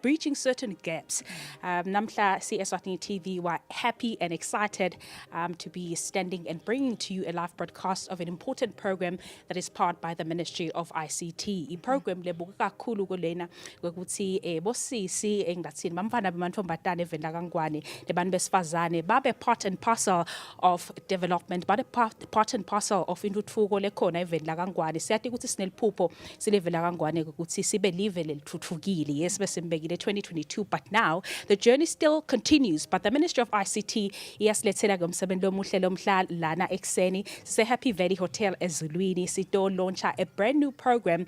breaching certain gaps. Namhla Eswatini TV were happy and excited to be standing and bringing to you a live broadcast of an important program that is powered by the Ministry of ICT. I program lebuka kakhulu kulena ngokuthi bosisi engathini bamfana bemantombazane evela kangwane lebantu besifazane babe part and parcel of development, babe part and parcel of intuthuko lekhona evela kangwane. Siyathi ukuthi sineliphupho silevela kangwane ukuthi sibe live lelithuthukile. Yes, 2022, but now the journey still continues. But the Ministry of ICT, yes, let's say lana exeni, say Happy Valley Hotel Eswatini, sito launch a brand new program,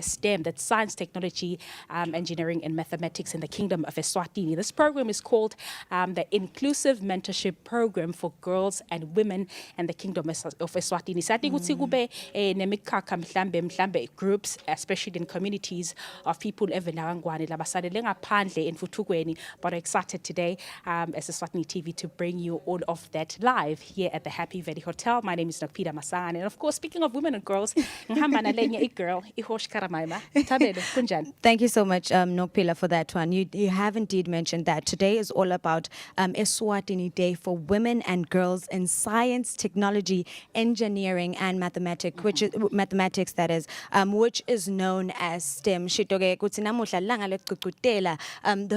STEM, that's science, technology, engineering, and mathematics in the Kingdom of Eswatini. This program is called the Inclusive Mentorship Program for Girls and Women and the Kingdom of Eswatini. Sati kutsi kube nemikakha mhlambe groups, especially in communities of people evelangwane labasalele ngaphandle emfuthukweni, but are excited today as Eswatini TV to bring you all of that live here at the Happy Valley Hotel. My name is Nokpida Masane, and of course, speaking of women and girls, Thank you so much, Nokpila, for that one. You have indeed mentioned that today is all about Eswatini Day for Women and Girls in Science, Technology, Engineering, and Mathematics, mathematics, that is, which is known as STEM. The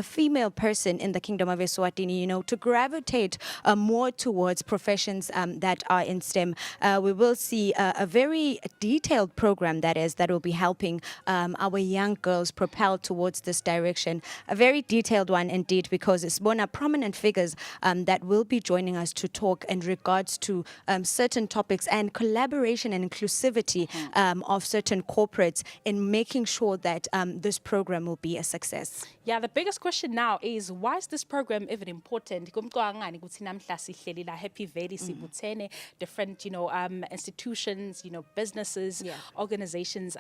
female person in the Kingdom of Eswatini, to gravitate more towards professions that are in STEM. We will see a very detailed program that will be helping our young girls propel towards this direction. A very detailed one indeed, because it's bona prominent figures that will be joining us to talk in regards to certain topics and collaboration and inclusivity of certain corporates in making sure that this program will be a success. Yeah, the biggest question now is, why is this program even important? Happy Valley, different, institutions, businesses, organizations,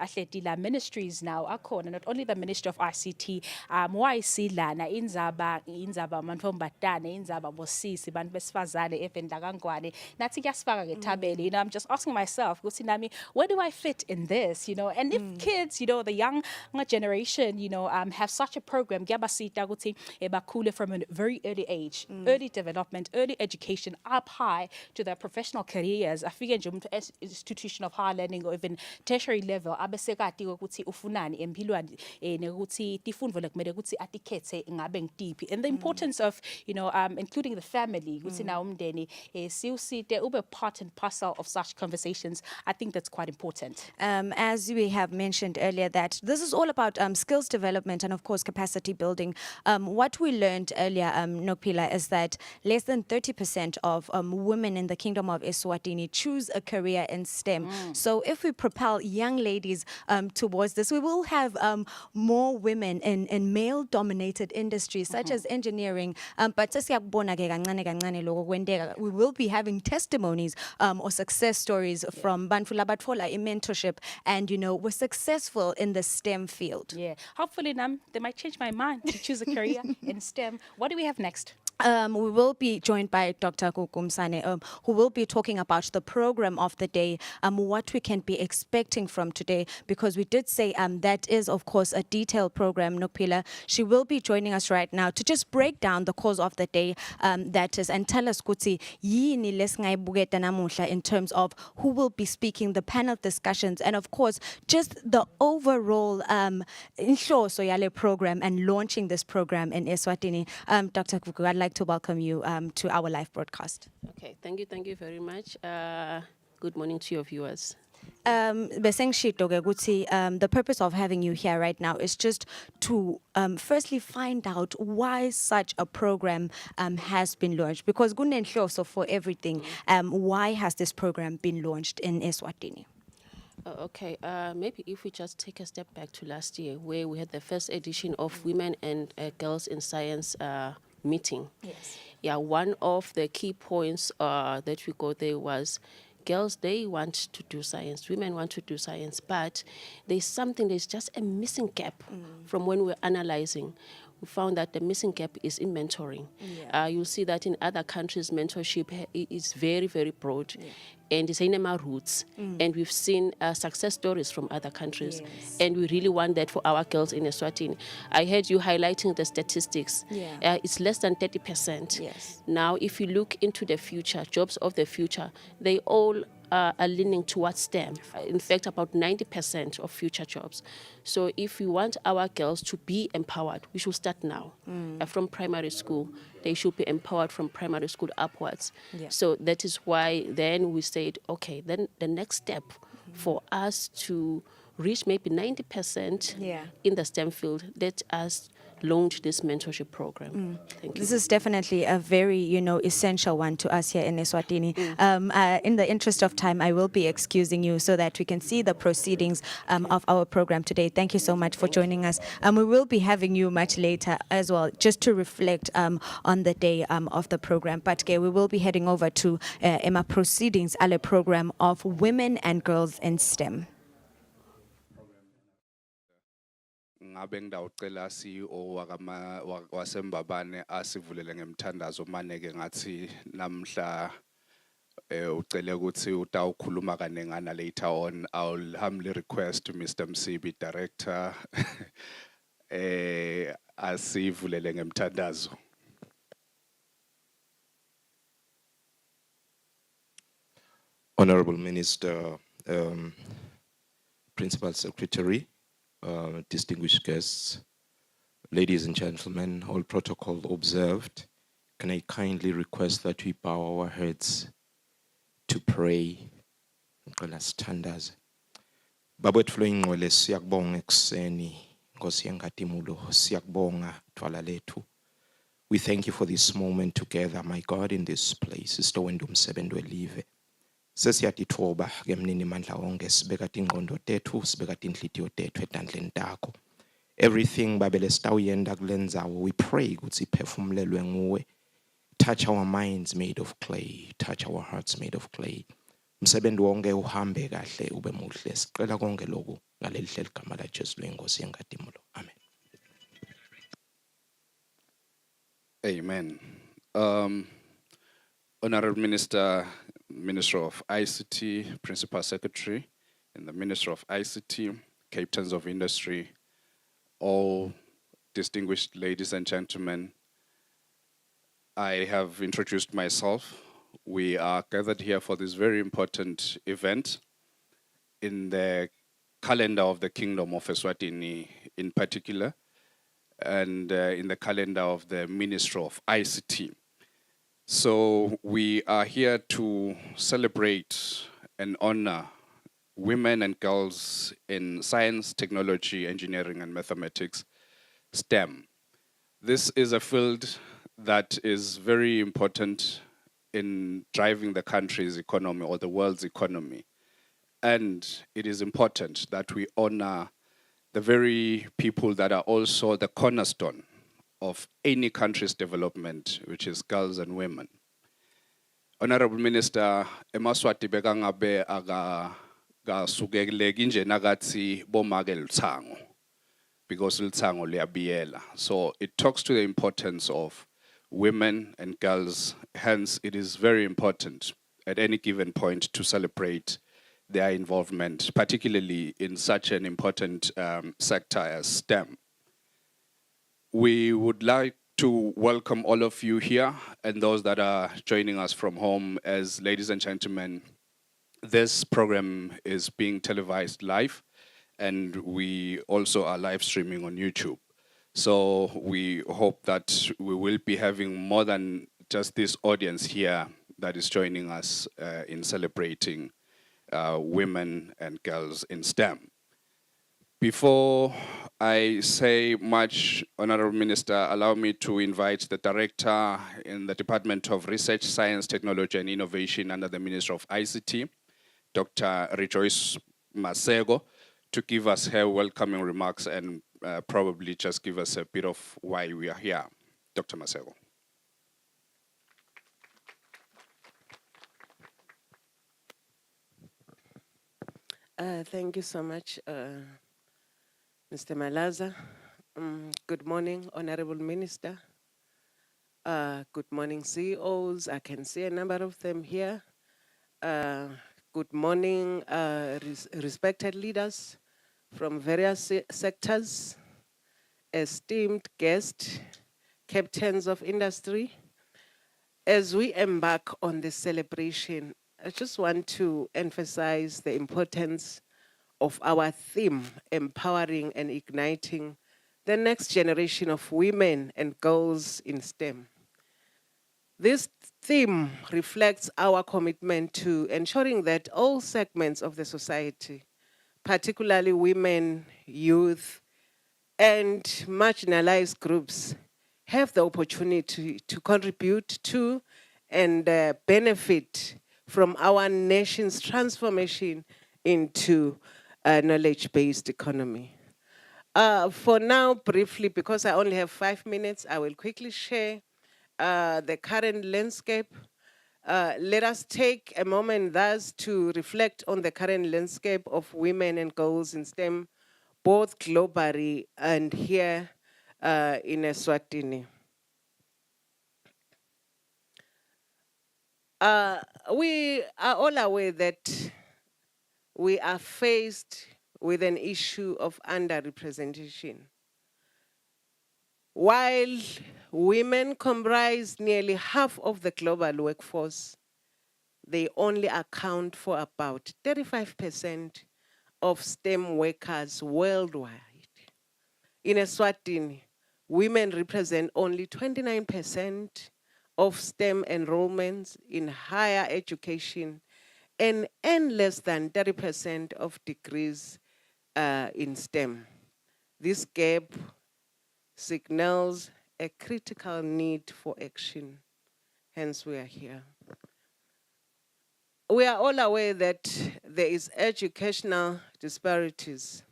ministries now are called, not only the Ministry of ICT, why silana inzaba mantombatane inzaba bosisi bantu besifazane evenda kangwane nathi kuyasifaka ngetabeli. I'm just asking myself, where do I fit in this? And if kids, the young generation, have such a program, from a very early age, early development, early education, up high to their professional careers. I figure institution of higher learning or even tertiary level, abesekati ukuthi ufunani empilweni nekuthi tifundvo lekumele ukuthi atikhethe ngabe ngitiphi. And the importance of, including the family, ukuthi na umndeni siusite ube part and parcel of such conversations. I think that's quite important. As we have mentioned earlier, that this is all about skills development and, of course, capacity building. What we learned earlier, Nokpila, is that less than 30% of women in the Kingdom of Eswatini choose a career in STEM. So if we propel young ladies towards this, we will have more women in male-dominated industries such as engineering. But we will be having testimonies or success stories from Bantu Labatfola in mentorship, and we're successful in the STEM field. Yeah, hopefully, they might change my mind to choose a career in STEM. What do we have next? We will be joined by Dr. Kukumsane, who will be talking about the program of the day, what we can be expecting from today, because we did say that is, of course, a detailed program, Nokpila. She will be joining us right now to just break down the cause of the day, that is, and tell us Kutsi yini lesingayibuketa namuhla in terms of who will be speaking, the panel discussions, and of course, just the overall inhloso yale program and launching this program in Eswatini. Dr. Kuku, I'd like to welcome you to our live broadcast. Okay, thank you very much. Good morning to your viewers. The purpose of having you here right now is just to firstly find out why such a program has been launched, because so for everything, why has this program been launched in Eswatini? Okay, maybe if we just take a step back to last year, where we had the first edition of Women and Girls in Science meeting. Yes. Yeah, one of the key points that we got there was girls, they want to do science, women want to do science, but there's just a missing gap from when we're analyzing. we found that the missing gap is in mentoring. You'll see that in other countries, mentorship is very, very broad. And it's in our roots. And we've seen success stories from other countries. Yes. And we really want that for our girls in Eswatini. I heard you highlighting the statistics. It's less than 30%. Yes. Now, if you look into the future, jobs of the future, they all are leaning towards STEM. In fact, about 90% of future jobs. So if we want our girls to be empowered, we should start now. From primary school, they should be empowered from primary school upwards. Yeah. So that is why then we said, okay, then the next step for us to reach maybe 90% in the STEM field, let us launch this mentorship program. Thank you. This is definitely a very, essential one to us here in Eswatini. In the interest of time, I will be excusing you so that we can see the proceedings of our program today. Thank you so much for joining us. We will be having you much later as well, just to reflect on the day of the program. But we will be heading over to Emma Proceedings, a program of women and girls in STEM. Ngabe ngidawucela CEO waseMbabane asivulele ngemthandazo maneke ngathi namhla ucele ukuthi utawukhuluma kanengana later on. I'll humbly request Mr. Msibi, Director, asivulele ngemthandazo. Honorable Minister, Principal Secretary, distinguished guests, ladies and gentlemen, all protocol observed, can I kindly request that we bow our heads to pray? Babethu ingqwele siyakubonga ekseni Nkosi yenkatimulo siyakubonga thwala lethu. We thank you for this moment together, my God, in this place. Sitowenda umsebenzi welive. Sesiyatithoba ke mnini mandla wonke sibeka ingqondo tethu sibeka inhliziyo tethu etandleni takho. Everything babele sitawuyenda kulenzawo, we pray ukuthi iphefumulelwe nguwe. Touch our minds made of clay, touch our hearts made of clay. Umsebenzi wonke uhambe kahle ube muhle. Sicela konke lokhu ngaleli hlelo igama la Jesu lenkosi yenkatimulo. Amen. Amen. Honorable Minister, Minister of ICT, Principal Secretary, and the Minister of ICT, Captains of Industry, all distinguished ladies and gentlemen, I have introduced myself. We are gathered here for this very important event in the calendar of the Kingdom of Eswatini in particular, and in the calendar of the Ministry of ICT. So we are here to celebrate and honor women and girls in science, technology, engineering, and mathematics, STEM. This is a field that is very important in driving the country's economy or the world's economy. And it is important that we honor the very people that are also the cornerstone of any country's development, which is girls and women. Honorable Minister, emaswati bekangabe akasukeleki nje nakathi bomake lutsango, because lutsango liyabiyela. So it talks to the importance of women and girls. Hence, it is very important at any given point to celebrate their involvement, particularly in such an important sector as STEM. We would like to welcome all of you here and those that are joining us from home. As ladies and gentlemen, this program is being televised live, and we also are live streaming on YouTube. So we hope that we will be having more than just this audience here that is joining us in celebrating women and girls in STEM. Before I say much, Honorable Minister, allow me to invite the Director in the Department of Research, Science, Technology and Innovation under the Ministry of ICT, Dr. Rejoice Masego, to give us her welcoming remarks and probably just give us a bit of why we are here. Dr. Masego. Thank you so much, Mr. Malaza. Good morning, Honorable Minister. Good morning, CEOs. I can see a number of them here. Good morning, respected leaders from various sectors, esteemed guests, captains of industry. As we embark on this celebration, I just want to emphasize the importance of our theme, empowering and igniting the next generation of women and girls in STEM. This theme reflects our commitment to ensuring that all segments of the society, particularly women, youth, and marginalized groups, have the opportunity to contribute to and benefit from our nation's transformation into a knowledge-based economy. For now, briefly, because I only have 5 minutes, I will quickly share the current landscape. Let us take a moment thus to reflect on the current landscape of women and girls in STEM, both globally and here in Eswatini. We are all aware that we are faced with an issue of underrepresentation. While women comprise nearly half of the global workforce, they only account for about 35% of STEM workers worldwide. In Eswatini, women represent only 29% of STEM enrollments in higher education and less than 30% of degrees in STEM. This gap signals a critical need for action. Hence, we are here. We are all aware that there is educational disparities.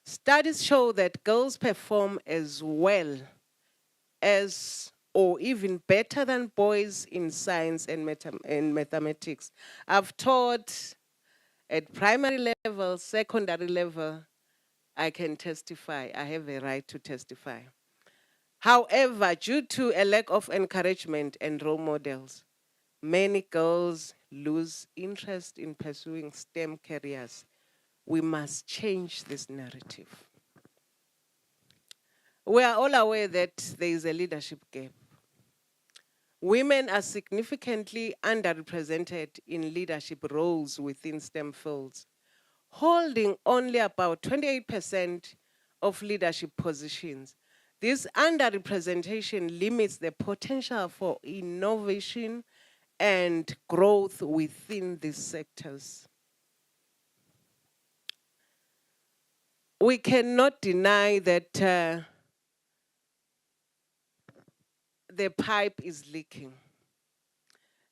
Studies show that girls perform as well as or even better than boys in science and mathematics. I've taught at primary level, secondary level. I can testify. I have a right to testify. However, due to a lack of encouragement and role models, many girls lose interest in pursuing STEM careers. We must change this narrative. We are all aware that there is a leadership gap. Women are significantly underrepresented in leadership roles within STEM fields, holding only about 28% of leadership positions. This underrepresentation limits the potential for innovation and growth within these sectors. We cannot deny that the pipe is leaking.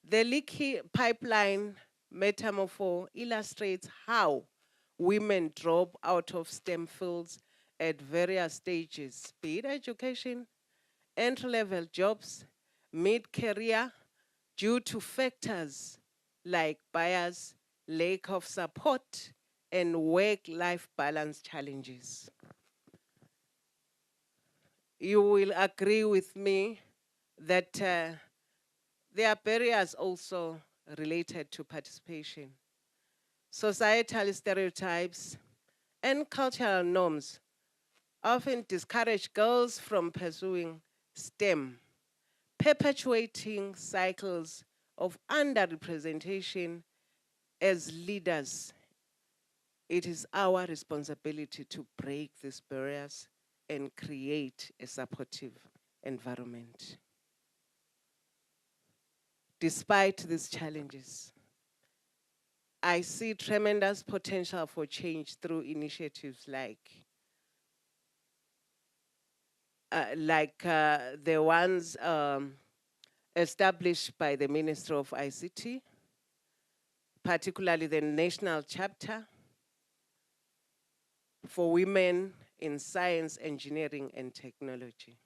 The leaky pipeline metaphor illustrates how women drop out of STEM fields at various stages, be it education, entry-level jobs, mid-career, due to factors like bias, lack of support, and work-life balance challenges. You will agree with me that there are barriers also related to participation. Societal stereotypes and cultural norms often discourage girls from pursuing STEM, perpetuating cycles of underrepresentation. As leaders, it is our responsibility to break these barriers and create a supportive environment. Despite these challenges, I see tremendous potential for change through initiatives like the ones established by the Ministry of ICT, particularly the national chapter for women in science, engineering, and technology.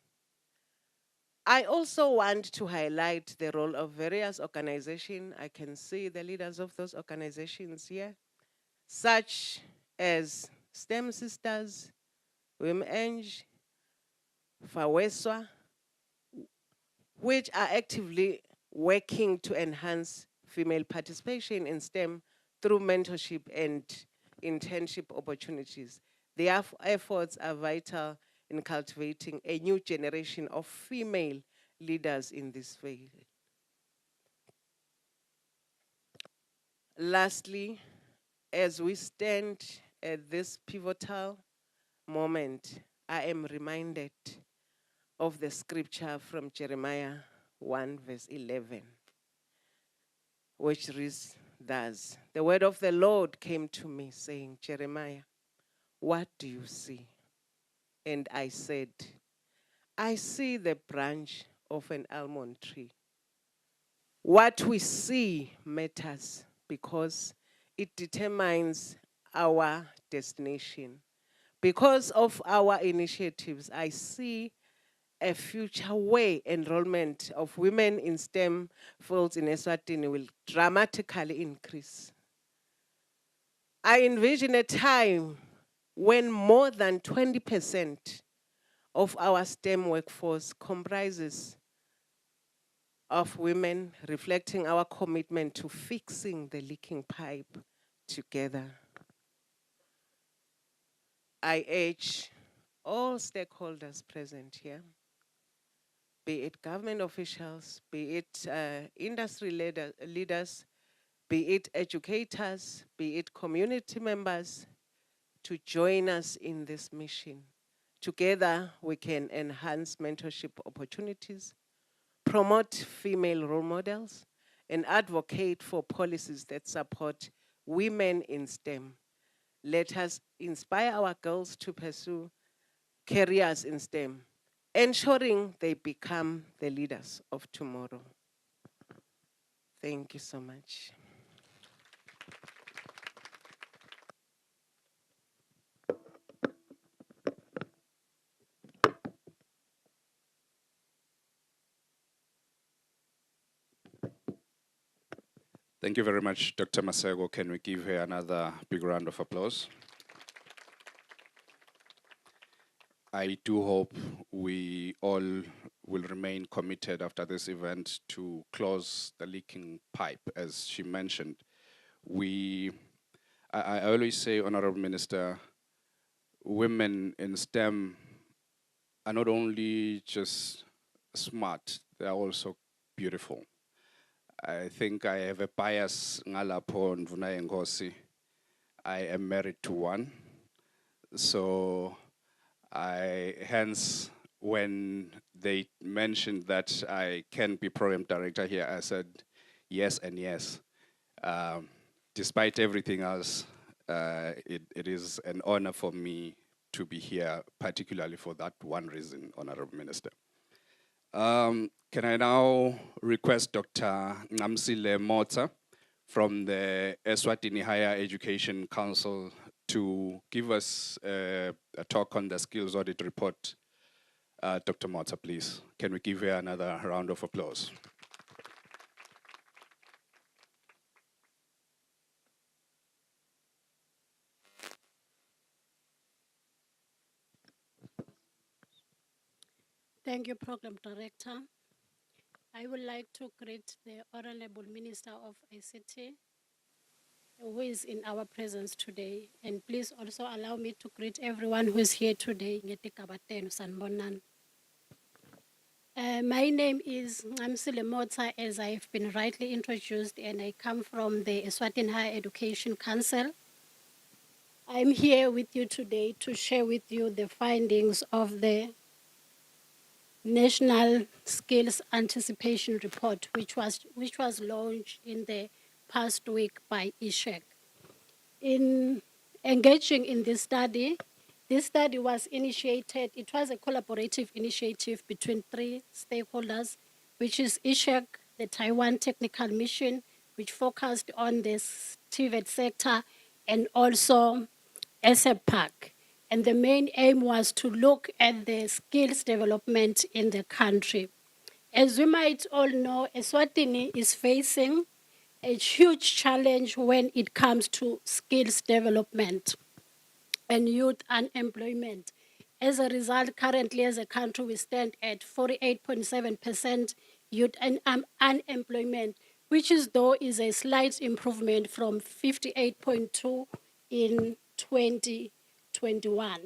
I also want to highlight the role of various organizations. I can see the leaders of those organizations here, such as STEM Sisters, WomenEng, Faweswa, which are actively working to enhance female participation in STEM through mentorship and internship opportunities. Their efforts are vital in cultivating a new generation of female leaders in this field. Lastly, as we stand at this pivotal moment, I am reminded of the scripture from Jeremiah 1 verse 11, which reads thus: "The word of the Lord came to me saying, Jeremiah, what do you see?" And I said, I see the branch of an almond tree. What we see matters because it determines our destination. Because of our initiatives, I see a future where enrollment of women in STEM fields in Eswatini will dramatically increase. I envision a time when more than 20% of our STEM workforce comprises of women, reflecting our commitment to fixing the leaking pipe together. I urge all stakeholders present here, be it government officials, be it industry leaders, be it educators, be it community members, to join us in this mission. Together, we can enhance mentorship opportunities, promote female role models, and advocate for policies that support women in STEM. Let us inspire our girls to pursue careers in STEM, ensuring they become the leaders of tomorrow. Thank you so much. Thank you very much, Dr. Masego. Can we give her another big round of applause? I do hope we all will remain committed after this event to close the leaking pipe, as she mentioned. I always say, Honorable Minister, women in STEM are not only just smart, they are also beautiful. I think I have a bias ngalapho ndvuna yenkosi. I am married to one. So hence when they mentioned that I can be program director here, I said yes and yes. Despite everything else, it is an honor for me to be here, particularly for that one reason, Honorable Minister. Can I now request Dr. Ngamsile Mota from the Eswatini Higher Education Council to give us a talk on the skills audit report. Dr. Mota, please. Can we give her another round of applause? Thank you, Program Director. I would like to greet the Honorable Minister of ICT, who is in our presence today. And please also allow me to greet everyone who is here today. My name is Ngamsile Mota, as I've been rightly introduced, and I come from the Eswatini Higher Education Council. I'm here with you today to share with you the findings of the National Skills Anticipation Report, which was launched in the past week by ISHEC. In engaging in this study was initiated, it was a collaborative initiative between three stakeholders, which is ISHEC, the Taiwan Technical Mission, which focused on the TVET sector, and also ESEPAC. And the main aim was to look at the skills development in the country. As we might all know, Eswatini is facing a huge challenge when it comes to skills development and youth unemployment. As a result, currently as a country, we stand at 48.7% youth unemployment, which is though is a slight improvement from 58.2 in 2021.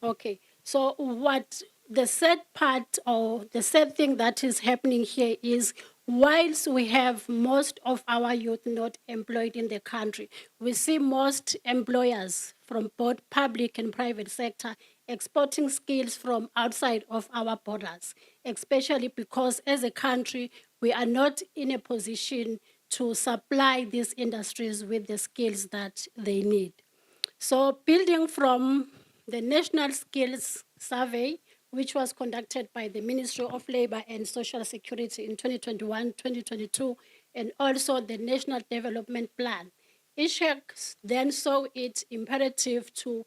Okay, so what the sad part or the sad thing that is happening here is whilst we have most of our youth not employed in the country, we see most employers from both public and private sector exporting skills from outside of our borders, especially because as a country, we are not in a position to supply these industries with the skills that they need. So building from the National Skills Survey, which was conducted by the Ministry of Labour and Social Security in 2021-2022, and also the National Development Plan, ISHEC then saw it imperative to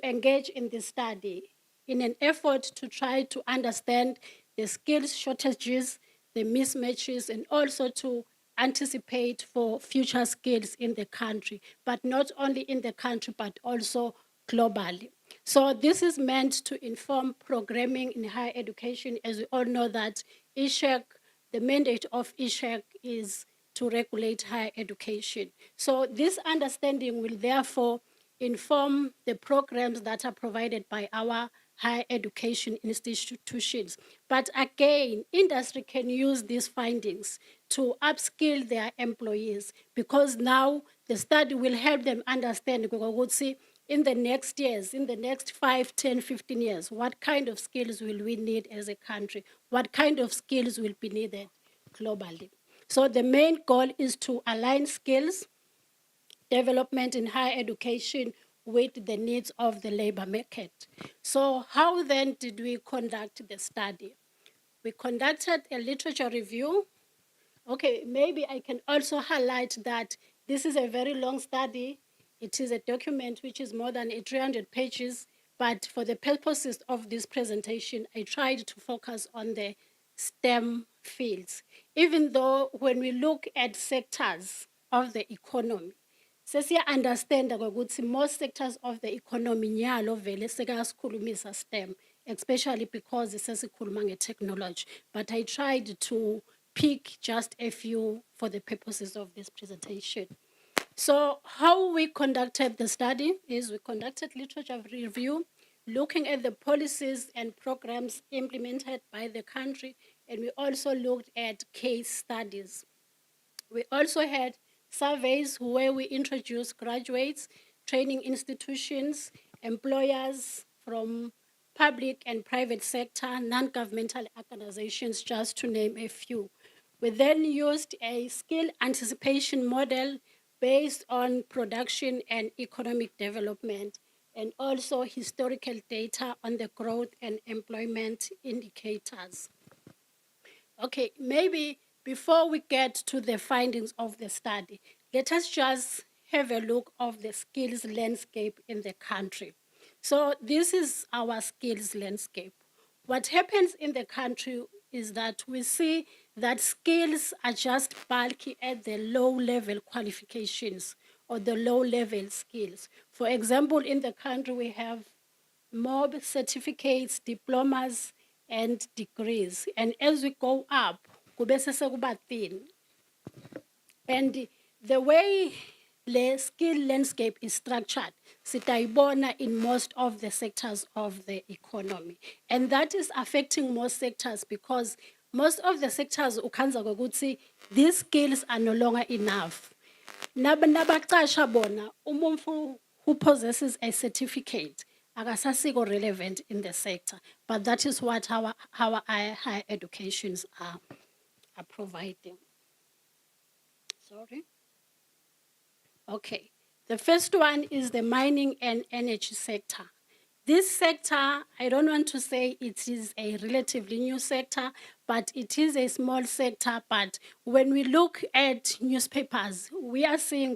engage in this study in an effort to try to understand the skills shortages, the mismatches, and also to anticipate for future skills in the country, but not only in the country, but also globally. So this is meant to inform programming in higher education. As we all know that ISHEC, the mandate of ISHEC is to regulate higher education. So this understanding will therefore inform the programs that are provided by our higher education institutions. But again, industry can use these findings to upskill their employees, because now the study will help them understand in the next years, in the next 5, 10, 15 years, what kind of skills will we need as a country? What kind of skills will be needed globally? So the main goal is to align skills development in higher education with the needs of the labor market. So how then did we conduct the study? We conducted a literature review. Okay, maybe I can also highlight that this is a very long study. It is a document which is more than 300 pages, but for the purposes of this presentation, I tried to focus on the STEM fields. Even though when we look at sectors of the economy, understand ukuthi most sectors of the economy nyalo vele sekasikhulumisa STEM, especially because sesikhuluma nge-technology. But I tried to pick just a few for the purposes of this presentation. So how we conducted the study is we conducted literature review, looking at the policies and programs implemented by the country, and we also looked at case studies. We also had surveys where we introduced graduates, training institutions, employers from public and private sector, non-governmental organizations, just to name a few. We then used a skill anticipation model based on production and economic development, and also historical data on the growth and employment indicators. Okay, maybe before we get to the findings of the study, let us just have a look of the skills landscape in the country. So this is our skills landscape. What happens in the country is that we see that skills are just bulky at the low-level qualifications or the low-level skills. For example, in the country, we have more certificates, diplomas, and degrees. And as we go up, kube sesekuba thin. And the way the skill landscape is structured, sitayibona in most of the sectors of the economy. And that is affecting most sectors because most of the sectors, ukhanza ngokuthi, these skills are no longer enough. Nabaqasha bona, umuntu who possesses a certificate, akasasiko relevant in the sector. But that is what our higher educations are providing. Sorry. Okay, the first one is the mining and energy sector. This sector, I don't want to say it is a relatively new sector, but it is a small sector. But when we look at newspapers, we are seeing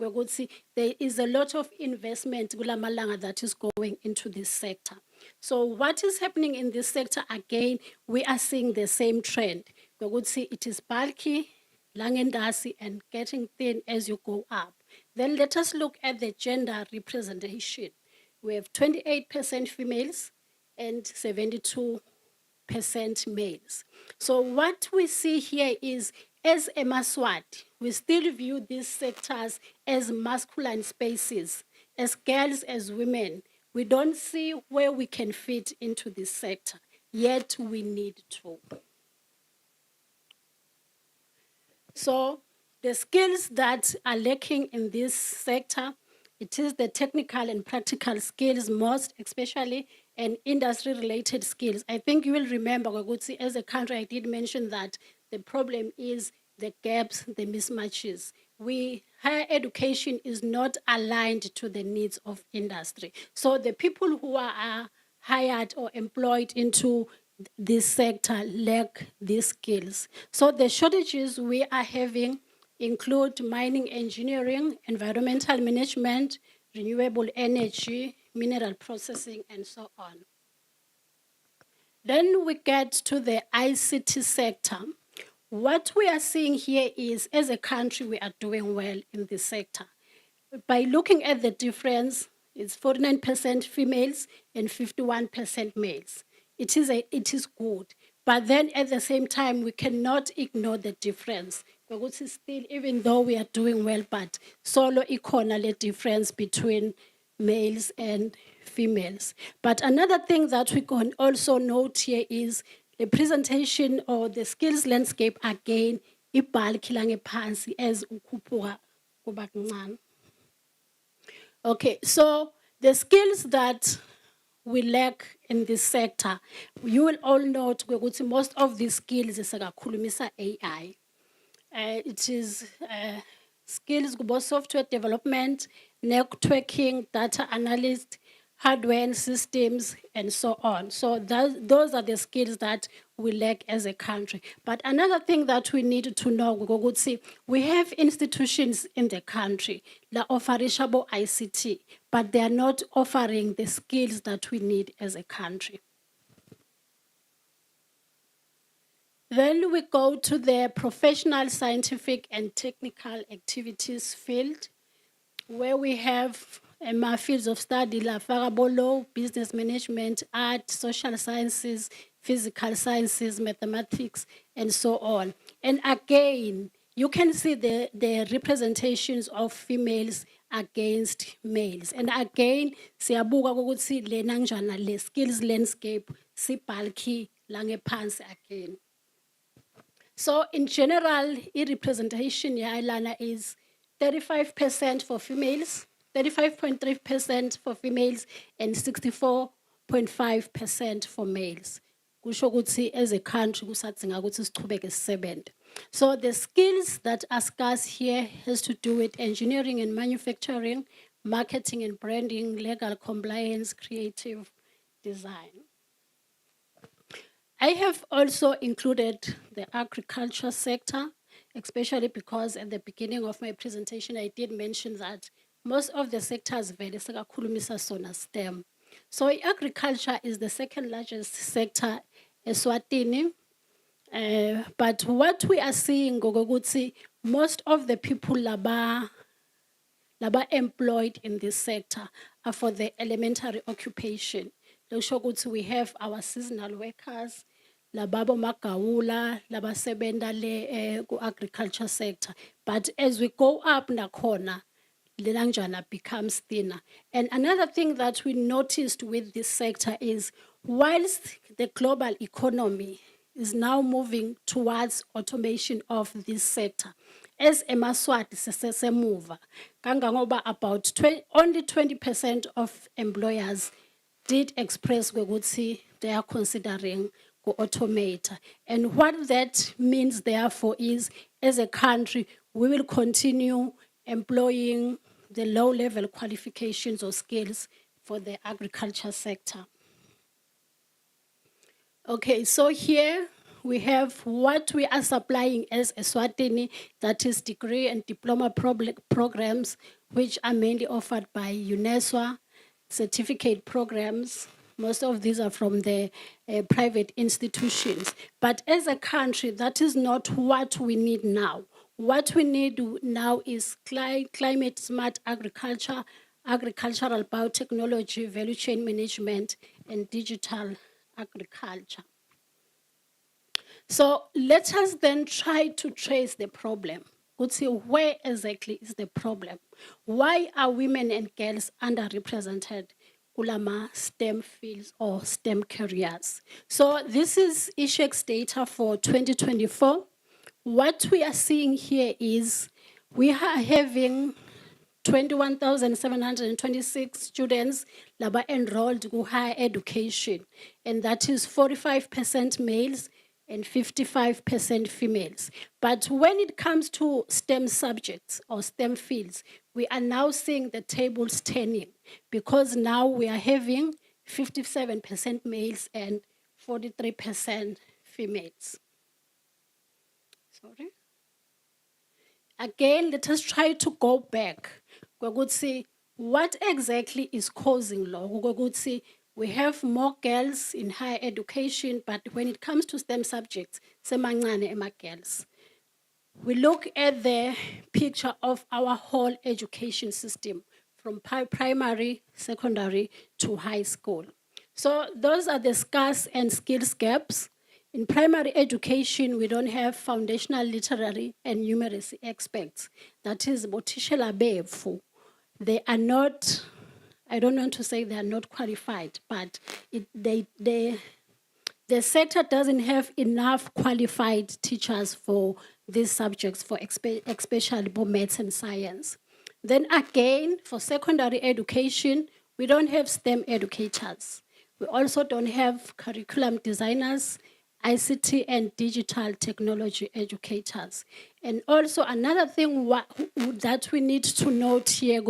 there is a lot of investment that is going into this sector. So what is happening in this sector, again, we are seeing the same trend. It is bulky, langendasi, and getting thin as you go up. Then let us look at the gender representation. we have 28% females and 72% males. So what we see here is, as a Eswatini, we still view these sectors as masculine spaces, as girls, as women. We don't see where we can fit into this sector, yet we need to. So the skills that are lacking in this sector, it is the technical and practical skills most, especially, and industry-related skills. I think you will remember, Gagutsi, as a country, I did mention that the problem is the gaps, the mismatches. Higher education is not aligned to the needs of industry. So the people who are hired or employed into this sector lack these skills. So the shortages we are having include mining engineering, environmental management, renewable energy, mineral processing, and so on. Then we get to the ICT sector. What we are seeing here is, as a country, we are doing well in this sector. By looking at the difference, it's 49% females and 51% males. It is good. But then at the same time, we cannot ignore the difference. Because still, even though we are doing well, but solo equal difference between males and females. But another thing that we can also note here is the presentation or the skills landscape again, ibhalki langephansi as ukhuphuka kuba kancane. Okay, so the skills that we lack in this sector, you will all note ukuthi most of these skills isakakhulumisa AI. It is skills kubo software development, networking, data analyst, hardware and systems, and so on. So those are the skills that we lack as a country. But another thing that we need to know, we have institutions in the country that offer ICT, but they are not offering the skills that we need as a country. Then we go to the professional, scientific, and technical activities field, where we have my fields of study, like law, business management, art, social sciences, physical sciences, mathematics, and so on. And again, you can see the representations of females against males. And again, siyabuka ukuthi le nanjana le skills landscape sibhalki langephansi again. So in general, representation yalana is 35% for females, 35.3% for females, and 64.5% for males. Kusho ukuthi as a country kusadzinga ukuthi sichubeke sisebenze. So the skills that are scarce here has to do with engineering and manufacturing, marketing and branding, legal compliance, creative design. I have also included the agriculture sector, especially because at the beginning of my presentation, I did mention that most of the sectors vele sekakhulumisa sona STEM. So agriculture is the second largest sector Eswatini. But what we are seeing, Gogogutsi, most of the people laba employed in this sector are for the elementary occupation. We have our seasonal workers, lababo magawula, labasebenda le agriculture sector. But as we go up nakhona, Lelangjana becomes thinner. And another thing that we noticed with this sector is, whilst the global economy is now moving towards automation of this sector, as eMaswati sesesemuva, kangangoba about only 20% of employers did express ukuthi they are considering to automate. And what that means, therefore, is as a country, we will continue employing the low-level qualifications or skills for the agriculture sector. Okay, so here we have what we are supplying as Eswatini, that is degree and diploma programs, which are mainly offered by UNESCO, certificate programs. Most of these are from the private institutions. But as a country, that is not what we need now. What we need now is climate smart agriculture, agricultural biotechnology, value chain management, and digital agriculture. So let us then try to trace the problem. Could see where exactly is the problem. Why are women and girls underrepresented kulama STEM fields or STEM careers? So this is ISHEC's data for 2024. What we are seeing here is we are having 21,726 students laba enrolled in higher education, and that is 45% males and 55% females. But when it comes to STEM subjects or STEM fields, we are now seeing the tables turning, because now we are having 57% males and 43% females. Sorry. Again, let us try to go back. We could see what exactly is causing law. We could see we have more girls in higher education, but when it comes to STEM subjects, semancane ema girls. We look at the picture of our whole education system from primary, secondary to high school. So those are the skills and skills gaps. In primary education, we don't have foundational literary and numeracy experts. That is, botishela befu. They are not, I don't want to say they are not qualified, but the sector doesn't have enough qualified teachers for these subjects, for especially for maths and science. Then again, for secondary education, we don't have STEM educators. We also don't have curriculum designers, ICT and digital technology educators. And also another thing that we need to note here,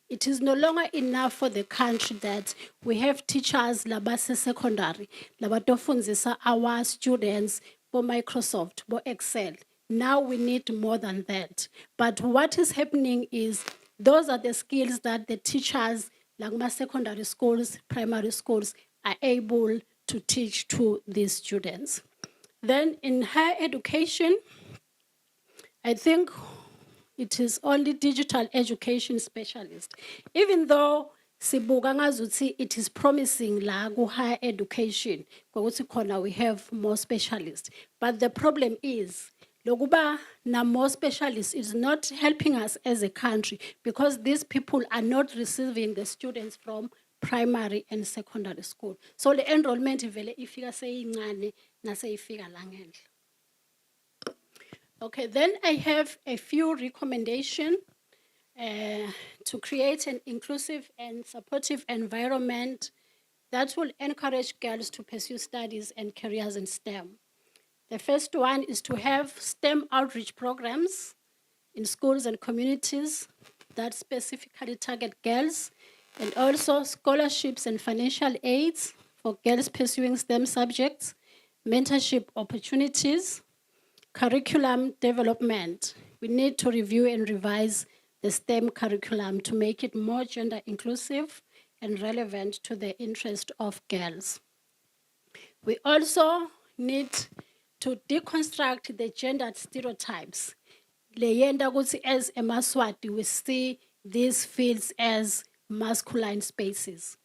it is no longer enough for the country that we have teachers labase secondary, labatofunzisa our students for Microsoft, for Excel. Now we need more than that. But what is happening is those are the skills that the teachers, like my secondary schools, primary schools, are able to teach to these students. Then in higher education, I think it is only digital education specialists. Even though sibuka ngazuthi it is promising la ku higher education, ngokuthi khona we have more specialists. But the problem is, lokuba na more specialists is not helping us as a country, because these people are not receiving the students from primary and secondary school. So the enrollment vele ifika seyincane naseyifika la ngendle. Okay, then I have a few recommendations to create an inclusive and supportive environment that will encourage girls to pursue studies and careers in STEM. The first one is to have STEM outreach programs in schools and communities that specifically target girls, and also scholarships and financial aids for girls pursuing STEM subjects, mentorship opportunities, curriculum development. We need to review and revise the STEM curriculum to make it more gender inclusive and relevant to the interest of girls. We also need to deconstruct the gendered stereotypes. As a Maswati, we see these fields as masculine spaces.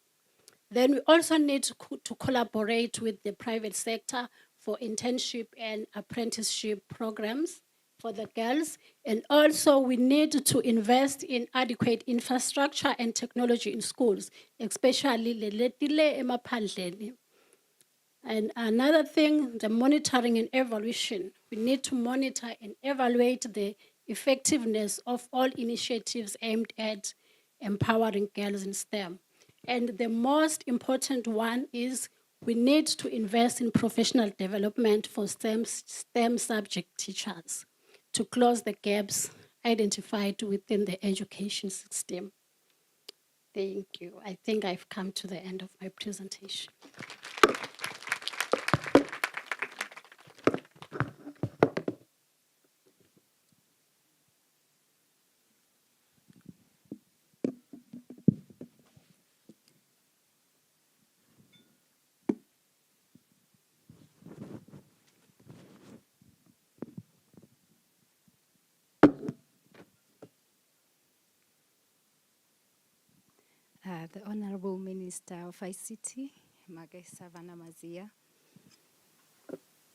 Then we also need to collaborate with the private sector for internship and apprenticeship programs for the girls. And also we need to invest in adequate infrastructure and technology in schools, especially leletile emaphandleni. And another thing, the monitoring and evaluation. We need to monitor and evaluate the effectiveness of all initiatives aimed at empowering girls in STEM. And the most important one is we need to invest in professional development for STEM subject teachers to close the gaps identified within the education system. Thank you. I think I've come to the end of my presentation. the Honorable Minister of ICT, Mage Savannah Mazia,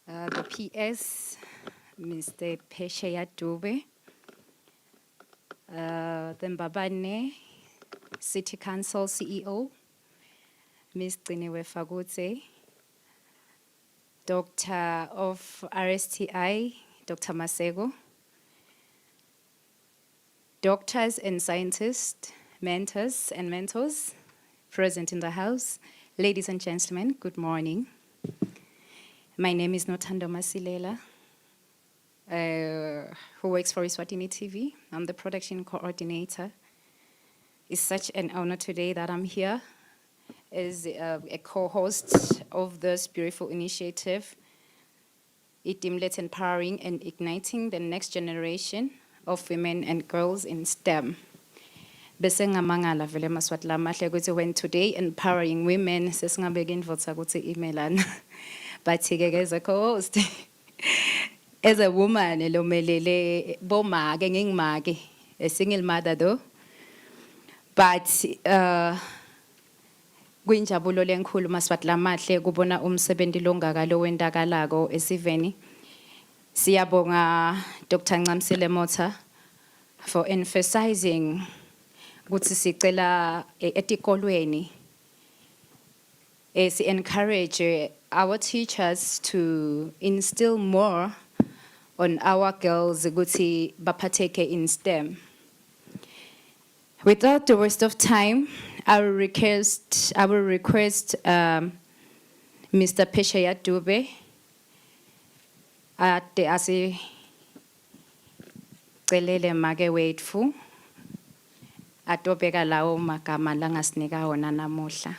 the PS, Mr. Pesheya Dube, the Mbabane City Council CEO, Ms. Tiniwe Fagutse, Doctor of RSTI, Dr. Masego, doctors and scientists, mentors and mentors present in the house, ladies and gentlemen, good morning. My name is Nothando Masilela, who works for Eswatini TV. I'm the production coordinator. It's such an honor today that I'm here as a co-host of this beautiful initiative, Let's Empowering and Igniting the Next Generation of Women and Girls in STEM. Bese ngamangala vele maswati lamahle ukuthi when today empowering women sesingabeka indvodza ukuthi imelana. But as a co-host, as a woman, elomelele bomake ngingimake, a single mother though. But kuyinjabulo lenkhulu maswati lamahle kubona umsebenzi longakalo wendakalago esiveni. Siyabonga Dr. Ncamsile Motha for emphasizing ukuthi sicela etikolweni encourage our teachers to instill more on our girls ukuthi baphatheke in STEM. Without the waste of time, I will request Mr. Pesheya Dube ade asicelele make wethu atobeka lawo magama langasinika wona namuhla.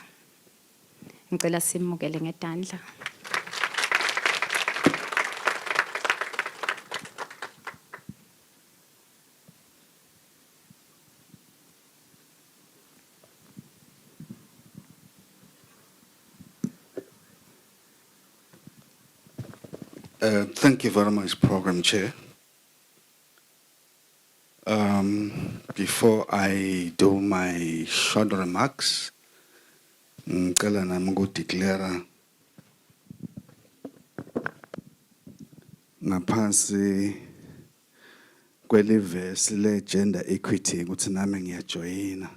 Ngicela simukele ngedandla. Thank you very much, Program Chair. Before I do my short remarks, I'm going to declare ngaphansi kwelivesi le gender equity ukuthi nami ngiyajoyina.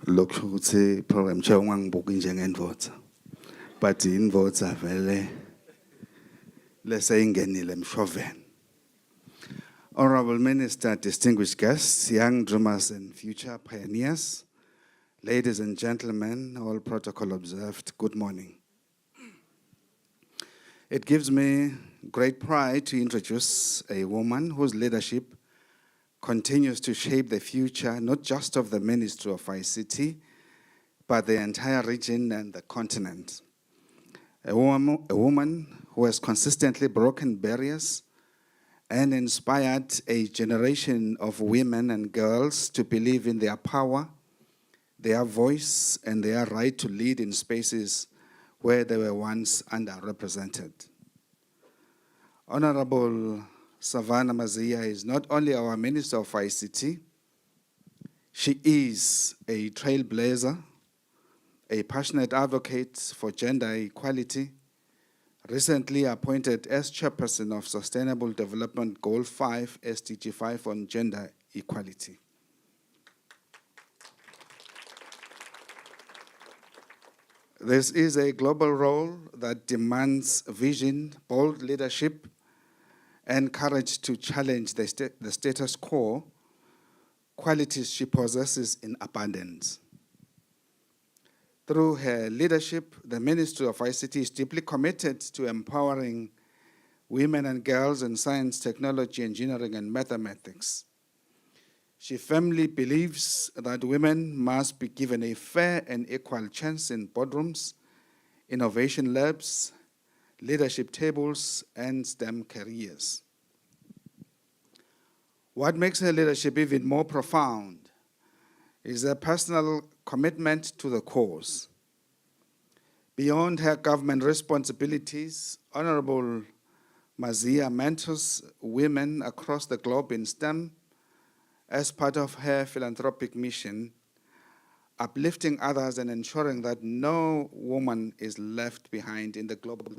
Lokho ukuthi Program Chair ungangibuki njengendvodza, but indvodza vele lesayingenile emshoveni. Honorable Minister, distinguished guests, young dreamers and future pioneers, ladies and gentlemen, all protocol observed, good morning. It gives me great pride to introduce a woman whose leadership continues to shape the future, not just of the Ministry of ICT, but the entire region and the continent. A woman who has consistently broken barriers and inspired a generation of women and girls to believe in their power, their voice, and their right to lead in spaces where they were once underrepresented. Honorable Savannah Mazia is not only our Minister of ICT, she is a trailblazer, a passionate advocate for gender equality, recently appointed as chairperson of Sustainable Development Goal 5, SDG 5 on gender equality. This is a global role that demands vision, bold leadership, and courage to challenge the status quo, qualities she possesses in abundance. Through her leadership, the Ministry of ICT is deeply committed to empowering women and girls in science, technology, engineering, and mathematics. She firmly believes that women must be given a fair and equal chance in boardrooms, innovation labs, leadership tables, and STEM careers. What makes her leadership even more profound is her personal commitment to the cause. Beyond her government responsibilities, Honorable Mazia mentors women across the globe in STEM as part of her philanthropic mission, uplifting others and ensuring that no woman is left behind in the global.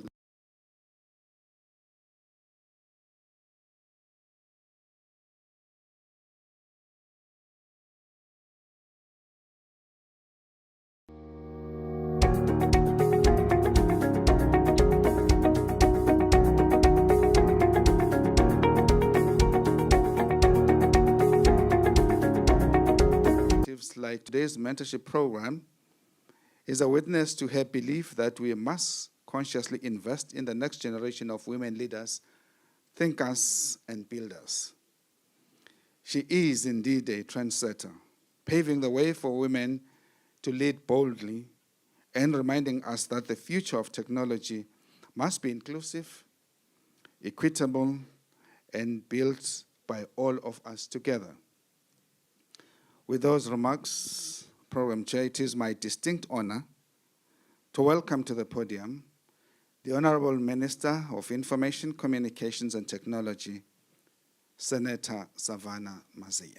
Like today's mentorship program is a witness to her belief that we must consciously invest in the next generation of women leaders, thinkers, and builders. She is indeed a trendsetter, paving the way for women to lead boldly and reminding us that the future of technology must be inclusive, equitable, and built by all of us together. With those remarks, Program Chair, it is my distinct honor to welcome to the podium the Honorable Minister of Information, Communications and Technology, Senator Savannah Mazia.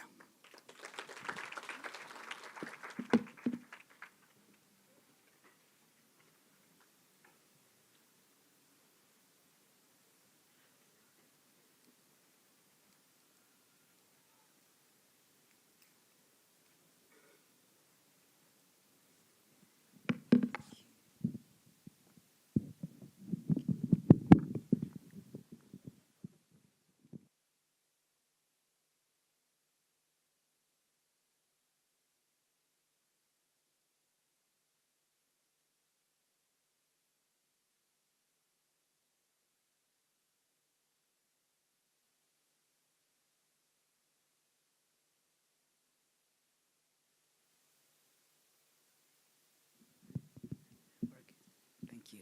Thank you.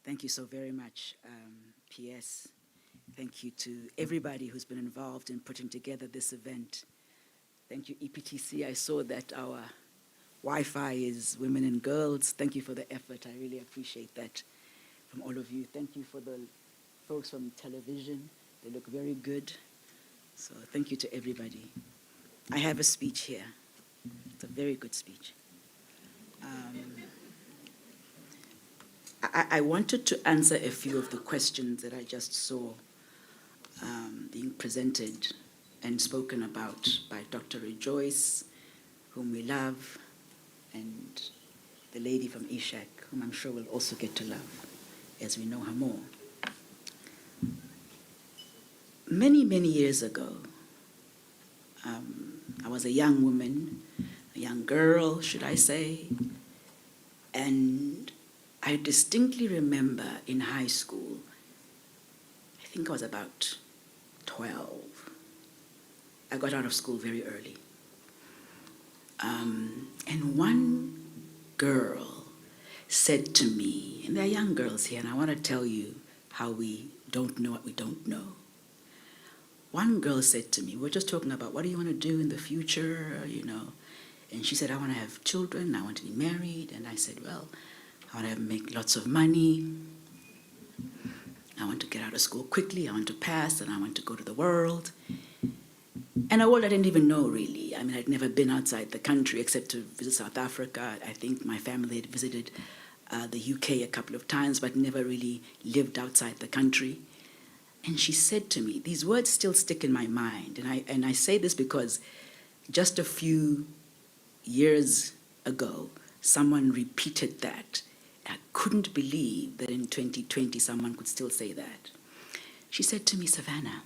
Thank you so very much, PS. Thank you to everybody who's been involved in putting together this event. Thank you, EPTC. I saw that our Wi-Fi is women and girls. Thank you for the effort. I really appreciate that from all of you. Thank you for the folks from television. They look very good. So thank you to everybody. I have a speech here. It's a very good speech. I wanted to answer a few of the questions that I just saw being presented and spoken about by Dr. Rejoice, whom we love, and the lady from Ishak, whom I'm sure we'll also get to love as we know her more. Many, many years ago, I was a young woman, a young girl, should I say, and I distinctly remember in high school, I think I was about 12. I got out of school very early. And one girl said to me, and there are young girls here, and I want to tell you how we don't know what we don't know. One girl said to me, we're just talking about what do you want to do in the future, you know. And she said, I want to have children, I want to be married. And I said, well, I want to make lots of money. I want to get out of school quickly. I want to pass, and I want to go to the world. And a world I didn't even know, really. I mean, I'd never been outside the country except to visit South Africa. I think my family had visited the UK a couple of times, but never really lived outside the country. And she said to me, these words still stick in my mind. And I say this because just a few years ago, someone repeated that. I couldn't believe that in 2020 someone could still say that. She said to me, Savannah,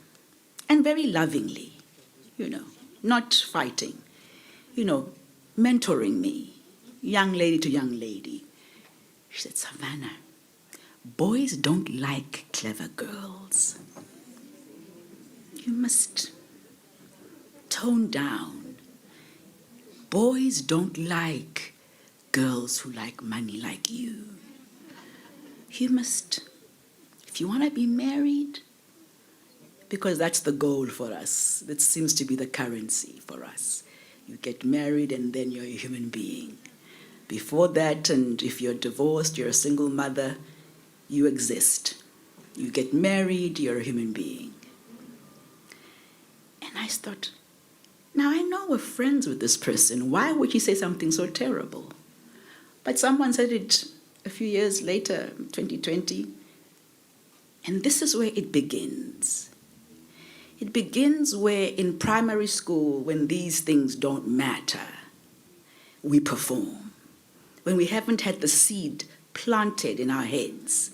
and very lovingly, you know, not fighting, you know, mentoring me, young lady to young lady. She said, Savannah, boys don't like clever girls. You must tone down. Boys don't like girls who like money like you. You must, if you want to be married, because that's the goal for us. That seems to be the currency for us. You get married and then you're a human being. Before that, and if you're divorced, you're a single mother, you exist. You get married, you're a human being. And I thought, now I know we're friends with this person. Why would he say something so terrible? But someone said it a few years later, 2020. And this is where it begins. It begins where in primary school, when these things don't matter, we perform. When we haven't had the seed planted in our heads,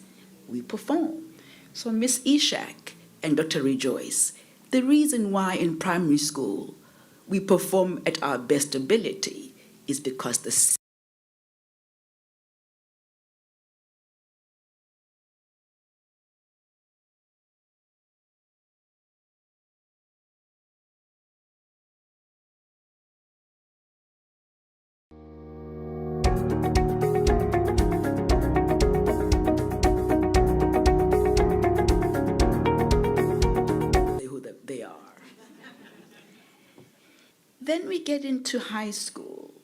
we perform. So Miss Ishak and Dr. Rejoice, the reason why in primary school we perform at our best ability is because the who they are. Then we get into high school.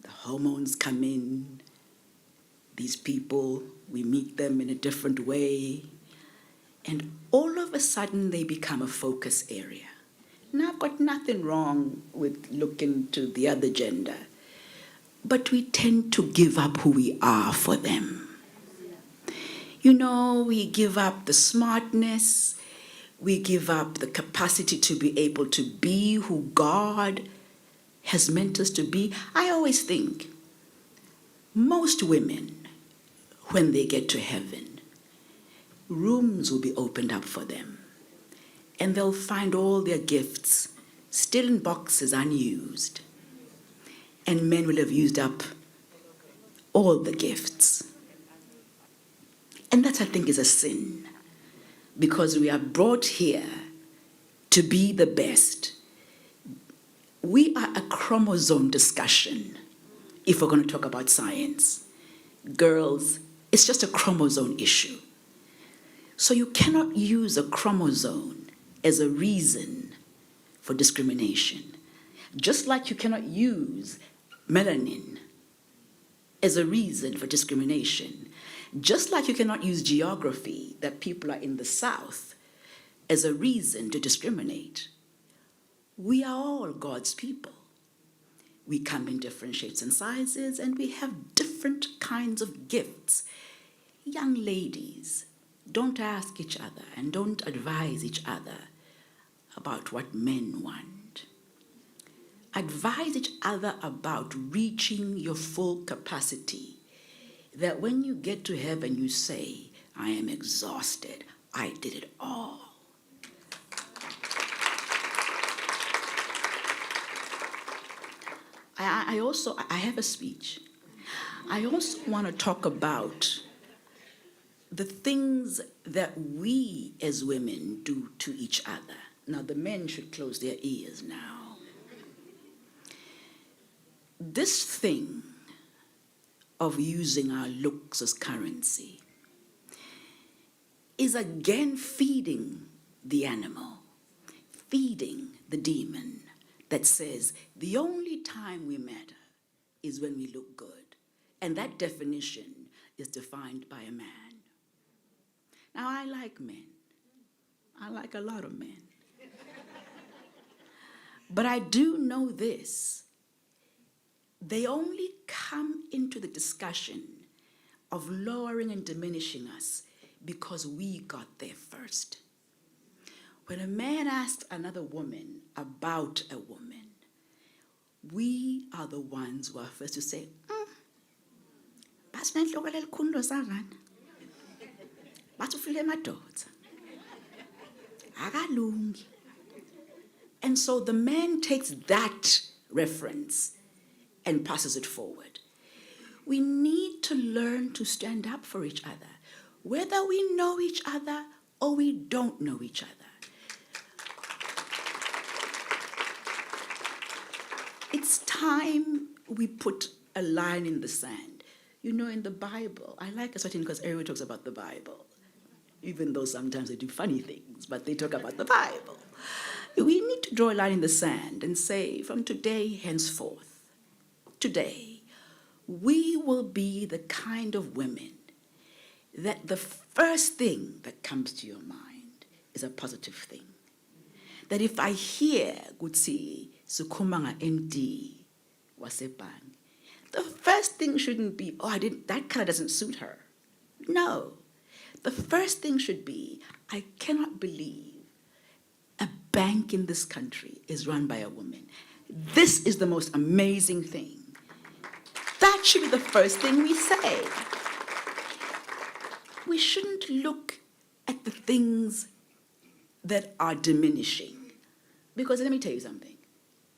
The hormones come in. These people, we meet them in a different way. And all of a sudden, they become a focus area. Now, I've got nothing wrong with looking to the other gender, but we tend to give up who we are for them. You know, we give up the smartness, we give up the capacity to be able to be who God has meant us to be. I always think most women, when they get to heaven, rooms will be opened up for them, and they'll find all their gifts still in boxes unused. And men will have used up all the gifts. And that, I think, is a sin, because we are brought here to be the best. We are a chromosome discussion, if we're going to talk about science. Girls, it's just a chromosome issue. So you cannot use a chromosome as a reason for discrimination. Just like you cannot use melanin as a reason for discrimination. Just like you cannot use geography, that people are in the South, as a reason to discriminate. We are all God's people. We come in different shapes and sizes, and we have different kinds of gifts. Young ladies, don't ask each other and don't advise each other about what men want. Advise each other about reaching your full capacity, that when you get to heaven, you say, I am exhausted. I did it all. I have a speech. I also want to talk about the things that we as women do to each other. Now, the men should close their ears now. This thing of using our looks as currency is again feeding the animal, feeding the demon that says the only time we matter is when we look good. And that definition is defined by a man. Now, I like men. I like a lot of men. But I do know this. They only come into the discussion of lowering and diminishing us because we got there first. When a man asks another woman about a woman, we are the ones who are first to say, and so the man takes that reference and passes it forward. We need to learn to stand up for each other, whether we know each other or we don't know each other. It's time we put a line in the sand. You know, in the Bible, I like Eswatini because everyone talks about the Bible, even though sometimes they do funny things, but they talk about the Bible. We need to draw a line in the sand and say, from today henceforth, today, we will be the kind of women that the first thing that comes to your mind is a positive thing. That if I hear Gutsi Sukumanga MD Wasebang, the first thing shouldn't be, oh, that color doesn't suit her. No. The first thing should be, I cannot believe a bank in this country is run by a woman. This is the most amazing thing. That should be the first thing we say. We shouldn't look at the things that are diminishing. Because let me tell you something.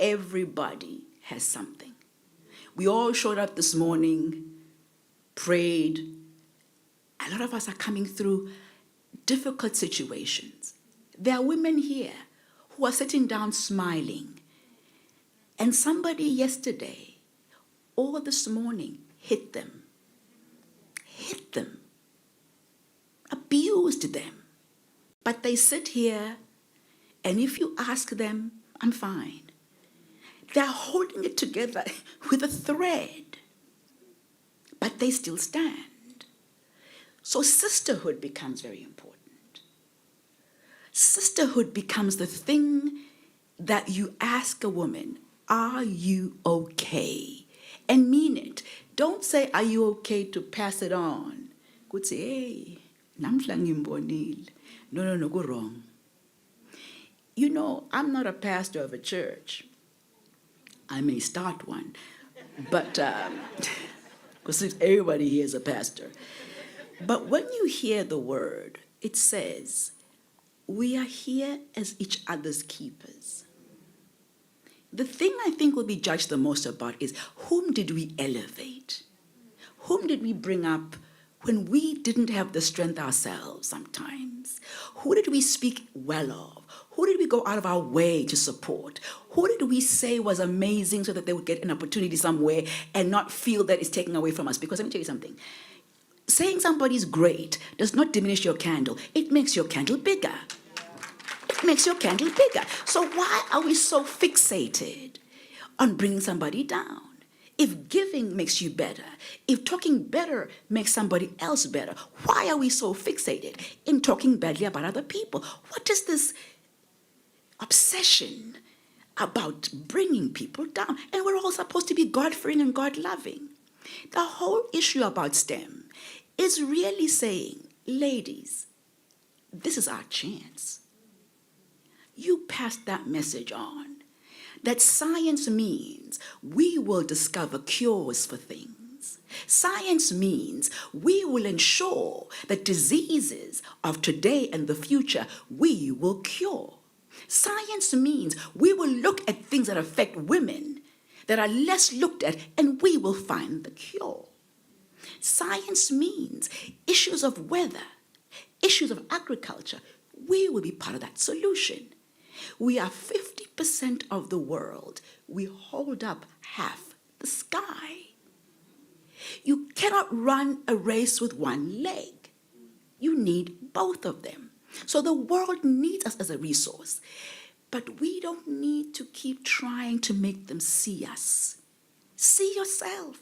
Everybody has something. We all showed up this morning, prayed. A lot of us are coming through difficult situations. There are women here who are sitting down smiling. And somebody yesterday or this morning hit them, abused them. But they sit here, and if you ask them, I'm fine. They're holding it together with a thread, but they still stand. So sisterhood becomes very important. Sisterhood becomes the thing that you ask a woman, are you okay? And mean it. Don't say, are you okay, to pass it on. Could say, hey, namhla ngimbonile. No, go wrong. You know, I'm not a pastor of a church. I may start one, but because everybody here is a pastor. But when you hear the word, it says, we are here as each other's keepers. The thing I think will be judged the most about is, whom did we elevate? Whom did we bring up when we didn't have the strength ourselves sometimes? Who did we speak well of? Who did we go out of our way to support? Who did we say was amazing so that they would get an opportunity somewhere and not feel that it's taken away from us? Because let me tell you something. Saying somebody's great does not diminish your candle. It makes your candle bigger. It makes your candle bigger. So why are we so fixated on bringing somebody down? If giving makes you better, if talking better makes somebody else better, why are we so fixated in talking badly about other people? What is this obsession about bringing people down? And we're all supposed to be God-fearing and God-loving. The whole issue about STEM is really saying, ladies, this is our chance. You pass that message on. That science means we will discover cures for things. Science means we will ensure that diseases of today and the future we will cure. Science means we will look at things that affect women that are less looked at, and we will find the cure. Science means issues of weather, issues of agriculture, we will be part of that solution. We are 50% of the world. We hold up half the sky. You cannot run a race with one leg. You need both of them. So the world needs us as a resource. But we don't need to keep trying to make them see us. See yourself.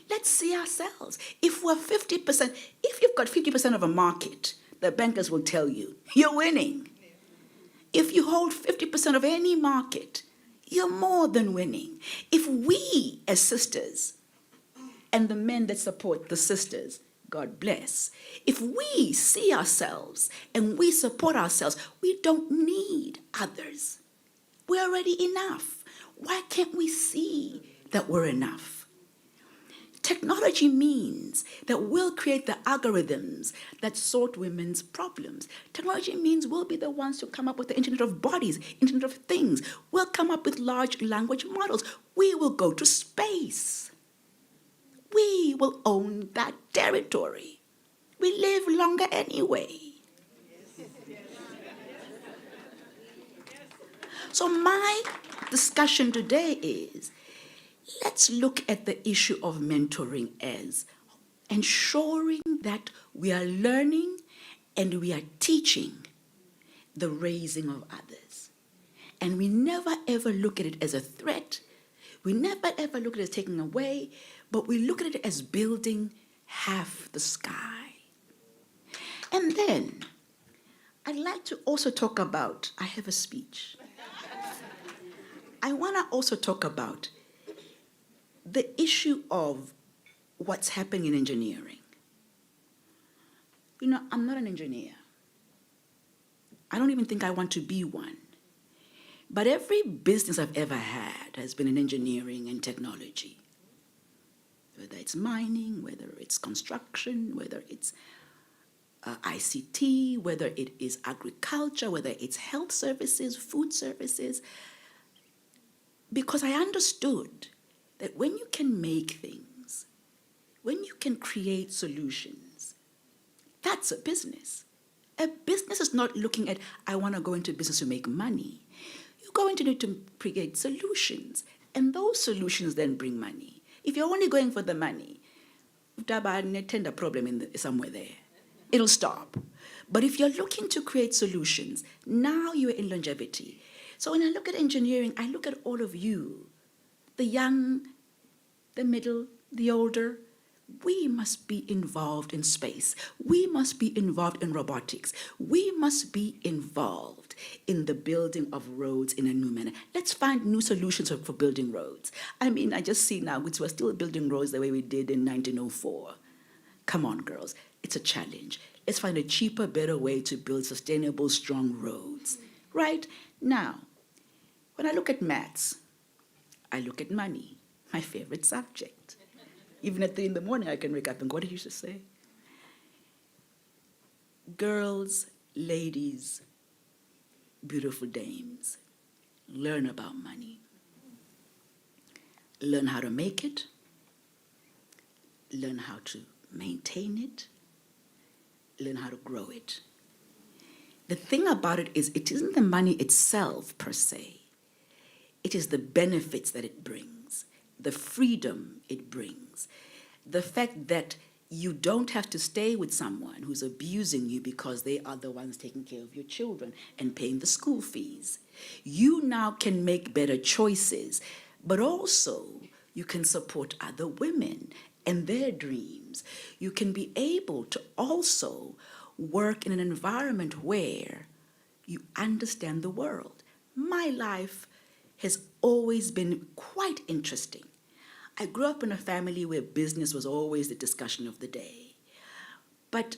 Let's see ourselves. If we're 50%, if you've got 50% of a market, the bankers will tell you, you're winning. If you hold 50% of any market, you're more than winning. If we as sisters, and the men that support the sisters, God bless, if we see ourselves and we support ourselves, we don't need others. We're already enough. Why can't we see that we're enough? Technology means that we'll create the algorithms that sort women's problems. Technology means we'll be the ones who come up with the Internet of Bodies, Internet of Things. We'll come up with large language models. We will go to space. We will own that territory. We live longer anyway. So my discussion today is, let's look at the issue of mentoring as ensuring that we are learning and we are teaching the raising of others. And we never ever look at it as a threat. We never ever look at it as taking away, but we look at it as building half the sky. And then I'd like to also talk about, I have a speech. I want to also talk about the issue of what's happening in engineering. You know, I'm not an engineer. I don't even think I want to be one. But every business I've ever had has been in engineering and technology. Whether it's mining, whether it's construction, whether it's ICT, whether it is agriculture, whether it's health services, food services. Because I understood that when you can make things, when you can create solutions, that's a business. A business is not looking at, I want to go into business to make money. You're going to need to create solutions, and those solutions then bring money. If you're only going for the money, tender problem somewhere there. It'll stop. But if you're looking to create solutions, now you're in longevity. So when I look at engineering, I look at all of you, the young, the middle, the older. We must be involved in space. We must be involved in robotics. We must be involved in the building of roads in a new manner. Let's find new solutions for building roads. I mean, I just see now, we're still building roads the way we did in 1904. Come on, girls. It's a challenge. Let's find a cheaper, better way to build sustainable, strong roads. Right? Now, when I look at maths, I look at money, my favorite subject. Even at 3 a.m, I can wake up and go, what did you just say? Girls, ladies, beautiful dames, learn about money. Learn how to make it. Learn how to maintain it. Learn how to grow it. The thing about it is, it isn't the money itself per se. It is the benefits that it brings, the freedom it brings, the fact that you don't have to stay with someone who's abusing you because they are the ones taking care of your children and paying the school fees. You now can make better choices, but also you can support other women and their dreams. You can be able to also work in an environment where you understand the world. My life has always been quite interesting. I grew up in a family where business was always the discussion of the day. But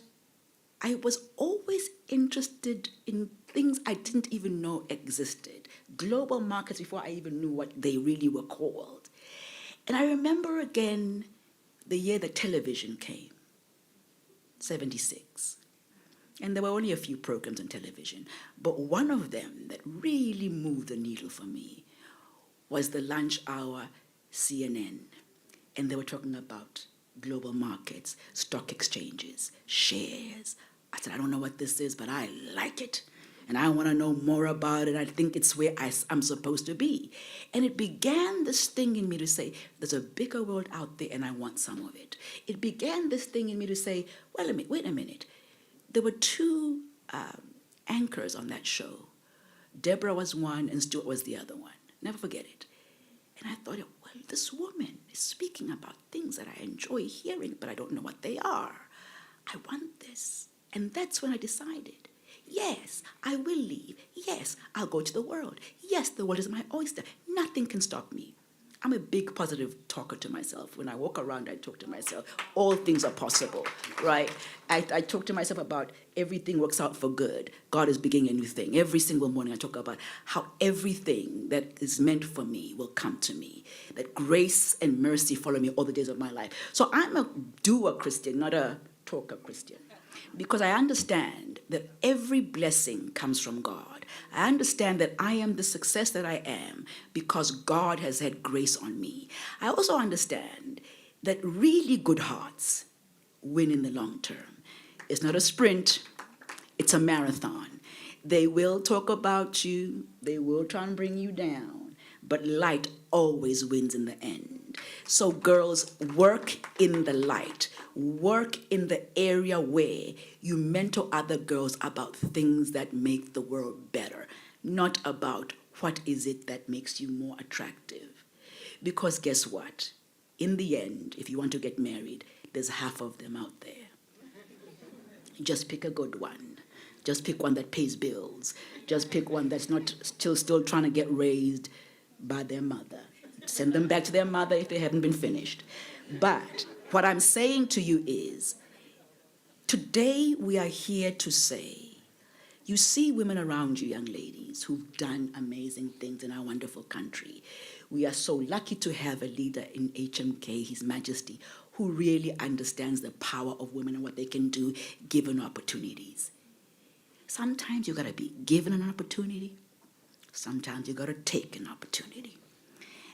I was always interested in things I didn't even know existed. Global markets before I even knew what they really were called. And I remember again the year that television came, 76. And there were only a few programs on television. But one of them that really moved the needle for me was the lunch hour CNN. And they were talking about global markets, stock exchanges, shares. I said, I don't know what this is, but I like it. And I want to know more about it. I think it's where I'm supposed to be. And it began this thing in me to say, there's a bigger world out there and I want some of it. It began this thing in me to say, wait a minute. There were two anchors on that show. Deborah was one and Stuart was the other one. Never forget it. And I thought, well, this woman is speaking about things that I enjoy hearing, but I don't know what they are. I want this. And that's when I decided, yes, I will leave. Yes, I'll go to the world. Yes, the world is my oyster. Nothing can stop me. I'm a big positive talker to myself. When I walk around, I talk to myself. All things are possible, right? I talk to myself about everything works out for good. God is beginning a new thing. Every single morning I talk about how everything that is meant for me will come to me. That grace and mercy follow me all the days of my life. So I'm a doer Christian, not a talker Christian. Because I understand that every blessing comes from God. I understand that I am the success that I am because God has had grace on me. I also understand that really good hearts win in the long term. It's not a sprint, it's a marathon. They will talk about you, they will try and bring you down, but light always wins in the end. So girls, work in the light. Work in the area where you mentor other girls about things that make the world better, not about what is it that makes you more attractive. Because guess what? In the end, if you want to get married, there's half of them out there. Just pick a good one. Just pick one that pays bills. Just pick one that's not still trying to get raised by their mother. Send them back to their mother if they haven't been finished. But what I'm saying to you is, today we are here to say, you see women around you, young ladies, who've done amazing things in our wonderful country. We are so lucky to have a leader in HMK, His Majesty, who really understands the power of women and what they can do given opportunities. Sometimes you gotta be given an opportunity. Sometimes you gotta take an opportunity.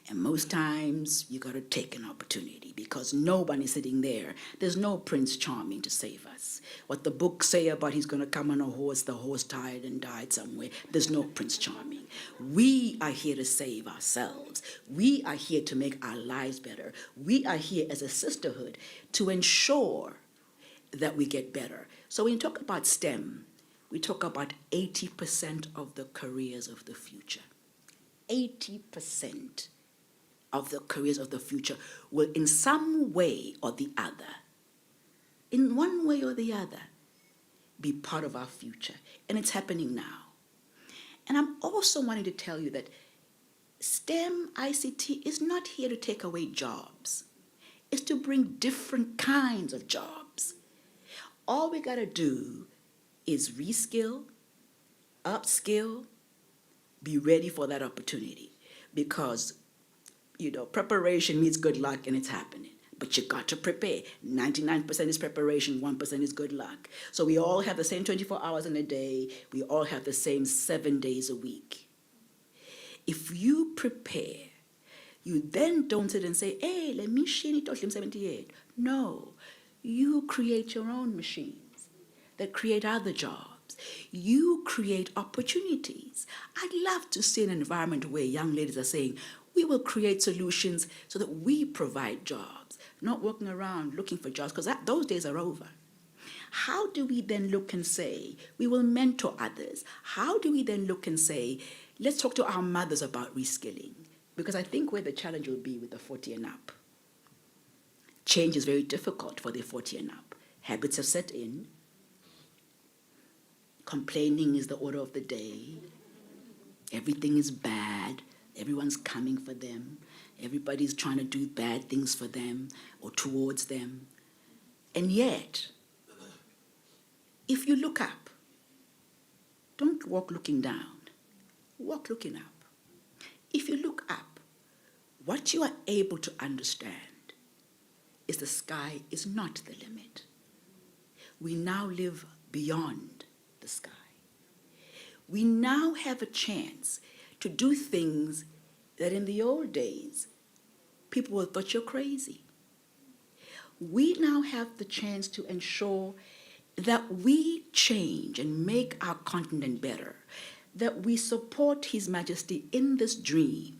And most times you gotta take an opportunity because no one is sitting there. There's no Prince Charming to save us. What the books say about he's gonna come on a horse, the horse tired and died somewhere. There's no Prince Charming. We are here to save ourselves. We are here to make our lives better. We are here as a sisterhood to ensure that we get better. So when you talk about STEM, we talk about 80% of the careers of the future. 80% of the careers of the future will in some way or the other, in one way or the other, be part of our future. And it's happening now. And I'm also wanting to tell you that STEM ICT is not here to take away jobs. It's to bring different kinds of jobs. All we gotta do is reskill, upskill, be ready for that opportunity. Because, preparation means good luck and it's happening. But you got to prepare. 99% is preparation, 1% is good luck. So we all have the same 24 hours in a day. We all have the same 7 days a week. If you prepare, you then don't sit and say, hey, let me shine it 78. No, you create your own machines that create other jobs. You create opportunities. I'd love to see an environment where young ladies are saying, we will create solutions so that we provide jobs, not walking around looking for jobs, because those days are over. How do we then look and say, we will mentor others? How do we then look and say, let's talk to our mothers about reskilling? Because I think where the challenge will be with the 40 and up. Change is very difficult for the 40 and up. Habits have set in. Complaining is the order of the day. Everything is bad. Everyone's coming for them. Everybody's trying to do bad things for them or towards them. And yet, if you look up, don't walk looking down. Walk looking up. If you look up, what you are able to understand is the sky is not the limit. We now live beyond the sky. We now have a chance to do things that in the old days, people would have thought you're crazy. We now have the chance to ensure that we change and make our continent better, that we support His Majesty in this dream,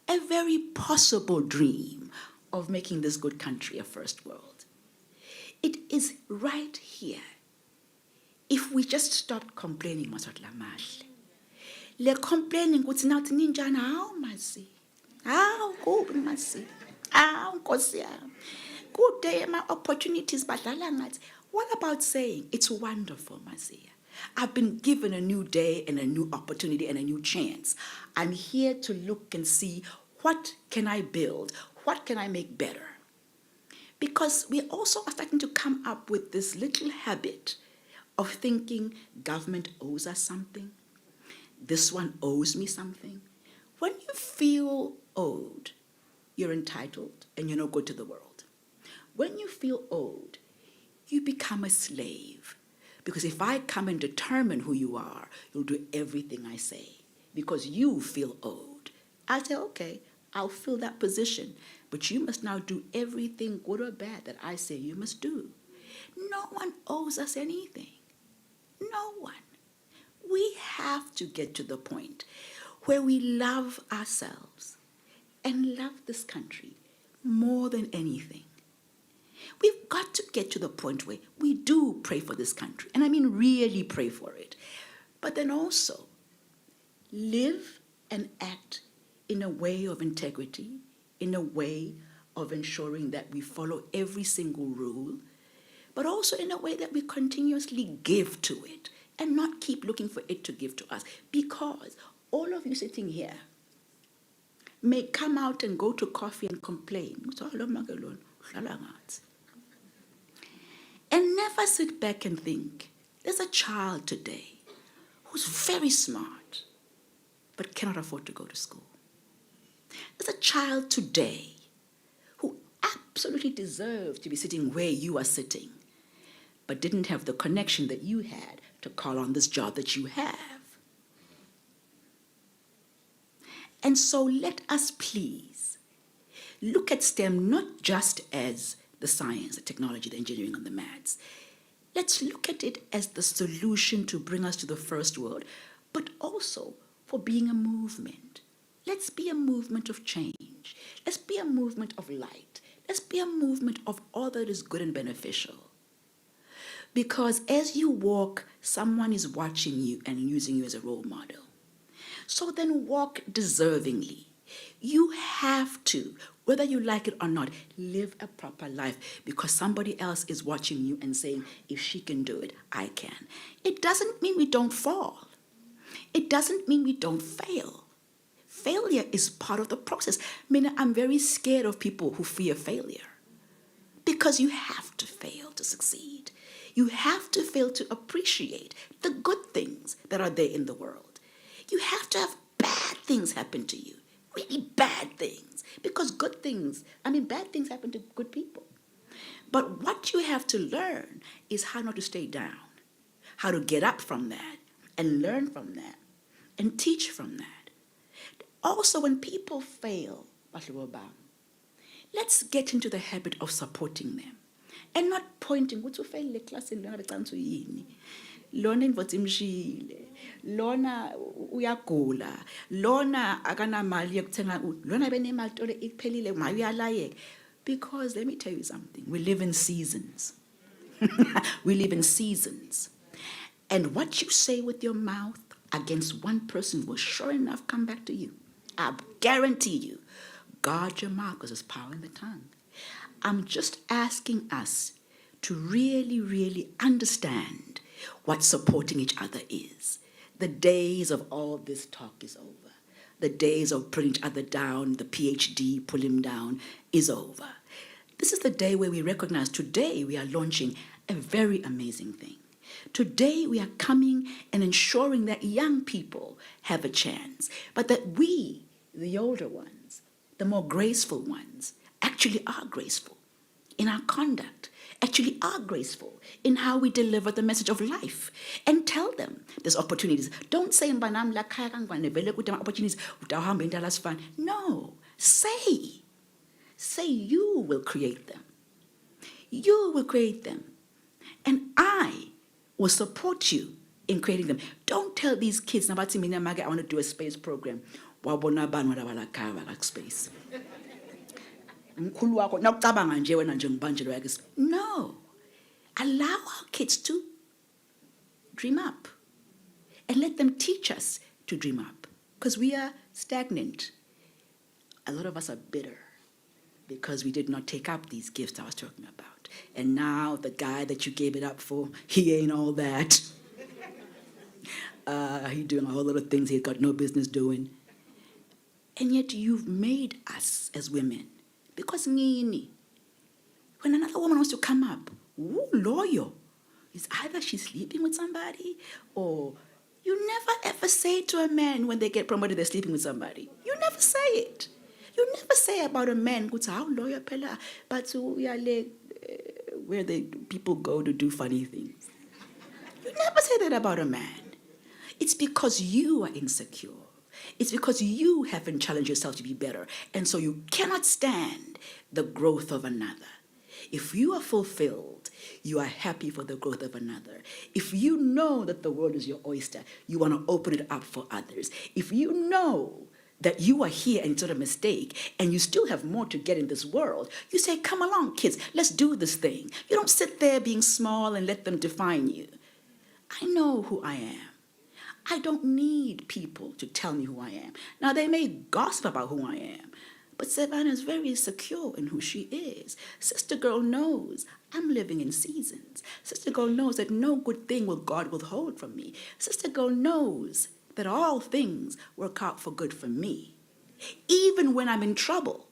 a very possible dream of making this good country a first world. It is right here. If we just stop complaining, masotla mahle. Le complaining ukuthi nathi ninjani hawu masi. Hawu kubi masi. Hawu Nkosi yami. Good day my opportunities badlala ngathi. What about saying it's wonderful, Masia? I've been given a new day and a new opportunity and a new chance. I'm here to look and see what can I build? What can I make better? Because we also are starting to come up with this little habit of thinking government owes us something. This one owes me something. When you feel owed, you're entitled and you're no good to the world. When you feel owed, you become a slave. Because if I come and determine who you are, you'll do everything I say. Because you feel owed. I'll say, okay, I'll fill that position. But you must now do everything, good or bad, that I say you must do. No one owes us anything. No one. We have to get to the point where we love ourselves and love this country more than anything. We've got to get to the point where we do pray for this country, and I mean really pray for it, but then also live and act in a way of integrity, in a way of ensuring that we follow every single rule, but also in a way that we continuously give to it and not keep looking for it to give to us. Because all of you sitting here may come out and go to coffee and complain. And never sit back and think, there's a child today who's very smart, but cannot afford to go to school. There's a child today who absolutely deserves to be sitting where you are sitting, but didn't have the connection that you had to call on this job that you have. And so let us please look at STEM not just as the science, the technology, the engineering, and the maths. Let's look at it as the solution to bring us to the first world, but also for being a movement. Let's be a movement of change. Let's be a movement of light. Let's be a movement of all that is good and beneficial. Because as you walk, someone is watching you and using you as a role model. So then walk deservingly. You have to, whether you like it or not, live a proper life because somebody else is watching you and saying, if she can do it, I can. It doesn't mean we don't fall. It doesn't mean we don't fail. Failure is part of the process. I mean, I'm very scared of people who fear failure because you have to fail to succeed. You have to fail to appreciate the good things that are there in the world. You have to have bad things happen to you, really bad things, because bad things happen to good people. But what you have to learn is how not to stay down, how to get up from that and learn from that and teach from that. Also, when people fail, let's get into the habit of supporting them and not pointing, what's your fail class in Lona imvotimshile, Lona uyagula, Lona akanamali yokuthenga, Lona benemali tole iphelile mayuyalayeka. Because let me tell you something, we live in seasons. We live in seasons. And what you say with your mouth against one person will sure enough come back to you. I guarantee you. Guard your mouth because there's power in the tongue. I'm just asking us to really, really understand what supporting each other is. The days of all this talk is over. The days of putting each other down, the PhD, pull him down, is over. This is the day where we recognize today we are launching a very amazing thing. Today we are coming and ensuring that young people have a chance, but that we, the older ones, the more graceful ones, actually are graceful in our conduct, actually are graceful in how we deliver the message of life and tell them there's opportunities. Don't say, opportunities. No, say you will create them. You will create them. And I will support you in creating them. Don't tell these kids, I want to do a space program. Space. No. Allow our kids to dream up and let them teach us to dream up because we are stagnant. A lot of us are bitter because we did not take up these gifts I was talking about. And now the guy that you gave it up for, he ain't all that. He's doing a whole lot of things he's got no business doing. And yet you've made us as women. Because when another woman wants to come up, loyal, it's either she's sleeping with somebody or you never ever say to a man when they get promoted they're sleeping with somebody. You never say it. You never say about a man, how loyal pela, but where the people go to do funny things. You never say that about a man. It's because you are insecure. It's because you haven't challenged yourself to be better. And so you cannot stand the growth of another. If you are fulfilled, you are happy for the growth of another. If you know that the world is your oyster, you want to open it up for others. If you know that you are here and it's not a mistake and you still have more to get in this world, you say, come along, kids, let's do this thing. You don't sit there being small and let them define you. I know who I am. I don't need people to tell me who I am. Now, they may gossip about who I am, But Savannah is very secure in who she is. Sister girl knows I'm living in seasons. Sister girl knows that no good thing will God withhold from me. Sister girl knows that all things work out for good for me. Even when I'm in trouble,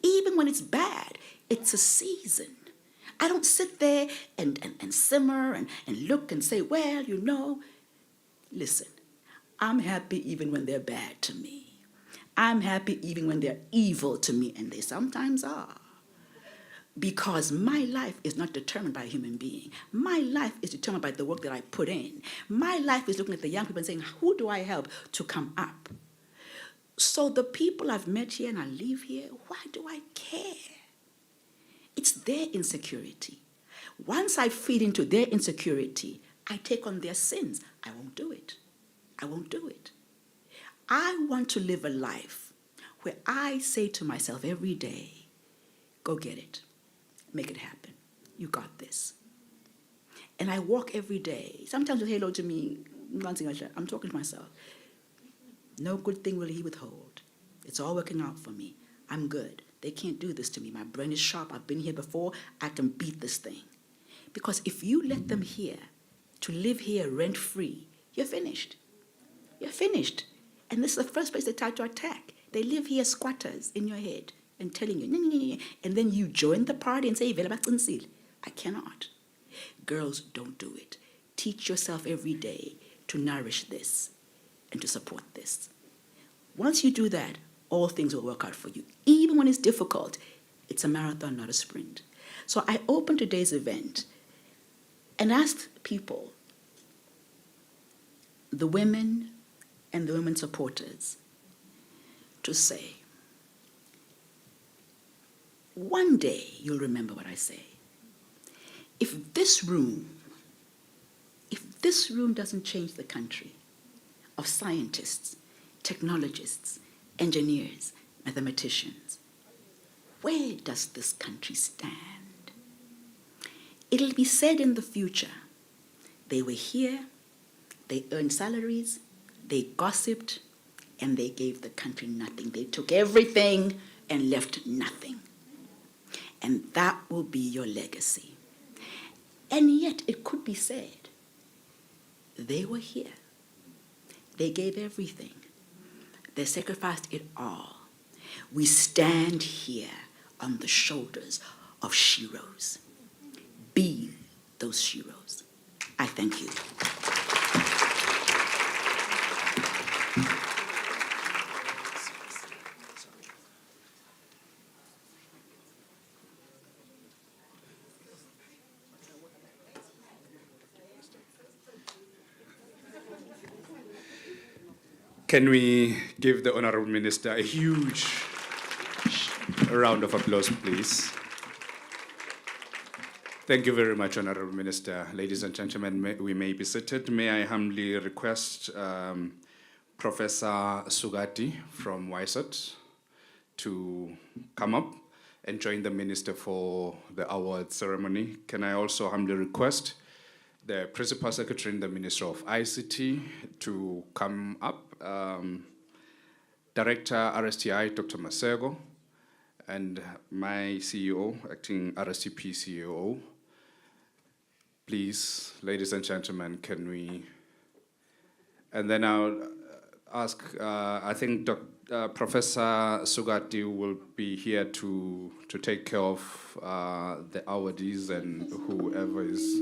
even when it's bad, it's a season. I don't sit there and simmer and look and say, well, you know, listen, I'm happy even when they're bad to me. I'm happy even when they're evil to me, and they sometimes are. Because my life is not determined by a human being. My life is determined by the work that I put in. My life is looking at the young people and saying, who do I help to come up? So the people I've met here and I leave here, why do I care? It's their insecurity. Once I feed into their insecurity, I take on their sins. I won't do it. I won't do it. I want to live a life where I say to myself every day, go get it. Make it happen. You got this. And I walk every day. Sometimes you say hello to me. I'm talking to myself. No good thing will he withhold. It's all working out for me. I'm good. They can't do this to me. My brain is sharp. I've been here before. I can beat this thing. Because if you let them here, to live here rent-free, you're finished. You're finished. And this is the first place they try to attack. They live here squatters in your head and telling you, and then you join the party and say, I cannot. Girls, don't do it. Teach yourself every day to nourish this and to support this. Once you do that, all things will work out for you. Even when it's difficult, it's a marathon, not a sprint. So I opened today's event and asked people, the women and the women supporters, to say, one day you'll remember what I say. If this room doesn't change the country of scientists, technologists, engineers, mathematicians, where does this country stand? It'll be said in the future, they were here, they earned salaries, they gossiped, and they gave the country nothing. They took everything and left nothing. And that will be your legacy. And yet it could be said, they were here. They gave everything. They sacrificed it all. We stand here on the shoulders of sheroes. Be those sheroes. I thank you. Can we give the Honorable Minister a huge round of applause, please? Thank you very much, Honorable Minister. Ladies and gentlemen, we may be seated. May I humbly request Professor Sugati from YSAT to come up and join the Minister for the award ceremony. Can I also humbly request the Principal Secretary in the Ministry of ICT to come up, Director RSTI, Dr. Masego, and my CEO, acting RSTP CEO. Please, ladies and gentlemen, can we? And then I'll ask, I think Professor Sugati will be here to take care of the awardees and whoever is.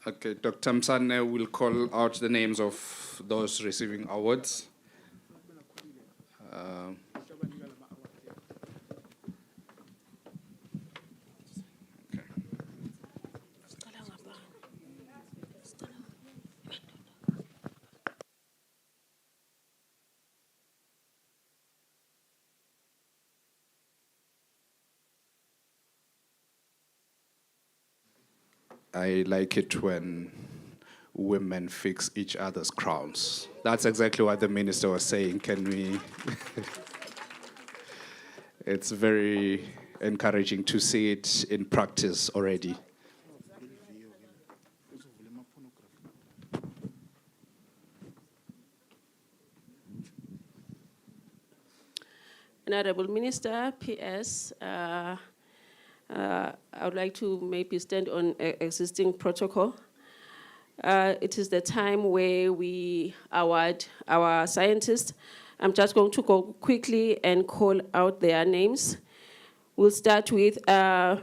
Okay, Dr. Msane will call out the names of those receiving awards. I like it when women fix each other's crowns. That's exactly what the minister was saying. Can we? It's very encouraging to see it in practice already. Honorable Minister, PS, I would like to maybe stand on existing protocol. It is the time where we award our scientists. I'm just going to go quickly and call out their names. We'll start with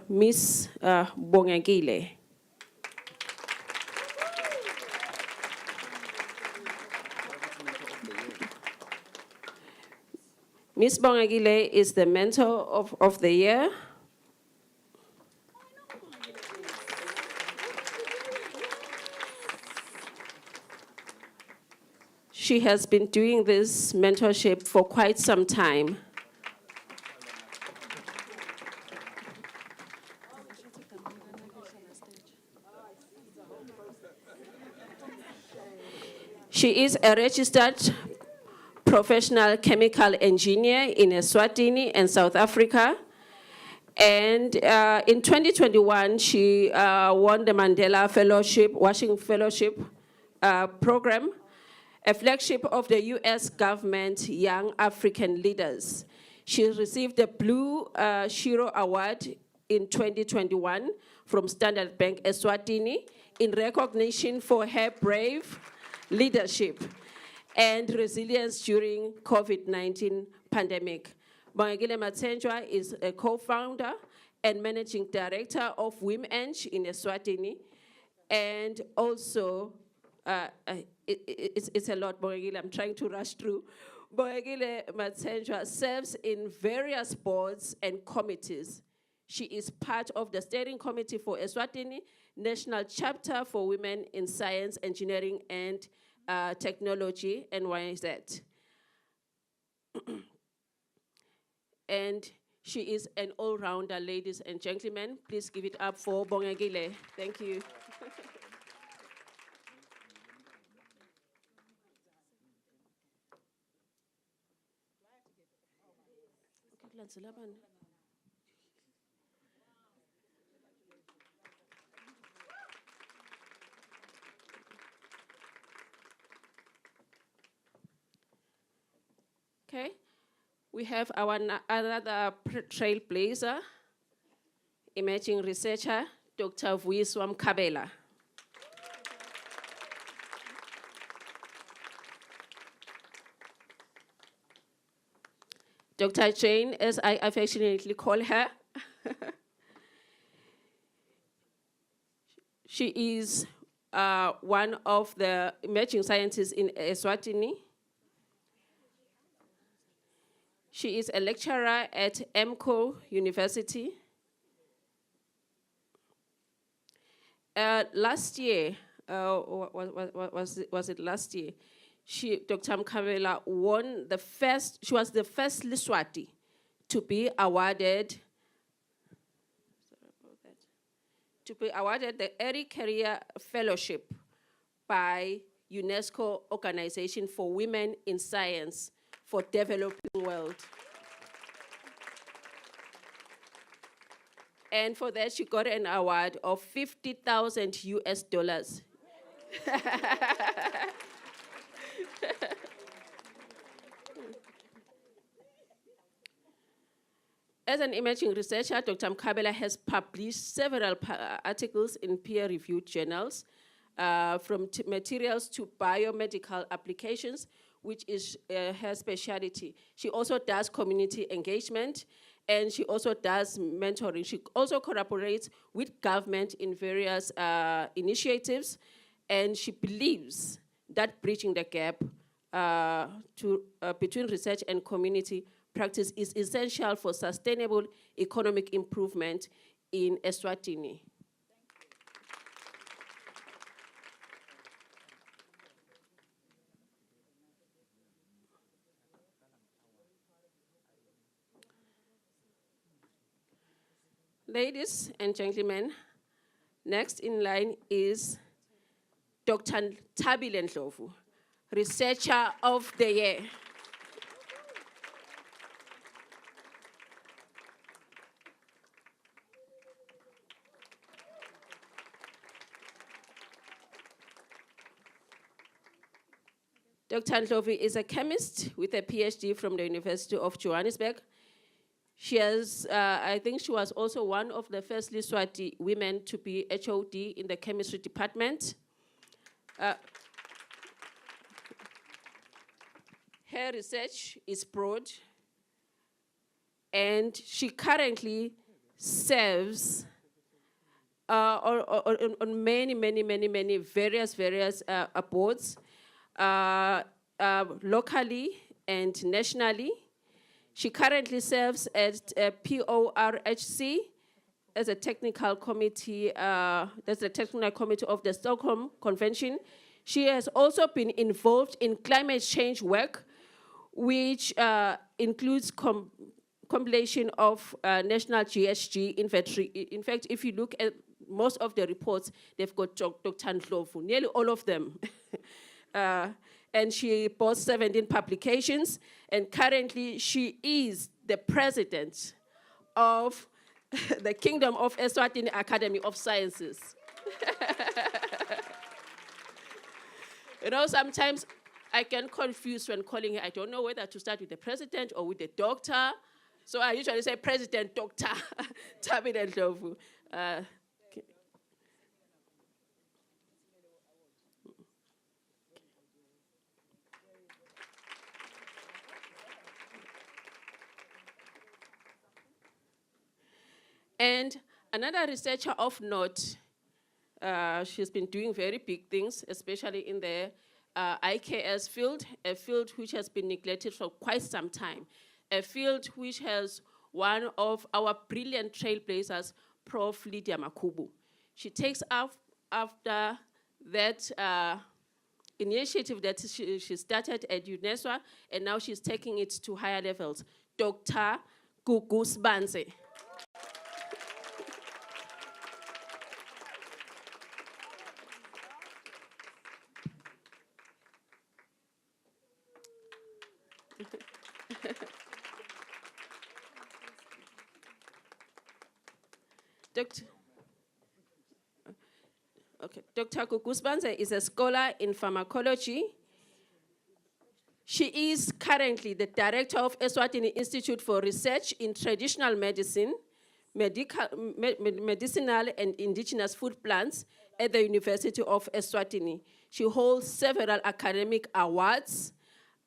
Miss Bongagile. Miss Bongagile is the Mentor of the Year. She has been doing this mentorship for quite some time. She is a registered professional chemical engineer in Eswatini and South Africa. And in 2021, she won the Mandela Fellowship, Washington Fellowship program, a flagship of the US government Young African Leaders. She received the Blue Shiro Award in 2021 from Standard Bank Eswatini in recognition for her brave leadership and resilience during COVID-19 pandemic. Bongagile Matsenjwa is a co-founder and managing director of WIMENG in Eswatini, and also, it's a lot, Bongagile, I'm trying to rush through. Bongagile Matsenjwa serves in various boards and committees. She is part of the steering committee for Eswatini National Chapter for Women in Science, Engineering, and Technology, NYZ. And she is an all-rounder, ladies and gentlemen. Please give it up for Bongagile. Thank you. Okay, we have our another trailblazer, emerging researcher, Dr. Vuyiswa Mkhabela. Dr. Jane, as I affectionately call her. She is one of the emerging scientists in Eswatini. She is a lecturer at MCO University. Last year, was it last year? Dr. Mkhabela won the first, she was the first Leswati to be awarded, the Early Career Fellowship by UNESCO Organization for Women in Science for Developing World. And for that, she got an award of $50,000 US. As an emerging researcher, Dr. Mkhabela has published several articles in peer-reviewed journals, from materials to biomedical applications, which is her specialty. She also does community engagement and she also does mentoring. She also collaborates with government in various initiatives, and she believes that bridging the gap between research and community practice is essential for sustainable economic improvement in Eswatini. Ladies and gentlemen, next in line is Dr. Tabile Ndlovu, Researcher of the Year. Dr. Ndlovu is a chemist with a PhD from the University of Johannesburg. She has, I think she was also one of the first Leswati women to be HOD in the chemistry department. Her research is broad, and she currently serves on many various boards, locally and nationally. She currently serves at PORHC as a technical committee, that's the technical committee of the Stockholm Convention. She has also been involved in climate change work, which includes compilation of national GHG inventory. In fact, if you look at most of the reports, they've got Dr. Ndlovu, nearly all of them. And she boasts 17 publications, and currently she is the president of the Kingdom of Eswatini Academy of Sciences. You know, sometimes I get confused when calling her. I don't know whether to start with the president or with the doctor. So I usually say President Dr. Tabile Ndlovu. And another researcher of note, she's been doing very big things, especially in the IKS field, a field which has been neglected for quite some time, a field which has one of our brilliant trailblazers, Prof. Lydia Makubu. She takes after that initiative that she started at UNESCO, and now she's taking it to higher levels, Dr. Gugu Sbanze. Dr. Gugu Sbanze is a scholar in pharmacology. She is currently the director of Eswatini Institute for Research in Traditional Medicine, Medicinal and Indigenous Food Plants at the University of Eswatini. She holds several academic awards,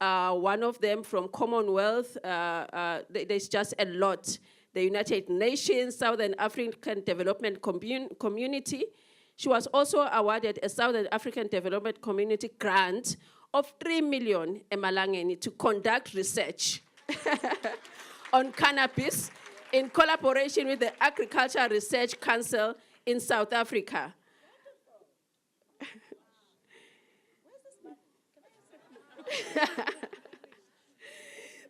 one of them from Commonwealth. There's just a lot. The United Nations, Southern African Development Community. She was also awarded a Southern African Development Community grant of 3 million emalangeni to conduct research on cannabis in collaboration with the Agricultural Research Council in South Africa.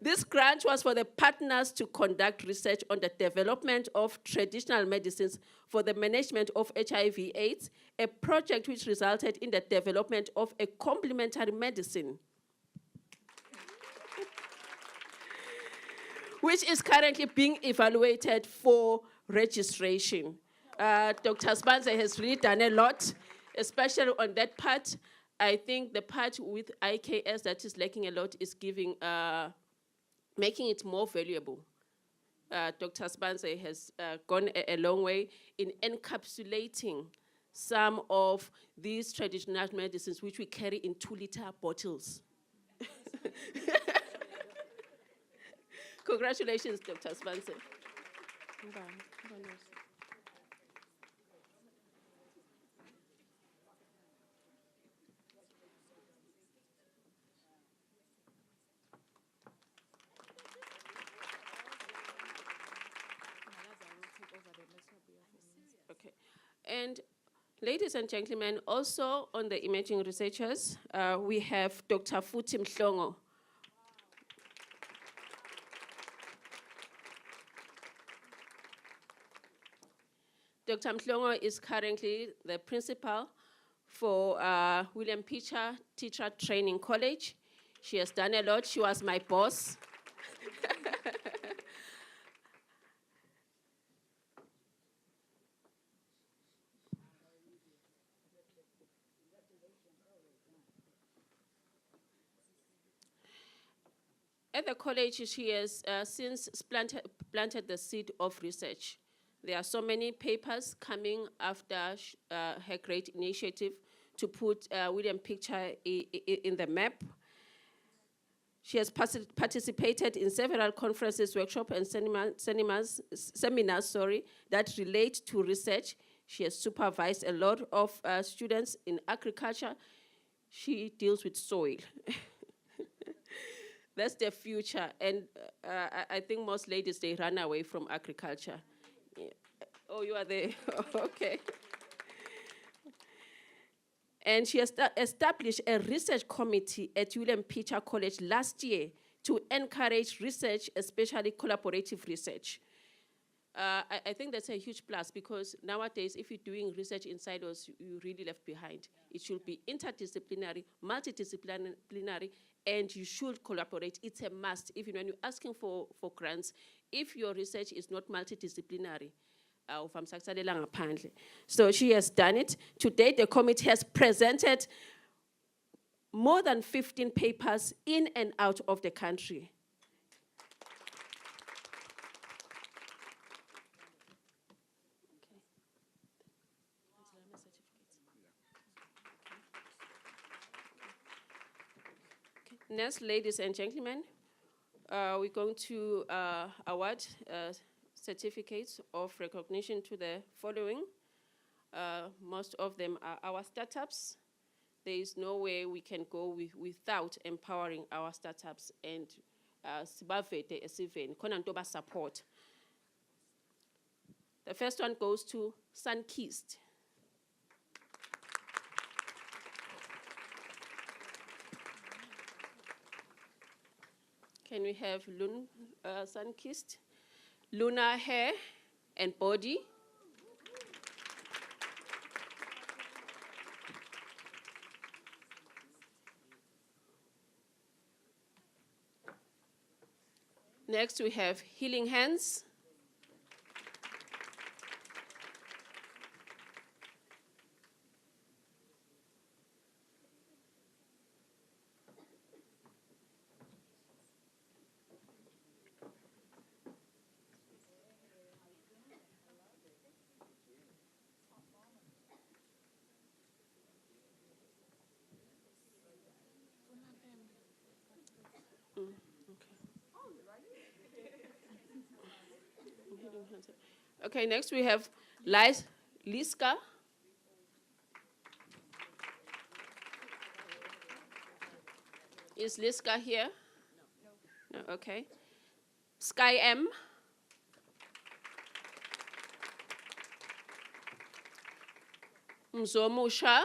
This grant was for the partners to conduct research on the development of traditional medicines for the management of HIV/AIDS, a project which resulted in the development of a complementary medicine, which is currently being evaluated for registration. Dr. Sbanze has really done a lot, especially on that part. I think the part with IKS that is lacking a lot is giving, making it more valuable. Dr. Sbanze has gone a long way in encapsulating some of these traditional medicines which we carry in 2-liter bottles. Congratulations, Dr. Sbanze. Okay. And ladies and gentlemen, also on the emerging researchers, we have Dr. Futhi Mhlongo. Dr. Mhlongo is currently the principal for William Pitcher Teacher Training College. She has done a lot. She was my boss. At the college, she has since planted the seed of research. There are so many papers coming after her great initiative to put William Pitcher in the map. She has participated in several conferences, workshops, and seminars that relate to research. She has supervised a lot of students in agriculture. She deals with soil. That's their future. And I think most ladies, they run away from agriculture. Yeah. Oh, you are there? Okay. And she established a research committee at William Pitcher College last year to encourage research, especially collaborative research. I think that's a huge plus because nowadays, if you're doing research in silos, you're really left behind. It should be interdisciplinary, multidisciplinary, and you should collaborate. It's a must. Even when you're asking for grants, if your research is not multidisciplinary, so she has done it. To date, the committee has presented more than 15 papers in and out of the country. Next, ladies and gentlemen, we're going to award certificates of recognition to the following. Most of them are our startups. There is no way we can go without empowering our startups and sibavete esiveni khona nto ba support. The first one goes to Sunkist. Can we have Sunkist? Luna Hair and Body. Next, we have Healing Hands. Okay, next we have Liska. Is Liska here? No. Okay. Sky M. Mzomusha.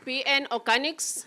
PN Organics.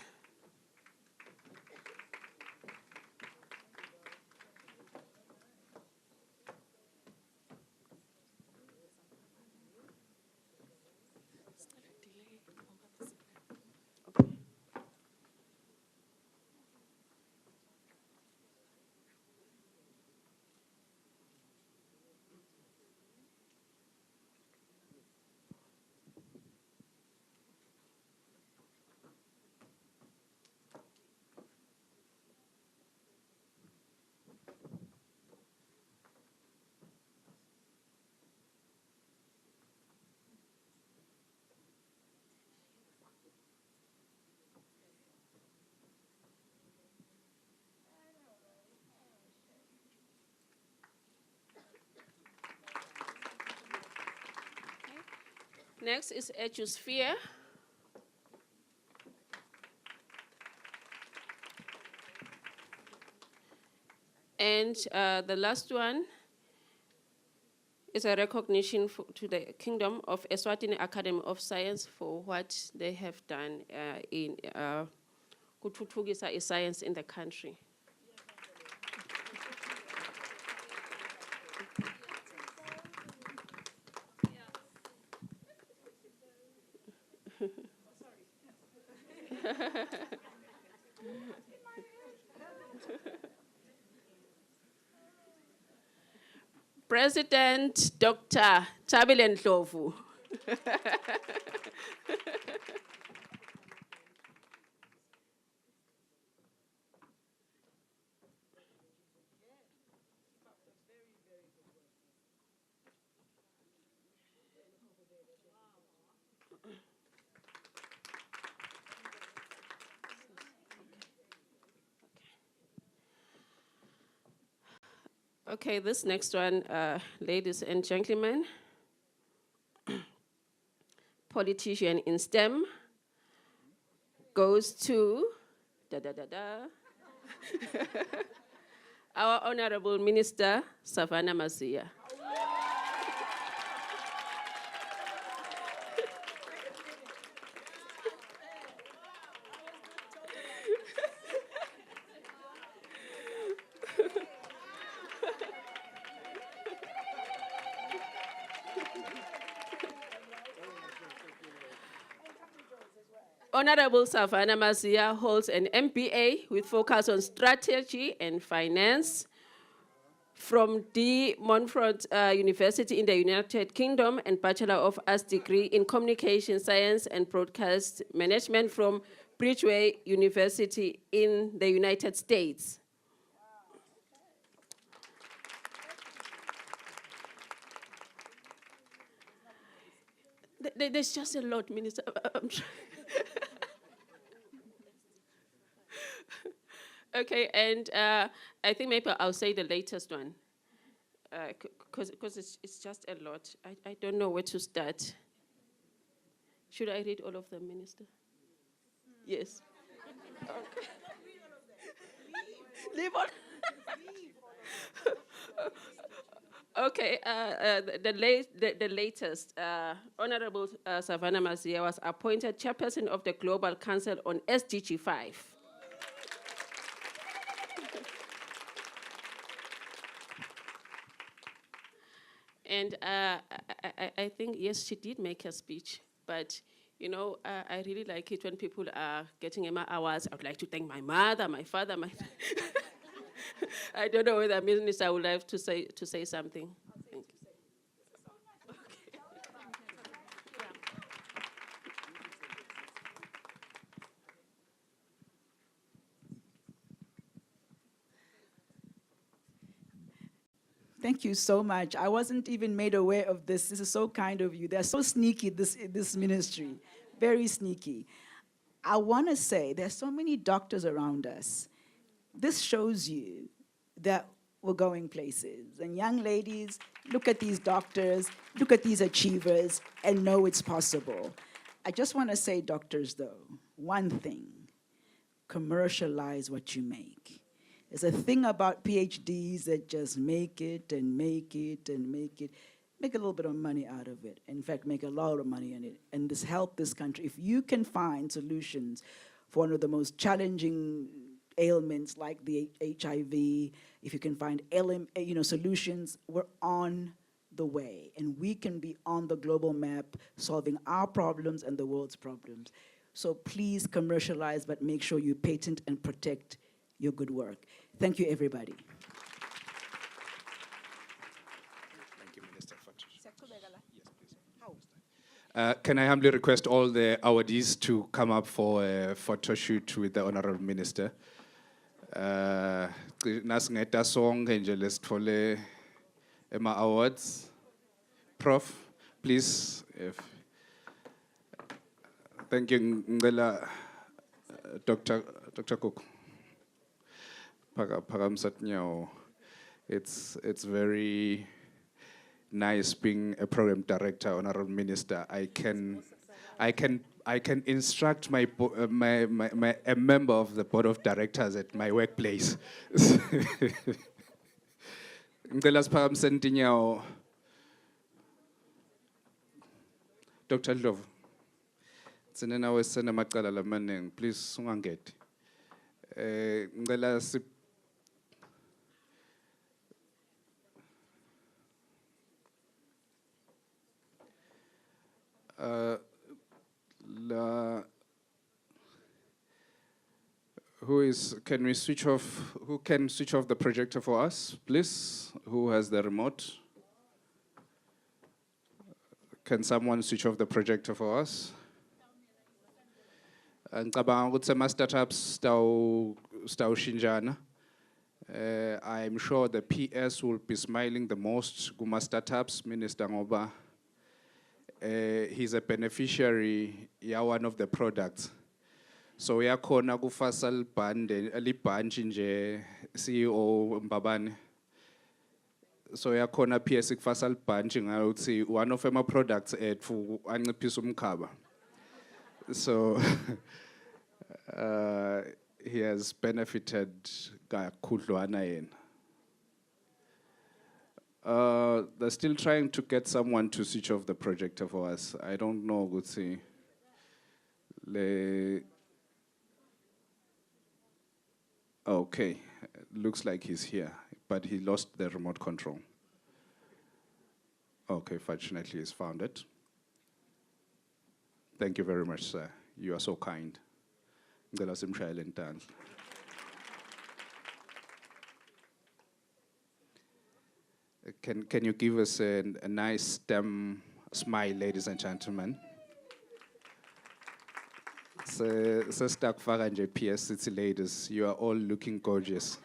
Next is Edusphere. And the last one is a recognition to the Kingdom of Eswatini Academy of Science for what they have done in kuthuthukisa science in the country. President Dr. Tabile Ndlovu. Okay, this next one, ladies and gentlemen, politician in STEM goes to our Honorable Minister, Savannah Masia. Honorable Savannah Masia holds an MBA with focus on strategy and finance from the Montfort University in the United Kingdom and Bachelor of Arts degree in Communication Science and Broadcast Management from Bridgeway University in the United States. There's just a lot, Minister. Okay, and I think maybe I'll say the latest one, because it's just a lot. I don't know where to start. Should I read all of them, Minister? Yes. Okay. Leave all. Okay, the latest, Honorable Savannah Masia was appointed chairperson of the Global Council on SDG 5. And I think, yes, she did make a speech, but you know, I really like it when people are getting Emma Awards. I would like to thank my mother, my father, my... I don't know whether Minister would like to say something. Thank you. Okay. Thank you so much. I wasn't even made aware of this. This is so kind of you. They're so sneaky, this ministry, very sneaky. I want to say there's so many doctors around us. This shows you that we're going places. And young ladies, look at these doctors, look at these achievers, and know it's possible. I just want to say, doctors, though, one thing: commercialize what you make. There's a thing about PhDs that just make it and make it and make it. Make a little bit of money out of it. In fact, make a lot of money in it. And this help this country. If you can find solutions for one of the most challenging ailments like the HIV, if you can find solutions, we're on the way. And we can be on the global map solving our problems and the world's problems. So please commercialize, but make sure you patent and protect your good work. Thank you, everybody. Thank you, Minister. Yes, please. Can I humbly request all the awardees to come up for a photo shoot with the Honorable Minister? Nasingeta song nje lesithole ema awards. Prof, please. Thank you, Ngela, Dr. Cook. It's very nice being a program director, Honorable Minister. I can instruct a member of the board of directors at my workplace. Ngicela siphakamise inyawo. Dr. Love. Sinena wesena macala lamaningi, please ungangedi. Ngicela who can switch off the projector for us, please? Who has the remote? Can someone switch off the projector for us? Ngicabanga ukuthi ama-startups stawushintsana. I'm sure the PS will be smiling the most kuma-startups, Minister ngoba he's a beneficiary one of the products. So uyakhona kufasa libhanji nje CEO Mbabane. So uyakhona PS kufasa libhanji ngayo ukuthi one of my products ethu anciphisa umkhaba. So he has benefited kakhudlwana yena. They're still trying to get someone to switch off the projector for us. I don't know, Gutsi. Okay, looks like he's here, but he lost the remote control. Okay, fortunately he's found it. Thank you very much, sir. You are so kind. Ngicela simshayele intandla. Can you give us a nice STEM smile, ladies and gentlemen? Sestakufaka nje PS City ladies, you are all looking gorgeous.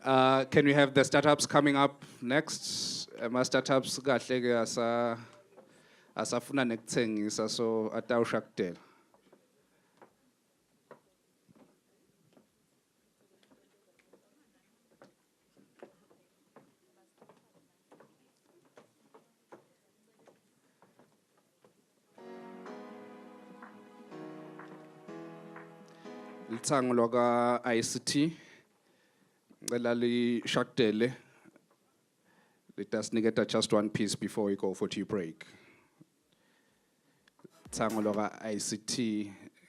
Can we have the startups coming up next? Startups kahle ke asafuna nekuthengisa so atawusha kudela. Litsango lwaka ICT ngicela lishadele. Let us negate just one piece before we go for tea break. Litsango lwaka ICT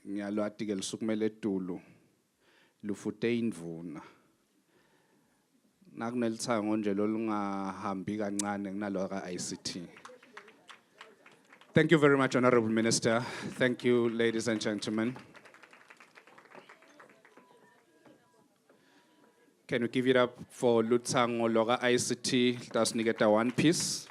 ngiyalwati ke lisukumele etulu lufute indvuna. Nakunelitsango nje lolungahambi kancane kunalwaka ICT. Thank you very much, Honorable Minister. Thank you, ladies and gentlemen. Can we give it up for Lutsango Loga ICT? Let's negate one piece.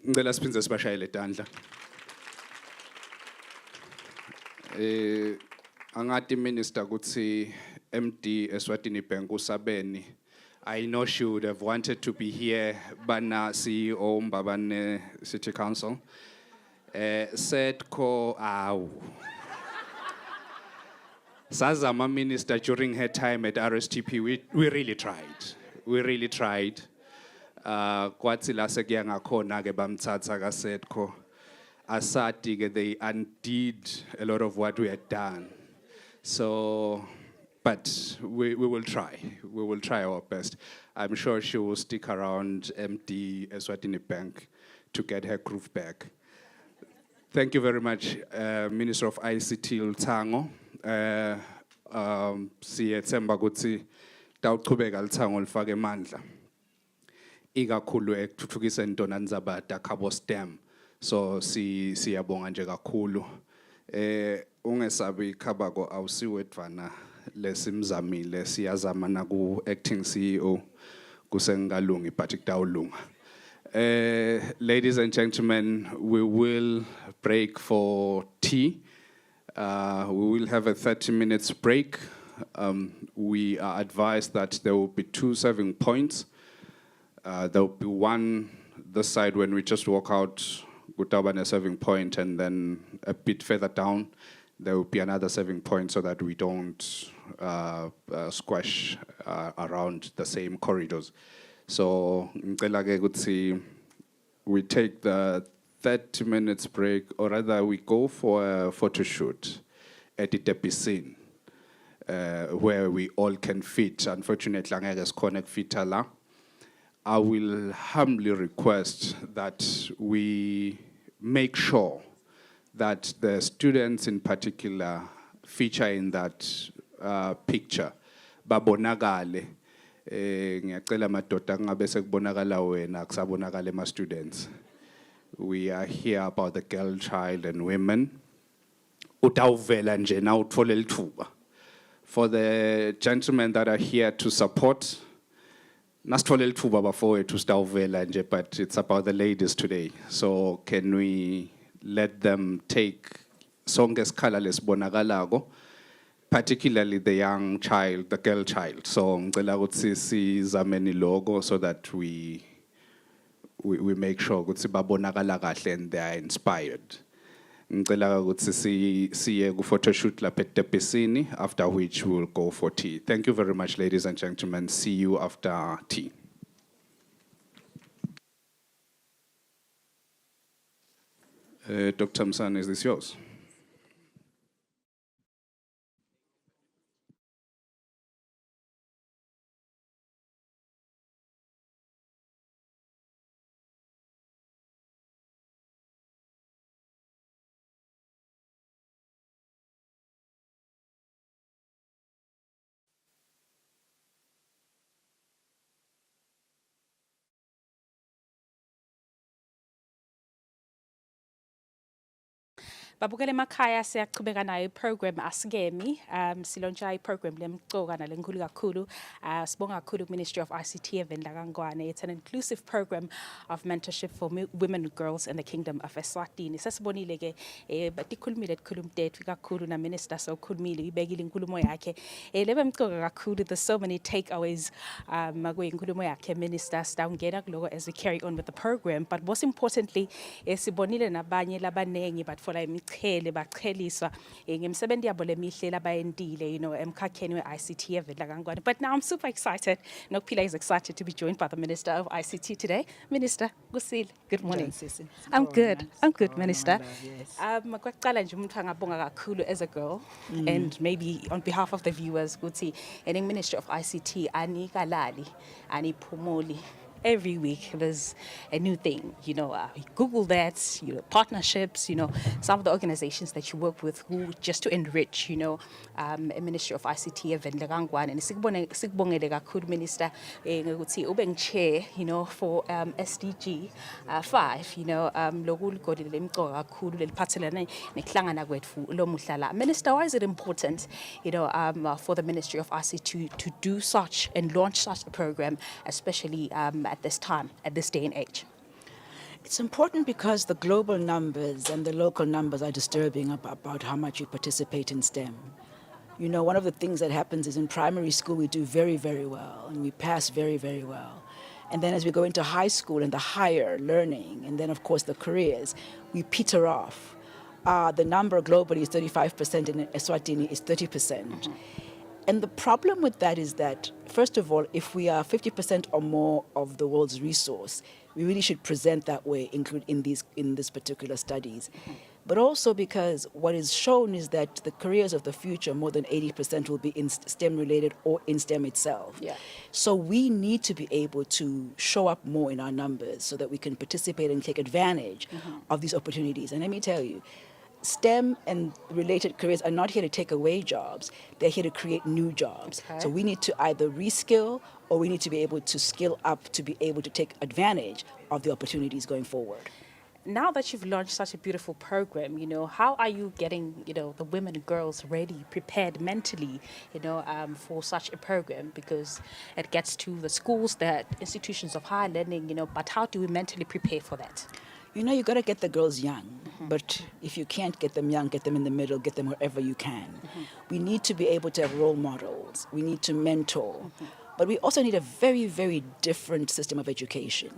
Ngicela siphindze sibashayele idandla. Angati minister kutsi MD Eswatini Bank usabeni. I know she would have wanted to be here, bana CEO mbabane City Council. Said ko aw. Sazama minister during her time at RSTP, we really tried. We really tried. Kwatsi la sekuya ngakhona ke bamthatha ka said ko asati ke they undid a lot of what we had done. So, but we will try. We will try our best. I'm sure she will stick around MD Eswatini Bank to get her groove back. Thank you very much, Minister of ICT Luthango. Siyethemba ukuthi tawuqhubeka Luthango lifake amandla ikakhulu ekuthuthukiseni intona nzabata khabo STEM So siyabonga nje kakhulu. Ungesabi ikhabako awusiwedvana lesimzamile siyazama naku acting CEO kusengalungi but kutawulunga. Ladies and gentlemen, we will break for tea. We will have a 30 minutes break. We are advised that there will be 2 serving points. There will be one this side when we just walk out, Gutabane serving point, and then a bit further down, there will be another serving point so that we don't squash around the same corridors. So, we take the 30 minutes break, or rather we go for a photo shoot at the Tepiscine, where we all can fit. Unfortunately, angeke connect fit la. I will humbly request that we make sure that the students in particular feature in that picture. Babonagale, ngiyacela madoda ngabe sekubonakala wena akusabonakala ema students. We are here about the girl child and women. Utawuvela nje na uthole lithuba. For the gentlemen that are here to support, nasithole lithuba bafowethu sitawuvela nje, but it's about the ladies today. So can we let them take sonke isikhala lesibonakalago, particularly the young child, the girl child. So ngicela ukuthi sizameni logo so that we make sure ukuthi babonakala kahle and they are inspired. Ngicela ukuthi siye ku photo shoot lapha eTepisini, after which we will go for tea. Thank you very much, ladies and gentlemen. See you after tea. Dr. Msane, is this yours? Babukele emakhaya siyachubeka nayo iprogram asikemi silontsha iprogram lemcoka nalenkulu kakhulu sibonga kakhulu Ministry of ICT evenda kangwane. It's an inclusive program of mentorship for women and girls in the Kingdom of Eswatini. Sesibonile ke batikhulumile tikhulumtethu kakhulu na minister so khulumile ibekile inkulumo yakhe lebe mcoka kakhulu. There's so many takeaways kwinkulumo yakhe minister sitawungena kuloko as we carry on with the program, but most importantly sibonile nabanye labanengi batfola imichele bacheliswa ngemsebenzi yabo lemihle labayendile, you know, emkhakheni we-ICT evela kangwane. But now I'm super excited. Nokuphila is excited to be joined by the Minister of ICT today. Minister, Kusile, good morning. I'm good, Minister. Makwaqala nje umuntu angabonga kakhulu as a girl, and maybe on behalf of the viewers, ukuthi in Ministry of ICT anikalali aniphumuli. Every week there's a new thing, you know, Google that, you know, partnerships, you know, some of the organizations that you work with who just to enrich, you know, a Ministry of ICT event kangwane. And sikubongele kakhulu Minister ukuthi ube chair, you know, for SDG 5, you know, lokuligodile lemcoka kakhulu leliphathelene nehlangana kwethu lomuhla la. Minister, why is it important, you know, for the Ministry of ICT to do such and launch such a program, especially at this time, at this day and age? It's important because the global numbers and the local numbers are disturbing about how much you participate in STEM. You know, one of the things that happens is in primary school we do very, very well and we pass very, very well. And then as we go into high school and the higher learning and then of course the careers, we peter off. The number globally is 35%, in Eswatini is 30%. And the problem with that is that, first of all, if we are 50% or more of the world's resource, we really should present that way, include in this particular studies. But also because what is shown is that the careers of the future, more than 80% will be in STEM related or in STEM itself. Yeah. So we need to be able to show up more in our numbers so that we can participate and take advantage of these opportunities. And let me tell you, STEM and related careers are not here to take away jobs. They're here to create new jobs. Okay. So we need to either reskill or we need to be able to skill up to be able to take advantage of the opportunities going forward. now that you've launched such a beautiful program, how are you getting, the women and girls ready, prepared mentally, for such a program? Because it gets to the schools, the institutions of higher learning, but how do we mentally prepare for that? You got to get the girls young, but if you can't get them young, get them in the middle, get them wherever you can. We need to be able to have role models. We need to mentor. But we also need a very, very different system of education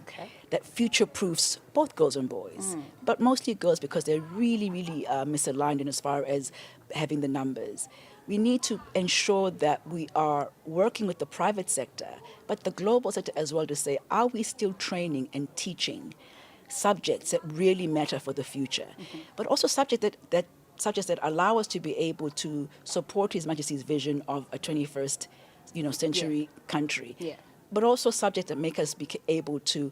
that future-proofs both girls and boys, but mostly girls because they're really, really misaligned in as far as having the numbers. We need to ensure that we are working with the private sector, but the global sector as well, to say, are we still training and teaching subjects that really matter for the future, but also subjects that allow us to be able to support His Majesty's vision of a 21st century country, but also subjects that make us be able to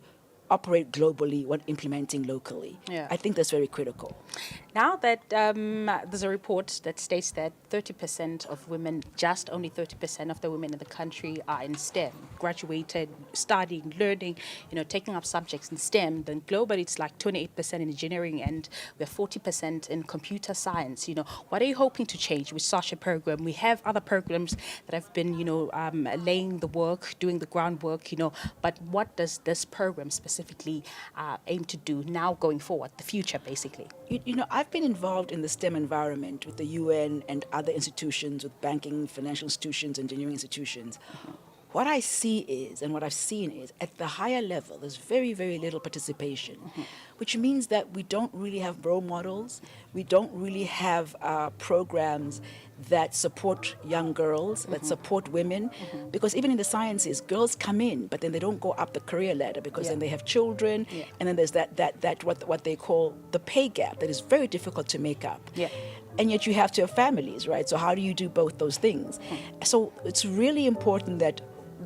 operate globally when implementing locally. I think that's very critical. Now that there's a report that states that 30% of women, just only 30% of the women in the country are in STEM, graduated, studying, learning, taking up subjects in STEM, then globally it's like 28% in engineering and we're 40% in computer science. What are you hoping to change with such a program? We have other programs that have been, laying the work, doing the groundwork, but what does this program specifically aim to do now going forward, the future basically? I've been involved in the STEM environment with the UN and other institutions, with banking, financial institutions, engineering institutions. What I see is, and what I've seen is, at the higher level, there's very, very little participation, which means that we don't really have role models. We don't really have programs that support young girls, that support women, because even in the sciences, girls come in, but then they don't go up the career ladder because then they have children, and then there's that what they call the pay gap that is very difficult to make up. And yet you have to have families, right? So how do you do both those things? So it's really important that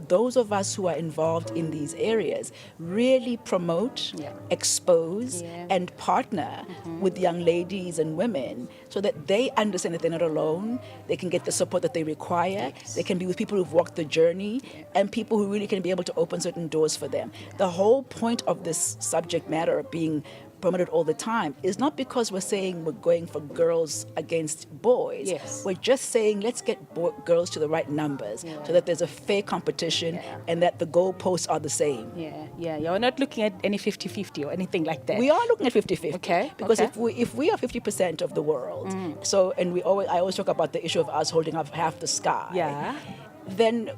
those of us who are involved in these areas really promote, expose, and partner with young ladies and women so that they understand that they're not alone, they can get the support that they require, they can be with people who've walked the journey, and people who really can be able to open certain doors for them. The whole point of this subject matter being promoted all the time is not because we're saying we're going for girls against boys. We're just saying let's get girls to the right numbers so that there's a fair competition and that the goalposts are the same. You're not looking at any 50-50 or anything like that. We are looking at 50-50. Okay. Because if we are 50% of the world, so I always talk about the issue of us holding up half the sky. Then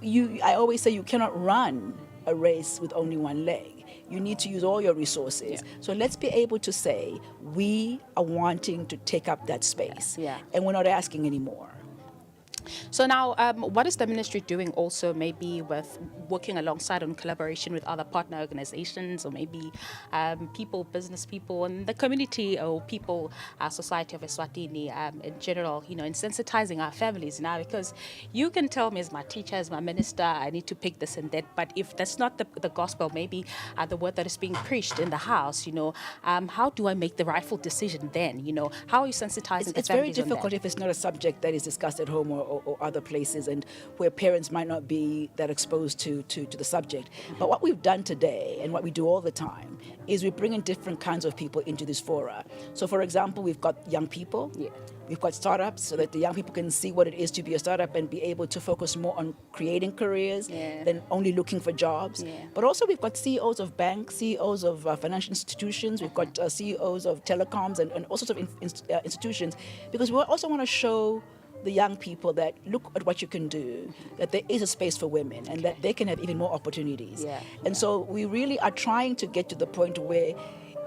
I always say you cannot run a race with only one leg. You need to use all your resources. So let's be able to say we are wanting to take up that space, and we're not asking anymore. So now, what is the ministry doing also maybe with working alongside on collaboration with other partner organizations or maybe people, business people in the community or people, society of Eswatini in general, in sensitizing our families now? Because you can tell me as my teacher, as my minister, I need to pick this and that, but if that's not the gospel, maybe the word that is being preached in the house, how do I make the rightful decision then? How are you sensitizing the families on that? It's very difficult if it's not a subject that is discussed at home or other places and where parents might not be that exposed to the subject. But what we've done today and what we do all the time is we bring in different kinds of people into this fora. So for example, we've got young people, we've got startups so that the young people can see what it is to be a startup and be able to focus more on creating careers than only looking for jobs. But also we've got CEOs of banks, CEOs of financial institutions, we've got CEOs of telecoms and all sorts of institutions, because we also want to show the young people that look at what you can do, that there is a space for women and that they can have even more opportunities. So we really are trying to get to the point where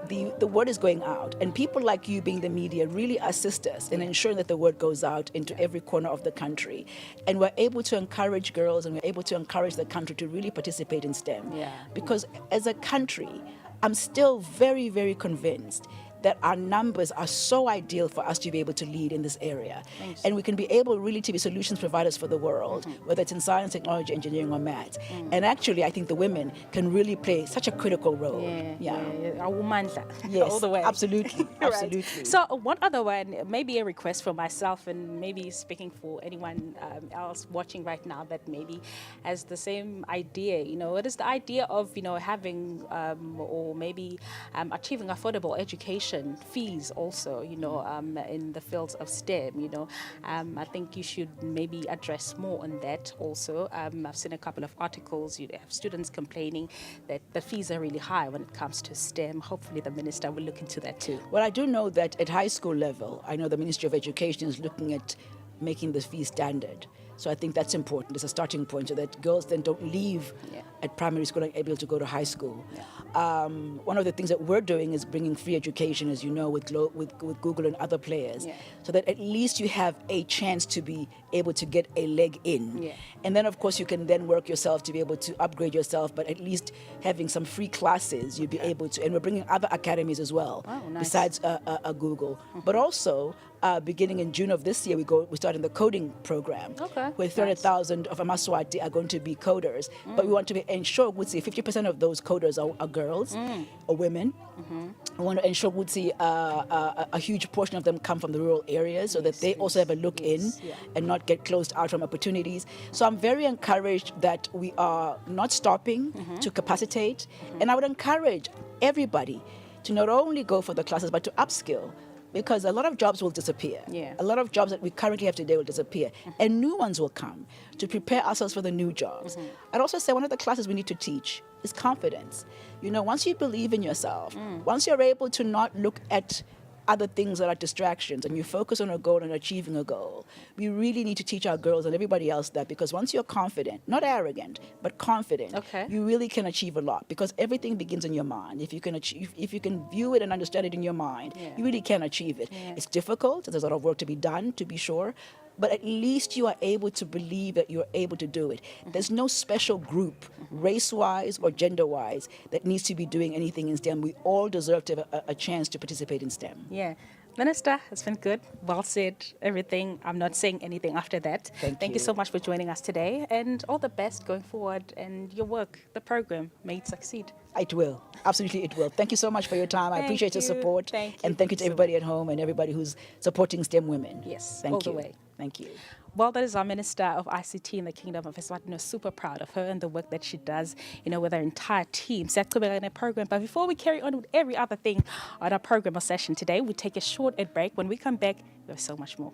the word is going out, and people like you being the media really assist us in ensuring that the word goes out into every corner of the country, and we're able to encourage girls and we're able to encourage the country to really participate in STEM. Because as a country, I'm still very, very convinced that our numbers are so ideal for us to be able to lead in this area. Thanks. And we can be able really to be solutions providers for the world, whether it's in science, technology, engineering, or maths. And actually, I think the women can really play such a critical role. Yes, all the way. absolutely, Right. absolutely. So one other one, maybe a request for myself and maybe speaking for anyone else watching right now that maybe has the same idea, what is the idea of, having or maybe achieving affordable education fees also, in the fields of STEM, I think you should maybe address more on that also. I've seen a couple of articles, you have students complaining that the fees are really high when it comes to STEM. Hopefully the minister will look into that too. Well, I do know that at high school level, I know the Ministry of Education is looking at making the fee standard. So I think that's important. It's a starting point so that girls then don't leave at primary school and able to go to high school. One of the things that we're doing is bringing free education, as you know, with Google and other players, so that at least you have a chance to be able to get a leg in. And then, of course, you can then work yourself to be able to upgrade yourself, but at least having some free classes, you'll be able to. And we're bringing other academies as well, besides Google. But also, beginning in June of this year, we're starting the coding program, where 300,000 of Amaswati are going to be coders. But we want to ensure, 50% of those coders are girls or women. We want to ensure, a huge portion of them come from the rural areas so that they also have a look in and not get closed out from opportunities. So I'm very encouraged that we are not stopping to capacitate. And I would encourage everybody to not only go for the classes, but to upskill. Because a lot of jobs will disappear. A lot of jobs that we currently have today will disappear. And new ones will come to prepare ourselves for the new jobs. I'd also say one of the classes we need to teach is confidence. Once you believe in yourself, once you're able to not look at other things that are distractions and you focus on a goal and achieving a goal, we really need to teach our girls and everybody else that, because once you're confident, not arrogant, but confident, you really can achieve a lot, because everything begins in your mind. If you can view it and understand it in your mind, you really can achieve it. It's difficult, there's a lot of work to be done, to be sure, but at least you are able to believe that you're able to do it. There's no special group, race-wise or gender-wise, that needs to be doing anything in STEM. We all deserve to have a chance to participate in STEM. Minister, it's been good. Well said, everything. I'm not saying anything after that. Thank you so much for joining us today, and all the best going forward and your work, the program. May it succeed. It will. Absolutely, it will. Thank you so much for your time. I appreciate your support. And thank you to everybody at home and everybody who's supporting STEM women. Yes, thank you. All the way. Thank you. Well, that is our Minister of ICT in the Kingdom of Eswatini. Super proud of her and the work that she does, with her entire team. In a program. But before we carry on with every other thing on our program or session today, we take a short ad break. When we come back, we have so much more.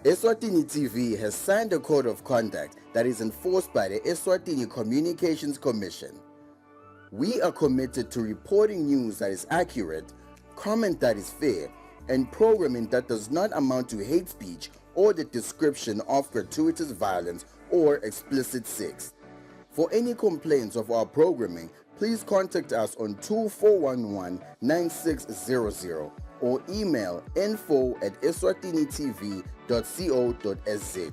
Eswatini TV has signed a code of conduct that is enforced by the Eswatini Communications Commission. We are committed to reporting news that is accurate, comment that is fair, and programming that does not amount to hate speech or the description of gratuitous violence or explicit sex. For any complaints of our programming, please contact us on 2411-9600 or email info@eswatinitv.co.za.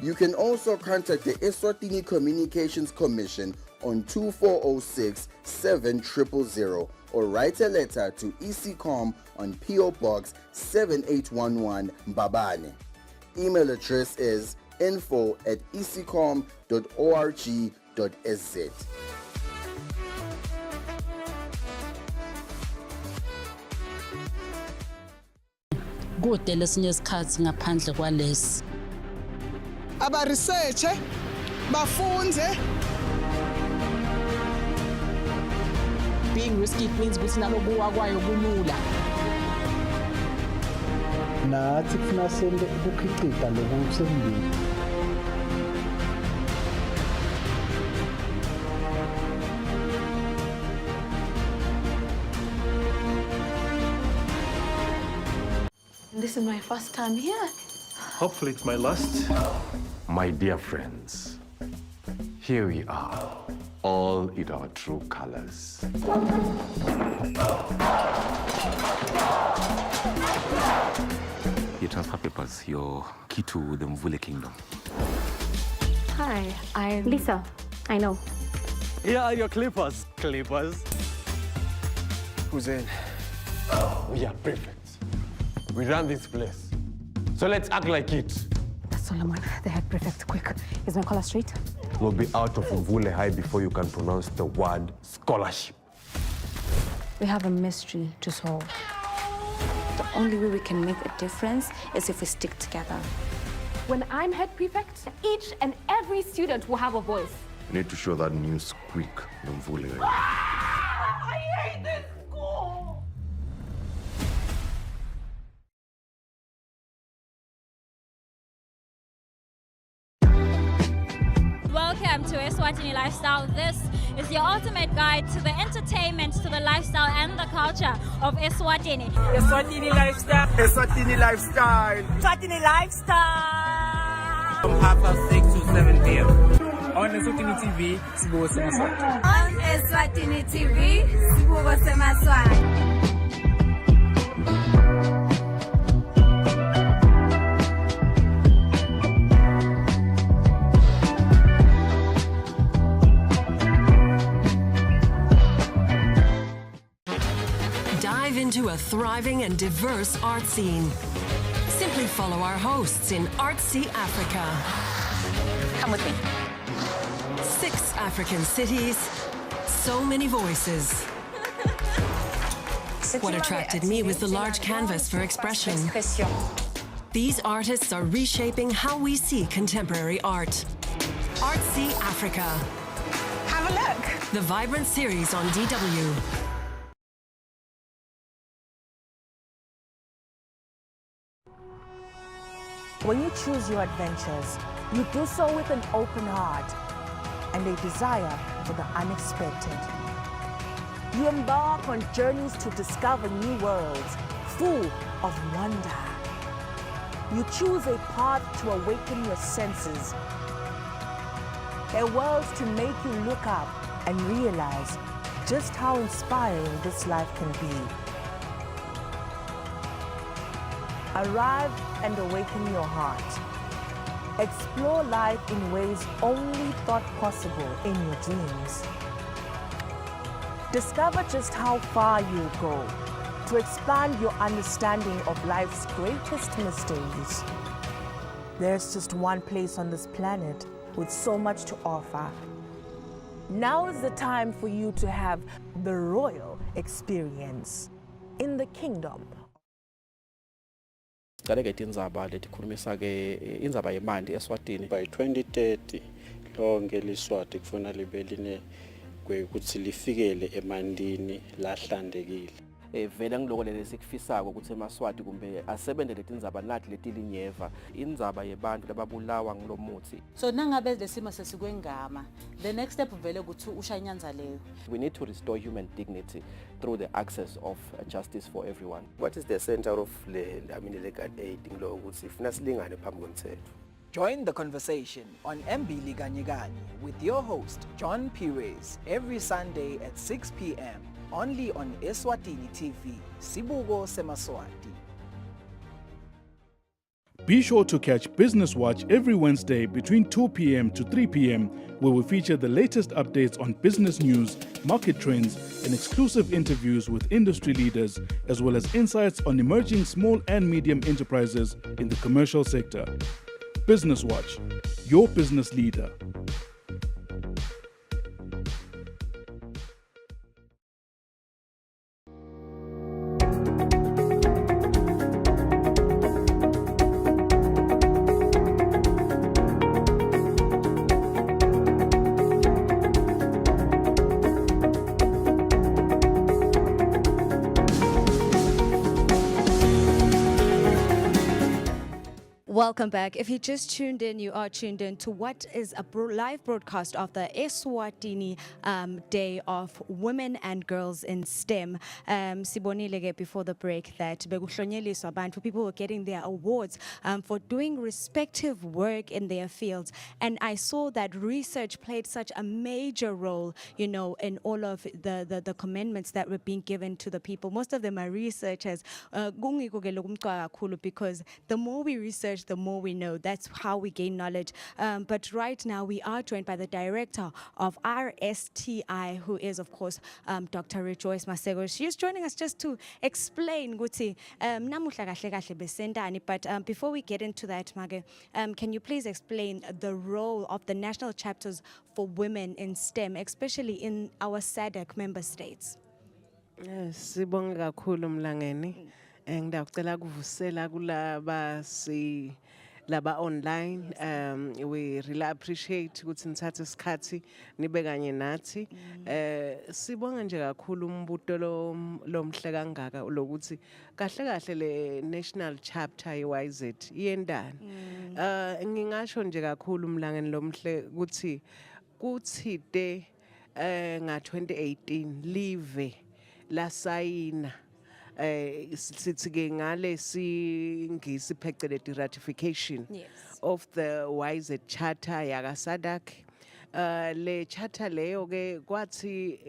You can also contact the Eswatini Communications Commission on 2406-7000 or write a letter to ECCOM on PO Box 7811 Mbabane. Email address is info@ecom.org.za. Kude lesinye isikhathi ngaphandle kwalesi. Aba research bafunze. Being risky means ukuthi nalokuwa kwayo kulula. Nathi kufuna sente ukukhicita lokusemndeni. This is my first time here. Hopefully it's my last. My dear friends, here we are, all in our true colors. Your transfer papers, your key to the Mvule Kingdom. Hi, I'm Lisa. I know. Here are your clippers. Clippers. Who's in? We are prefects. We run this place. So let's act like it. Solomon, the head prefect, quick. Is my collar straight? We'll be out of Mvule High before you can pronounce the word scholarship. We have a mystery to solve. The only way we can make a difference is if we stick together. When I'm head prefect, each and every student will have a voice. We need to show that new squeak in Mvule. I hate this school! Welcome to Eswatini Lifestyle. This is your ultimate guide to the entertainment, to the lifestyle and the culture of Eswatini. Eswatini Lifestyle. Eswatini Lifestyle. Eswatini Lifestyle. From 6:30 to 7 p.m. On Eswatini TV, Sibuko Semaswati. On Eswatini TV, Sibuko Semaswati. Dive into a thriving and diverse art scene. Simply follow our hosts in Artsy Africa. Come with me. 6 African cities, so many voices. What attracted me was the large canvas for expression. These artists are reshaping how we see contemporary art. Artsy Africa. Have a look. The vibrant series on DW. When you choose your adventures, you do so with an open heart and a desire for the unexpected. You embark on journeys to discover new worlds, full of wonder. You choose a path to awaken your senses, a world to make you look up and realize just how inspiring this life can be. Arrive and awaken your heart. Explore life in ways only thought possible in your dreams. Discover just how far you'll go to expand your understanding of life's greatest mysteries. There's just one place on this planet with so much to offer. Now is the time for you to have the royal experience in the kingdom. By 2030 lonke liswati kufuna libe line ukuthi lifikele emandini lahlandekile. Vele ngiloko lesikufisako ukuthi eMaswati kumbe asebenze letindzaba nathi letilinyeva indzaba yebantu lababulawa ngulomuthi. So nangabe lesimo sesikwengama, the next step vele ukuthi usha inyanza leyo. We need to restore human dignity through the access of justice for everyone. What is the center of legal aid ngilo ukuthi ifuna silingane phambi komthetho? Join the conversation on Mbili Ganyegani with your host, John Pires, every Sunday at 6 p.m. only on Eswatini TV, Sibuko Semaswati. Be sure to catch Business Watch every Wednesday between 2 p.m. to 3 p.m., where we feature the latest updates on business news, market trends, and exclusive interviews with industry leaders, as well as insights on emerging small and medium enterprises in the commercial sector. Business Watch, your business leader. Welcome back. If you just tuned in, you are tuned in to what is a live broadcast of the Eswatini Day of Women and Girls in STEM. Sibonile before the break that for people who are getting their awards for doing respective work in their fields. And I saw that research played such a major role, you know, in all of the commendments that were being given to the people. Most of them are researchers. Because the more we research, the more we know. That's how we gain knowledge. But right now, we are joined by the director of RSTI, who is, of course, Dr. Rejoice Masego. She is joining us just to explain, but before we get into that, Mage, can you please explain the role of the national chapters for women in STEM, especially in our SADC member states? Sibonga kakhulu Mlangeni. Ngidacela ukuvusela kulaba laba online. We really appreciate ukuthi nithathe isikhathi nibe kanye nathi. Sibonga nje kakhulu umbuto lo mhle kangaka lokuthi kahle kahle le national chapter yeYZ iyendana. Ngingasho nje kakhulu Mlangeni lo mhle ukuthi kuthide nga 2018 live la sayina sithi ke ngale singisi phecelele ratification of the YZ charter yaka SADC. Le charter leyo ke kwathi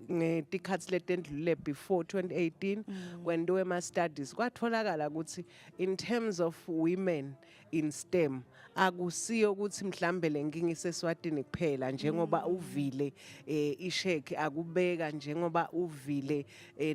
ngetikhathi letendlule before 2018 when do ma studies kwatholakala ukuthi in terms of women in STEM akusiyo ukuthi mhlambe lenkinga iseswatini kuphela njengoba uvile isheke akubeka njengoba uvile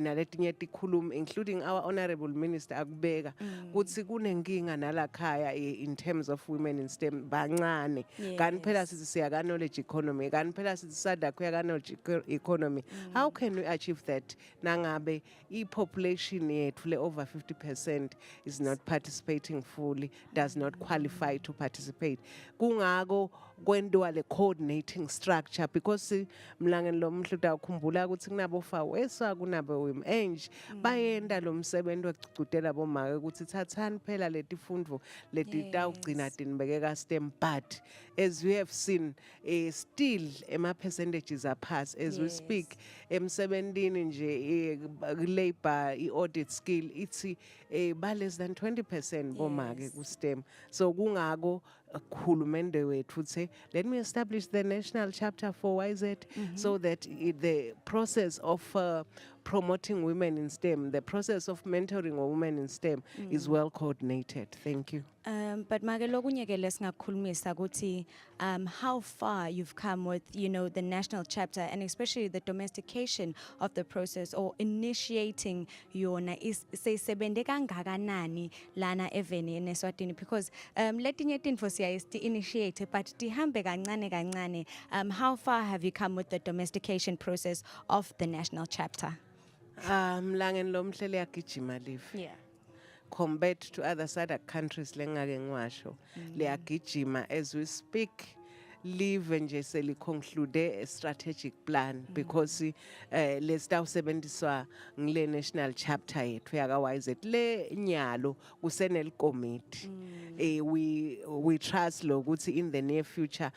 naletinye tikhuluma including our honorable minister akubeka ukuthi kunenkinga nalakhaya in terms of women in STEM bancane kanti phela sithi siya knowledge economy kanti phela sithi SADC kuya knowledge economy. How can we achieve that nangabe population yethu le over 50% is not participating fully, does not qualify to participate? Kungako kwenziwa le coordinating structure because Mlangeni lo mhlu ukukhumbula ukuthi kunabo fawesa kunabo women bayenda lo msebenzi wekucudela bomake ukuthi thathani phela leti fundvo leti tawugcina tinibekeka STEM. But as we have seen still ema percentages are past as we speak emsebentini nje labor audit skill ithi ba less than 20% bomake ku STEM. So kungako uhulumende wethu uthe let me establish the national chapter for YZ so that the process of promoting women in STEM, the process of mentoring women in STEM is well coordinated. Thank you. But how far you've come with, you know, the national chapter and especially the domestication of the process or initiating yona is say sebende kangakanani lana eveni in Eswatini because letinye tinfo siya initiate but dihambe kancane kancane. How far have you come with the domestication process of the national chapter? Mlangeni lo mhle liyagijima live. Yeah. Compared to other SADC countries lengake ngiwasho liyagijima as we speak. Live nje seli conclude a strategic plan because lesitawusebenziswa ngile national chapter yethu yaka YZ le nyalo kusenel committee. We trust lo ukuthi in the near future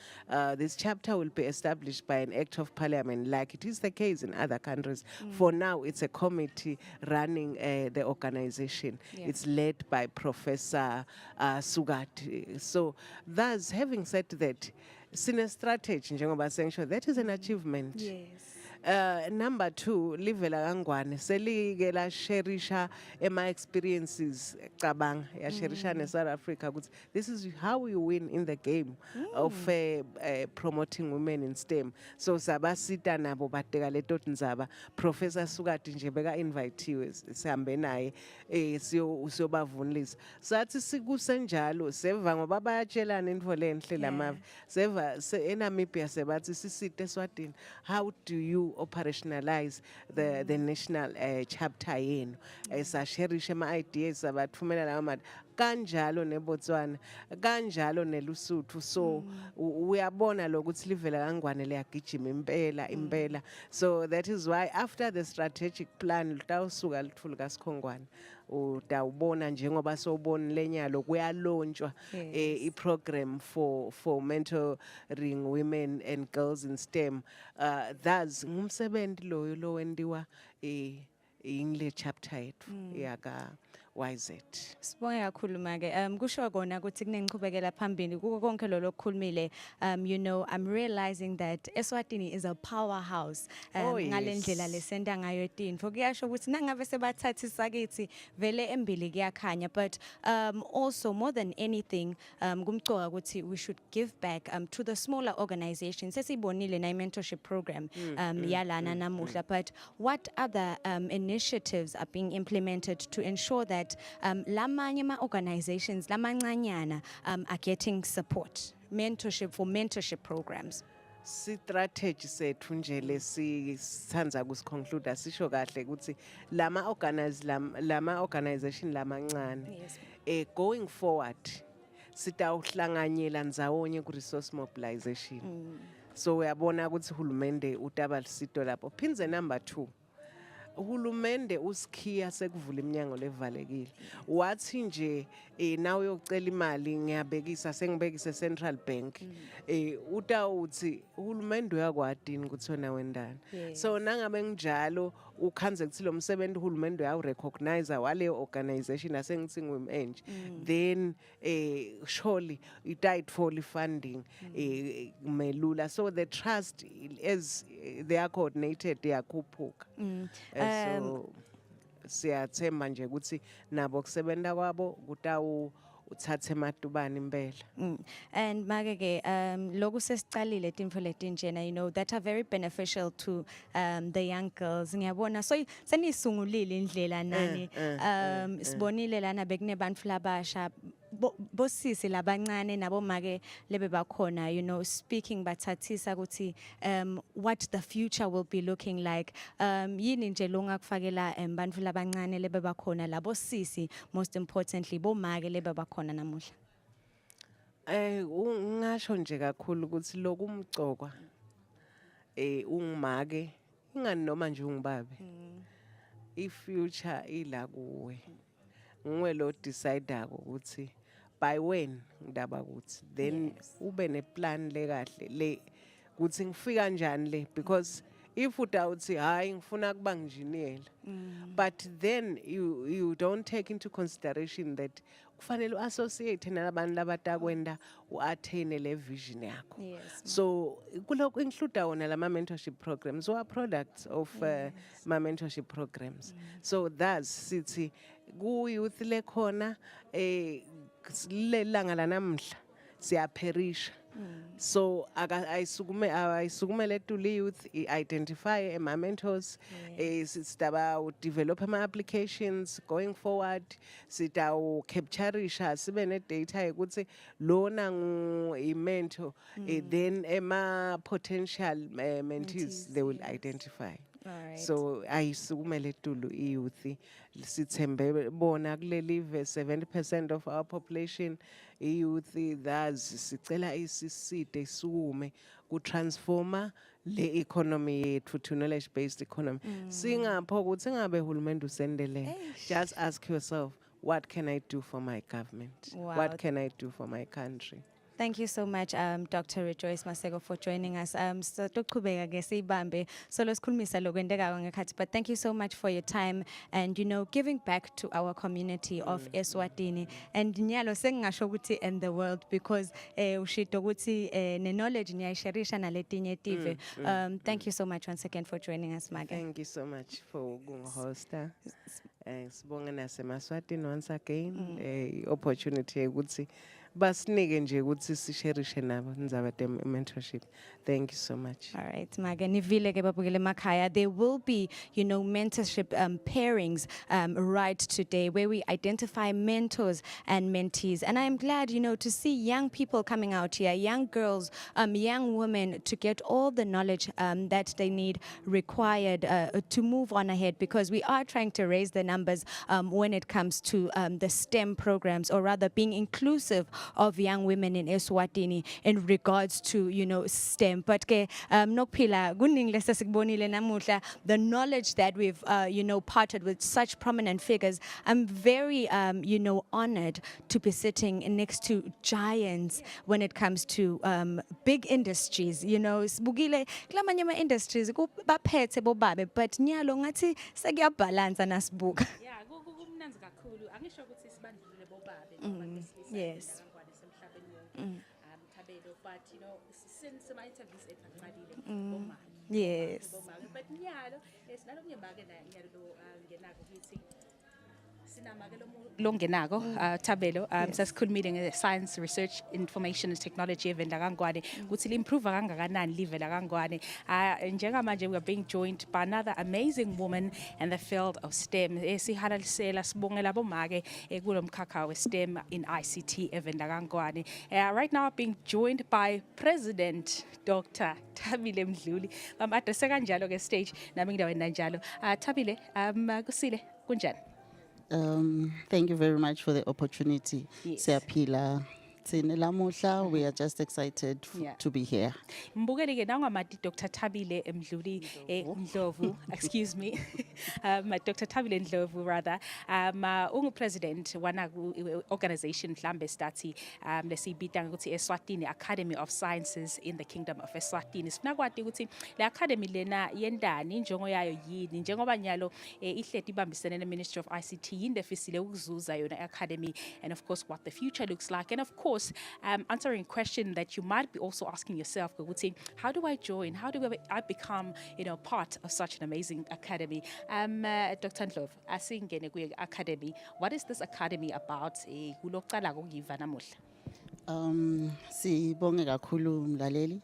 this chapter will be established by an act of parliament like it is the case in other countries. For now it's a committee running the organization. It's led by Professor Sugat. So thus having said that sine strategy njengoba sengisho that is an achievement. Yes. Number 2 livela kangwane selike la sharisha ema experiences cabanga ya sharisha ne South Africa ukuthi this is how you win in the game of promoting women in STEM. So sabasita nabo bateka leto ndzaba Professor Sukati nje beka inviteiwe sihambe naye siyobavunilisa sathi sikusenjalo seva ngoba bayatshelana info lenhle lamava seva eNamibia sebathi sisite Eswatini. How do you operationalize the national chapter yenu esasherisha ama ideas abathumela lawo mali kanjalo neBotswana kanjalo neLusuthu. So uyabona lokuthi livela kangwane liyagijima impela. So that is why after the strategic plan litawusuka lithulu kaSikhongwane utawubona njengoba sobona lenyalo kuyalonjwa i-program for mentoring women and girls in STEM. That's ngumsebenzi loyo lo wendiwa ingle chapter yethu yaka YZ. Sibonge kakhulu make. Kusho kona ukuthi kunengiqhubekela phambili kuko konke lo lokukhulumile. You know, I'm realizing that Eswatini is a powerhouse. Ngale ndlela lesenda ngayo etinfo. Kuyasho ukuthi nangabe sebathathisa kithi vele embili kuyakhanya, but also more than anything kumcoka ukuthi we should give back to the smaller organizations. Sesibonile na mentorship program yalana namuhla, but what other initiatives are being implemented to ensure that lamanye ma organizations lamancanyana are getting support, for mentorship programs? Strategy sethu nje lesithandza kusiconclude sisho kahle ukuthi lama organization lamancane going forward sitawuhlanganyela ndzawonye ku resource mobilization. So uyabona ukuthi uhulumende utabalisido lapho. Phindze number 2, uhulumende usikhiya sekuvula iminyango levalekile. Wathi nje nawe uyocela imali ngiyabekisa sengibekise Central Bank. Utawuthi uhulumende uyakwadini ukuthi wena wendana. So nangabe njalo ukhanze kuthi lo msebenzi uhulumende uyarecognize wale organization asengithi ngwimenge, then surely itayithola funding melula, so the trust as they are coordinated yakhuphuka. So siyathemba nje ukuthi nabo kusebenza kwabo uthathe matubani impela. And make loku sesicalile tinfo letinjena, you know, that are very beneficial to the young girls. Ngiyabona so senisungulile indlela nani sibonile lana bekune bantfu labasha bosisi labancane nabo make lebe bakhona, you know, speaking bathathisa ukuthi what the future will be looking like. Yini nje longakufakela bantfu labancane lebe bakhona labo sisi, most importantly bomake lebe bakhona namuhla? Ngasho nje kakhulu ukuthi lokhu umcokwa ungimake ingani noma nje ungibabe. I-future ila kuwe. Nguwe lo decide ukuthi by when ngidaba ukuthi then ube ne plan le kahle le ukuthi ngifika kanjani le, because if utawuthi hayi ngifuna kuba engineer but then you don't take into consideration that kufanele associate nalabantu labatakwenda uattain le vision yakho. So kuloko include wona lama mentorship programs or products of ma mentorship programs. So that's sithi ku youth le khona lelanga lanamhla siyaperisha. So ayisukumele to youth identify my mentors, sitaba develop my applications going forward, sitawu captureisha sibe ne data ukuthi lona mentor, then ema potential mentees they will identify. So ayisukumele tulu youth sithembe bona kulelive 70% of our population youth. That's sicela isiside sukume ku transformer le economy yethu to knowledge based economy. Singapho ukuthi ngabe hulumende usendele, just ask yourself, what can I do for my government? What can I do for my country? Thank you so much, Dr. Rejoice Masego, for joining us. So toqhubeka ke sibambe so losikhulumisa lokwendeka ngekhathi, but thank you so much for your time and, you know, giving back to our community of Eswatini and nyalo sengingasho ukuthi in the world, because ushito ukuthi ne knowledge niyayisharisha naletinye tive. Thank you so much once again for joining us, Mage. Thank you so much for hosta. Sibonga naseMaswatini once again opportunity ukuthi basinike nje ukuthi sisherishe nabo nizabade mentorship. Thank you so much. All right, Mage nivile ke babukele makhaya. There will be, you know, mentorship pairings right today where we identify mentors and mentees. And I'm glad, you know, to see young people coming out here, young girls, young women, to get all the knowledge that they need required to move on ahead, because we are trying to raise the numbers when it comes to the STEM programs, or rather being inclusive of young women in Eswatini in regards to, STEM. But ke nokphila kuningi lesasikubonile namuhla, the knowledge that we've parted with such prominent figures. I'm very honored to be sitting next to giants when it comes to big industries. Sibukile kulamanye ama industries baphethe bobabe, but nyalo ngathi sekuyabalansa nasibuka. Yeah, kumnanzi kakhulu. Angisho ukuthi sibandlulule bobabe Yes. Tabelo, but since my interviews bomama. Yes. But nyalo sinalomnye make na nyalo ngenako kithi Longenako, Tabelo, sasikhulumile science research information and technology event la kaNgwane ukuthi limprove kangakanani live la kaNgwane. Njengamanje we are being joined by another amazing woman in the field of STEM. Sihalalisela sibongela bomake kulomkhakha we STEM in ICT event la kaNgwane. Right now being joined by President Dr. Tabile Mdluli. Address kanjalo ke stage nami ngidaweni njalo. Tabile, kusile kunjani? Thank you very much for the opportunity. Yes. Siyaphila. We are just excited to be here. Mbukeli ke nangwamati Dr. Tabile Mdluli Ndlovu, excuse me. Dr. Tabile Ndlovu rather. President wana organization mhlambe stati lesibita ukuthi Eswatini Academy of Sciences in the Kingdom of Eswatini. Sifuna kwathi ukuthi le academy lena yendani injongo yayo yini njengoba nyalo ihleti ibambisene ne Ministry of ICT yinde fisile ukuzuza yona academy, and of course what the future looks like, and of course answering a question that you might be also asking yourself, how do I join? How do I become, part of such an amazing academy? Dr. Ndlovu, asingene ku academy. What is this academy about? Kulocala kuyiva namuhla. Sibonge kakhulu mlaleli.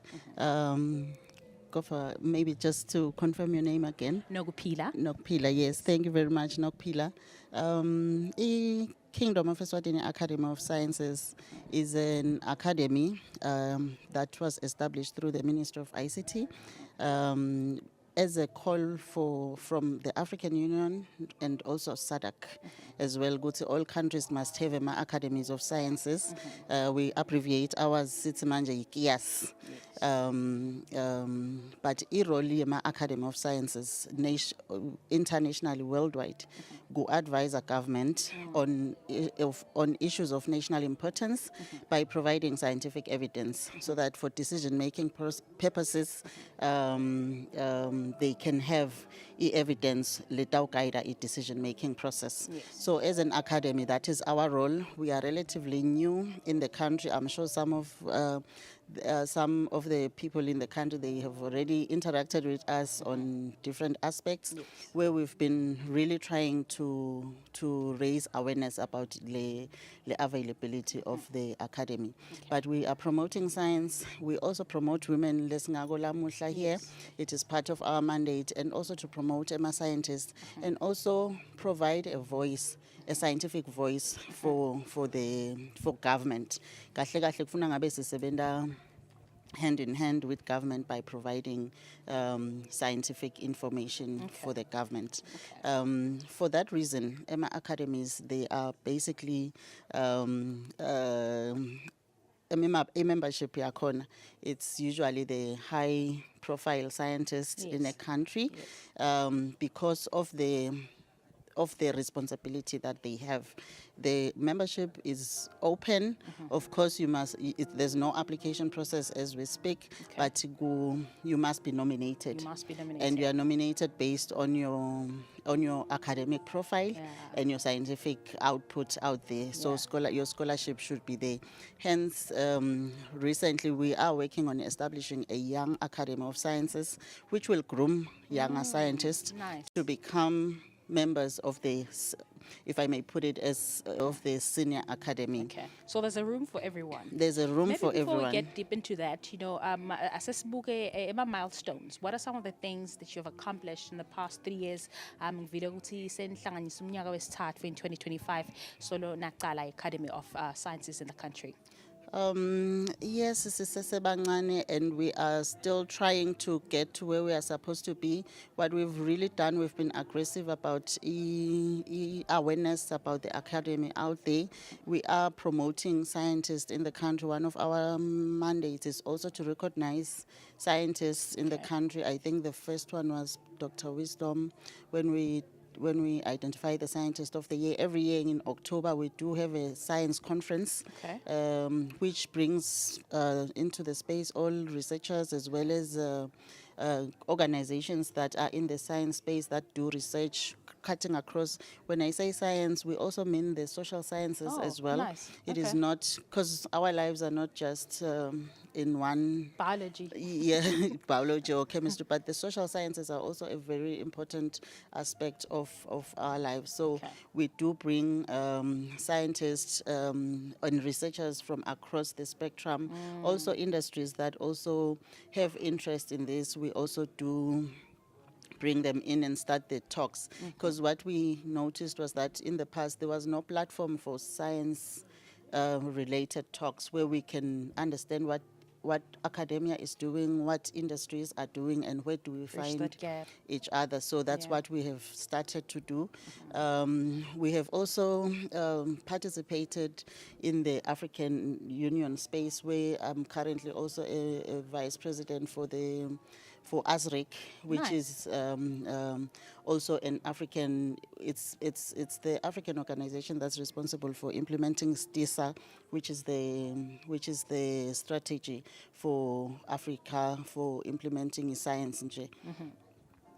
Maybe just to confirm your name again. Nokupila. Nokupila, yes. Thank you very much, Nokupila. Kingdom of Eswatini Academy of Sciences is an academy that was established through the Ministry of ICT as a call from the African Union and also SADC as well. Go to all countries must have academies of sciences. We abbreviate ours Sitimanje IKIAS. But iroli Academy of Sciences internationally, worldwide, go advise a government on issues of national importance by providing scientific evidence, so that for decision-making purposes, they can have evidence letau guide a decision-making process. Yes. So as an academy, that is our role. We are relatively new in the country. I'm sure some of the people in the country, they have already interacted with us on different aspects, yes, where we've been really trying to raise awareness about the availability of the academy. Okay. But we are promoting science. We also promote women. Yes. Here. It is part of our mandate, and also to promote scientists, and also provide a voice, a scientific voice for government. Hand in hand with government by providing scientific information, okay, for the government. Okay. For that reason, EMA academies, they are basically a membership yakona. It's usually the high profile scientists, yes, in a country, yes, because of the responsibility that they have. The membership is open. Of course, there's no application process as we speak, okay, but you must be nominated. You must be nominated. And you are nominated based on your academic profile, yeah, and your scientific output out there. So your scholarship should be there. Hence, recently we are working on establishing a young Academy of Sciences, which will groom younger scientists, nice, to become members of the, if I may put it, as of the senior academy. Okay, so there's a room for everyone. There's a room for everyone. Before we get deep into that, assessbuke milestones. What are some of the things that you've accomplished in the past 3 years? In 2025, solo naqala Academy of Sciences in the country. Yes, sisesebancane, and we are still trying to get to where we are supposed to be. What we've really done, we've been aggressive about awareness about the academy out there. We are promoting scientists in the country. One of our mandates is also to recognize scientists in the country. I think the first one was Dr. Wisdom when we identify the scientist of the year. Every year in October, we do have a science conference, which brings into the space all researchers as well as organizations that are in the science space that do research cutting across. When I say science, we also mean the social sciences as well. Nice. It is not, because our lives are not just in one biology, biology or chemistry, but the social sciences are also a very important aspect of our lives. So we do bring scientists and researchers from across the spectrum, also industries that also have interest in this. We also do bring them in and start the talks, because what we noticed was that in the past there was no platform for science related talks where we can understand what academia is doing, what industries are doing, and where do we find each other. So that's what we have started to do. We have also participated in the African Union space, where I'm currently also a vice president for ASRIC, which is also an African. It's the African organization that's responsible for implementing STISA, which is the strategy for Africa for implementing science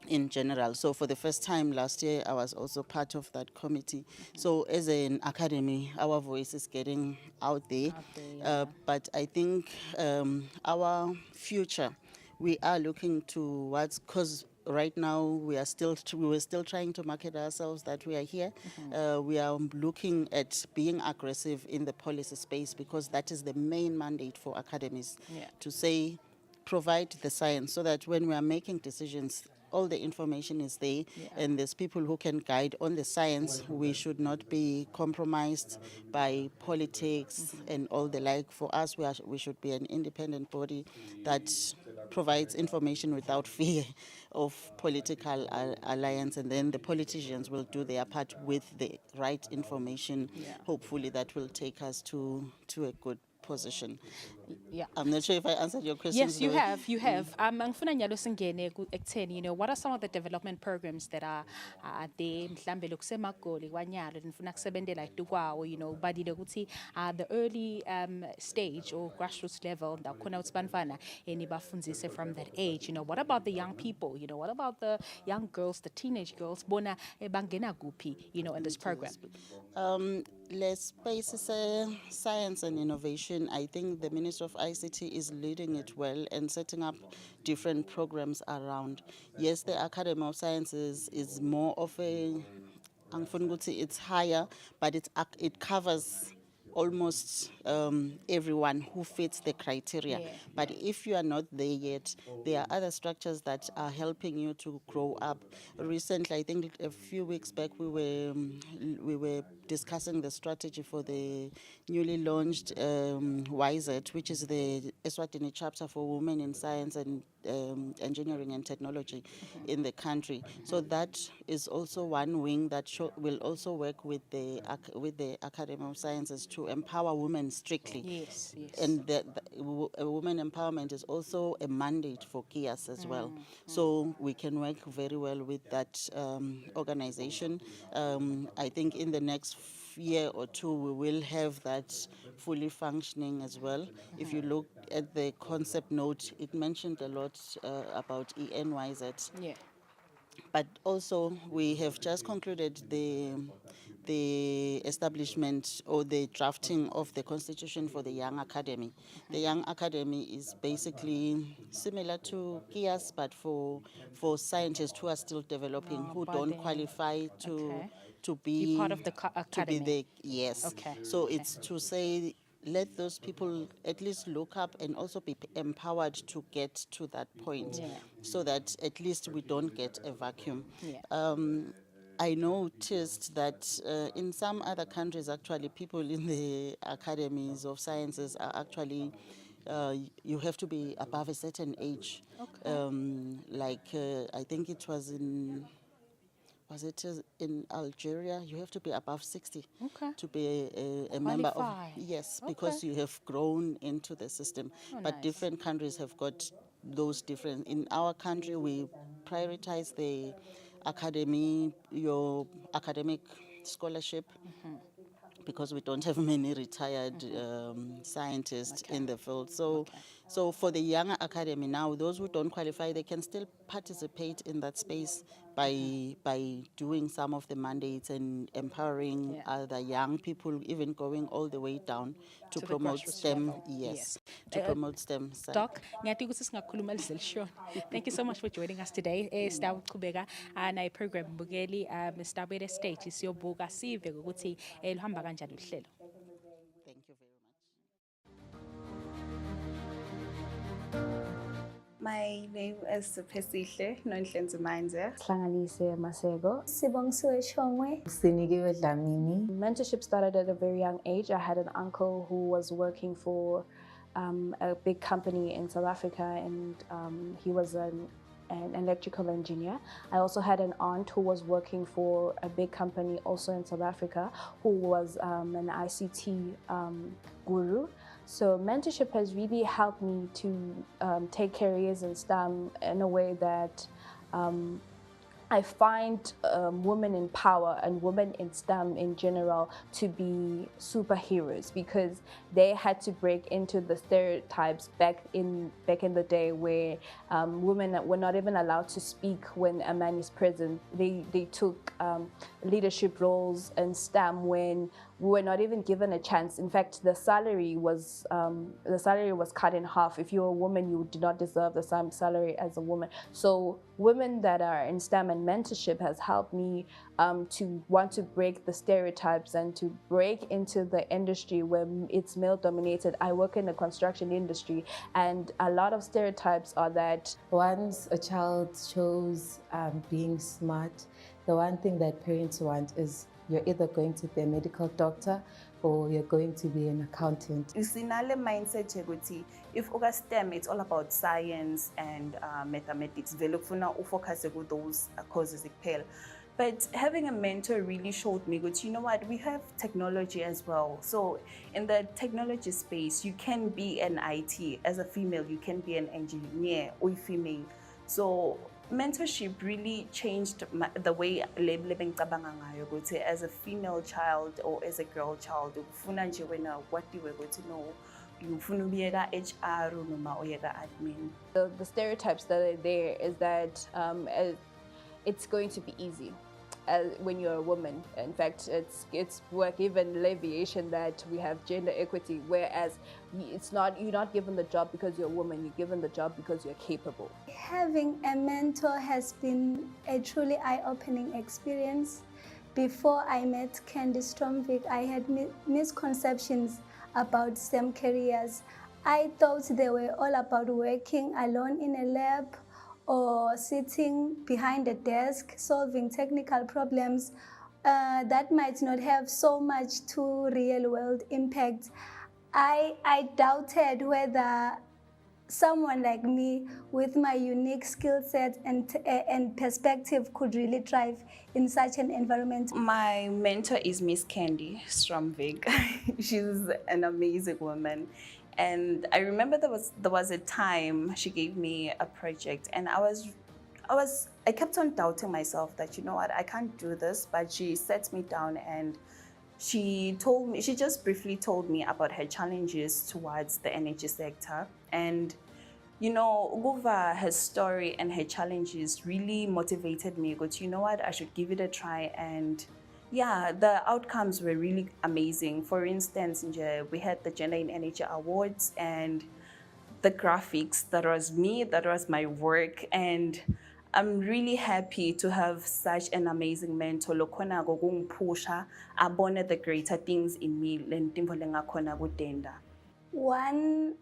in general. So for the first time last year, I was also part of that committee. So as an academy, our voice is getting out there. But I think our future, we are looking towards, because right now we were still trying to market ourselves that we are here. We are looking at being aggressive in the policy space, because that is the main mandate for academies, to say, provide the science, so that when we are making decisions, all the information is there, and there's people who can guide on the science. We should not be compromised by politics and all the like. For us, we should be an independent body that provides information without fear of political alliance, and then the politicians will do their part with the right information. Hopefully that will take us to a good position. I'm not sure if I answered your question. Yes, you have. Angifuna nyalo singene ekutheni, what are some of the development programs that are there mhlambe lokusemagoli kwanyalo nifuna kusebenzela ikwawo, badile ukuthi the early stage or grassroots level ndakhona ukuthi banfana nibafundzise from that age. What about the young people? What about the young girls, the teenage girls? Bona bangena kuphi, in this program? Let's space science and innovation. I think the Minister of ICT is leading it well and setting up different programs around. Yes, the Academy of Sciences is more of it's higher, but it covers almost everyone who fits the criteria. But if you are not there yet, there are other structures that are helping you to grow up. Recently, I think a few weeks back, we were discussing the strategy for the newly launched WISET, which is the Eswatini chapter for women in science and engineering and technology in the country. So that is also one wing that will also work with the Academy of Sciences to empower women strictly. Yes. And women empowerment is also a mandate for KIAS as well. So we can work very well with that organization. I think in the next year or two, we will have that fully functioning as well. If you look at the concept note, it mentioned a lot about ENYZ. But also, we have just concluded the establishment or the drafting of the constitution for the Young Academy. The Young Academy is basically similar to KIAS, but for scientists who are still developing, who don't qualify to be part of the academy. So it's to say, let those people at least look up and also be empowered to get to that point, so that at least we don't get a vacuum. I noticed that in some other countries, actually, people in the academies of sciences are actually, you have to be above a certain age. I think it was in Algeria, you have to be above 60 to be a member of, yes, because you have grown into the system. But different countries have got those different. In our country, we prioritize the your academic scholarship, because we don't have many retired scientists in the field. So for the younger academy now, those who don't qualify, they can still participate in that space by doing some of the mandates and empowering other young people, even going all the way down to promote STEM. Yes, to promote STEM. Doc, ngiyathi ukuthi singakhuluma lizelishona. Thank you so much for joining us today. Sitawuqhubeka na program bukeli sitabele stage siyobuka sive ukuthi luhamba kanjani uhlelo. Thank you very much. My name is Supesihle Nonhlenzimanze. Hlanganise Masego. Sibongisiwe Shongwe. Sinikiwe Dlamini. Mentorship started at a very young age. I had an uncle who was working for a big company in South Africa, and he was an electrical engineer. I also had an aunt who was working for a big company also in South Africa, who was an ICT guru. So mentorship has really helped me to take careers in STEM in a way that I find women in power and women in STEM in general to be superheroes, because they had to break into the stereotypes back in the day where women were not even allowed to speak when a man is present. They took leadership roles in STEM when we were not even given a chance. In fact, the salary was cut in half. If you were a woman, you did not deserve the same salary as a woman. So women that are in STEM and mentorship has helped me to want to break the stereotypes and to break into the industry where it's male dominated. I work in the construction industry, and a lot of stereotypes are that once a child shows being smart, the one thing that parents want is you're either going to be a medical doctor or you're going to be an accountant. Isinale mindset ukuthi if uka STEM, it's all about science and mathematics. Vele kufuna ufocus ku those courses kuphela. But having a mentor really showed me that, you know what, we have technology as well. So in the technology space, you can be an IT. As a female, you can be an engineer or female. So mentorship really changed the way living as a female child or as a girl child. What you were going to know. HR noma uyeka admin. The stereotypes that are there is that it's going to be easy when you're a woman. In fact, it's work even alleviation that we have gender equity, whereas it's not. You're not given the job because you're a woman. You're given the job because you're capable. Having a mentor has been a truly eye-opening experience. Before I met Candy Stromvik, I had misconceptions about STEM careers. I thought they were all about working alone in a lab or sitting behind a desk solving technical problems that might not have so much to real-world impact. I doubted whether someone like me with my unique skill set and perspective could really thrive in such an environment. My mentor is Miss Candy Stromvik. She's an amazing woman. And I remember there was a time she gave me a project, and I kept on doubting myself that, you know what, I can't do this. But she sat me down and she just briefly told me about her challenges towards the energy sector. And, you know, Guva, her story and her challenges really motivated me. But you know what, I should give it a try. And yeah, the outcomes were really amazing. For instance, we had the Gender in Energy Awards, and the graphics, that was me, that was my work. And I'm really happy to have such an amazing mentor. Lokona gokungipusha abone the greater things in me. One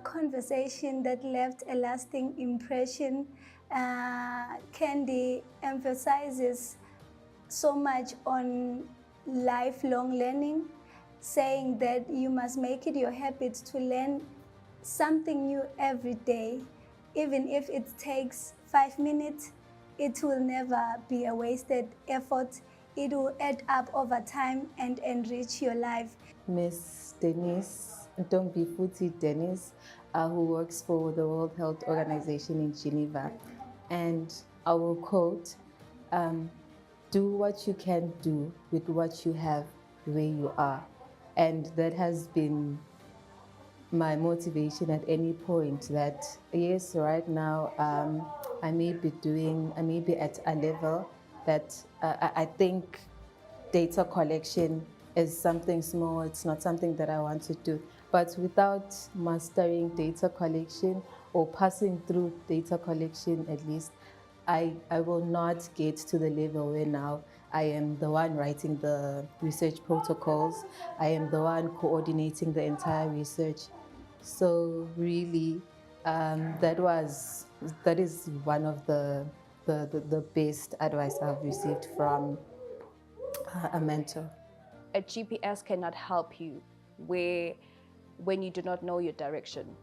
conversation that left a lasting impression, Candy emphasizes so much on lifelong learning, saying that you must make it your habit to learn something new every day. Even if it takes 5 minutes, it will never be a wasted effort. It will add up over time and enrich your life. Miss Denise, Ntombifuti Denise, who works for the World Health Organization in Geneva. And I will quote, do what you can do with what you have where you are. And that has been my motivation at any point, that yes, right now I may be at a level that I think data collection is something small, it's not something that I want to do. But without mastering data collection or passing through data collection at least, I will not get to the level where now I am the one writing the research protocols, I am the one coordinating the entire research. So really, that is one of the best advice I've received from a mentor. A GPS cannot help you when you do not know your direction.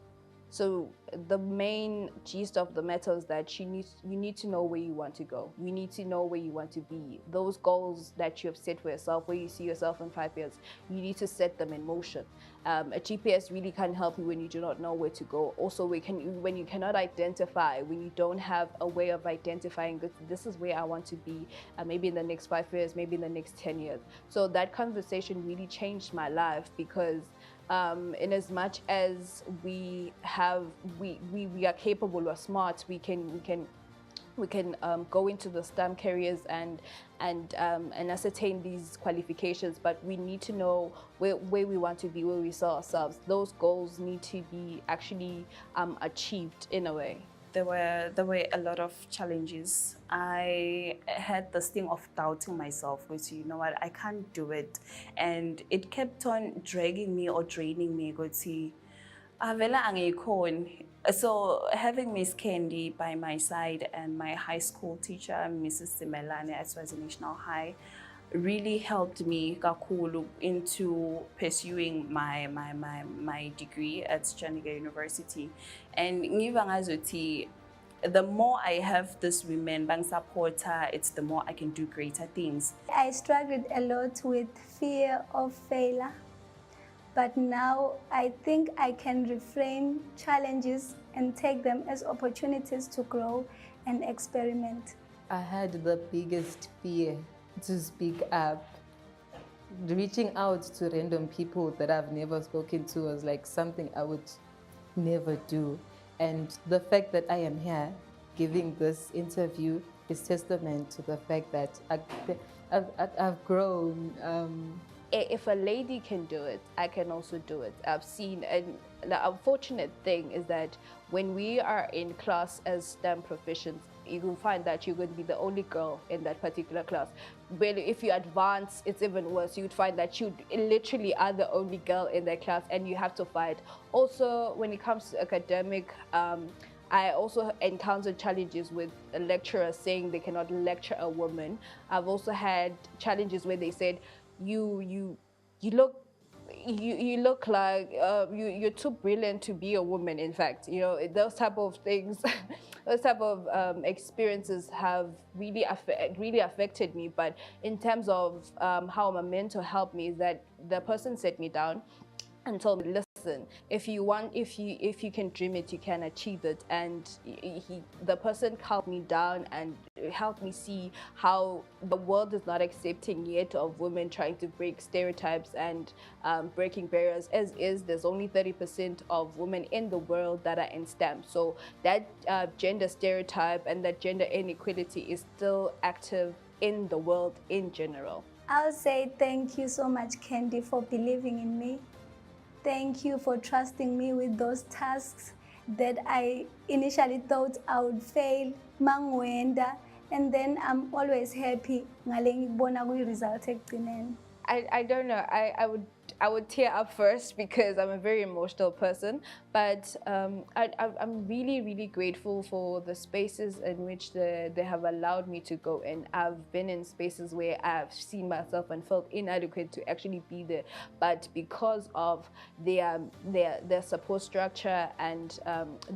So the main gist of the matter is that you need to know where you want to go. You need to know where you want to be. Those goals that you have set for yourself, where you see yourself in 5 years, you need to set them in motion. A GPS really can't help you when you do not know where to go. Also, when you cannot identify, when you don't have a way of identifying this is where I want to be, maybe in the next 5 years, maybe in the next 10 years. So that conversation really changed my life, because in as much as we are capable or smart, we can go into the STEM careers and ascertain these qualifications, but we need to know where we want to be, where we saw ourselves. Those goals need to be actually achieved in a way. There were a lot of challenges. I had this thing of doubting myself, which, you know what, I can't do it. And it kept on dragging me or draining me. So having Miss Candy by my side and my high school teacher, Mrs. Simelane at Eswatini National High, really helped me kakhulu into pursuing my degree at Janiga University. And ngiva ngazuthi, the more I have this women bang supporter, it's the more I can do greater things. I struggled a lot with fear of failure, but now I think I can reframe challenges and take them as opportunities to grow and experiment. I had the biggest fear to speak up. Reaching out to random people that I've never spoken to was like something I would never do. And the fact that I am here giving this interview is testament to the fact that I've grown. If a lady can do it, I can also do it. I've seen, and the unfortunate thing is that when we are in class as STEM proficients, you will find that you're going to be the only girl in that particular class. But if you advance, it's even worse. You'd find that you literally are the only girl in that class and you have to fight. Also, when it comes to academic, I also encountered challenges with lecturers saying they cannot lecture a woman. I've also had challenges where they said, you look like you're too brilliant to be a woman. In fact, you know, those type of things, those type of experiences have really affected me. But in terms of how my mentor helped me, is that the person set me down and told me, listen, if you can dream it, you can achieve it. And the person calmed me down and helped me see how the world is not accepting yet of women trying to break stereotypes and breaking barriers. As is, there's only 30% of women in the world that are in STEM. So that gender stereotype and that gender inequality is still active in the world in general. I'll say thank you so much, Candy, for believing in me. Thank you for trusting me with those tasks that I initially thought I would fail, mangwenda, and then I'm always happy ngale ngibona kuyi result ekugcineni. I don't know. I would tear up first because I'm a very emotional person, but I'm really, really grateful for the spaces in which they have allowed me to go in. I've been in spaces where I've seen myself and felt inadequate to actually be there, but because of their support structure and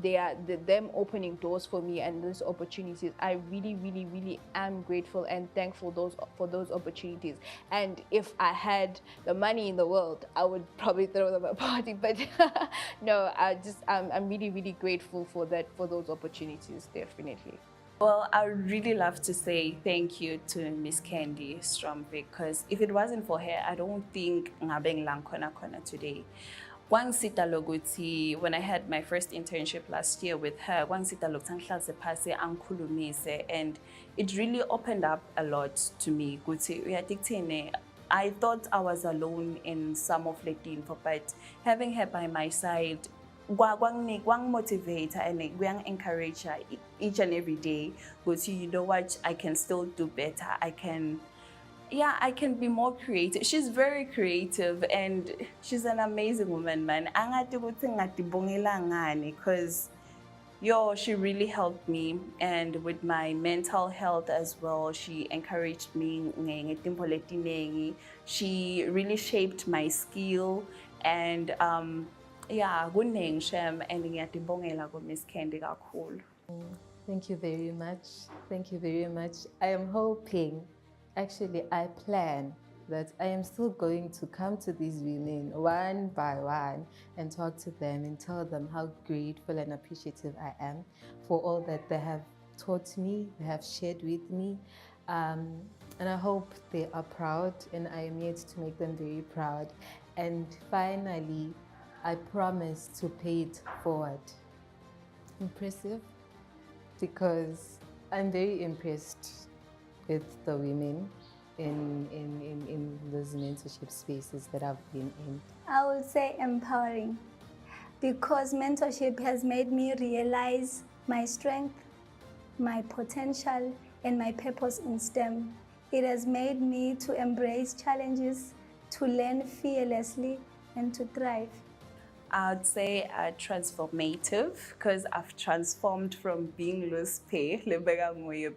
them opening doors for me and these opportunities, I really, really, really am grateful and thankful for those opportunities. And if I had the money in the world, I would probably throw them a party. But no, I'm really, really grateful for those opportunities, definitely. Well, I would really love to say thank you to Miss Candy Stromvik, because if it wasn't for her, I don't think ngabe ngilakhona khona today. Wangisita lokuthi, when I had my first internship last year with her, wangisita lokuthi angihlale phasi angikhulumise, and it really opened up a lot to me. Ukuthi uyadikuthini, I thought I was alone in some of the info, but having her by my side, kwang motivate and kwang encourage her each and every day. Ukuthi, you know what, I can still do better. I can be more creative. She's very creative and she's an amazing woman, man. Angati ukuthi ngatibongela ngani, because she really helped me, and with my mental health as well. She encouraged me. She really shaped my skill, and kuningi shem, and ngiyatibongela ku Miss Candy kakhulu. Thank you very much. Thank you very much. I am hoping, actually I plan that I am still going to come to these women one by one and talk to them and tell them how grateful and appreciative I am for all that they have taught me, they have shared with me. And I hope they are proud, and I am yet to make them very proud. And finally, I promise to pay it forward. Impressive? Because I'm very impressed with the women in those mentorship spaces that I've been in. I would say empowering, because mentorship has made me realize my strength, my potential, and my purpose in STEM. It has made me to embrace challenges, to learn fearlessly, and to thrive. I'd say transformative, because I've transformed from being lost pay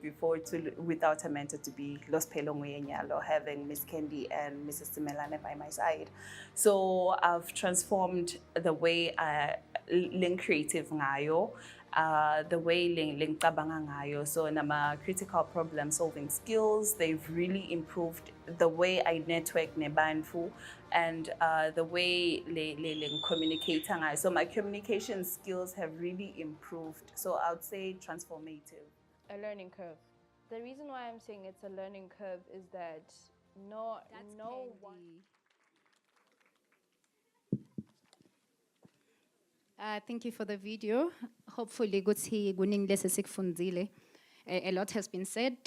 before to without a mentor to be lost pay nyalo, having Miss Candy and Mrs. Simelane by my side. So I've transformed the way I link creative ngayo, the way link tabanga ngayo. So nama critical problem solving skills, they've really improved the way I network nebanfu, and the way le communicate. So my communication skills have really improved. So I would say transformative. A learning curve. The reason why I'm saying it's a learning curve is that no one. Thank you for the video. Hopefully, a lot has been said.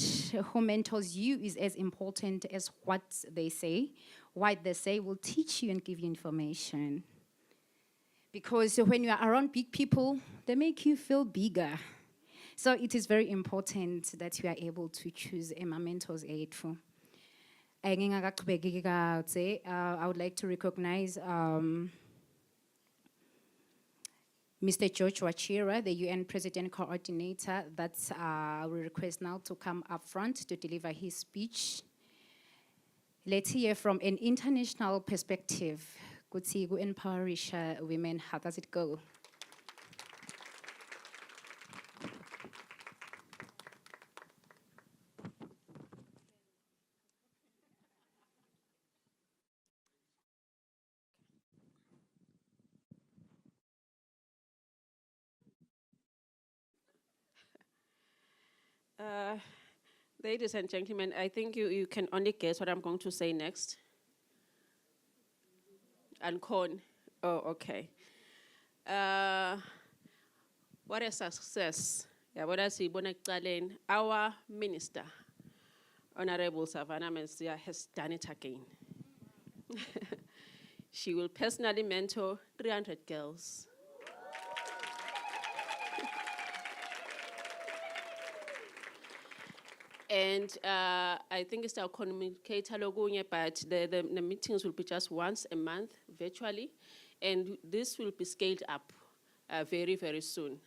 Who mentors you is as important as what they say. What they say will teach you and give you information. Because when you are around big people, they make you feel bigger. So it is very important that you are able to choose a mentor's aid for. I would like to recognize Mr. George Wachira, the UN President Coordinator. That's I will request now to come up front to deliver his speech. Let's hear from an international perspective. Good see you empowerish women. How does it go? Ladies and gentlemen, I think you can only guess what I'm going to say next. Ancon. Oh, okay. What a success. Yeah, what I see, our minister, Honorable Savannah Mensia, has done it again. She will personally mentor 300 girls. And I think it's our communicator logunye, but the meetings will be just once a month virtually. And this will be scaled up very, very soon.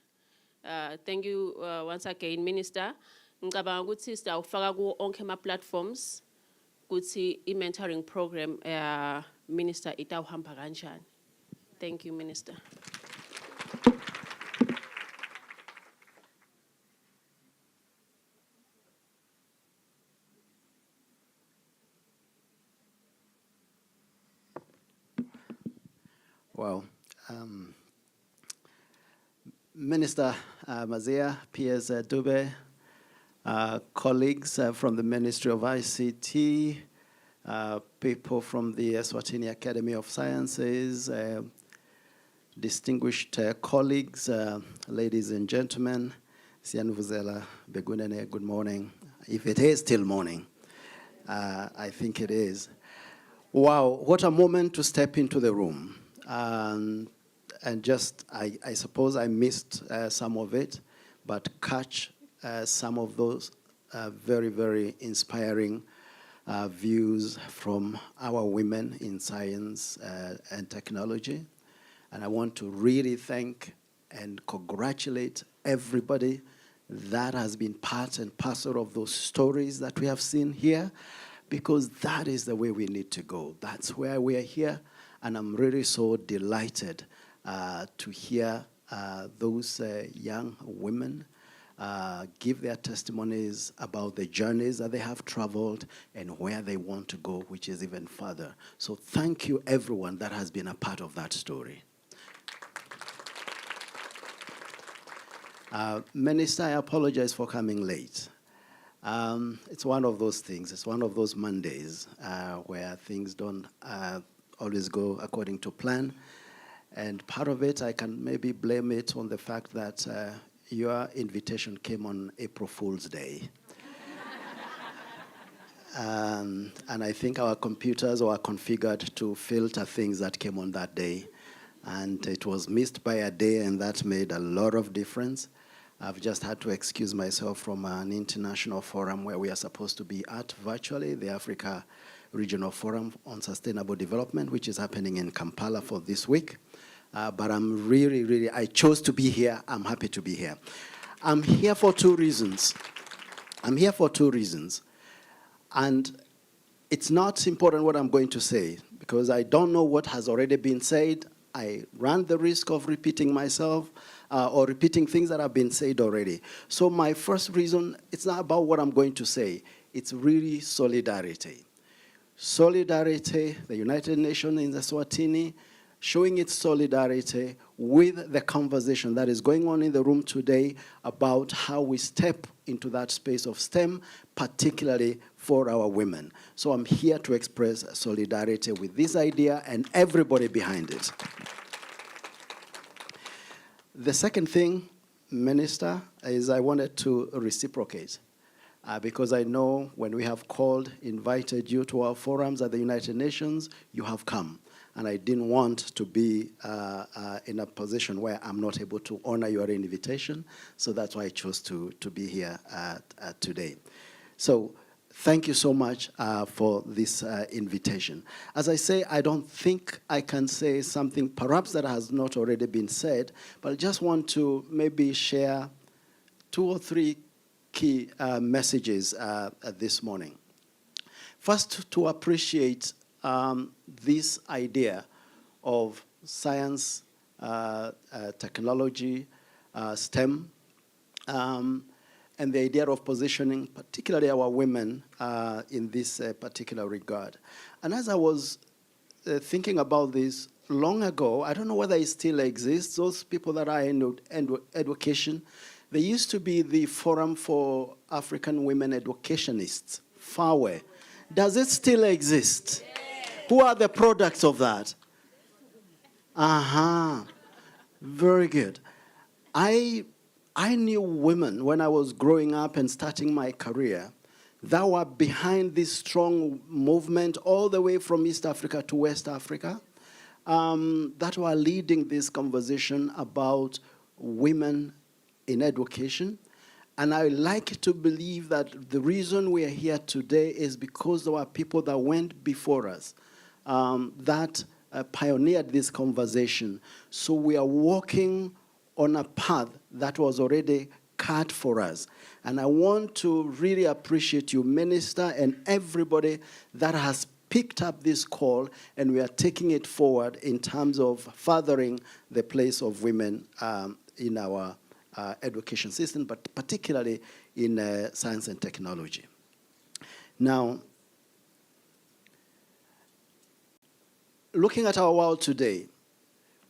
Thank you once again, Minister. Ngicabanga ukuthi sitawufaka ku onke ama-platforms ukuthi i-mentoring program Minister itawuhamba kanjani. Thank you, Minister. Wow. Minister Mazia, P.S. Dube, colleagues from the Ministry of ICT, people from the Eswatini Academy of Sciences, distinguished colleagues, ladies and gentlemen, Sianvuzela Begunene, good morning. If it is still morning, I think it is. Wow, what a moment to step into the room. And just, I suppose I missed some of it, but catch some of those very, very inspiring views from our women in science and technology. And I want to really thank and congratulate everybody that has been part and parcel of those stories that we have seen here, because that is the way we need to go. That's where we are here. And I'm really so delighted to hear those young women give their testimonies about the journeys that they have traveled and where they want to go, which is even further. So thank you, everyone that has been a part of that story. Minister, I apologize for coming late. It's one of those things. It's one of those Mondays where things don't always go according to plan. And part of it, I can maybe blame it on the fact that your invitation came on April Fool's Day. And I think our computers were configured to filter things that came on that day. And it was missed by a day, and that made a lot of difference. I've just had to excuse myself from an international forum where we are supposed to be at virtually, the Africa Regional Forum on Sustainable Development, which is happening in Kampala for this week. But I'm really, I chose to be here. I'm happy to be here. I'm here for two reasons. And it's not important what I'm going to say, because I don't know what has already been said. I run the risk of repeating myself or repeating things that have been said already. So my first reason, it's not about what I'm going to say. It's really solidarity. Solidarity, the United Nations in Eswatini, showing its solidarity with the conversation that is going on in the room today about how we step into that space of STEM, particularly for our women. So I'm here to express solidarity with this idea and everybody behind it. The second thing, Minister, is I wanted to reciprocate. Because I know when we have invited you to our forums at the United Nations, you have come. And I didn't want to be in a position where I'm not able to honor your invitation. So that's why I chose to be here today. So thank you so much for this invitation. As I say, I don't think I can say something perhaps that has not already been said, but I just want to maybe share 2 or 3 key messages this morning. First, to appreciate this idea of science, technology, STEM, and the idea of positioning particularly our women in this particular regard. And as I was thinking about this long ago, I don't know whether it still exists, those people that are in education, there used to be the Forum for African Women Educationists, FAWE. Does it still exist? Yeah. Who are the products of that? Very good. I knew women when I was growing up and starting my career that were behind this strong movement all the way from East Africa to West Africa, that were leading this conversation about women in education. And I like to believe that the reason we are here today is because there were people that went before us that pioneered this conversation. So we are walking on a path that was already cut for us. And I want to really appreciate you, Minister, and everybody that has picked up this call, and we are taking it forward in terms of furthering the place of women in our education system, but particularly in science and technology. Now, looking at our world today,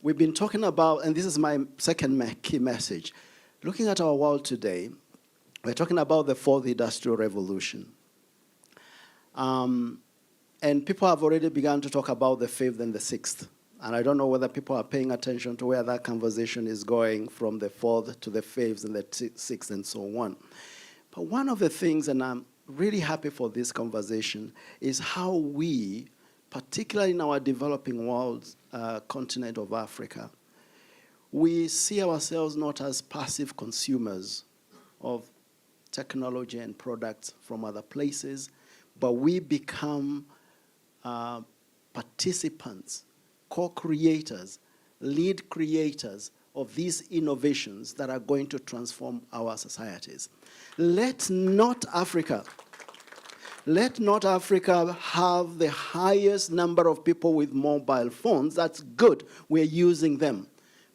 we've been talking about, and this is my second key message, looking at our world today, we're talking about the fourth industrial revolution. And people have already begun to talk about the fifth and the sixth. And I don't know whether people are paying attention to where that conversation is going from the fourth to the fifth and the sixth and so on. But one of the things, and I'm really happy for this conversation, is how we, particularly in our developing world, continent of Africa, we see ourselves not as passive consumers of technology and products from other places, but we become participants, co-creators, lead creators of these innovations that are going to transform our societies. Let not Africa have the highest number of people with mobile phones. That's good, we're using them.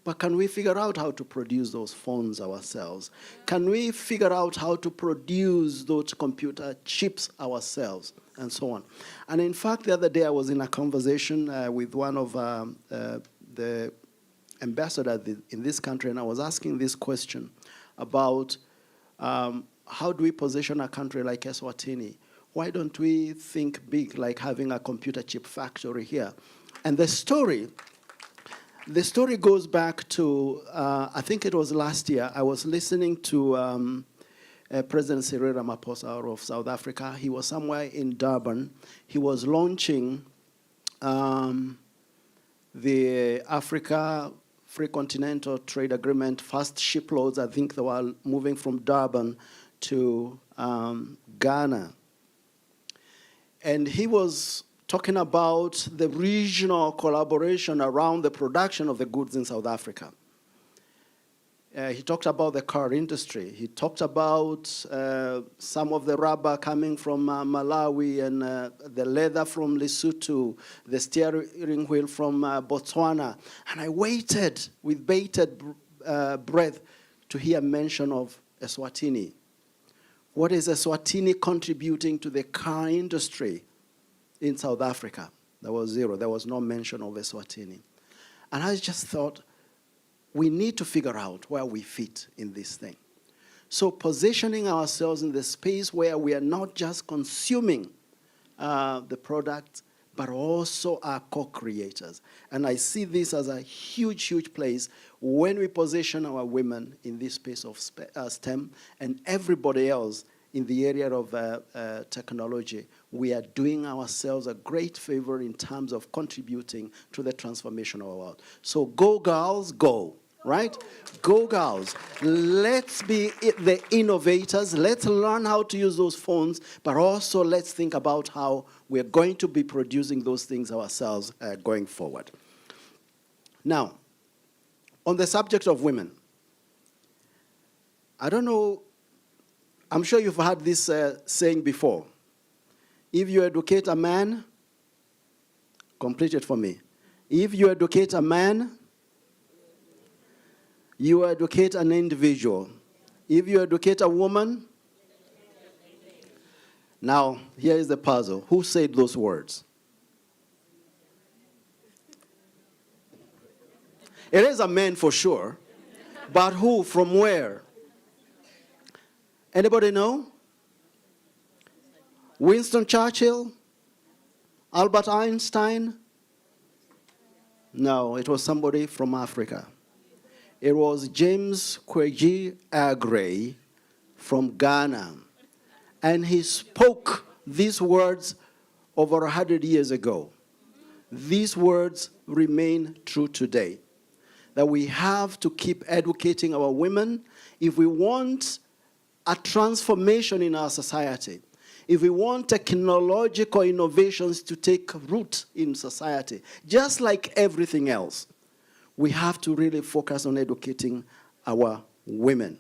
But can we figure out how to produce those phones ourselves? Can we figure out how to produce those computer chips ourselves? And so on. And in fact, the other day I was in a conversation with one of the ambassadors in this country, and I was asking this question about how do we position a country like Eswatini? Why don't we think big, like having a computer chip factory here? And the story goes back to, I think it was last year, I was listening to President Cyril Ramaphosa of South Africa. He was somewhere in Durban. He was launching the Africa Free Continental Trade Agreement, first shiploads. I think they were moving from Durban to Ghana. And he was talking about the regional collaboration around the production of the goods in South Africa. He talked about the car industry. He talked about some of the rubber coming from Malawi and the leather from Lesotho, the steering wheel from Botswana. And I waited with bated breath to hear mention of Eswatini. What is Eswatini contributing to the car industry in South Africa? There was zero. There was no mention of Eswatini. And I just thought, we need to figure out where we fit in this thing. So positioning ourselves in the space where we are not just consuming the product, but also are co-creators. And I see this as a huge, huge place when we position our women in this space of STEM and everybody else in the area of technology. We are doing ourselves a great favor in terms of contributing to the transformation of our world. So go girls, go, right? Go girls. Let's be the innovators. Let's learn how to use those phones, but also let's think about how we're going to be producing those things ourselves going forward. Now, on the subject of women, I don't know, I'm sure you've heard this saying before. If you educate a man, complete it for me. If you educate a man, you educate an individual. If you educate a woman, now here is the puzzle. Who said those words? It is a man for sure, but who, from where? Anybody know? Winston Churchill? Albert Einstein? No, it was somebody from Africa. It was James Kwesi Aggrey from Ghana. And he spoke these words over 100 years ago. These words remain true today. That we have to keep educating our women if we want a transformation in our society, if we want technological innovations to take root in society, just like everything else, we have to really focus on educating our women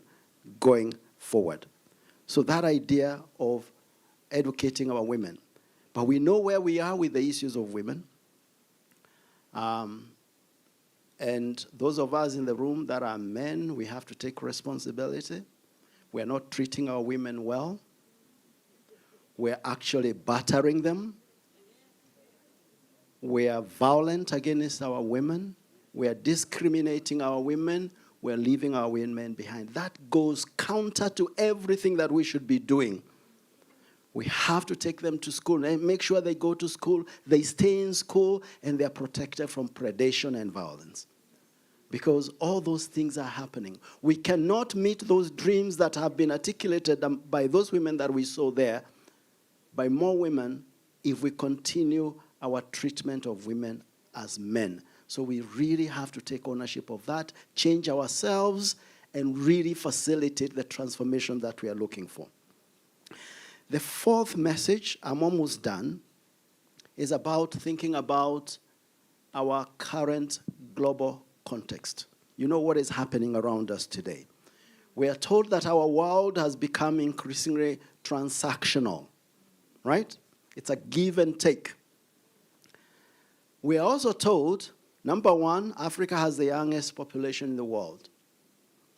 going forward. So that idea of educating our women. But we know where we are with the issues of women. And those of us in the room that are men, we have to take responsibility. We're not treating our women well. We're actually battering them. We are violent against our women. We are discriminating our women. We're leaving our women behind. That goes counter to everything that we should be doing. We have to take them to school and make sure they go to school, they stay in school, and they're protected from predation and violence. Because all those things are happening. We cannot meet those dreams that have been articulated by those women that we saw there, by more women, if we continue our treatment of women as men. So we really have to take ownership of that, change ourselves, and really facilitate the transformation that we are looking for. The fourth message, I'm almost done, is about thinking about our current global context. You know what is happening around us today. We are told that our world has become increasingly transactional, right? It's a give and take. We are also told, number one, Africa has the youngest population in the world.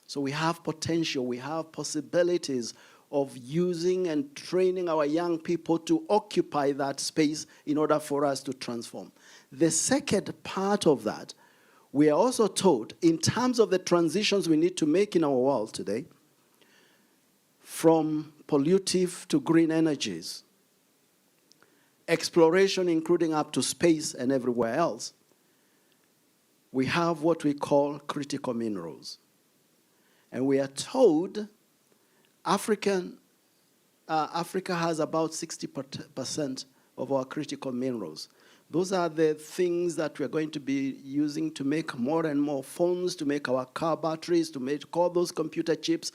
So we have potential, we have possibilities of using and training our young people to occupy that space in order for us to transform. The second part of that, we are also told, in terms of the transitions we need to make in our world today, from pollutive to green energies, exploration including up to space and everywhere else, we have what we call critical minerals. And we are told Africa has about 60% of our critical minerals. Those are the things that we're going to be using to make more and more phones, to make our car batteries, to make all those computer chips.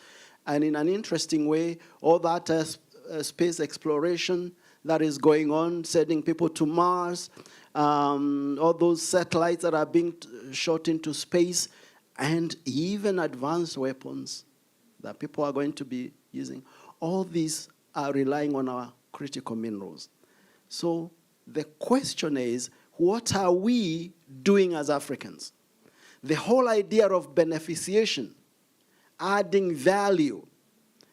And in an interesting way, all that space exploration that is going on, sending people to Mars, all those satellites that are being shot into space, and even advanced weapons that people are going to be using. All these are relying on our critical minerals. So the question is, what are we doing as Africans? The whole idea of beneficiation, adding value,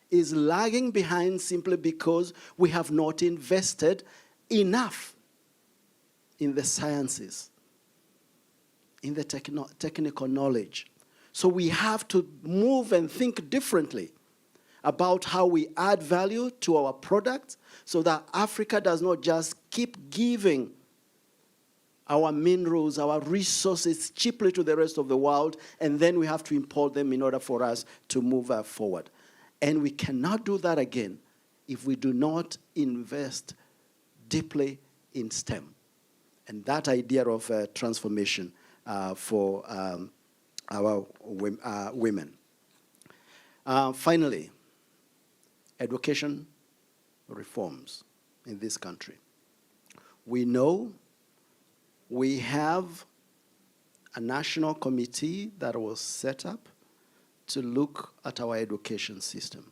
is lagging behind simply because we have not invested enough in the sciences, in the technical knowledge. So we have to move and think differently about how we add value to our products so that Africa does not just keep giving our minerals, our resources cheaply to the rest of the world, and then we have to import them in order for us to move forward. And we cannot do that again if we do not invest deeply in STEM. And that idea of transformation for our women. Finally, education reforms in this country. We know we have a national committee that was set up to look at our education system.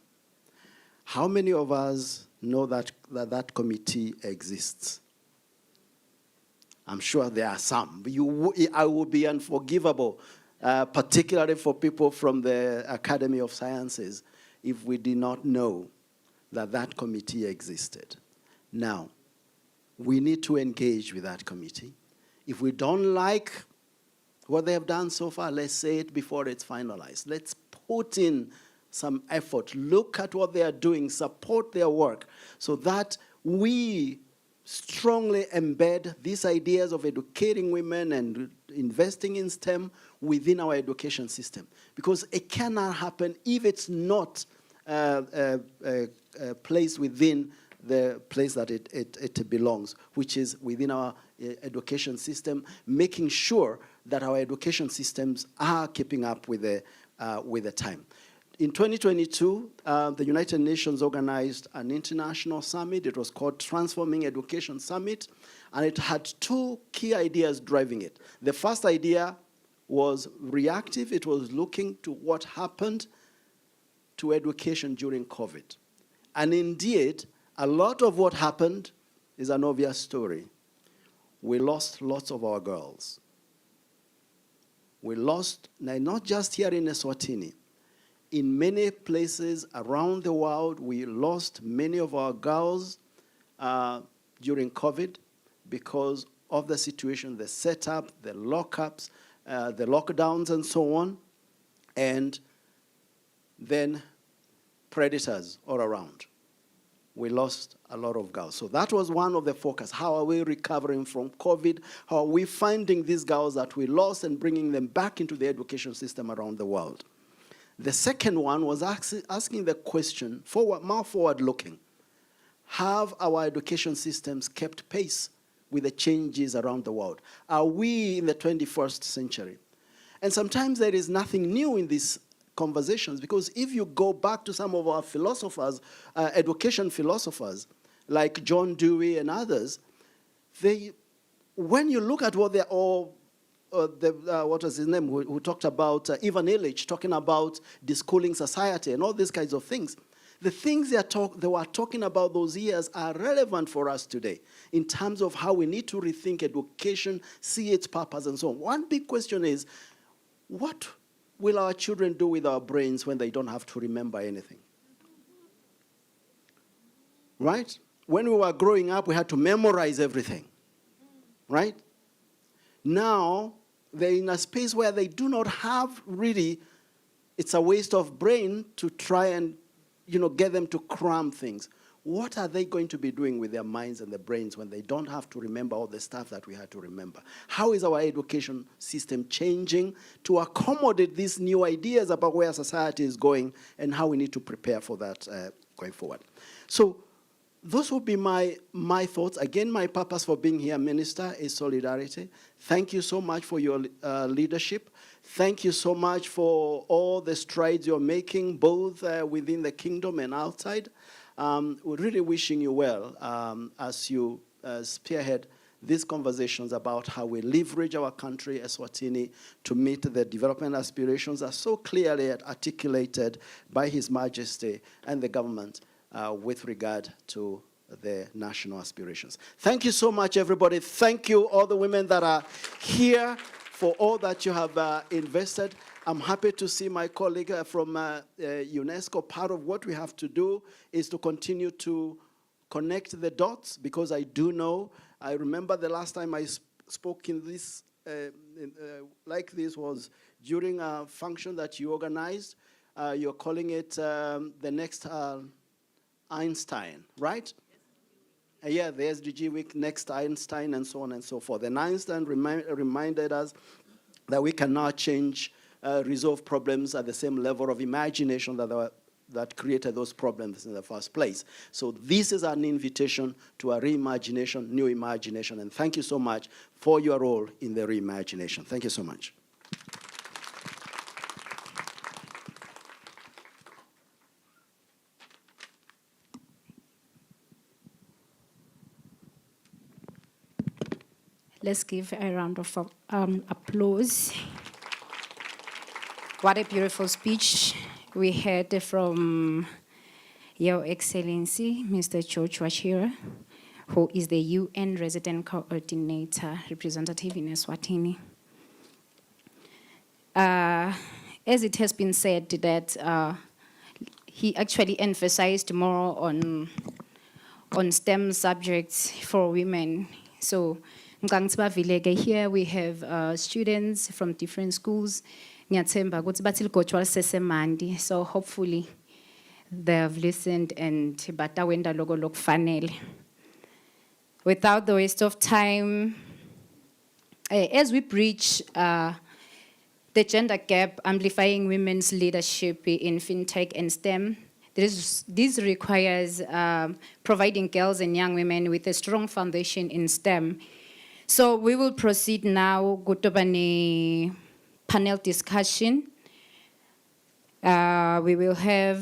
How many of us know that committee exists? I'm sure there are some. I would be unforgivable, particularly for people from the Academy of Sciences, if we did not know that committee existed. Now, we need to engage with that committee. If we don't like what they have done so far, let's say it before it's finalized. Let's put in some effort, look at what they are doing, support their work, so that we strongly embed these ideas of educating women and investing in STEM within our education system. Because it cannot happen if it's not placed within the place that it belongs, which is within our education system, making sure that our education systems are keeping up with the time. In 2022, the United Nations organized an international summit. It was called Transforming Education Summit, and it had two key ideas driving it. The first idea was reactive. It was looking to what happened to education during COVID. And indeed, a lot of what happened is an obvious story. We lost lots of our girls. We lost, not just here in Eswatini, in many places around the world, we lost many of our girls during COVID because of the situation, the setup, the lockups, the lockdowns, and so on, and then predators all around. We lost a lot of girls. So that was one of the focus. How are we recovering from COVID? How are we finding these girls that we lost and bringing them back into the education system around the world? The second one was asking the question, more forward-looking. Have our education systems kept pace with the changes around the world? Are we in the 21st century? And sometimes there is nothing new in these conversations, because if you go back to some of our philosophers, education philosophers, like John Dewey and others, when you look at what they're all, what was his name, who talked about, Ivan Illich, talking about deschooling society and all these kinds of things, the things they were talking about those years are relevant for us today in terms of how we need to rethink education, see its purpose, and so on. One big question is, what will our children do with our brains when they don't have to remember anything? Right? When we were growing up, we had to memorize everything. Right? Now, they're in a space where they do not have really, it's a waste of brain to try and get them to cram things. What are they going to be doing with their minds and their brains when they don't have to remember all the stuff that we had to remember? How is our education system changing to accommodate these new ideas about where society is going and how we need to prepare for that going forward? So those would be my thoughts. Again, my purpose for being here, Minister, is solidarity. Thank you so much for your leadership. Thank you so much for all the strides you're making, both within the kingdom and outside. We're really wishing you well as you spearhead these conversations about how we leverage our country, Eswatini, to meet the development aspirations that are so clearly articulated by His Majesty and the government with regard to the national aspirations. Thank you so much, everybody. Thank you, all the women that are here, for all that you have invested. I'm happy to see my colleague from UNESCO. Part of what we have to do is to continue to connect the dots, because I do know, I remember the last time I spoke in this, like this, was during a function that you organized. You're calling it the next Einstein, right? Yeah, the SDG week, next Einstein, and so on and so forth. And Einstein reminded us that we cannot change resolve problems at the same level of imagination that created those problems in the first place. So this is an invitation to a reimagination, new imagination, and thank you so much for your role in the reimagination. Thank you so much. Let's give a round of applause. What a beautiful speech we heard from Your Excellency, Mr. George Wachira, who is the UN Resident Coordinator Representative in Eswatini. As it has been said that he actually emphasized more on STEM subjects for women. So here we have students from different schools. So hopefully they have listened and without the waste of time, as we bridge the gender gap, amplifying women's leadership in Fintech and STEM, this requires providing girls and young women with a strong foundation in STEM. So we will proceed now to panel discussion. We will have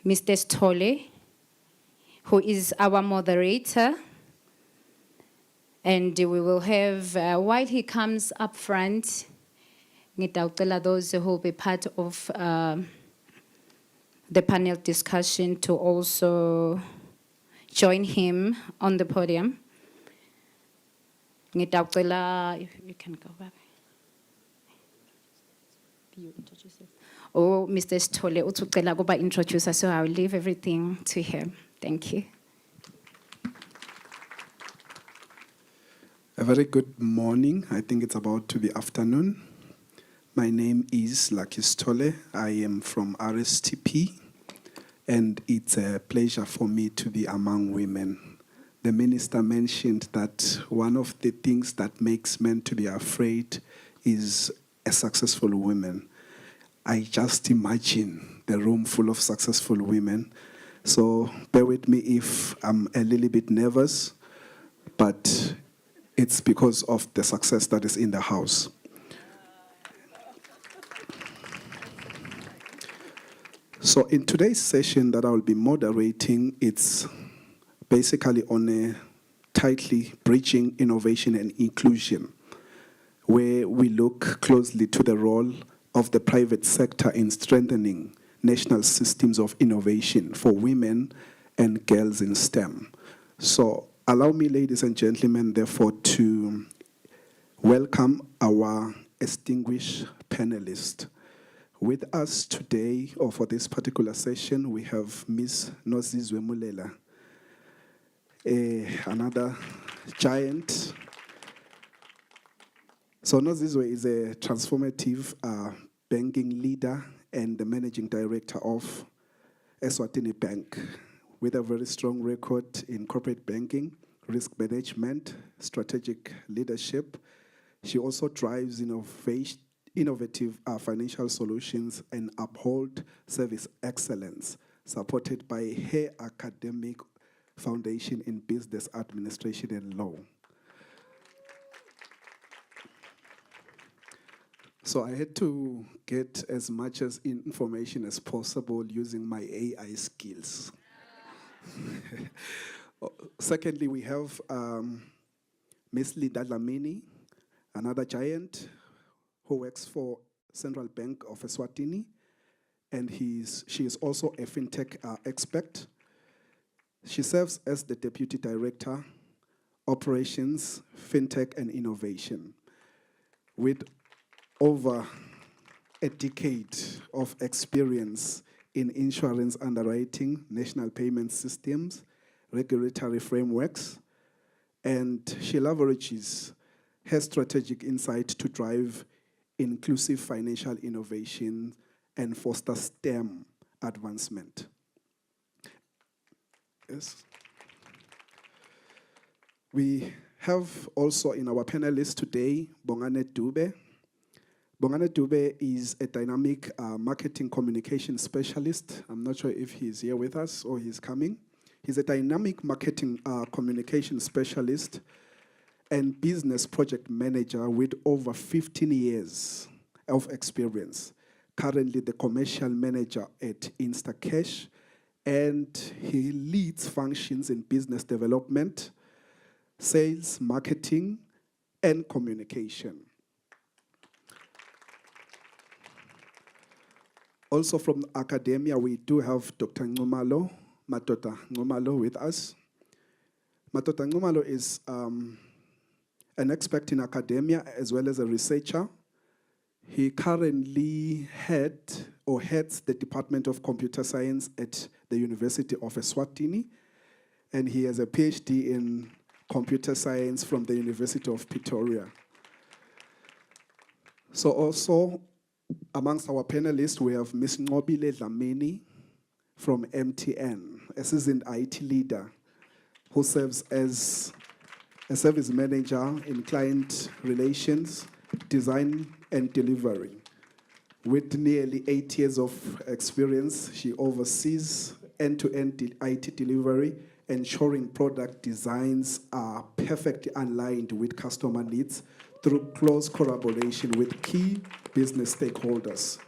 Mr. Stole, who is our moderator. And we will have, while he comes up front, those who will be part of the panel discussion to also join him on the podium. If you can go back. You introduce it. Oh, Mr. Stole, utucela kuba introduce us, so I will leave everything to him. Thank you. A very good morning. I think it's about to be afternoon. My name is Lucky Stole. I am from RSTP, and it's a pleasure for me to be among women. The minister mentioned that one of the things that makes men to be afraid is a successful woman. I just imagine the room full of successful women. So bear with me if I'm a little bit nervous, but it's because of the success that is in the house. So in today's session that I will be moderating, it's basically on a tightly bridging innovation and inclusion, where we look closely to the role of the private sector in strengthening national systems of innovation for women and girls in STEM. So allow me, ladies and gentlemen, therefore, to welcome our distinguished panelists. With us today, or for this particular session, we have Ms. Nozizwe Mulela, another giant. So Nozizwe is a transformative banking leader and the managing director of Eswatini Bank, with a very strong record in corporate banking, risk management, strategic leadership. She also drives innovative financial solutions and uphold service excellence, supported by her academic foundation in business administration and law. So I had to get as much as information as possible using my AI skills. Secondly, we have Ms. Linda Dlamini, another giant who works for Central Bank of Eswatini, and she is also a Fintech expert. She serves as the Deputy Director, Operations, Fintech and Innovation, with over a decade of experience in insurance underwriting, national payment systems, regulatory frameworks, and she leverages her strategic insight to drive inclusive financial innovation and foster STEM advancement. Yes. We have also in our panelists today, Bongane Dube. Bongane Dube is a dynamic marketing communication specialist. I'm not sure if he's here with us or he's coming. He's a dynamic marketing communication specialist and business project manager with over 15 years of experience. Currently the commercial manager at Instacash, and he leads functions in business development, sales, marketing, and communication. Also from academia, we do have Dr. Matota Nxumalo with us. Matota Nxumalo is an expert in academia as well as a researcher. He currently heads the Department of Computer Science at the University of Eswatini, and he has a PhD in computer science from the University of Pretoria. So also, amongst our panelists, we have Ms. Nqobile Dlamini from MTN, a seasoned IT leader who serves as a service manager in client relations, design, and delivery. With nearly 8 years of experience, she oversees end-to-end IT delivery, ensuring product designs are perfectly aligned with customer needs through close collaboration with key business stakeholders.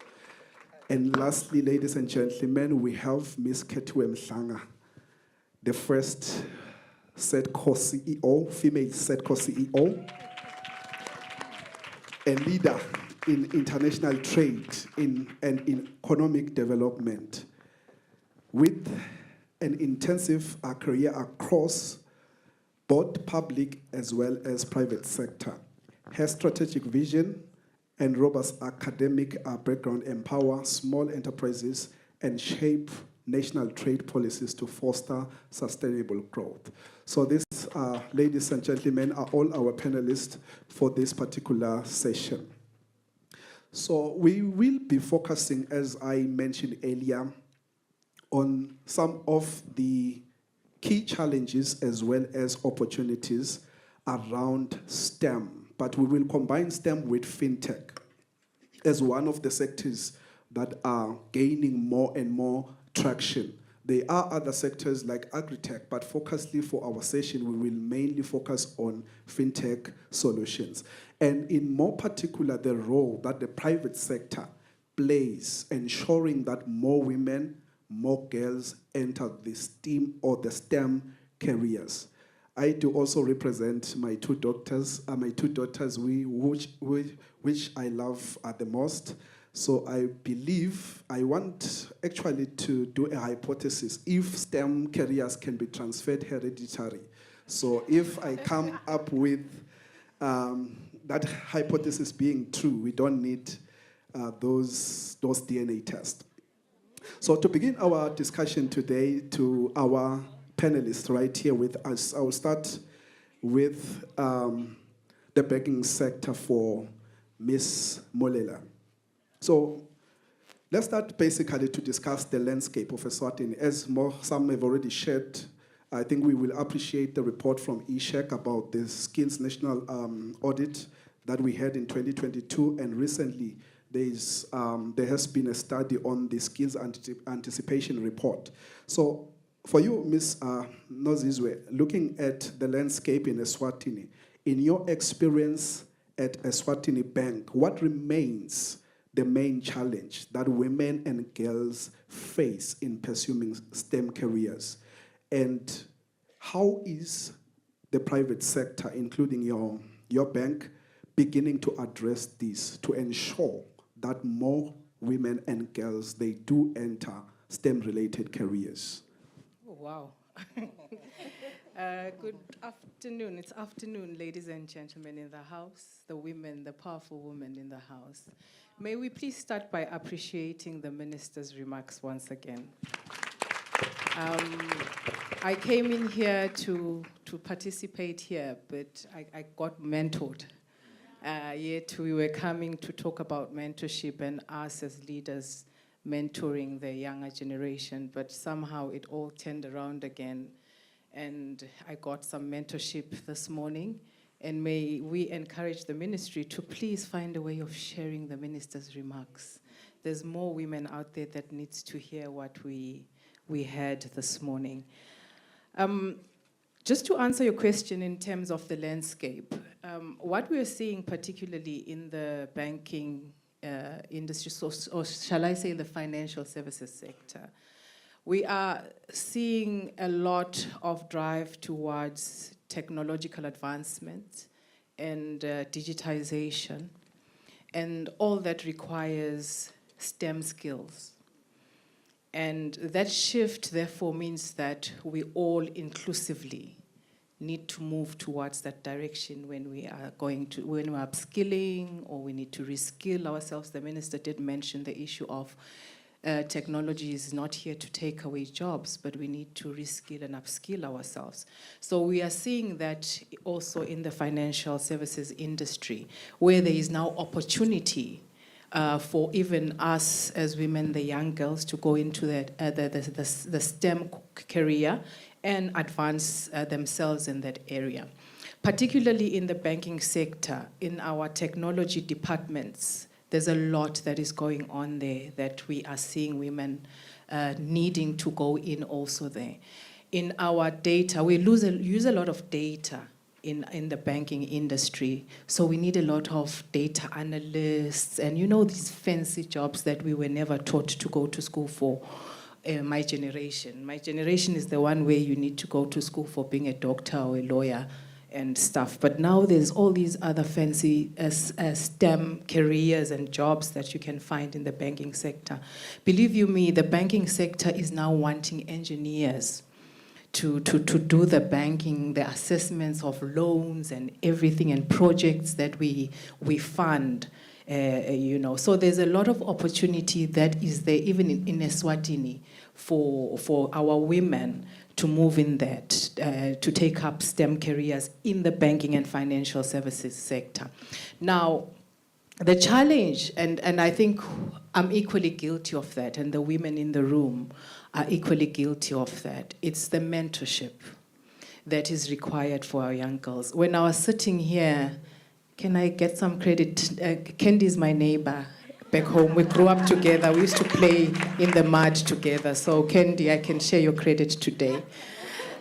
And lastly, ladies and gentlemen, we have Ms. Ketwe Mhlanga, the first SEDCO CEO, female SEDCO CEO, a leader in international trade and in economic development, with an intensive career across both public as well as private sector. Her strategic vision and robust academic background empower small enterprises and shape national trade policies to foster sustainable growth. So these, ladies and gentlemen, are all our panelists for this particular session. So we will be focusing, as I mentioned earlier, on some of the key challenges as well as opportunities around STEM. But we will combine STEM with Fintech as one of the sectors that are gaining more and more traction. There are other sectors like agri-tech, but focusly for our session, we will mainly focus on Fintech solutions. And in more particular, the role that the private sector plays, ensuring that more women, more girls enter the STEM or the STEM careers. I do also represent my two daughters, which I love the most. So I believe I want actually to do a hypothesis if STEM careers can be transferred hereditary. So if I come up with that hypothesis being true, we don't need those DNA tests. So to begin our discussion today, to our panelists right here with us, I will start with the banking sector for Ms. Molela. So let's start basically to discuss the landscape of Eswatini. As some have already shared, I think we will appreciate the report from ESHEC about the Skills National Audit that we had in 2022, and recently there has been a study on the Skills Anticipation Report. So for you, Ms. Nozizwe, looking at the landscape in Eswatini, in your experience at Eswatini Bank, what remains the main challenge that women and girls face in pursuing STEM careers? And how is the private sector, including your bank, beginning to address this to ensure that more women and girls, they do enter STEM-related careers? Oh, wow. Good afternoon. It's afternoon, ladies and gentlemen in the house, the women, the powerful women in the house. May we please start by appreciating the minister's remarks once again. I came in here to participate here, but I got mentored. Yet we were coming to talk about mentorship and us as leaders mentoring the younger generation, but somehow it all turned around again. And I got some mentorship this morning. And may we encourage the ministry to please find a way of sharing the minister's remarks. There's more women out there that needs to hear what we heard this morning. Just to answer your question in terms of the landscape, what we're seeing particularly in the banking industry, or shall I say in the financial services sector, we are seeing a lot of drive towards technological advancement and digitization, and all that requires STEM skills. And that shift, therefore, means that we all inclusively need to move towards that direction when we are when we're upskilling or we need to reskill ourselves. The minister did mention the issue of technology is not here to take away jobs, but we need to reskill and upskill ourselves. So we are seeing that also in the financial services industry, where there is now opportunity for even us as women, the young girls, to go into the STEM career and advance themselves in that area. Particularly in the banking sector, in our technology departments, there's a lot that is going on there that we are seeing women needing to go in also there. In our data, we use a lot of data in the banking industry. So we need a lot of data analysts and, you know, these fancy jobs that we were never taught to go to school for. My generation. My generation is the one where you need to go to school for being a doctor or a lawyer and stuff. But now there's all these other fancy STEM careers and jobs that you can find in the banking sector. Believe you me, the banking sector is now wanting engineers to do the banking, the assessments of loans and everything and projects that we fund. You know, so there's a lot of opportunity that is there, even in Eswatini, for our women to move in that, to take up STEM careers in the banking and financial services sector. Now, the challenge, and I think I'm equally guilty of that, and the women in the room are equally guilty of that, it's the mentorship that is required for our young girls. When I was sitting here, can I get some credit? Candy is my neighbor back home. We grew up together. We used to play in the mud together. So Candy, I can share your credit today.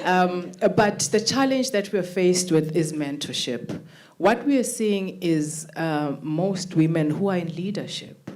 But the challenge that we're faced with is mentorship. What we are seeing is most women who are in leadership,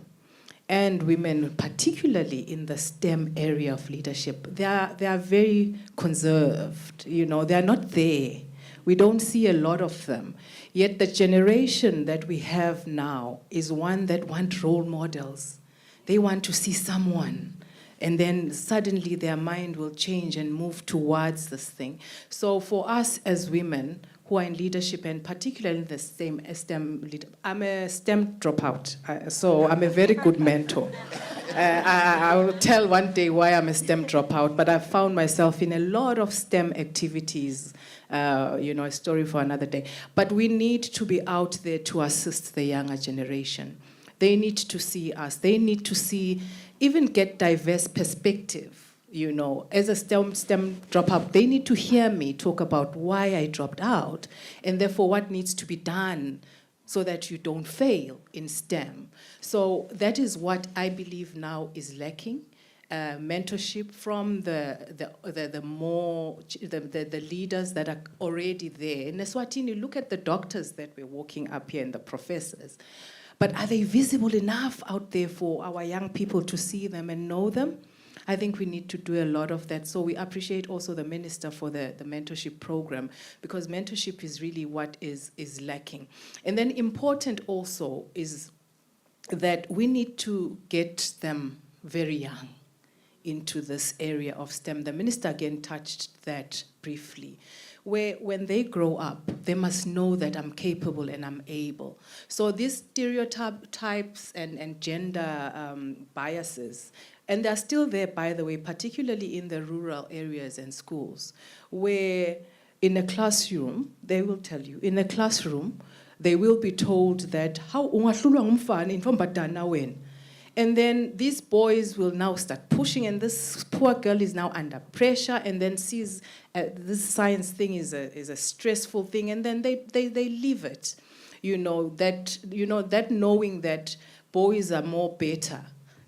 and women particularly in the STEM area of leadership, they are very conserved. You know, they are not there. We don't see a lot of them. Yet the generation that we have now is one that want role models. They want to see someone, and then suddenly their mind will change and move towards this thing. So for us as women who are in leadership, and particularly in the STEM leader, I'm a STEM dropout, so I'm a very good mentor. I will tell one day why I'm a STEM dropout, but I found myself in a lot of STEM activities. You know, a story for another day. But we need to be out there to assist the younger generation. They need to see us. They need to see, even get diverse perspective. You know, as a STEM dropout, they need to hear me talk about why I dropped out, and therefore what needs to be done so that you don't fail in STEM. So that is what I believe now is lacking. Mentorship from the leaders that are already there. In Eswatini, look at the doctors that we're walking up here and the professors. But are they visible enough out there for our young people to see them and know them? I think we need to do a lot of that. So we appreciate also the minister for the mentorship program, because mentorship is really what is lacking. And then important also is that we need to get them very young into this area of STEM. The minister again touched that briefly, where when they grow up, they must know that I'm capable and I'm able. So these stereotypes and gender biases, and they're still there, by the way, particularly in the rural areas and schools, where in a classroom, they will tell you, in a classroom, they will be told that, how and then these boys will now start pushing, and this poor girl is now under pressure, and then sees this science thing is a stressful thing, and then they leave it. That knowing that boys are more better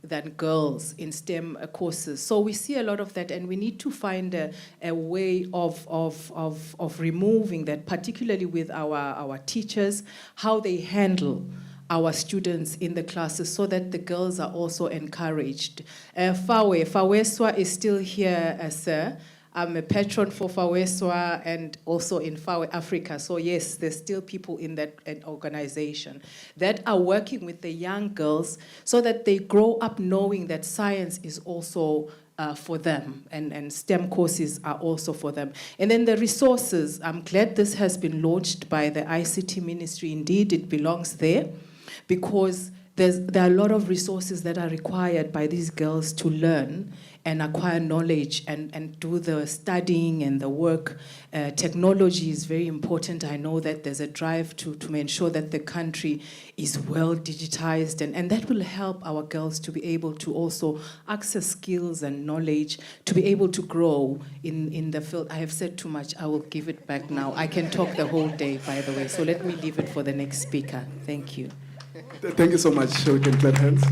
than girls in STEM courses. So we see a lot of that, and we need to find a way of removing that, particularly with our teachers, how they handle our students in the classes, so that the girls are also encouraged. Faweswa is still here, sir. I'm a patron for Faweswa and also in Fawe Africa. So yes, there's still people in that organization that are working with the young girls so that they grow up knowing that science is also for them, and STEM courses are also for them. And then the resources, I'm glad this has been launched by the ICT ministry. Indeed, it belongs there, because there are a lot of resources that are required by these girls to learn and acquire knowledge and do the studying and the work. Technology is very important. I know that there's a drive to ensure that the country is well digitized, and that will help our girls to be able to also access skills and knowledge, to be able to grow in the field. I have said too much. I will give it back now. I can talk the whole day, by the way, so let me leave it for the next speaker. Thank you. Thank you so much. We can clap hands.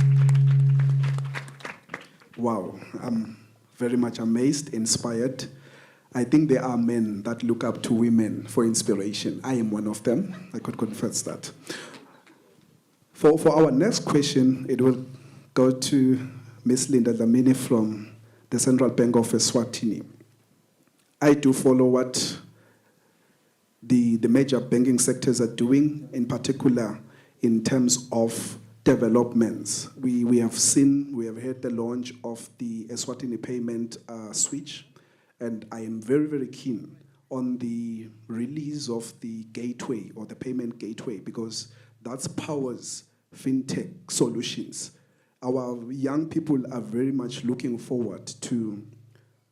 Wow, I'm very much amazed, inspired. I think there are men that look up to women for inspiration. I am one of them. I could confess that. For our next question, it will go to Ms. Linda Dlamini from the Central Bank of Eswatini. I do follow what the major banking sectors are doing, in particular in terms of developments. We have heard the launch of the Eswatini payment switch, and I am very, very keen on the release of the gateway or the payment gateway, because that powers fintech solutions. Our young people are very much looking forward to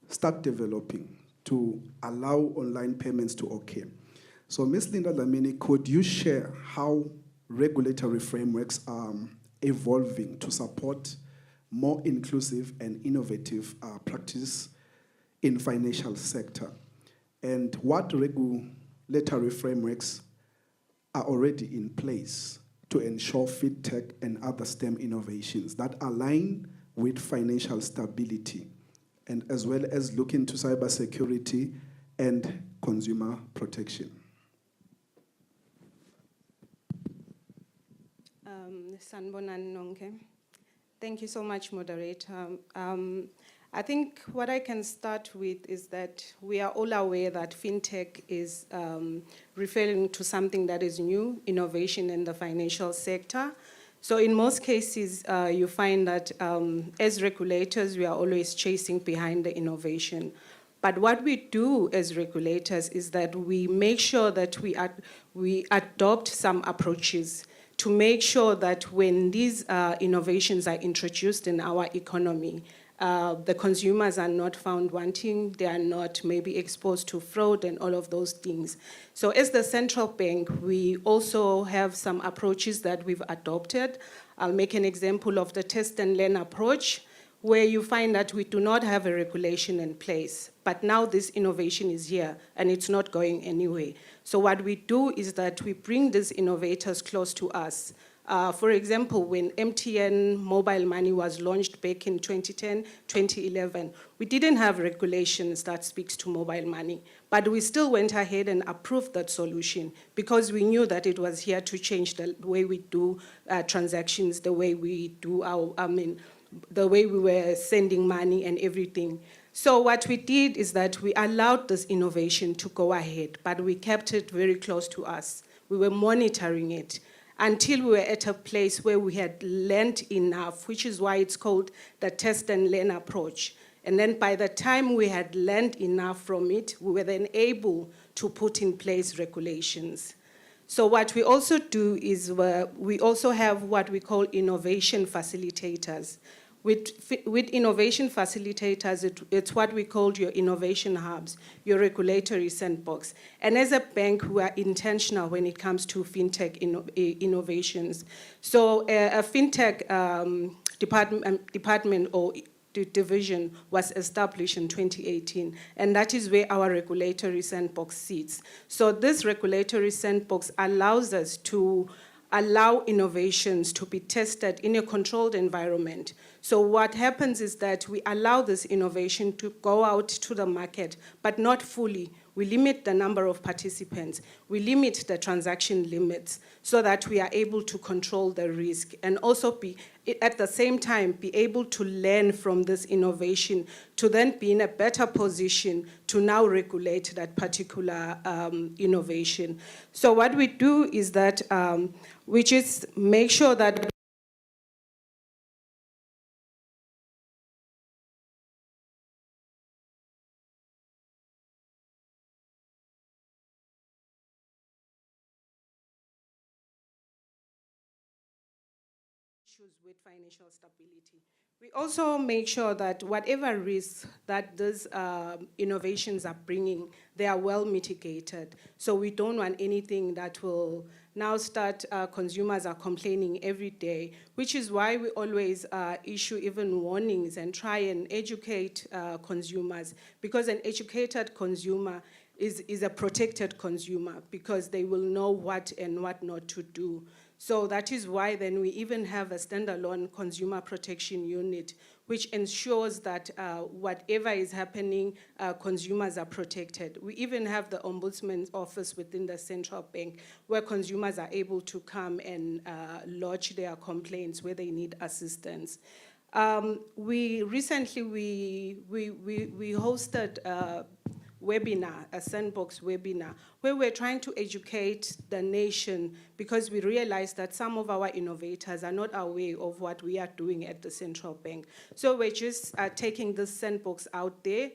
start developing, to allow online payments to occur. So Ms. Linda Dlamini, could you share how regulatory frameworks are evolving to support more inclusive and innovative practice in financial sector? And what regulatory frameworks are already in place to ensure fintech and other STEM innovations that align with financial stability, and as well as look into cybersecurity and consumer protection? Sanbonan Nonke. Thank you so much, moderator. I think what I can start with is that we are all aware that fintech is referring to something that is new, innovation in the financial sector. So in most cases, you find that as regulators, we are always chasing behind the innovation. But what we do as regulators is that we make sure that we adopt some approaches to make sure that when these innovations are introduced in our economy, the consumers are not found wanting, they are not maybe exposed to fraud and all of those things. So as the central bank, we also have some approaches that we've adopted. I'll make an example of the test and learn approach, where you find that we do not have a regulation in place, but now this innovation is here and it's not going anywhere. So what we do is that we bring these innovators close to us. For example, when MTN mobile money was launched back in 2010, 2011, we didn't have regulations that speaks to mobile money, but we still went ahead and approved that solution because we knew that it was here to change the way we do transactions, the way we do the way we were sending money and everything. So what we did is that we allowed this innovation to go ahead, but we kept it very close to us. We were monitoring it until we were at a place where we had learned enough, which is why it's called the test and learn approach. And then by the time we had learned enough from it, we were then able to put in place regulations. So what we also do is we also have what we call innovation facilitators. With innovation facilitators, it's what we call your innovation hubs, your regulatory sandbox. And as a bank, we are intentional when it comes to fintech innovations. So a fintech department or division was established in 2018, and that is where our regulatory sandbox sits. So this regulatory sandbox allows us to allow innovations to be tested in a controlled environment. So what happens is that we allow this innovation to go out to the market, but not fully. We limit the number of participants. We limit the transaction limits so that we are able to control the risk and also at the same time, be able to learn from this innovation to then be in a better position to now regulate that particular innovation. So what we do is that we just make sure that issues with financial stability. We also make sure that whatever risks that these innovations are bringing, they are well mitigated. So we don't want anything that will now start consumers are complaining every day, which is why we always issue even warnings and try and educate consumers, because an educated consumer is a protected consumer because they will know what and what not to do. So that is why then we even have a standalone consumer protection unit, which ensures that whatever is happening, consumers are protected. We even have the Ombudsman's office within the central bank where consumers are able to come and lodge their complaints where they need assistance. We recently hosted a webinar, a sandbox webinar, where we're trying to educate the nation because we realized that some of our innovators are not aware of what we are doing at the central bank. So we're just taking this sandbox out there.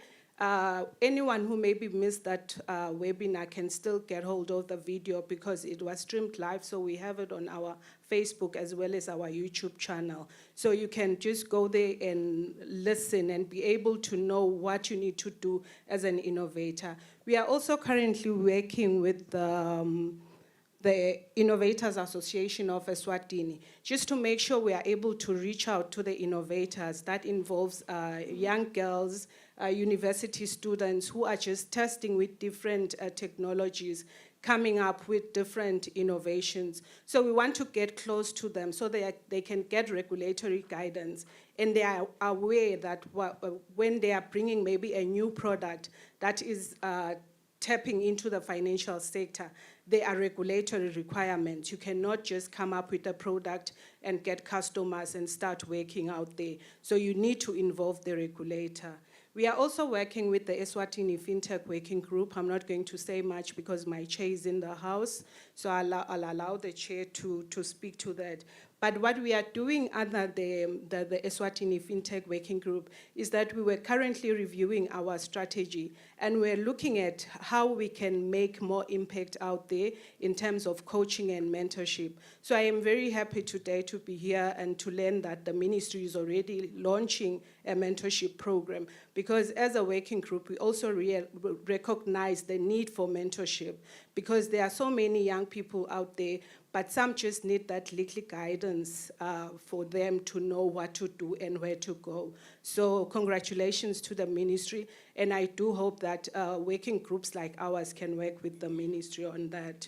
Anyone who maybe missed that webinar can still get hold of the video because it was streamed live, so we have it on our Facebook as well as our YouTube channel. So you can just go there and listen and be able to know what you need to do as an innovator. We are also currently working with the Innovators Association of Eswatini, just to make sure we are able to reach out to the innovators. That involves young girls, university students who are just testing with different technologies, coming up with different innovations. So we want to get close to them so they can get regulatory guidance, and they are aware that when they are bringing maybe a new product that is tapping into the financial sector, there are regulatory requirements. You cannot just come up with a product and get customers and start working out there. So you need to involve the regulator. We are also working with the Eswatini Fintech Working Group. I'm not going to say much because my chair is in the house, so I'll allow the chair to speak to that. But what we are doing under the Eswatini Fintech Working Group is that we were currently reviewing our strategy, and we're looking at how we can make more impact out there in terms of coaching and mentorship. So I am very happy today to be here and to learn that the ministry is already launching a mentorship program, because as a working group, we also recognize the need for mentorship, because there are so many young people out there, but some just need that little guidance for them to know what to do and where to go. So congratulations to the ministry, and I do hope that working groups like ours can work with the ministry on that.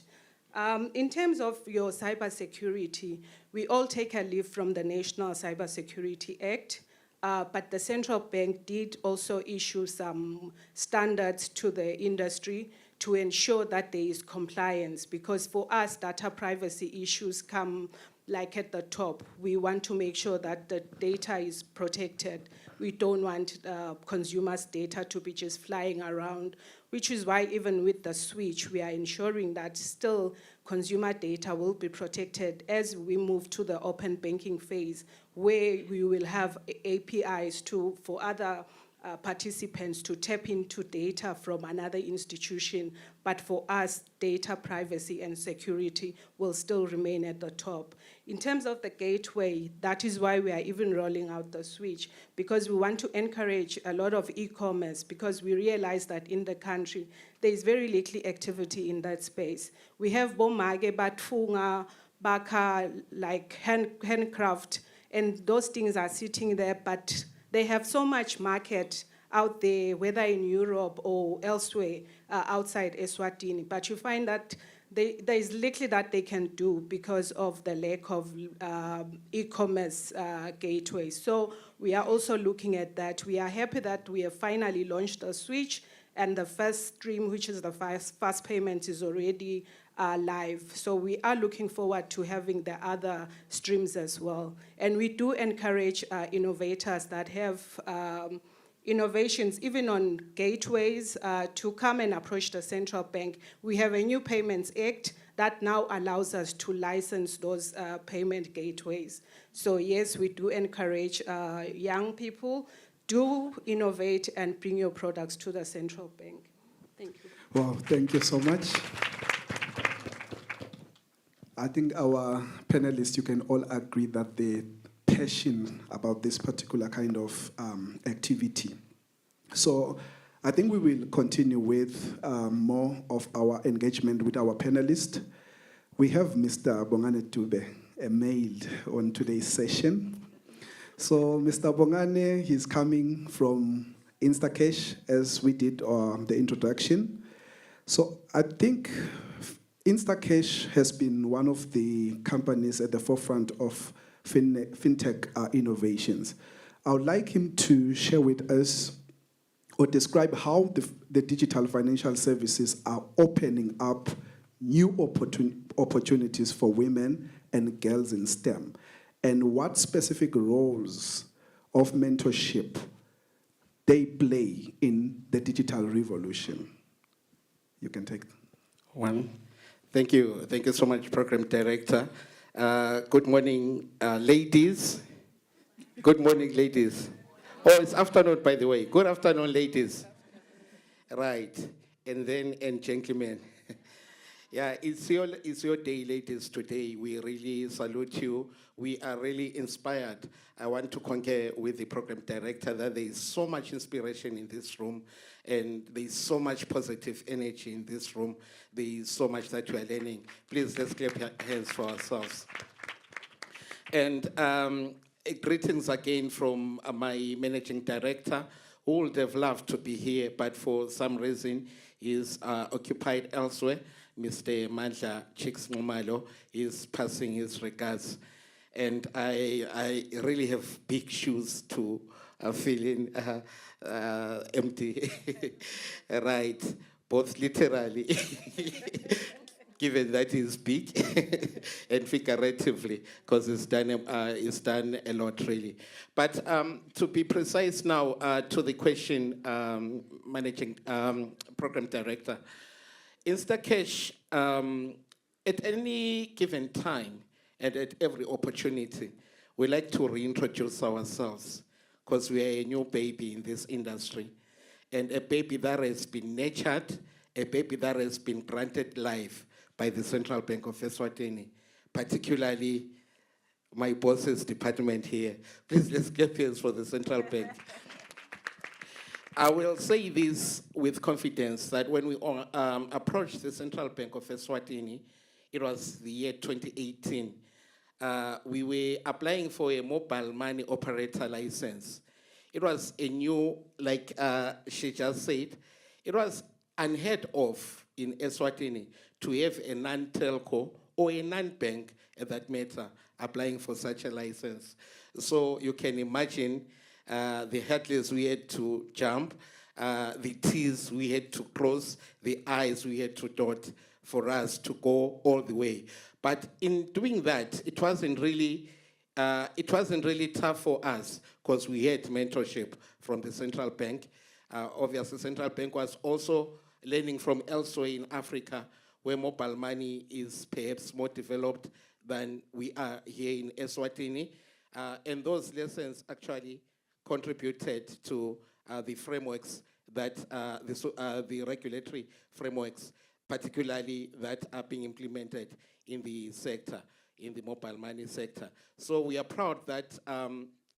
In terms of your cybersecurity, we all take a leaf from the National Cybersecurity Act, but the central bank did also issue some standards to the industry to ensure that there is compliance, because for us, data privacy issues come like at the top. We want to make sure that the data is protected. We don't want consumers' data to be just flying around, which is why even with the switch, we are ensuring that still consumer data will be protected as we move to the open banking phase, where we will have APIs for other participants to tap into data from another institution. But for us, data privacy and security will still remain at the top. In terms of the gateway, that is why we are even rolling out the switch, because we want to encourage a lot of e-commerce, because we realize that in the country, there is very little activity in that space. We have bomage, batfunga, baka, like handcraft, and those things are sitting there, but they have so much market out there, whether in Europe or elsewhere outside Eswatini. But you find that there is little that they can do because of the lack of e-commerce gateways. So we are also looking at that. We are happy that we have finally launched a switch, and the first stream, which is the fast payment, is already live. So we are looking forward to having the other streams as well. And we do encourage innovators that have innovations, even on gateways, to come and approach the central bank. We have a new Payments Act that now allows us to license those payment gateways. So yes, we do encourage young people, do innovate and bring your products to the central bank. Thank you. Well, thank you so much. I think our panelists, you can all agree that the passion about this particular kind of activity. So I think we will continue with more of our engagement with our panelists. We have Mr. Bongane Tube, a male, on today's session. So Mr. Bongane, he's coming from Instacash, as we did the introduction. So I think Instacash has been one of the companies at the forefront of fintech innovations. I would like him to share with us or describe how the digital financial services are opening up new opportunities for women and girls in STEM, and what specific roles of mentorship they play in the digital revolution. You can take one. Thank you so much, Program Director. Good morning, ladies. Good morning, ladies. Oh, it's afternoon, by the way. Good afternoon, ladies. Right, and gentlemen. Yeah, it's your day, ladies, today. We really salute you. We are really inspired. I want to concur with the program director that there is so much inspiration in this room, and there is so much positive energy in this room. There is so much that we are learning. Please, let's clap our hands for ourselves. And greetings again from my managing director, who would have loved to be here, but for some reason is occupied elsewhere. Mr. Mandla Chicks Momalo is passing his regards. And I really have big shoes to fill in empty, right, both literally, given that he's big, and figuratively, because it's done a lot, really. But to be precise now, to the question, managing program director, Instacash, at any given time and at every opportunity, we like to reintroduce ourselves because we are a new baby in this industry, and a baby that has been nurtured, a baby that has been granted life by the Central Bank of Eswatini, particularly my boss's department here. Please, let's get hands for the Central Bank. I will say this with confidence that when we approached the Central Bank of Eswatini, it was the year 2018. We were applying for a mobile money operator license. It was a new, like she just said, it was unheard of in Eswatini to have a non-telco or a non-bank, at that matter, applying for such a license. So you can imagine the hurdles we had to jump, the T's we had to cross, the I's we had to dot for us to go all the way. But in doing that, it wasn't really tough for us because we had mentorship from the central bank. Obviously, central bank was also learning from elsewhere in Africa, where mobile money is perhaps more developed than we are here in Eswatini. And those lessons actually contributed to the frameworks that, the regulatory frameworks, particularly that are being implemented in the sector, in the mobile money sector. So we are proud that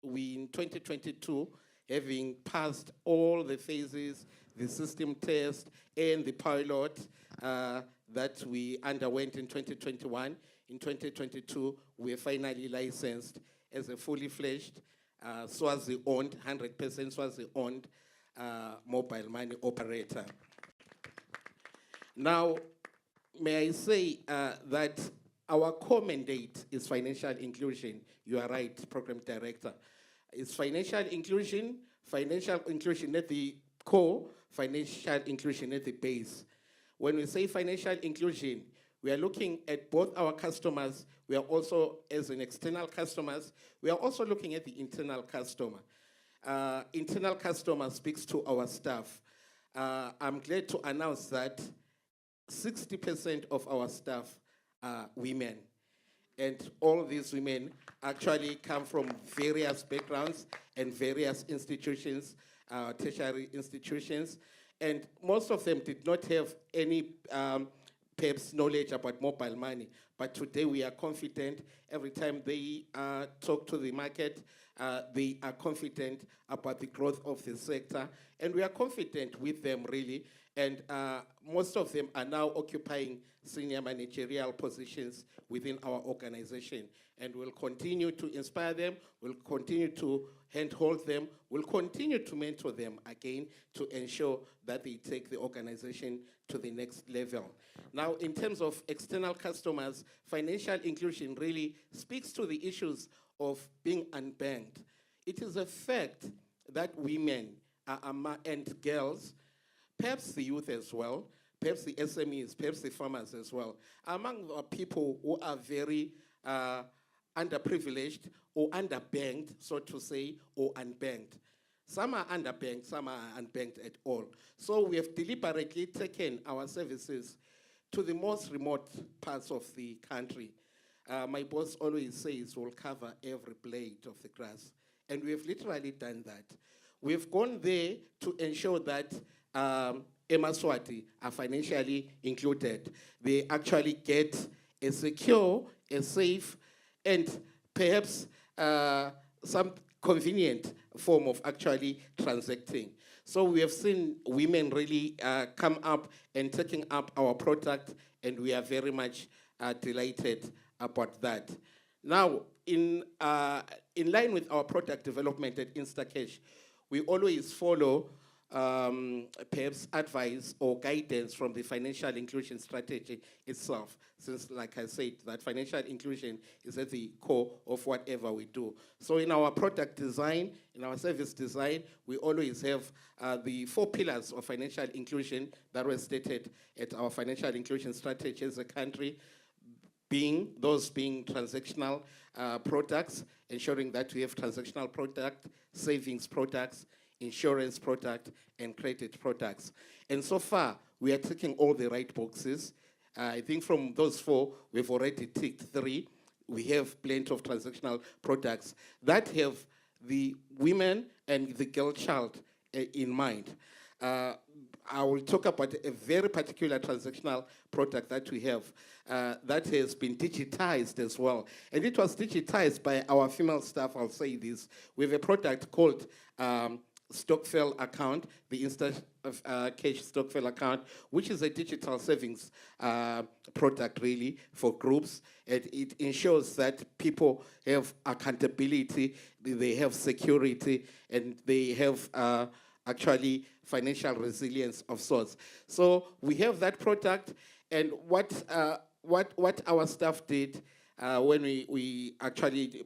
we, in 2022, having passed all the phases, the system test, and the pilot that we underwent in 2021, in 2022, we are finally licensed as a fully fledged Swazi-owned, 100% Swazi-owned mobile money operator. Now, may I say that our core mandate is financial inclusion. You are right, Program Director. It's financial inclusion at the core, financial inclusion at the base. When we say financial inclusion, we are looking at both our customers. We are also, as an external customers, we are also looking at the internal customer. Internal customer speaks to our staff. I'm glad to announce that 60% of our staff are women. And all these women actually come from various backgrounds and various institutions, tertiary institutions. And most of them did not have any perhaps knowledge about mobile money. But today we are confident. Every time they talk to the market, they are confident about the growth of the sector. And we are confident with them, really. And most of them are now occupying senior managerial positions within our organization. And we'll continue to inspire them, we'll continue to handhold them, we'll continue to mentor them again to ensure that they take the organization to the next level. Now, in terms of external customers, financial inclusion really speaks to the issues of being unbanked. It is a fact that women and girls, perhaps the youth as well, perhaps the SMEs, perhaps the farmers as well, among the people who are very underprivileged or underbanked, so to say, or unbanked. Some are underbanked, some are unbanked at all. So we have deliberately taken our services to the most remote parts of the country. My boss always says we'll cover every blade of the grass. And we have literally done that. We've gone there to ensure that Eswatini are financially included. They actually get a secure, a safe, and perhaps some convenient form of actually transacting. So we have seen women really come up and taking up our product, and we are very much delighted about that. Now, in line with our product development at InstaCash, we always follow perhaps advice or guidance from the financial inclusion strategy itself, since, like I said, that financial inclusion is at the core of whatever we do. So in our product design, in our service design, we always have the 4 pillars of financial inclusion that were stated at our financial inclusion strategy as a country, being transactional products, ensuring that we have transactional product, savings products, insurance product, and credit products. And so far, we are ticking all the right boxes. I think from those 4, we've already ticked 3. We have plenty of transactional products that have the women and the girl child in mind. I will talk about a very particular transactional product that we have that has been digitized as well. And it was digitized by our female staff, I'll say this. We have a product called Stokvel account, the InstaCash Stokvel account, which is a digital savings product really for groups. And it ensures that people have accountability, they have security, and they have actually financial resilience of sorts. So we have that product, and what our staff did when we actually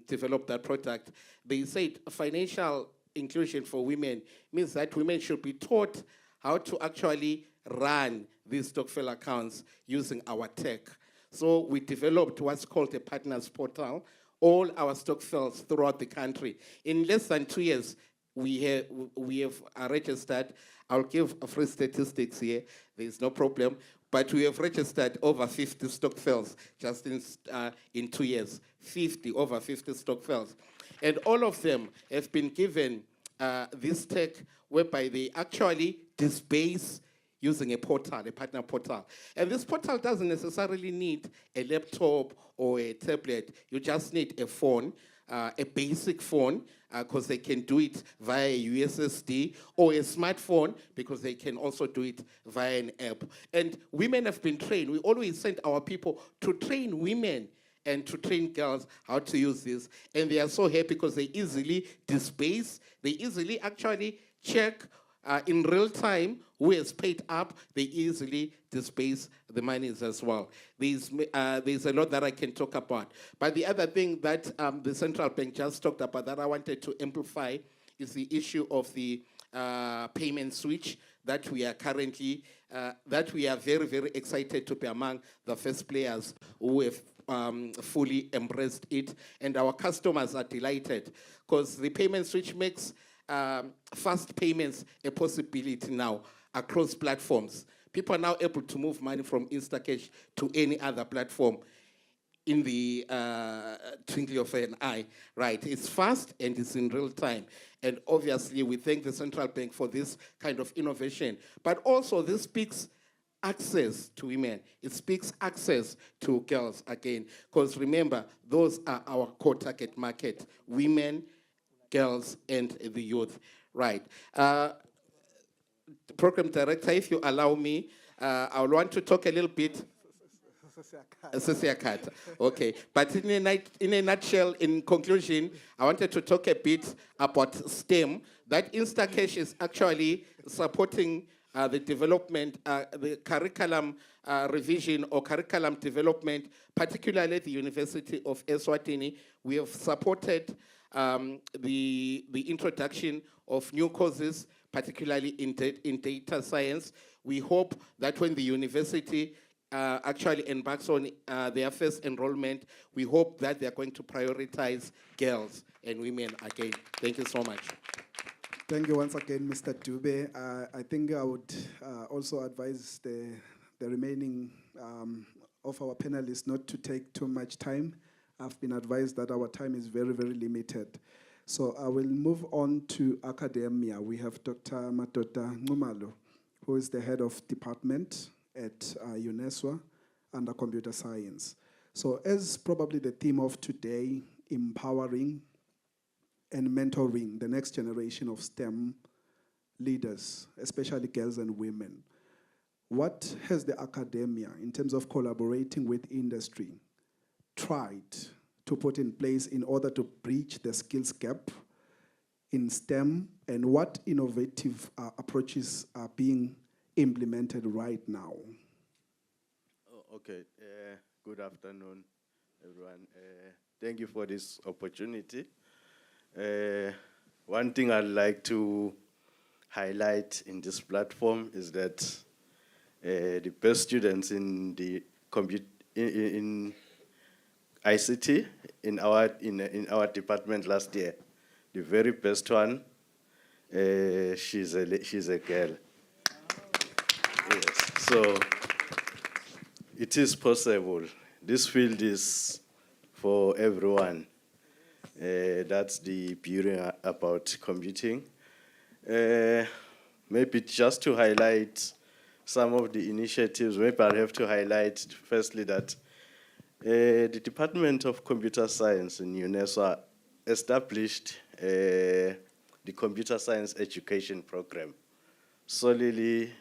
developed that product, they said financial inclusion for women means that women should be taught how to actually run these Stokvel accounts using our tech. So we developed what's called a partners portal, all our Stokvels throughout the country. In less than 2 years, we have registered, I'll give free statistics here, there's no problem, but we have registered over 50 Stokvels just in 2 years, over 50 Stokvels. And all of them have been given this tech whereby they actually disbase using a portal, a partner portal. And this portal doesn't necessarily need a laptop or a tablet. You just need a phone, a basic phone, because they can do it via USSD, or a smartphone, because they can also do it via an app. And women have been trained. We always send our people to train women and to train girls how to use this. And they are so happy because they easily disbase, they easily actually check in real time who has paid up, they easily disbase the monies as well. There's a lot that I can talk about. But the other thing that the central bank just talked about that I wanted to amplify is the issue of the payment switch that we are currently, that we are very, very excited to be among the first players who have fully embraced it, and our customers are delighted because the payment switch makes fast payments a possibility now across platforms. People are now able to move money from InstaCash to any other platform in the twinkling of an eye, right? It's fast and it's in real time. And obviously we thank the central bank for this kind of innovation, but also this speaks access to women. It speaks access to girls again, because remember, those are our core target market, women, girls, and the youth, right? Program Director, if you allow me, I would want to talk a little bit. Okay, but in a nutshell, in conclusion, I wanted to talk a bit about STEM. That Instacash is actually supporting the development, the curriculum revision or curriculum development, particularly at the University of Eswatini. We have supported the introduction of new courses, particularly in data science. We hope that when the university actually embarks on their first enrollment, we hope that they're going to prioritize girls and women again. Thank you so much. Thank you once again, Mr. Dube. I think I would also advise the remaining of our panelists not to take too much time. I've been advised that our time is very, very limited. So I will move on to academia. We have Dr. Matota Ngumalo, who is the head of department at UNESWA under computer science. So as probably the theme of today, empowering and mentoring the next generation of STEM leaders, especially girls and women. What has the academia, in terms of collaborating with industry, tried to put in place in order to bridge the skills gap in STEM, and what innovative approaches are being implemented right now? Okay, good afternoon, everyone. Thank you for this opportunity. One thing I'd like to highlight in this platform is that the best students in the in ICT in our department last year, the very best one, she's a girl. Yes, so it is possible. This field is for everyone. That's the beauty about computing. Maybe just to highlight some of the initiatives, maybe I'll have to highlight firstly that the Department of Computer Science in UNESWA established the Computer Science Education Program solely,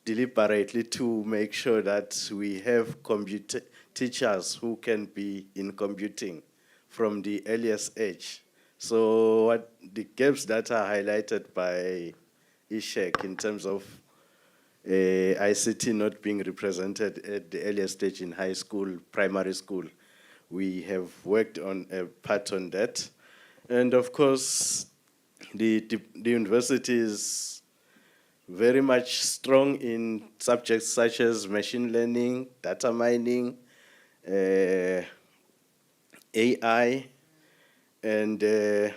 deliberately to make sure that we have computer teachers who can be in computing from the earliest age. So what the gaps that are highlighted by Ishak in terms of ICT not being represented at the earliest stage in high school, primary school, we have worked on a part on that. And of course, the university is very much strong in subjects such as machine learning, data mining, AI, and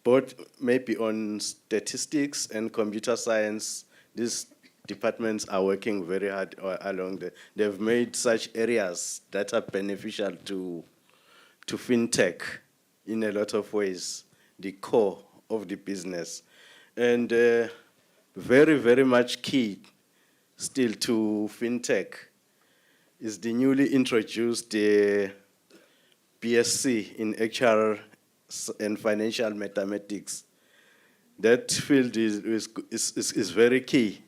both maybe on statistics and computer science. These departments are working very hard along they've made such areas that are beneficial to Fintech in a lot of ways, the core of the business. And very, very much key still to Fintech is the newly introduced BSc in HR and financial mathematics. That field is very key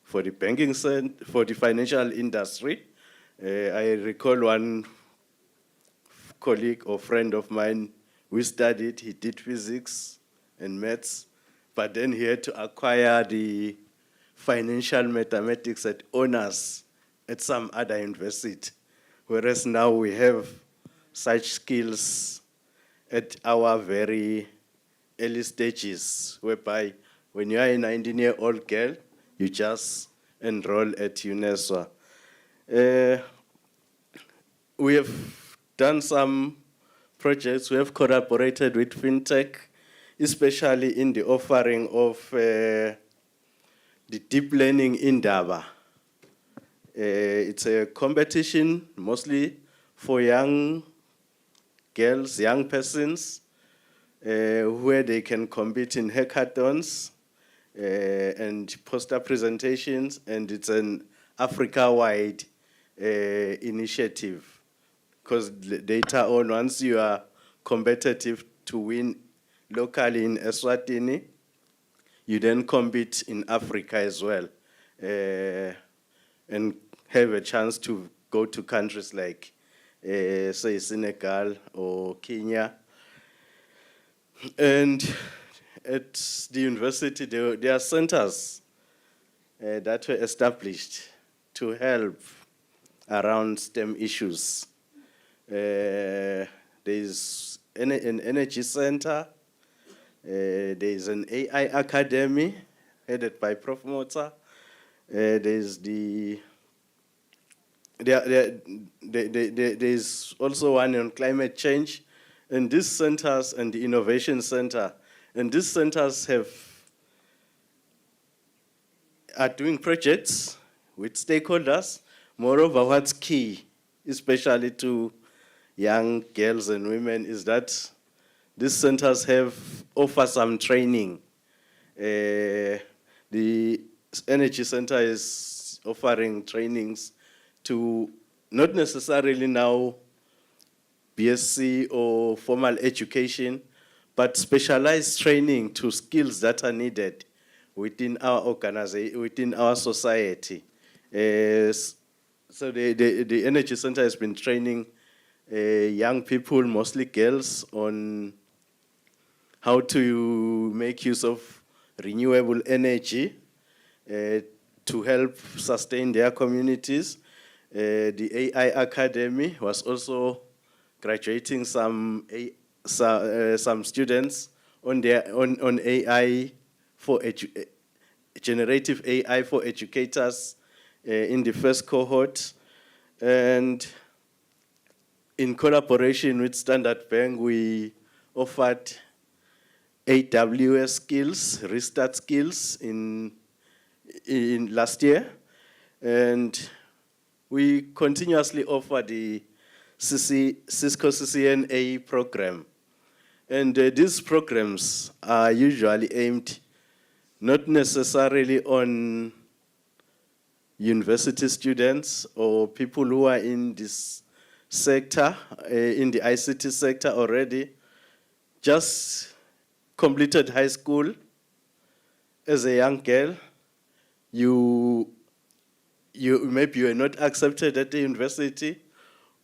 for the banking for the financial industry. I recall one colleague or friend of mine, we studied, he did physics and maths, but then he had to acquire the financial mathematics at honors at some other university. Whereas now we have such skills at our very early stages, whereby when you are a 19-year-old girl, you just enroll at UNESWA. We have done some projects. We have collaborated with Fintech, especially in the offering of the deep learning in Daba. It's a competition mostly for young girls, young persons, where they can compete in hackathons and poster presentations, and it's an Africa-wide initiative. Because data on, once you are competitive to win locally in Eswatini, you then compete in Africa as well, and have a chance to go to countries like, say, Senegal or Kenya. And at the university, there are centers that were established to help around STEM issues. There's an energy center, there's an AI academy headed by Prof. Mota. There's there's also one on climate change, and these centers and the innovation center, and these centers are doing projects with stakeholders. Moreover, what's key, especially to young girls and women, is that these centers offer some training. The Energy Center is offering trainings to not necessarily now BSc or formal education, but specialized training to skills that are needed within our organization, within our society. So the Energy Center has been training young people, mostly girls, on how to make use of renewable energy to help sustain their communities. The AI Academy was also graduating some students on AI for generative AI for educators in the first cohort. And in collaboration with Standard Bank, we offered AWS skills, restart skills in last year. And we continuously offer the Cisco CCNA program. And these programs are usually aimed not necessarily on university students or people who are in this sector, in the ICT sector already, just completed high school as a young girl. Maybe you are not accepted at the university,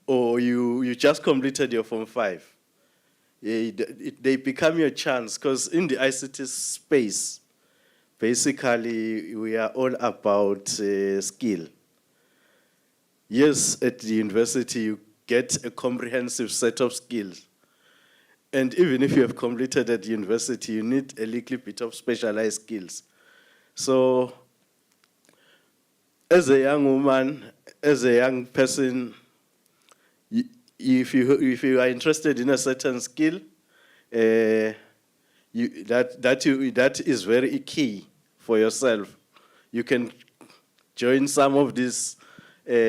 or you just completed your Form 5. They become your chance, because in the ICT space, basically, we are all about skill. Yes, at the university, you get a comprehensive set of skills. And even if you have completed at the university, you need a little bit of specialized skills. So, as a young woman, as a young person, if you are interested in a certain skill, that is very key for yourself. You can join some of these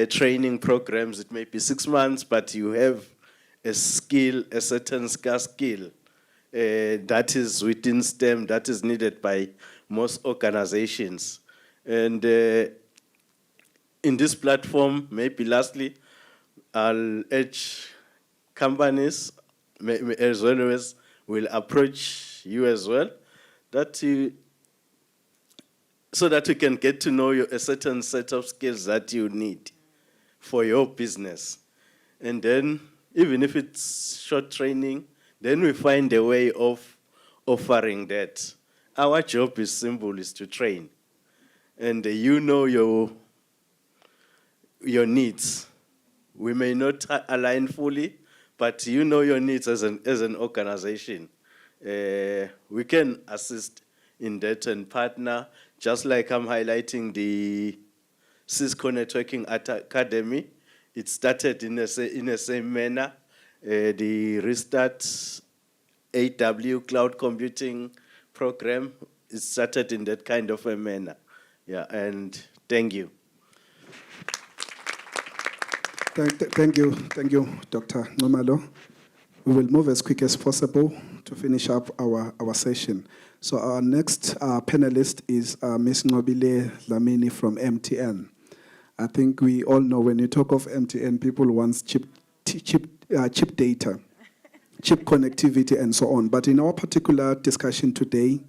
training programs. It may be 6 months, but you have a skill, a certain scarce skill that is within STEM, that is needed by most organizations. And in this platform, maybe lastly, I'll urge companies, as well as will approach you as well, so that you can get to know a certain set of skills that you need for your business. And then, even if it's short training, then we find a way of offering that. Our job is simple, is to train. And you know your needs. We may not align fully, but you know your needs as an organization. We can assist in that and partner, just like I'm highlighting the Cisco Networking Academy. It started in the same manner. The Restart AW Cloud Computing program, it started in that kind of a manner. Yeah, and thank you. Thank you, Dr. Nomalo. We will move as quick as possible to finish up our session. So our next panelist is Ms. Nobile Lamini from MTN. I think we all know when you talk of MTN, people want cheap data, cheap connectivity, and so on. But in our particular discussion today,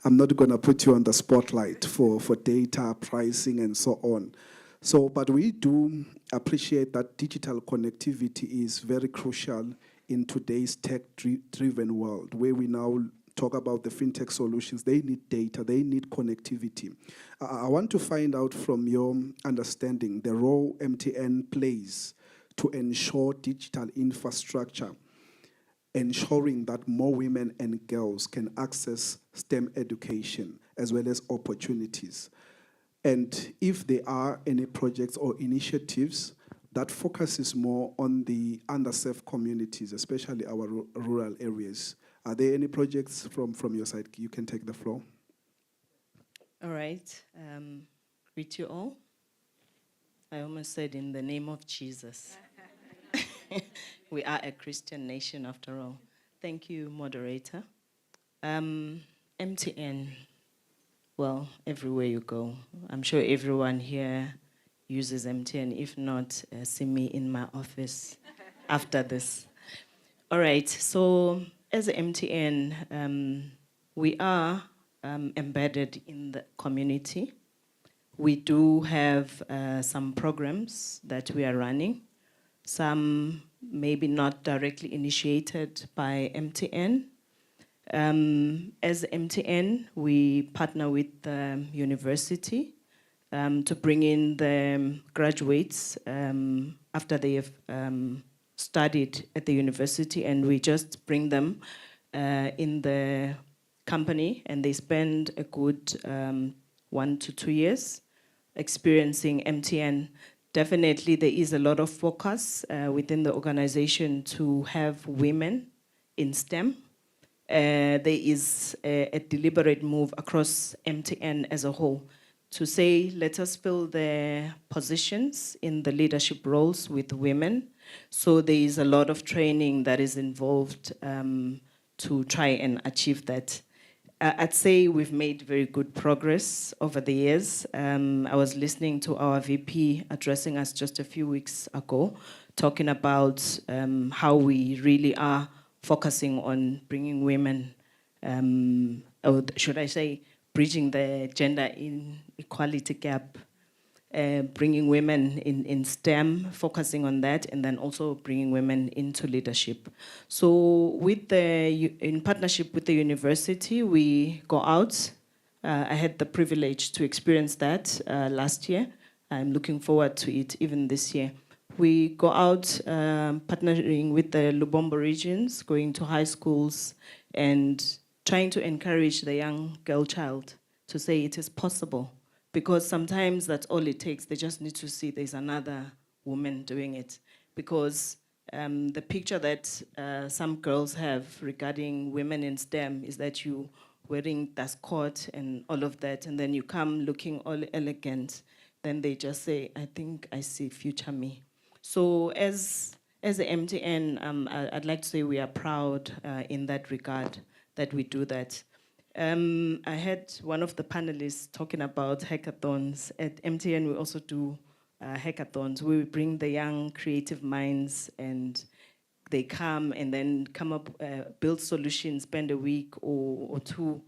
I'm not going to put you on the spotlight for data, pricing, and so on. So, but we do appreciate that digital connectivity is very crucial in today's tech-driven world, where we now talk about the fintech solutions. They need data, they need connectivity. I want to find out from your understanding the role MTN plays to ensure digital infrastructure, ensuring that more women and girls can access STEM education as well as opportunities. And if there are any projects or initiatives that focuses more on the underserved communities, especially our rural areas. Are there any projects from your side? You can take the floor. All right. Greet you all. I almost said in the name of Jesus. We are a Christian nation after all. Thank you, moderator. MTN, well, everywhere you go. I'm sure everyone here uses MTN. If not, see me in my office after this. All right, so as MTN, we are embedded in the community. We do have some programs that we are running, some maybe not directly initiated by MTN. As MTN, we partner with the university to bring in the graduates after they have studied at the university, and we just bring them in the company, and they spend a good 1 to 2 years experiencing MTN. Definitely there is a lot of focus within the organization to have women in STEM. There is a deliberate move across MTN as a whole to say, let us fill the positions in the leadership roles with women. So there is a lot of training that is involved to try and achieve that. I'd say we've made very good progress over the years. I was listening to our VP addressing us just a few weeks ago, talking about how we really are focusing on bringing women, or should I say, bridging the gender inequality gap, bringing women in STEM, focusing on that, and then also bringing women into leadership. So in partnership with the university, we go out. I had the privilege to experience that last year. I'm looking forward to it even this year. We go out partnering with the Lubombo regions, going to high schools and trying to encourage the young girl child to say it is possible. Because sometimes that's all it takes. They just need to see there's another woman doing it. Because the picture that some girls have regarding women in STEM is that you wearing dust coat and all of that, and then you come looking all elegant. Then they just say, I think I see future me. So as the MTN, I'd like to say we are proud in that regard that we do that. I had one of the panelists talking about hackathons. At MTN, we also do hackathons where we bring the young creative minds and they come and then come up, build solutions, spend a week or two,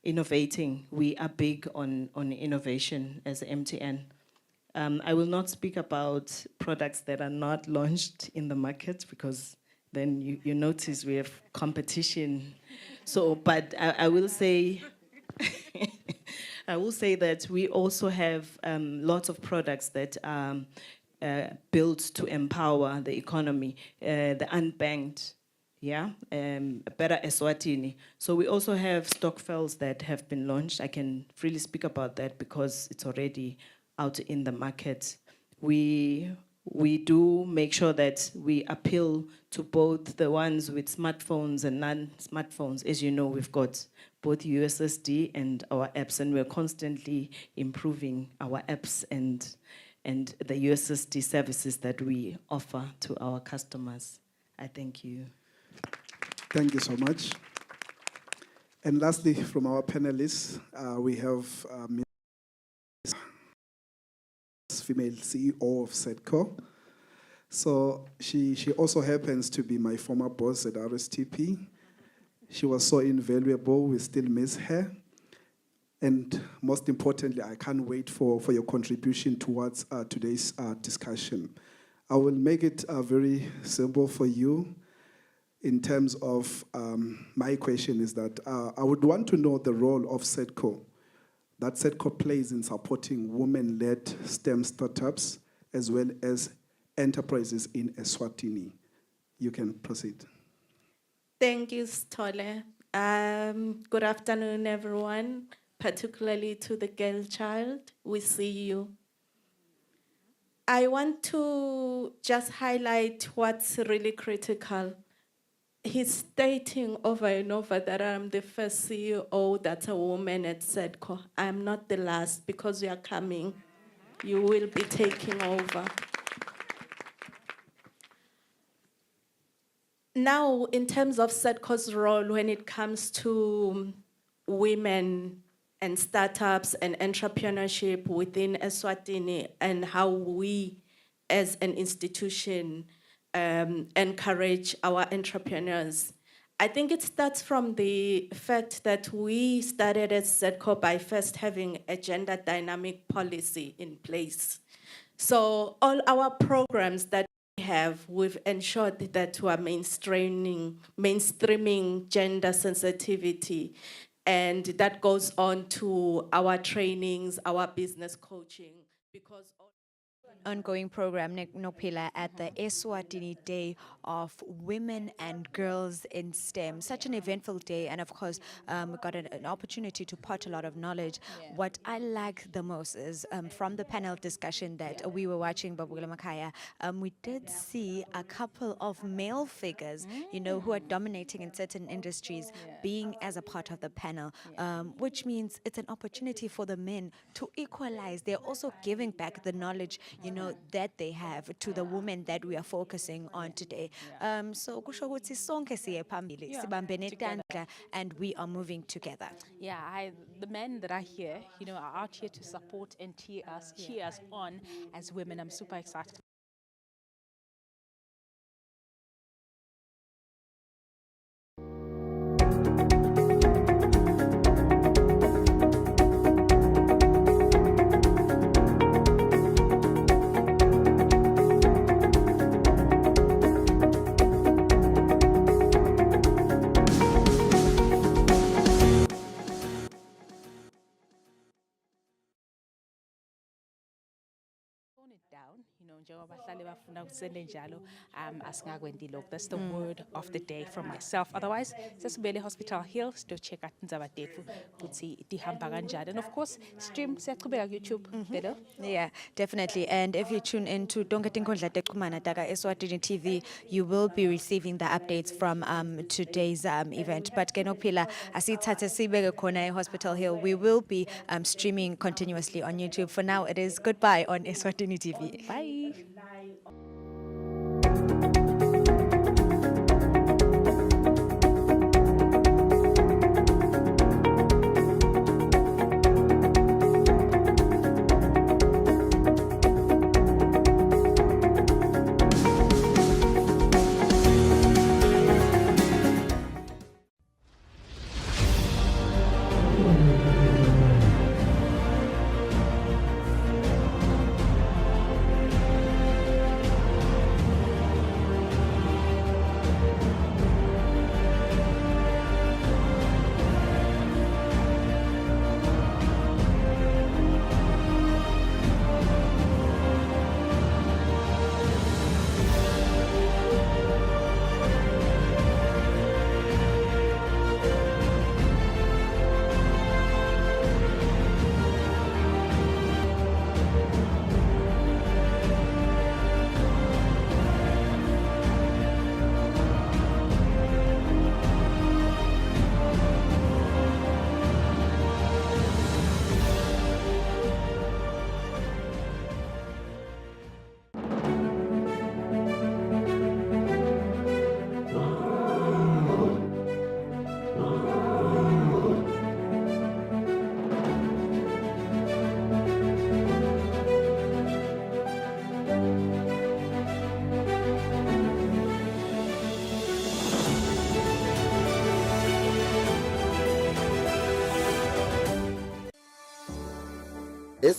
innovating. We are big on innovation as MTN. I will not speak about products that are not launched in the market because then you notice we have competition. So, but I will say, I will say that we also have lots of products that are built to empower the economy, the unbanked, better Eswatini. So we also have stockfiles that have been launched. I can freely speak about that because it's already out in the market. We do make sure that we appeal to both the ones with smartphones and non-smartphones. As you know, we've got both USSD and our apps, and we're constantly improving our apps and the USSD services that we offer to our customers. I thank you. Thank you so much. And lastly, from our panelists, we have female CEO of SETCO. So she also happens to be my former boss at RSTP. She was so invaluable. We still miss her. And most importantly, I can't wait for your contribution towards today's discussion. I will make it very simple for you in terms of my question is that I would want to know the role of SEDCO that SEDCO plays in supporting women-led STEM startups as well as enterprises in Eswatini. You can proceed. Thank you, Stole. Good afternoon, everyone, particularly to the girl child. We see you. I want to just highlight what's really critical. He's stating over and over that I'm the first CEO that's a woman at SEDCO. I'm not the last because you are coming. You will be taking over. Now, in terms of SEDCO's role when it comes to women and startups and entrepreneurship within Eswatini and how we as an institution encourage our entrepreneurs. I think it starts from the fact that we started as SEDCO by first having a gender dynamic policy in place. So all our programs that we have, we've ensured that we are mainstreaming gender sensitivity. And that goes on to our trainings, our business coaching, because ongoing program Nopila at the Eswatini Day of Women and Girls in STEM. Such an eventful day, and of course, we got an opportunity to part a lot of knowledge. Yeah. What I like the most is from the panel discussion that we were watching, Babula Makaya, we did see a couple of male figures, you know, who are dominating in certain industries, being as a part of the panel, which means it's an opportunity for the men to equalize. They're also giving back the knowledge, you know, that they have to the women that we are focusing on today. So kusho ukuthi sonke siye phambili, sibambene tandla, and we are moving together. Yeah, the men that are here, you know, are out here to support and cheer us on as women. I'm super excited. Down, you know, that's the word of the day from myself. Otherwise, just Bele Hospital Hill to check out Nzabatefu, and of course, stream YouTube. Yeah, definitely. And if you tune into Eswatini TV, you will be receiving the updates from today's event. But Kenopila, asithathe sibeke khona Hospital Hill, we will be streaming continuously on YouTube. For now, it is goodbye on Eswatini TV. Bye.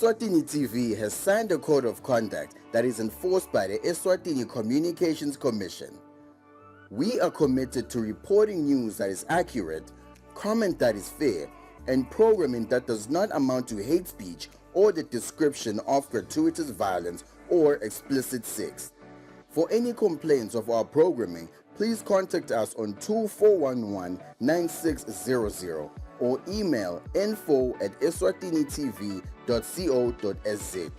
Eswatini TV has signed a code of conduct that is enforced by the Eswatini Communications Commission. We are committed to reporting news that is accurate, comment that is fair, and programming that does not amount to hate speech or the description of gratuitous violence or explicit sex. For any complaints of our programming, please contact us on 2411-9600 or email info@eswatinitv.co.za.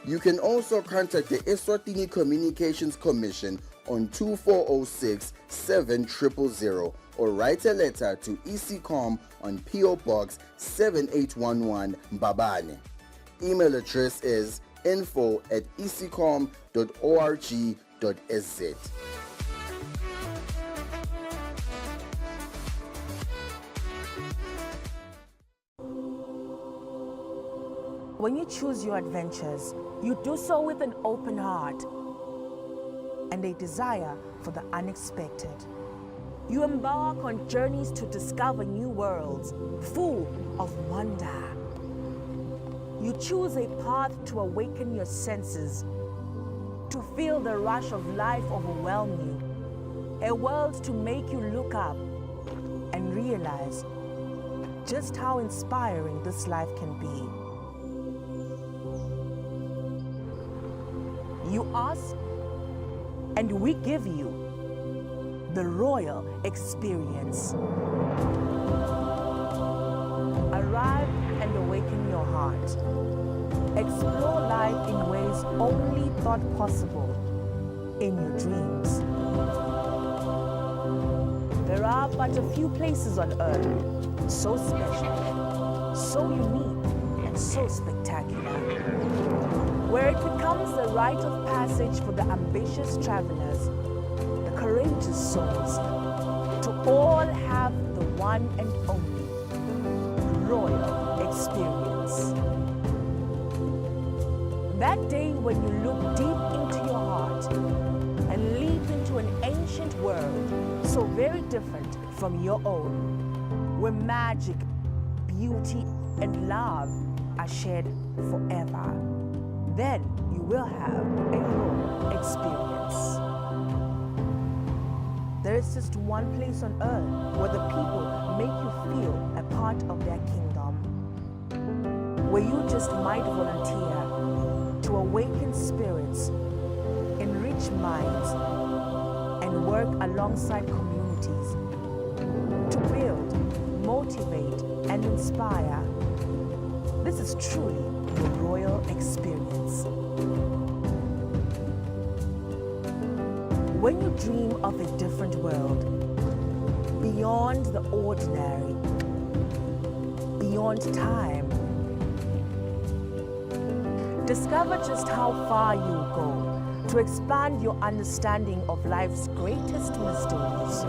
You can also contact the Eswatini Communications Commission on 2406-7000 or write a letter to ECCOM on PO Box 7811 Mbabane. Email address is info@ecom.org.sz. When you choose your adventures, you do so with an open heart and a desire for the unexpected. You embark on journeys to discover new worlds, full of wonder. You choose a path to awaken your senses, to feel the rush of life overwhelm you, a world to make you look up and realize just how inspiring this life can be. You ask, and we give you the royal experience. Arrive and awaken your heart. Explore life in ways only thought possible in your dreams. There are but a few places on earth so special, so unique, and so spectacular, where it becomes the rite of passage for the ambitious travelers, the courageous souls, to all have the one and only royal experience. That day when you look deep into your heart and leap into an ancient world so very different from your own, where magic, beauty, and love are shared forever. Then you will have a royal experience. There is just one place on earth where the people make you feel a part of their kingdom, where you just might volunteer to awaken spirits, enrich minds, and work alongside communities to build, motivate, and inspire. This is truly the royal experience. When you dream of a different world, beyond the ordinary, beyond time, discover just how far you go to expand your understanding of life's greatest mysteries.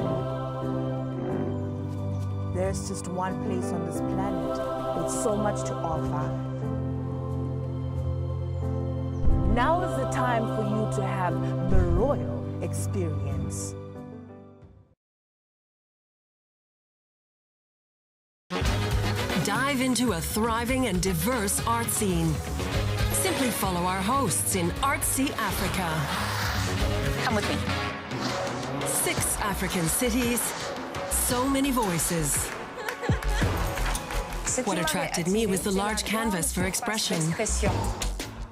There's just one place on this planet with so much to offer. Now is the time for you to have the royal experience. Dive into a thriving and diverse art scene. Simply follow our hosts in Artsy Africa. Come with me. 6 African cities, so many voices. What attracted me was the large canvas for expression.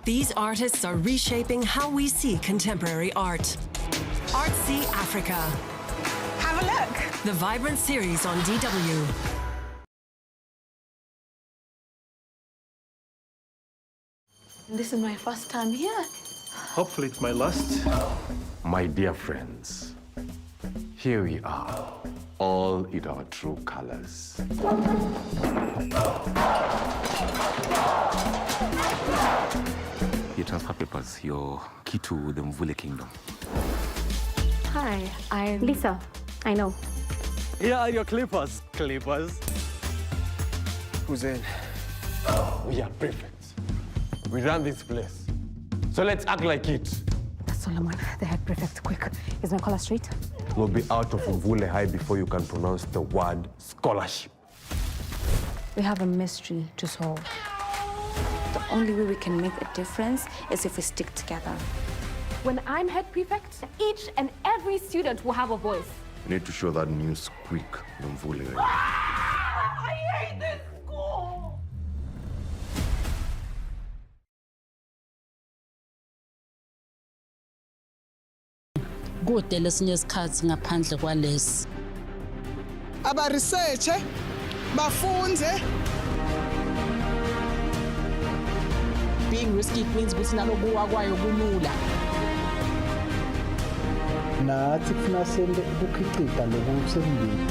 These artists are reshaping how we see contemporary art. Artsy Africa. Have a look. The vibrant series on DW. This is my first time here. Hopefully it's my last. My dear friends, here we are, all in our true colors. Your transfer papers, your key to the Mvule Kingdom. Hi, I'm Lisa. I know. Here are your clippers. Clippers. Who's in? We are prefects. We run this place. So let's act like it. Solomon, the head prefect, quick. Is my collar straight? We'll be out of Mvule High before you can pronounce the word scholarship. We have a mystery to solve. only way we can make a difference is if we stick together. When I'm head prefect, each and every student will have a voice. We need to show that new squeak. I hate this school! Kude lesinye isikhathi ngaphandle kwalesi. Aba research bafunze. Being risky means ukuthi nalokuwa kwayo kulula. Nathi kufuna sente ukukhicita lokusembili.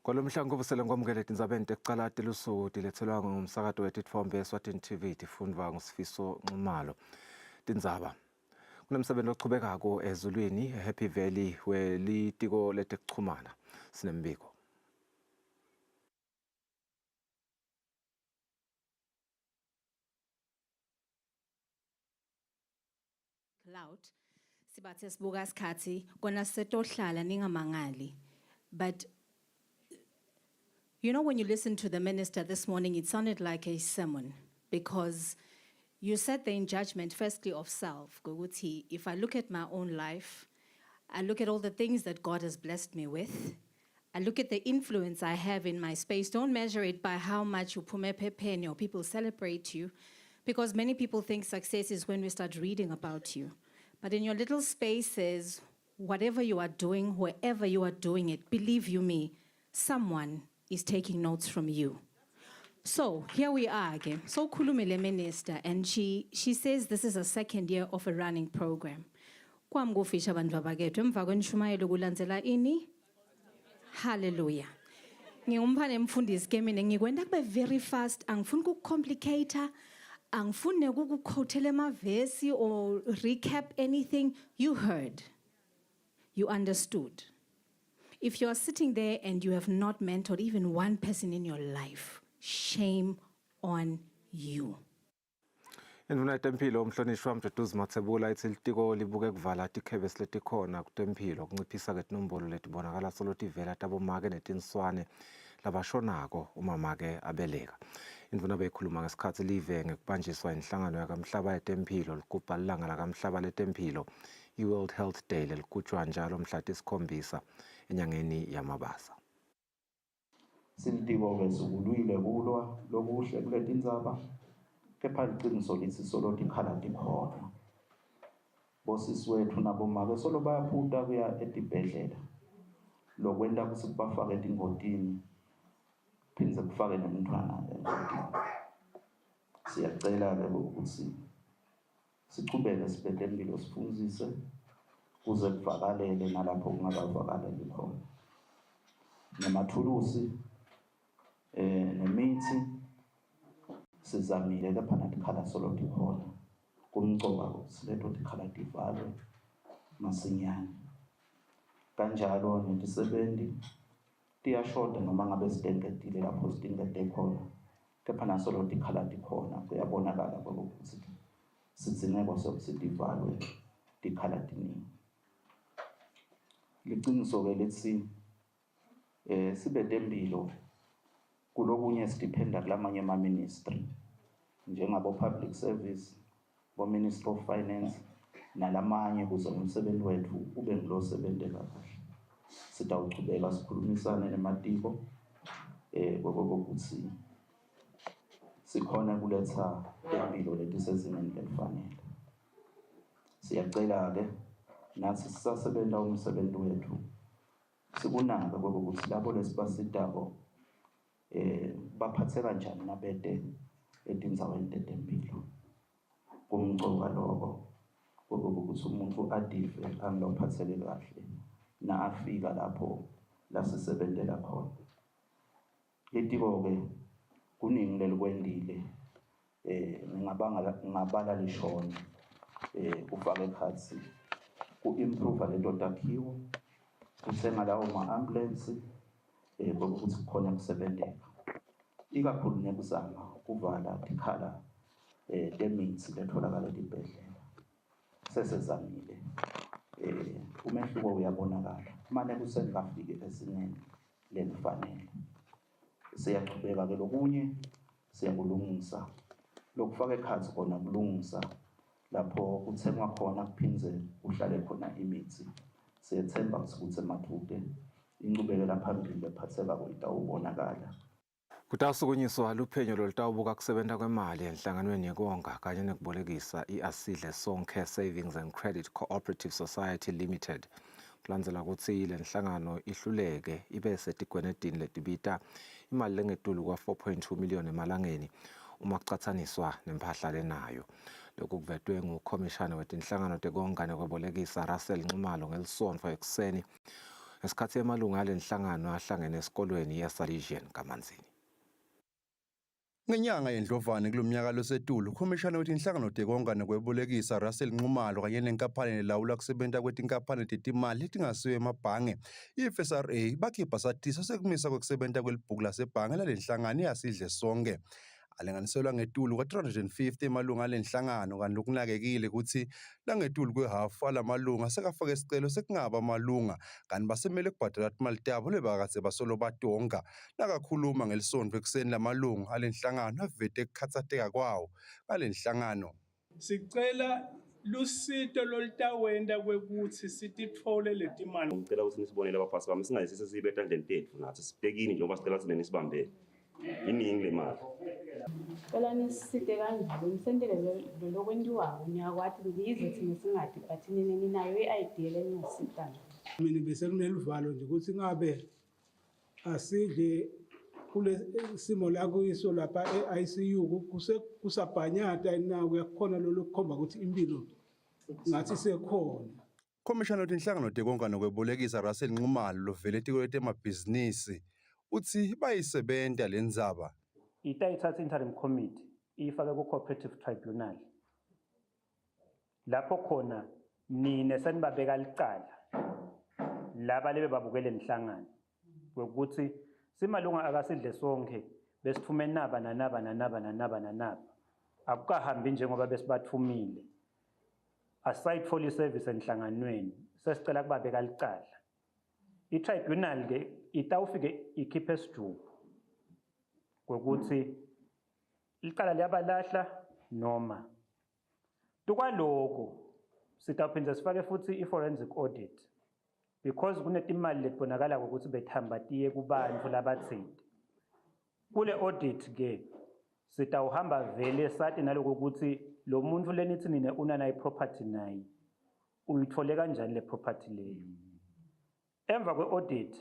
Kolomhlangu kubusela ngomkele tindzabeni tekucala lusuku dilethelwa ngumsakato wetitfombe Eswatini TV tifundwa nguSifiso Nxumalo. Tindzaba kunemsebenzi oqhubekako ezulwini eHappy Valley welitiko letekuchumana sinembiko. Cloud sibathe sibuka isikhathi kona setohlala ningamangali, but you know, when you listen to the minister this morning, it sounded like a sermon because you said there in judgment, firstly, of self. Goguti, if I look at my own life, I look at all the things that God has blessed me with, I look at the influence I have in my space. Don't measure it by how much you pume pepe or people celebrate you, because many people think success is when we start reading about you. But in your little spaces, whatever you are doing, wherever you are doing it, believe you me, someone is taking notes from you. So here we are again. So Kulumile Minister, and she says this is a second year of a running program. Kwamgufisha bandwa bagethu emva kwenishumayelo kulandzela ini? Hallelujah. Ngiyumphane mfundisi ke mina ngikwenda kube very fast, angifuni ukucomplicate, angifuni ukuquotela amavesi or recap anything. You heard. You understood. If you are sitting there and you have not mentored even one person in your life, shame on you. Induna yetempilo umhlonishwa Mduduzi Mathebula ithi litiko libuke kuvala tikhebesi letikhona kutempilo kunciphisa ke tinombolo letibonakala solo tivela tabomake netinswane labashonako uma make abeleka. Induna beyikhuluma ngesikhathi live ngekubanjiswa inhlangano yakamhlaba yetempilo ligubha ilanga lakamhlaba letempilo i-World Health Day leligutshwa njalo mhla tisikhombisa enyangeni yamabasa. Silitiko-ke sikulwile kulwa lokuhle kuletindzaba, kepha liciniso litsi solo tikhala tikhona. bosisi wethu nabomake solo bayaphuta kuya edibhedlela lokwenda ukuthi kubafake engotini phindze kufake nemntwana engotini. Siyacela-ke ukuthi sichubeke sibheke impilo sifundise kuze kuvakalele nalapho kungakavakaleli khona. Namathulusi nemithi sizamile lapha natikhala solo tikhona kumcoka ukuthi leto tikhala tivalwe masinyane. Kanjalo netisebenti tiyashoda noma ngabe sidengedile lapho sidingede khona, kepha nasolo tikhala tikhona kuyabonakala ukuthi sidzineko sokuthi tivalwe tikhala tiningi. Liciniso-ke lithi sibe tempilo kulokunye sidipenda kulamanye ama-ministry njengabo public service, bo-Ministry of Finance nalamanye kuze umsebenzi wethu ube ngilosebente kakuhle. Sitawuchubeka sikhulumisane nematiko ukuthi sikhona kuletha impilo letisezingeni elifanele. Siyacela-ke nathi sisasebenza umsebenzi wethu sikunaka ukuthi labo lesibasitako baphathe kanjani nabede etindzaweni tetempilo. Kumcoka lokho ukuthi umuntu adive angilophatheke kahle na afika lapho lasisebentela khona. Litiko-ke kuningi lelikwendile ngingabala lishona kufaka ekhatsi ku-improve leto takhiwo, kuthenga lawo ma-ambulance ukuthi kukhona kusebenteka. Ikakhulu nekuzama kuvala tikhala temithi letholakala etibhedlela. Sesezamile umehluko uyabonakala manje kusengafike ezingeni lelifanele. Siyachubeka-ke lokunye siyakulungisa lokufaka ekhatsi khona kulungisa lapho kuthengwa khona kuphindze kuhlale khona imithi. Siyethemba ukuthi emathude inqubekela phambili ephathekako itawubonakala. Kutawusukunyiswa luphenyo lolutawubuka kusebenta kwemali enhlanganweni yekonga kanye nekubolekisa i-Asidle Sonke Savings and Credit Cooperative Society Limited. Kulandzela kutsi le nhlangano ihluleke ibe setigwenetini letibita imali lengetulu kwa 4.2 million emalangeni uma kucatsaniswa nemphahla lenayo. Lokhu kuvetwe ngukhomishana wetinhlangano tekonga nekwebolekisa Russell Nxumalo ngelisonto ekuseni ngesikhathi emalunga ale nhlangano ahlangene esikolweni yaSalesian kaManzini. Ngenyanga yendlovane kulomnyaka losetulu, ukhomishana wetinhlangano tekonga nekwebolekisa Russell Nxumalo kanye nenkampani elawula kusebenta kwetinkampani tetimali letingasiyo emabhange i-FSRA bakhipha satiso sekumisa kwekusebenta kwelibhuku lasebhange lalenhlangano i-Asidle Sonke. Alinganiselwa ngetulu kwa-350 emalunga alenhlangano kanti lokunakekile ukuthi langetulu kwehafu alamalunga sekafake isicelo sekungaba amalunga kanti basemele kubhadala imali tabo lebakatse basolo batonga. Nakakhuluma ngelisonto ekuseni lamalunga alenhlangano avete kukhatsateka kwawo ngalenhlangano. Sicela lusito lolutawenda kwekuthi sititfole letimali. Ngicela ukuthi nisibonele abaphasi bami singayisise sibe etandleni tethu nathi sibhekini njengoba sicela sine nisibambele. Iningi le mali. Cela nisite kanjalo nisendele lokwendiwayo niyakwathi ngiyize thina singadi but ninayo i-idea leningasitana. Mina bese kuneluvalo nje ukuthi ngabe Asidle kule simo la kuyiso lapha e-ICU kusabhanyata na kuyakhona lo lokukhomba ukuthi impilo ngathi sekhona. Khomishana wetinhlangano tekonga nekwebolekisa Russell Nxumalo lovele etiko letemabhizinisi uthi bayisebenta lendzaba. Itayithatha interim committee ifake ku-cooperative tribunal lapho khona nine senibabeka licala laba lebe babukele inhlangano ukuthi simalunga akasidle sonke besithume naba akukahambi njengoba besibathumile aside for service enhlanganweni sesicela kubabeka licala. I-tribunal ke itawufike ikhiphe esijubu ukuthi licala liyabalahla noma tukwaloko sitawuphinda sifake futhi i-forensic audit because kunetimali letibonakala ukuthi bethamba tiye kubantu labathinta. Kule audit ke sitawuhamba vele sati naloko ukuthi lo muntu lenithi nine una nayi property nayi uyithole kanjani le property leyo. Emva kwe-audit,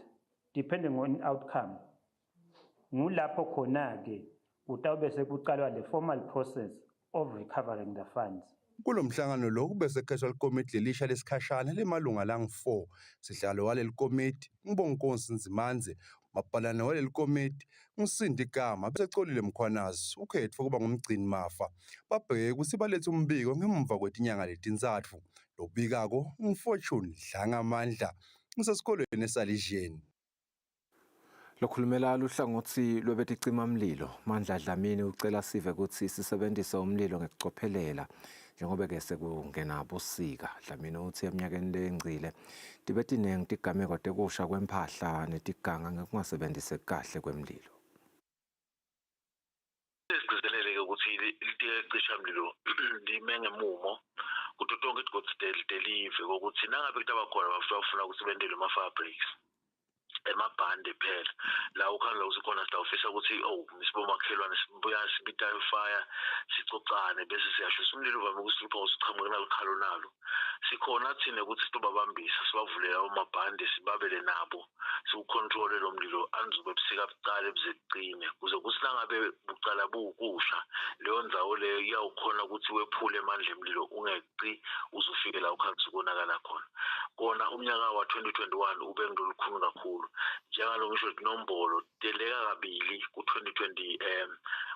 depending on outcome, ngulapho khona-ke utawube sekuqalwa le formal process of recovering the funds. Kulomhlangano lo kube sekhethwa likomiti lelisha lesikhashana lemalunga lang-4. Sihlalo waleli komiti ngibonkonsi Nzimanze, mabhalane waleli komiti ngusindi Gama bese Colile Mkhwanazi ukhetho kuba ngumgcini mafa. Babheke ukuthi balethe umbiko ngemva kwetinyanga letintsatfu. Lo bikako nguFortune Dlangamandla ngisesikolweni eSalijeni. Lokhulumela luhlangothi lwebeticimamlilo Mandla Dlamini ucela sive ukuthi sisebenzise umlilo ngekucophelela njengoba ke sekungena busika. Dlamini uthi eminyakeni lengcile tibetinengi tigameko tekusha kwempahla netiganga ngekungasebenzise kahle kwemlilo. Sigcizelele ukuthi licishamlilo limenge mumo kuthi tonke isigodi delive ukuthi nangabe kutabakhona bafuna ukusebenzela ama-fabrics emabhande phela la ukhangela usikhona sitawufisa ukuthi sibomakhelwane sibuya sibita fire sicocane bese siyasho umlilo uvame ukusihlupha usiqhamuke nalikhalo nalo sikhona thina ukuthi sitobabambisa sibavulela amabhande sibabele nabo siucontrole lo mlilo anzube busika bucale buzeqine kuze kusilangabe bucala bukusha leyo ndzawo leyo iyawukhona ukuthi wephule amandla emlilo ungeqi uzufike la ukhansi konakala khona. Kona umnyaka wa 2021 ube ngilolukhulu kakhulu njalo ngisho inombolo deleka kabili ku 2020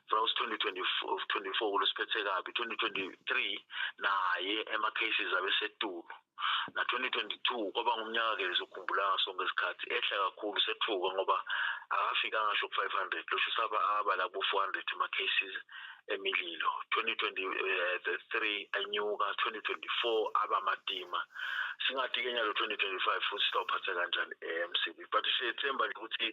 from 2024 kulosiphethe kabi 2023 naye ema cases abesetulu na 2022 kwaba ngumnyaka ke lezokhumbula sonke isikhathi ehle kakhulu sethuka ngoba akafika ngisho 500 losho saba abala ku 400 ama cases emililo. 2023 anyuka 2024 abamadima singathi ke nyalo 2025 futhi sitawuphatha kanjani MCB but siyethemba ukuthi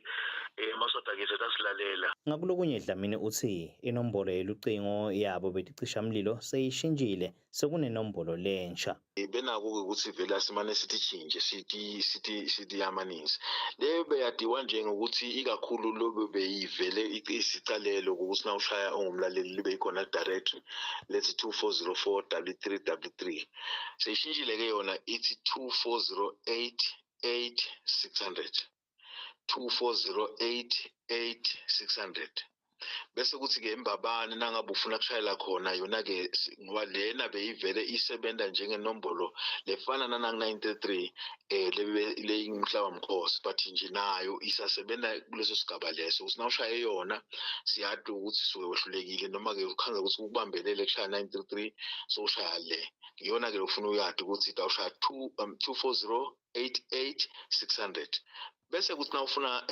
masoda ke sesilalela. Ngakulokunye Dlamini uthi inombolo yelucingo yabo beticishamlilo seyishintshile sekunenombolo lensha. Benako ukuthi vela simane sithi change sithi yamanisi le beyadiwa njengokuthi ikakhulu lobe beyivele isicalelo ukuthi na ushaya ongumlaleli libe ikhona directory let's 2404W3W3 seyishintshile ke yona ithi 24088600 24088600 bese kuthi ke embabane nangabe ufuna kushayela khona yona ke ngoba lena beyivele isebenda njengenombolo lefana na 93 le ingumhlaba mkhosi but nje nayo isasebenza kuleso sigaba leso usina ushaye yona siyade ukuthi suke wehlulekile noma ke ukhanga ukuthi ukubambelele kushaya 93 so ushaya le yona ke ufuna uyade ukuthi utawushaya 24088600 bese kuthi na ufuna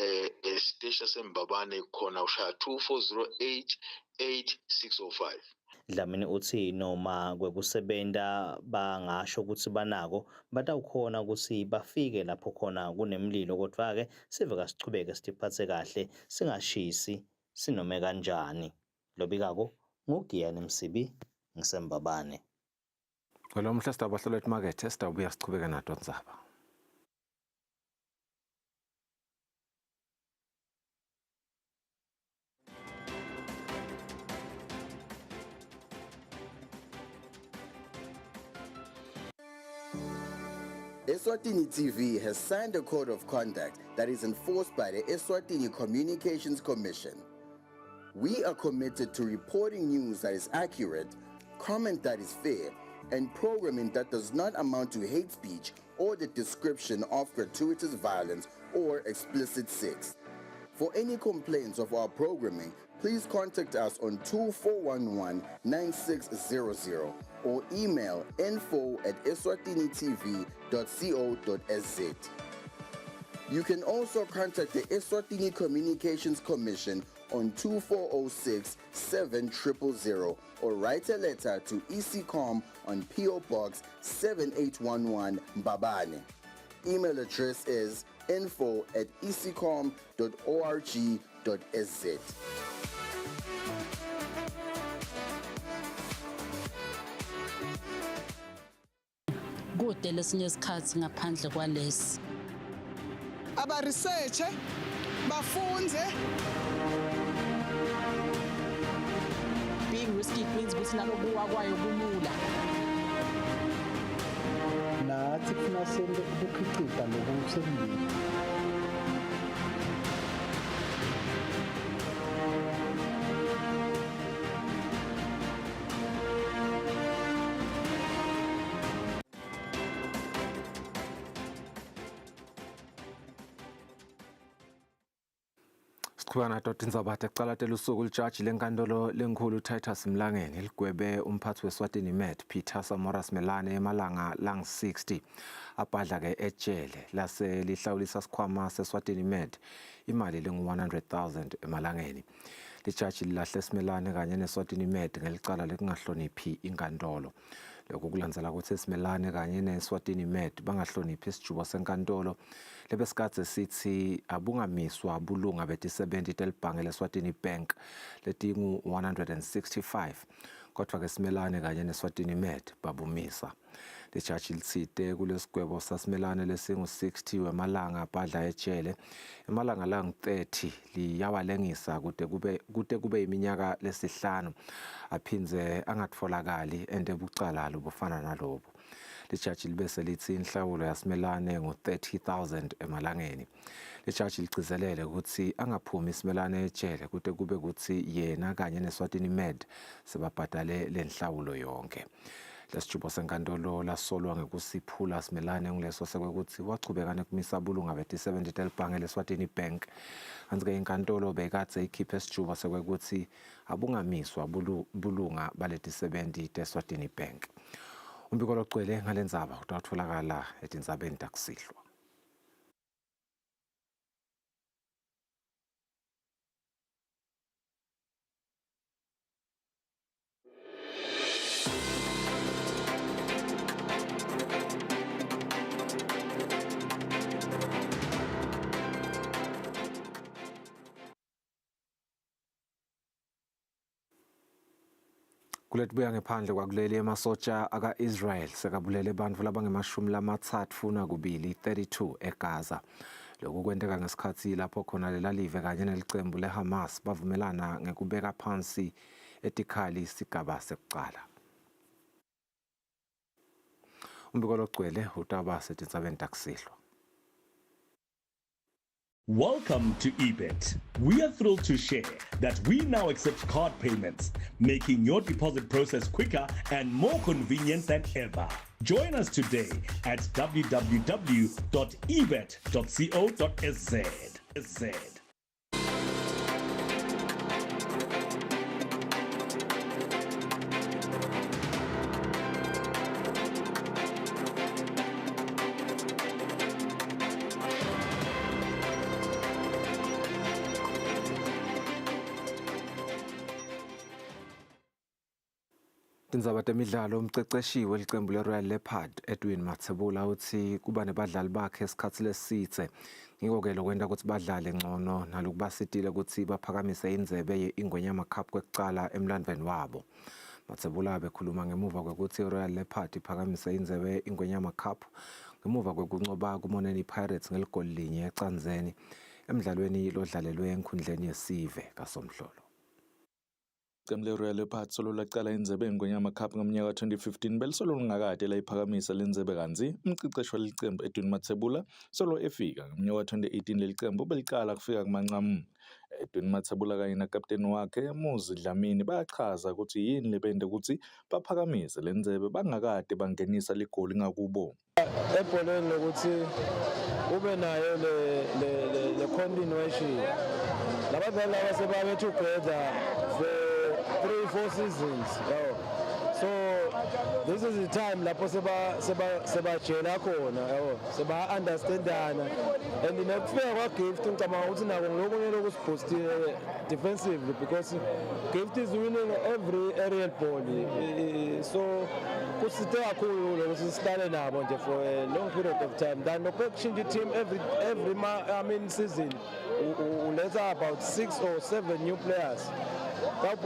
station sembabane khona ushaya 24088605. Dlamini uthi noma kwekusebenta bangasho ukuthi banako batawukhona ukuthi bafike lapho khona kunemlilo kodwa ke siveka sichubeke sitiphathe kahle singashisi sinome kanjani. Lobikako ngugiyani Msibi ngisembabane. Lo mhla sitawubahlala emarket sitawubuya sichubeke nato ndzaba. Eswatini TV has signed a code of conduct that is enforced by the Eswatini Communications Commission. We are committed to reporting news that is accurate, comment that is fair, and programming that does not amount to hate speech or the description of gratuitous violence or explicit sex. For any complaints of our programming, please contact us on 2411-9600 or email info@eswatinitv.co.za. You can also contact the Eswatini Communications Commission on 2406-7000 or write a letter to ECCOM on PO Box 7811 Mbabane. Email address is info@ecom.org.za. Kude lesinye isikhathi ngaphandle kwalesi. Aba research bafunze. Being risky means ukuthi nalokuwa kwayo kulula. nathi kufuna sente ukukhiqiza lokusembili. Siqhubana dot inzabathe kuqalatela usuku lijaji lenkantolo lenkhulu Titus Mlangeni ligwebe umphathi weSwatini Med Peter Samoras Melane emalanga lang 60 abhadla ke ejele lase lihlawulisa sikhwama seSwatini Med imali lengu 100,000 emalangeni. Lijaji lilahle Simelane kanye neSwatini Med ngelicala lekungahloniphi inkantolo. Lokhu kulandzela ukuthi Simelane kanye neSwatini Med bangahloniphi isijubo senkantolo lebesikade sithi abungamiswa bulunga betisebenti telibhange leSwatini Bank letingu 165 kodwa ke Simelane kanye neSwatini Med babumisa. Lijaji litsite kulesigwebo saSimelane lesingu 60 wemalanga abhadla ejele emalanga lang 30 liyawalengisa kute kube iminyaka lesihlanu aphindze angatfolakali endebucala lobufana nalobo. Lijaji libese lithi inhlawulo yaSimelane ngo 30,000 emalangeni. Lijaji ligcizelele ukuthi angaphumi Simelane ejele kute kube kuthi yena kanye neSwatini Med sebabhadale lenhlawulo yonke. Lesijubo senkantolo lasolwa ngekusiphula Simelane nguleso sekwekuthi wachubeka nekumisa bulunga betisebenti telibhange leSwatini Bank. Kanti-ke inkantolo bekadze ikhiphe isijubo sekwekuthi abungamiswa bulunga baletisebenti teSwatini Bank. Umbiko logcwele ngalendzaba utawutfolakala etindzabeni takusihlwa. Kuletibuya ngephandle kwakuleli emasotsha aka-Israel sekabulele bantfu labangemashumi lamatsatfu nakubili 32 eGaza. Lokhu kwenteka ngesikhathi lapho khona lelalive kanye nelicembu leHamas bavumelana ngekubeka phansi etikhali isigaba sekucala. Umbiko logcwele utaba setindzabeni takusihlwa. Welcome to eBet. We are thrilled to share that we now accept card payments, making your deposit process quicker and more convenient than ever. Join us today at www.ebet.co.sz. Tindzaba temidlalo umceceshiwe licembu leRoyal Leopard Edwin Mathebula uthi kuba nebadlali bakhe esikhathi lesitse ngiko-ke lokwenta ukuthi badlale ngcono nalokubasitile ukuthi baphakamise indzebe ye-Ingwenyama Cup kwekucala emlandweni wabo. Mathebula bekhuluma ngemuva kwekuthi iRoyal Leopard iphakamise indzebe ye-Ingwenyama Cup ngemuva kwekuncoba kuMoneni Pirates ngeligoli linye eCanzeni emdlalweni lodlalelwe enkhundleni yesive kaSomhlolo. Iqembu leRoyal Leopard solo laqala indzebe yeNgwenyama Cup ngomnyaka ka-2015 belisolo lingakade layiphakamisa lendzebe kanzi umceceshi walicembu Edwin Mathebula solo efika ngomnyaka ka-2018 lelicembu belicala kufika kumancamu. Edwin Mathebula kanye nakapteni wakhe Muzi Dlamini bayachaza ukuthi yini lebende ukuthi baphakamise lendzebe bangakade bangenisa ligoli ngakubo. Ebholeni lokuthi ube nayo le continuation labadlali laba sebabe together for 3-4 seasons. So this is the time lapho seba jela khona seba understandana and nekufika kwa Gift ngicabanga ukuthi nako ngilokho lokusiboost defensively because Gift is winning every aerial ball, so kusite kakhulu ukuthi sihlale nabo nje for a long period of time than nokuchange team every season uletha about 6 or 7 new players. But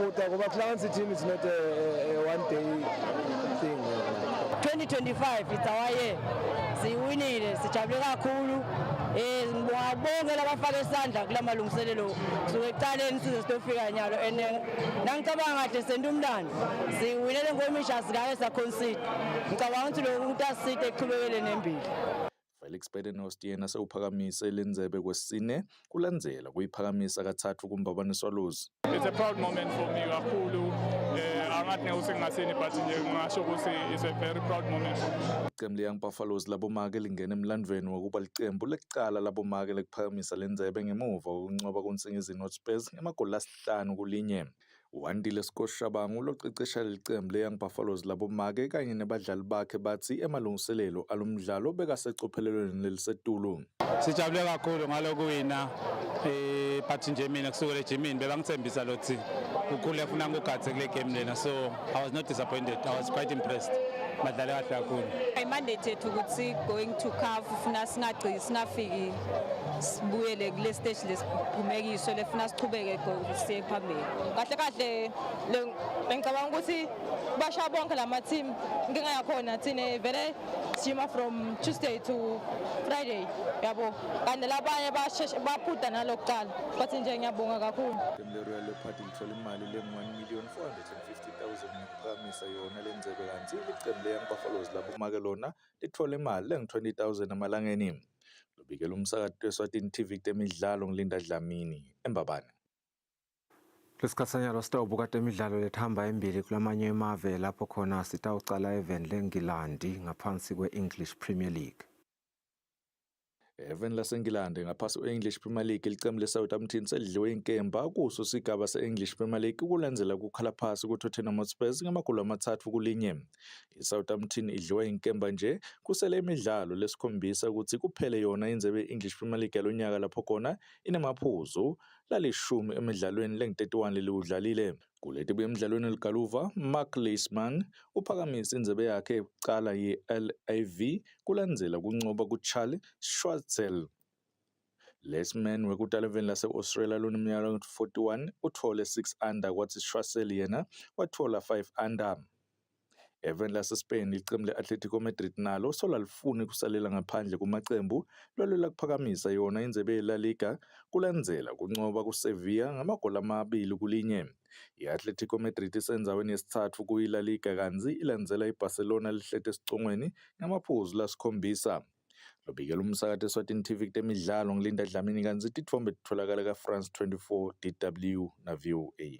Clancy team is not a one-day thing. 2025 it's our year. Siwinile, sijabule kakhulu. ngibonga labafaka isandla kula malungiselelo kusuka ekuqaleni size sitofika nyalo and nangicabanga kade senta umlando siwinele ngomisha sikaye saconcede ngicabanga ukuthi lokhu ukuthi aside eqhubekele nembili. Felix Bedenost yena sewuphakamise lenzebe kwesine kulandzela kuyiphakamisa kathathu kuMbabane Swallows. It's a proud moment for me kakhulu. Angathi ngisingasini but nje ngisho ukuthi it's a very proud moment. Iqembu le Young Buffaloes labomake lingena emlandweni wokuba liqembu lekuqala labomake lekuphakamisa lenzebe ngemuva kokunqoba kuNsingizini Hotspurs ngamagoli asihlanu kulinye. Wandile Skoshabangu loqeqesha leqembu le Young Buffaloes labomake kanye nebadlali bakhe bathi emalungiselelo alomdlalo bekasecophelelweni lelisetulu. Sijabule kakhulu ngalokuwina but nje mina kusukela ejimini bebangithembisa lokuthi ukhulu efuna ngogathe kule game lena, so I was not disappointed. I was quite impressed. Badlale kahle kakhulu. I mandate ukuthi going to CAF ufuna singagcisi sinafiki sibuyele kule stage lesiphumekiso lefuna siqhubeke siye phambili. Kahle kahle ngicabanga ukuthi basha bonke lama team inkinga yakhona thina vele sima from Tuesday to Friday yabo kanti labanye baphuta nalokuqala but nje ngiyabonga kakhulu. Ministerial lephathi lithola imali le-1,450,000 ngokuphakamisa yona lenzebe kanti iqembu le Young Buffaloes labomake lona lithola imali le-20,000 amalangeni. Lobikela umsakazi Eswatini TV temidlalo ngilinda Dlamini eMbabane. Lesikhathanyalo sitawubuka temidlalo lethamba embili kulamanye emave lapho khona sitawucala event leNgilandi ngaphansi kwe-English Premier League. Even laseNgilandi ngaphasi kwe-English Premier League iqembu leSouthampton selidliwe inkemba kuso sigaba se-English Premier League kulandzela kukhala phasi kuTottenham Hotspurs ngamagoli 3 kulinye. iSouthampton idliwe inkemba nje kusele imidlalo lesikhombisa ukuthi kuphele yona indzebe ye-English Premier League yalonyaka lapho khona inemaphuzu lalishumi emidlalweni leng-31 leliwudlalile. Kuleti bemidlalweni eligaluva Mark Leisman uphakamisa indzebe yakhe yokuqala ye-LAV kulandzela kunqoba kuCharlie Schwartzel. Leisman wekutaleveni lase-Australia loneminyaka 41 uthole 6 under kwathi Schwartzel yena wathola 5 under. Even laseSpain iqembu le-Atletico Madrid nalo solalifuni kusalela ngaphandle kumaqembu lwalwela kuphakamisa yona indzebe ye-La Liga kulandzela kunqoba kuSevilla ngamagoli 2 kulinye. I-Atletico Madrid isendzaweni yesithathu kuyi-La Liga kanzi ilandzela iBarcelona lihlete esicongweni ngamaphuzu lasikhombisa. Lobikela umsakazi Eswatini TV temidlalo ngilinda Dlamini kanzi titfombe titholakala ka-France 24 DW na VOA.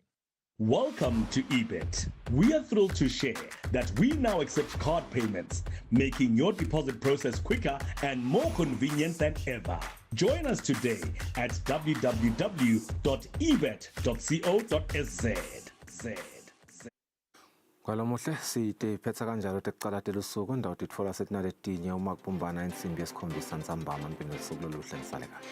Welcome to eBit. We are thrilled to share that we now accept card payments, making your deposit process quicker and more convenient than ever. Join us today at www.ebet.co.sz. Kwalomuhle sitiphetha kanjalo tekuqala telusuku ndawo titfola setinaletinye uma kubumbana insimbi yesikhombisa ntsambama mpilo lusuku loluhle nisale kahle.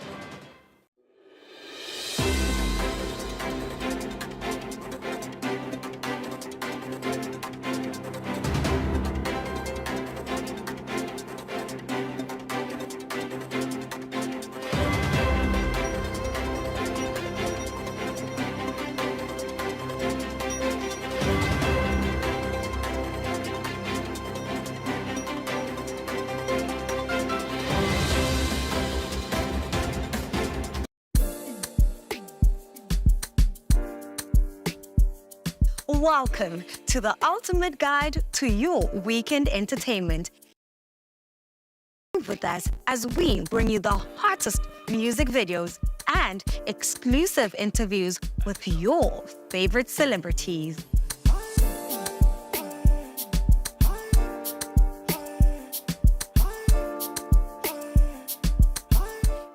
Welcome to the ultimate guide to your weekend entertainment. With us as we bring you the hottest music videos and exclusive interviews with your favorite celebrities.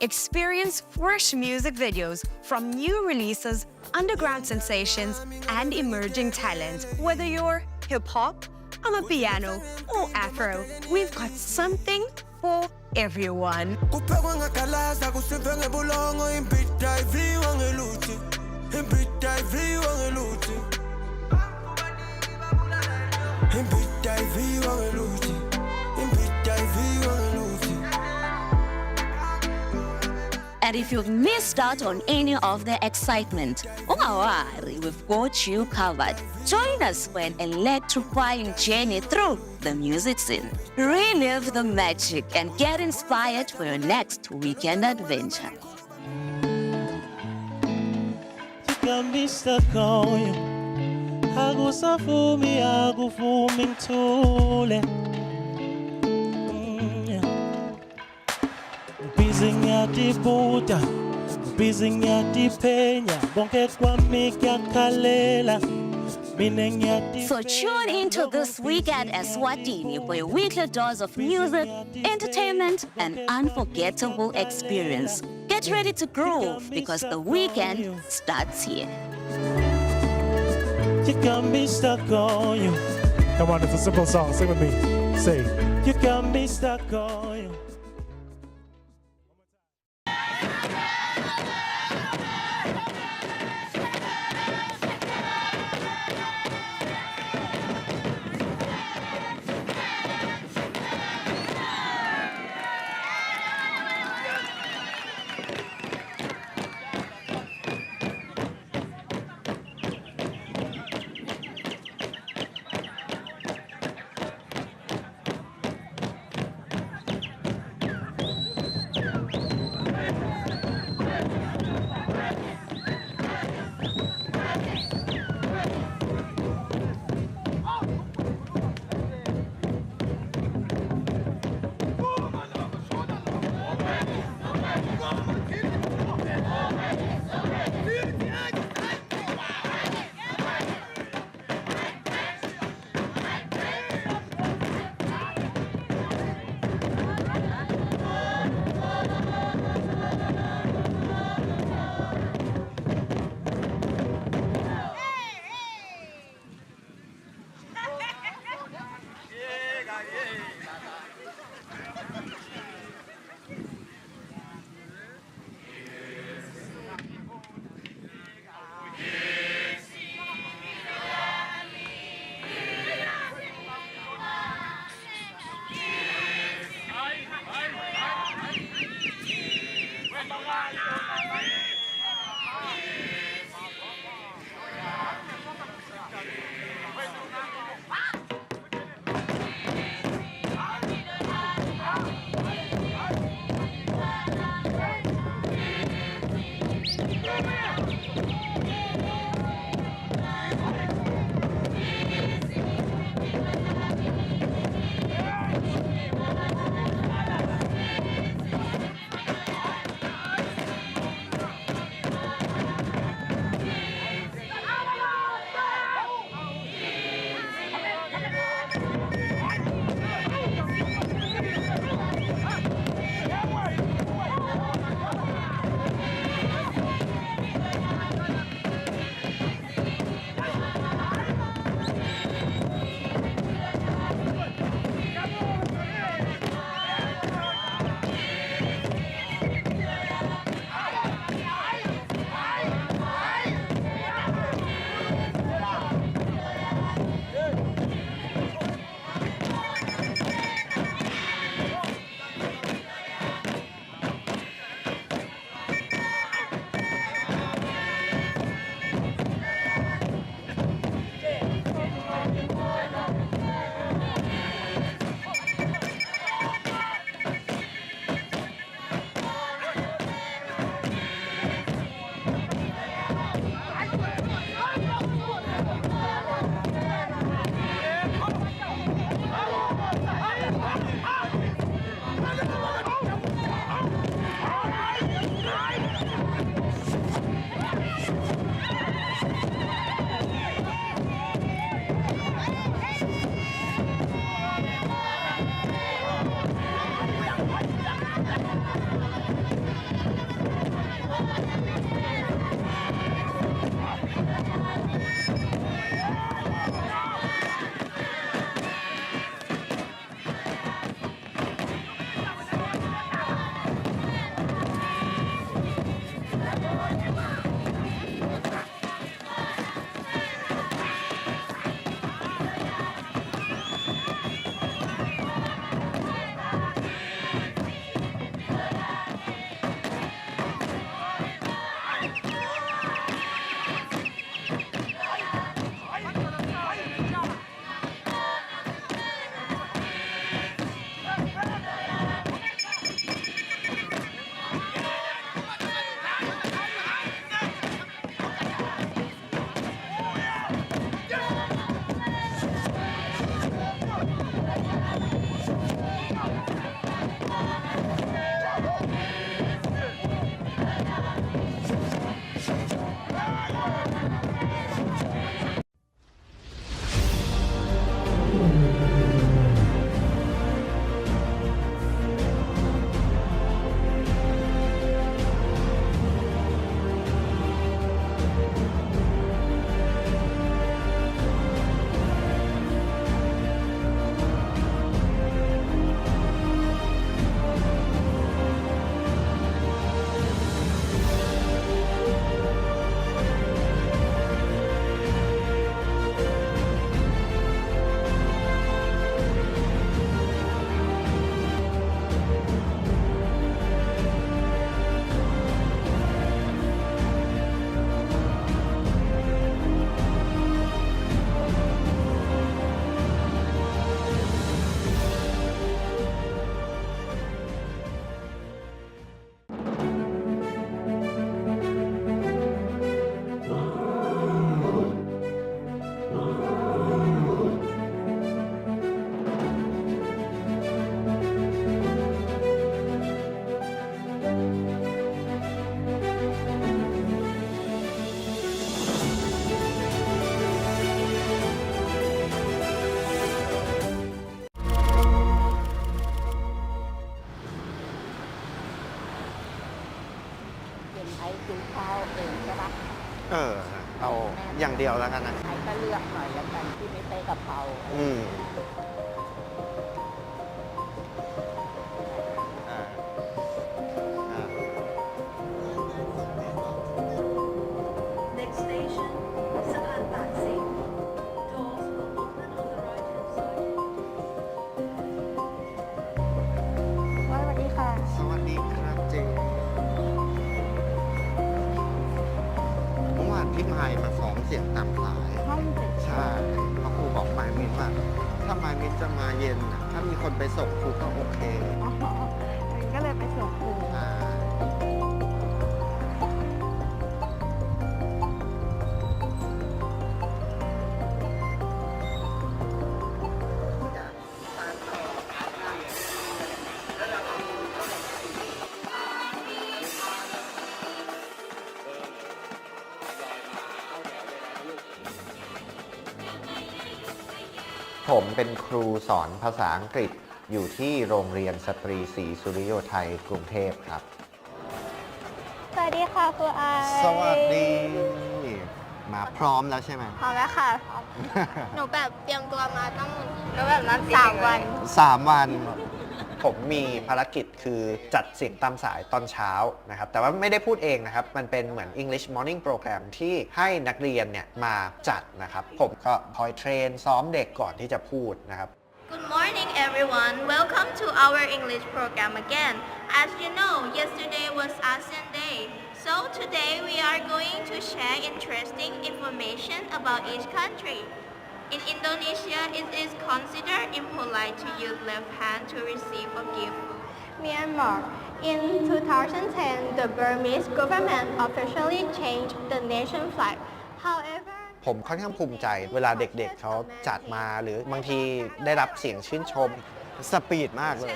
Experience fresh music videos from new releases, underground sensations, and emerging talent. Whether you're hip-hop, amapiano, or Afro, we've got something for everyone. And if you've missed out on any of the excitement, don't worry, we've got you covered. Join us for an electrifying journey through the music scene. Relive the magic and get inspired for your next weekend adventure. You can be stuck on you. Agusafumi, agufumi ntule. Bizinyati buta, bizinyati penya, bonke kwami kyakalela. So tune into This Week at Eswatini for a weekly dose of music, entertainment, and unforgettable experience. Get ready to groove because the weekend starts here. You can be stuck on you. Come on, it's a simple song. Sing with me. Say, you can be stuck on you. เอาอย่างเดียวแล้วกันนะใครก็เลือกหน่อยแล้วกันที่ไม่ใช่กะเพราNext station สะพานตากสิน Doors will open on the right hand side สวัสดีค่ะสวัสดีครับเจเมื่อวานพี่ไมค์มาซ้อมเสียงตามสายใช่เพราะครูบอกไมค์มินว่าถ้าไมค์มินจะมาเย็นถ้ามีคนไปส่งครูก็โอเคก็เลยไปส่งครูผมเป็นครูสอนภาษาอังกฤษอยู่ที่โรงเรียนสตรีศรีสุริโยไทยกรุงเทพครับสวัสดีค่ะครูไอสวัสดีมาพร้อมแล้วใช่ไหมพร้อมแล้วค่ะ หนูแบบเตรียมตัวมาต้องแล้วแบบนั้น3 วัน3 วันผมมีภารกิจคือจัดเสียงตามสายตอนเช้านะครับแต่ว่าไม่ได้พูดเองนะครับมันเป็นเหมือน English Morning Program ที่ให้นักเรียนเนี่ยมาจัดนะครับผมก็คอยเทรนซ้อมเด็กก่อนที่จะพูดนะครับ Good morning everyone welcome to our English program again as you know yesterday was ASEAN Day so today we are going to share interesting information about each country In Indonesia, it is considered impolite to use left hand to receive a gift. Myanmar. In 2010, the Burmese government officially changed the nation flag. However, ผมค่อนข้างภูมิใจเวลาเด็กๆเขาจัดมาหรือบางทีได้รับเสียงชื่นชมสปีดมากเลย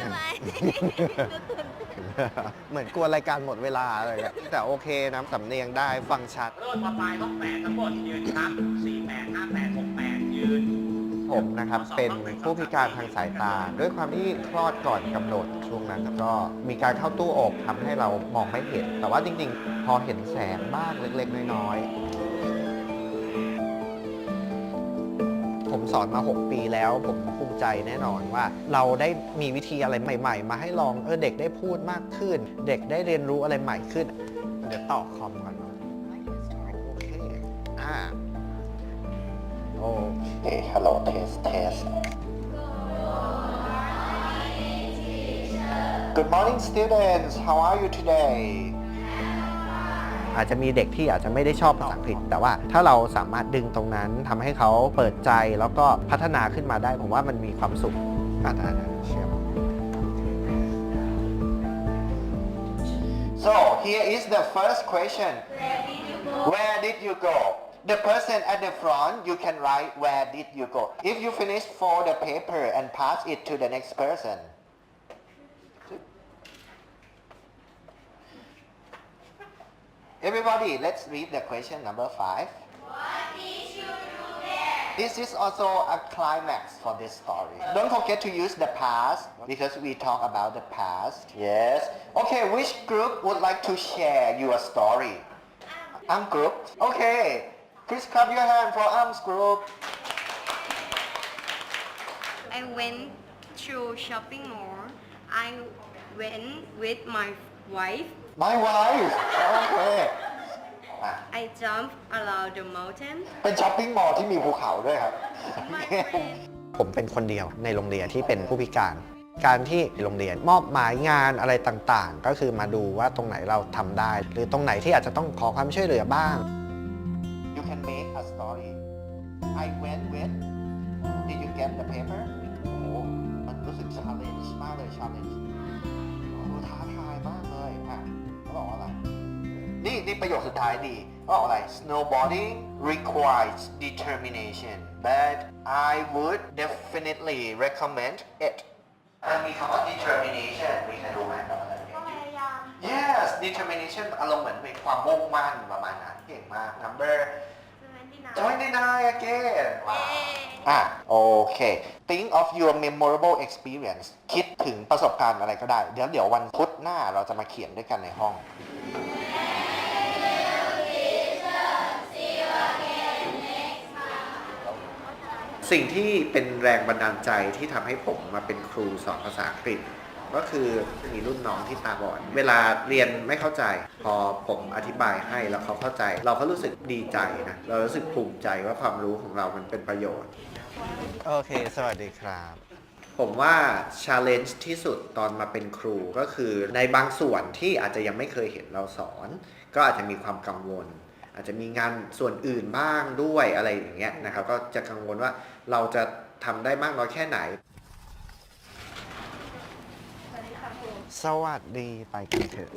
เหมือนกลัวรายการหมดเวลาเลยแต่โอเคนะสำเนียงได้ฟังชัดโรดมาปลายต้อง8ทั้งหมดยืนครับ48 58 68ยืนผมนะครับเป็นผู้พิการทางสายตาด้วยความที่คลอดก่อนกำหนดช่วงนั้นก็มีการเข้าตู้อบทำให้เรามองไม่เห็นแต่ว่าจริงๆพอเห็นแสงบ้างเล็กๆน้อยๆผมสอนมา6 ปีแล้วผมภูมิใจแน่นอนว่าเราได้มีวิธีอะไรใหม่ๆมาให้ลองเด็กได้พูดมากขึ้นเด็กได้เรียนรู้อะไรใหม่ขึ้นเดี๋ยวต่อคอมก่อนเนาะโอเคโอเค hello test Good morning students how are you today อาจจะมีเด็กที่อาจจะไม่ได้ชอบภาษาอังกฤษแต่ว่าถ้าเราสามารถดึงตรงนั้นทำให้เขาเปิดใจแล้วก็พัฒนาขึ้นมาได้ผมว่ามันมีความสุขเชื่อ So here is the first question Where did you go The person at the front you can write where did you go If you finish fold the paper and pass it to the next person Everybody, let's read the question number 5. What did you do there? This is also a climax for this story. Don't forget to use the past because we talk about the past. Yes. Okay, which group would like to share your story? Arms group. Okay. Please clap your hand for Arms group. I went to shopping mall. I went with my wife. My wife. Okay. I jumped around the mountain. เป็นช้อปปิ้งมอลล์ที่มีภูเขาด้วยครับ ผมเป็นคนเดียวในโรงเรียนที่เป็นผู้พิการการที่โรงเรียนมอบหมายงานอะไรต่างๆก็คือมาดูว่าตรงไหนเราทำได้หรือตรงไหนที่อาจจะต้องขอความช่วยเหลือบ้าง You can make a story I went with Did you get the paper โอ้โหมันรู้สึก challenge มากเลย challenge โอ้โหท้าทายมากเลยเขาบอกว่าอะไรนี่ประโยคสุดท้ายดีเขาบอกอะไร Snowboarding requires determination but I would definitely recommend it มันมีคำว่า determination มีใครรู้ไหมครับอะไร Yes determination อารมณ์เหมือนเป็นความมุ่งมั่นประมาณนั้นเก่งมาก number 29 again โอเค Think of your memorable experience คิดถึงประสบการณ์อะไรก็ได้เดี๋ยววันพุธหน้าเราจะมาเขียนด้วยกันในห้อง สิ่งที่เป็นแรงบันดาลใจที่ทำให้ผมมาเป็นครูสอนภาษาอังกฤษก็คือมีรุ่นน้องที่ตาบอดเวลาเรียนไม่เข้าใจพอผมอธิบายให้แล้วเขาเข้าใจเราก็รู้สึกดีใจนะเรารู้สึกภูมิใจว่าความรู้ของเรามันเป็นประโยชน์โอเคสวัสดีครับผมว่า challenge ที่สุดตอนมาเป็นครูก็คือในบางส่วนที่อาจจะยังไม่เคยเห็นเราสอนก็อาจจะมีความกังวลอาจจะมีงานส่วนอื่นบ้างด้วยอะไรอย่างเงี้ยนะครับก็จะกังวลว่าเราจะทำได้มากน้อยแค่ไหนสวัสดีไปกันเถอะ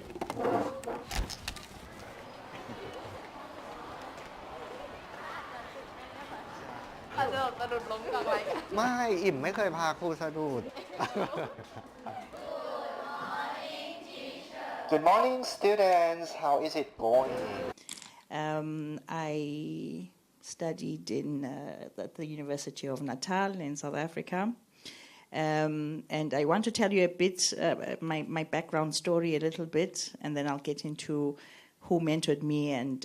อาจจะสะดุดล้มกลางไลฟ์ไม่อิ่มไม่เคยพาครูสะดุด Good morning students how is it going I studied in the University of Natal in South Africa. And I want to tell you a bit, my background story a little bit, and then I'll get into who mentored me and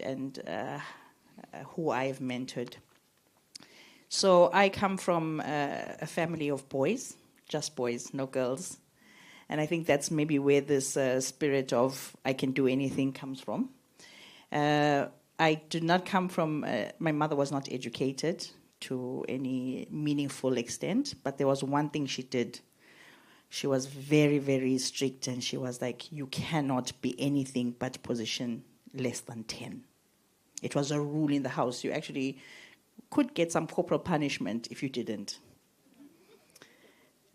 who I've mentored. So I come from a family of boys, just boys, no girls. And I think that's maybe where this spirit of I can do anything comes from. I do not come from, my mother was not educated to any meaningful extent, but there was one thing she did. She was very, very strict, and she was like, you cannot be anything but position less than 10. It was a rule in the house. You actually could get some corporal punishment if you didn't.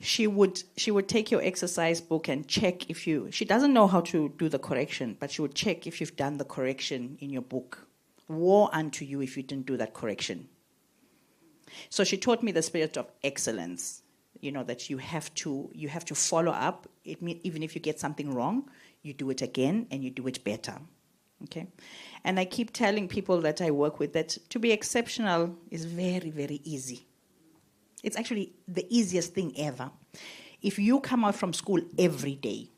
She would take your exercise book and check if you, she doesn't know how to do the correction, but she would check if you've done the correction in your book. Woe unto you if you didn't do that correction. So she taught me the spirit of excellence, you know, that you have to follow up. Even if you get something wrong, you do it again and you do it better, okay? And I keep telling people that I work with that to be exceptional is very, very easy. It's actually the easiest thing ever. If you come out from school every day,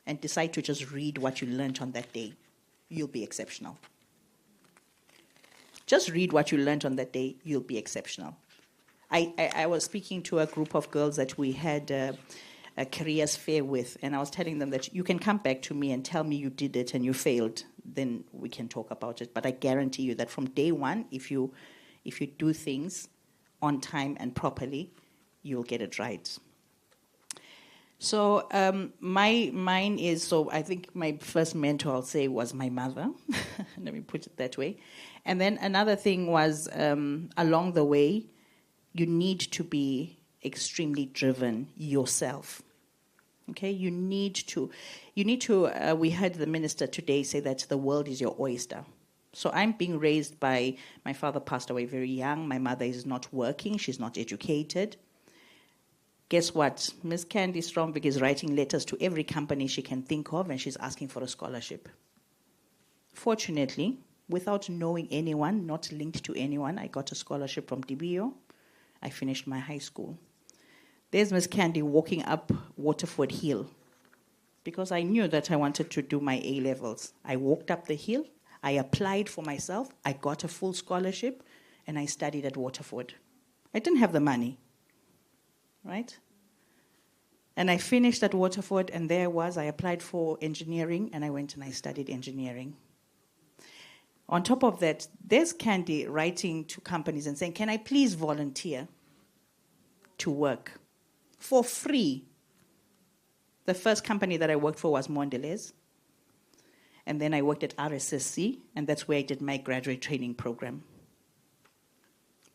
and decide to just read what you learned on that day, you'll be exceptional. Just read what you learned on that day, you'll be exceptional. I was speaking to a group of girls that we had a careers fair with, and I was telling them that you can come back to me and tell me you did it and you failed, then we can talk about it. But I guarantee you that from day one, if you do things on time and properly, you'll get it right. So mine is, so I think my first mentor, I'll say, was my mother. Let me put it that way. And then another thing was, along the way, you need to be extremely driven yourself. Okay, you need to, we heard the minister today say that the world is your oyster. So I'm being raised by, my father passed away very young, my mother is not working, she's not educated. Guess what? Miss Candy Stromvik is writing letters to every company she can think of, and she's asking for a scholarship. Fortunately, without knowing anyone, not linked to anyone, I got a scholarship from DBO. I finished my high school. There's Miss Candy walking up Waterford Hill because I knew that I wanted to do my A-levels. I walked up the hill, I applied for myself, I got a full scholarship, and I studied at Waterford. I didn't have the money, right? And I finished at Waterford, and there I applied for engineering, and I went and I studied engineering. On top of that, there's Candy writing to companies and saying, can I please volunteer to work for free? The first company that I worked for was Mondelez. And then I worked at RSSC, and that's where I did my graduate training program.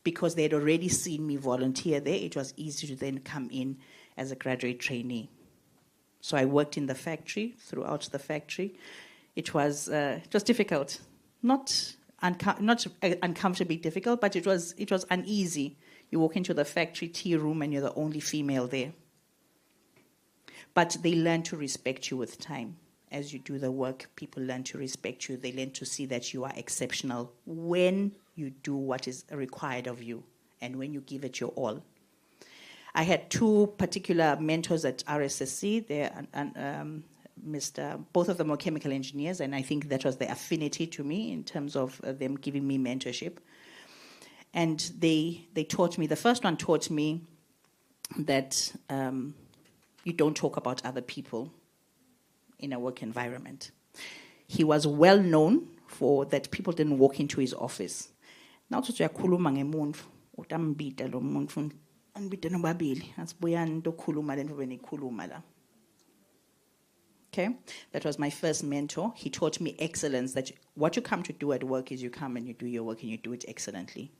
Because they had already seen me volunteer there, it was easy to then come in as a graduate trainee. So I worked in the factory, throughout the factory. It was difficult. Not uncomfortably difficult, but it was uneasy. You walk into the factory tea room and you're the only female there. But they learn to respect you with time. As you do the work, people learn to respect you. They learn to see that you are exceptional when you do what is required of you and when you give it your all. I had two particular mentors at RSSC. Both of them were chemical engineers, and I think that was the affinity to me in terms of them giving me mentorship. And they taught me, the first one taught me that you don't talk about other people in a work environment. He was well known for that people didn't walk into his office. Now to uyakhuluma ngemuntu, utambita lo muntu, anibite nobabili, asibuyani ntokhuluma lento benikhuluma la. Okay, that was my first mentor. He taught me excellence, that what you come to do at work is you come and you do your work and you do it excellently.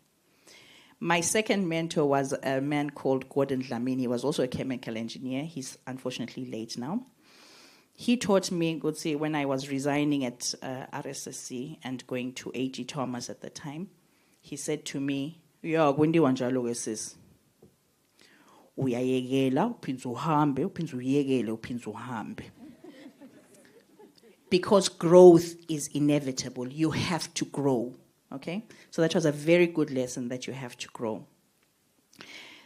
My second mentor was a man called Gordon Dlamini. He was also a chemical engineer. He's unfortunately late now. He taught me, when I was resigning at RSSC and going to A.G. Thomas at the time, he said to me, "Yeah, Gwendi wanjalo ke sis. Uyayekela, uphinda uhambe, uphinda uyekele, uphinda uhambe." Because growth is inevitable. You have to grow. Okay? So that was a very good lesson, that you have to grow.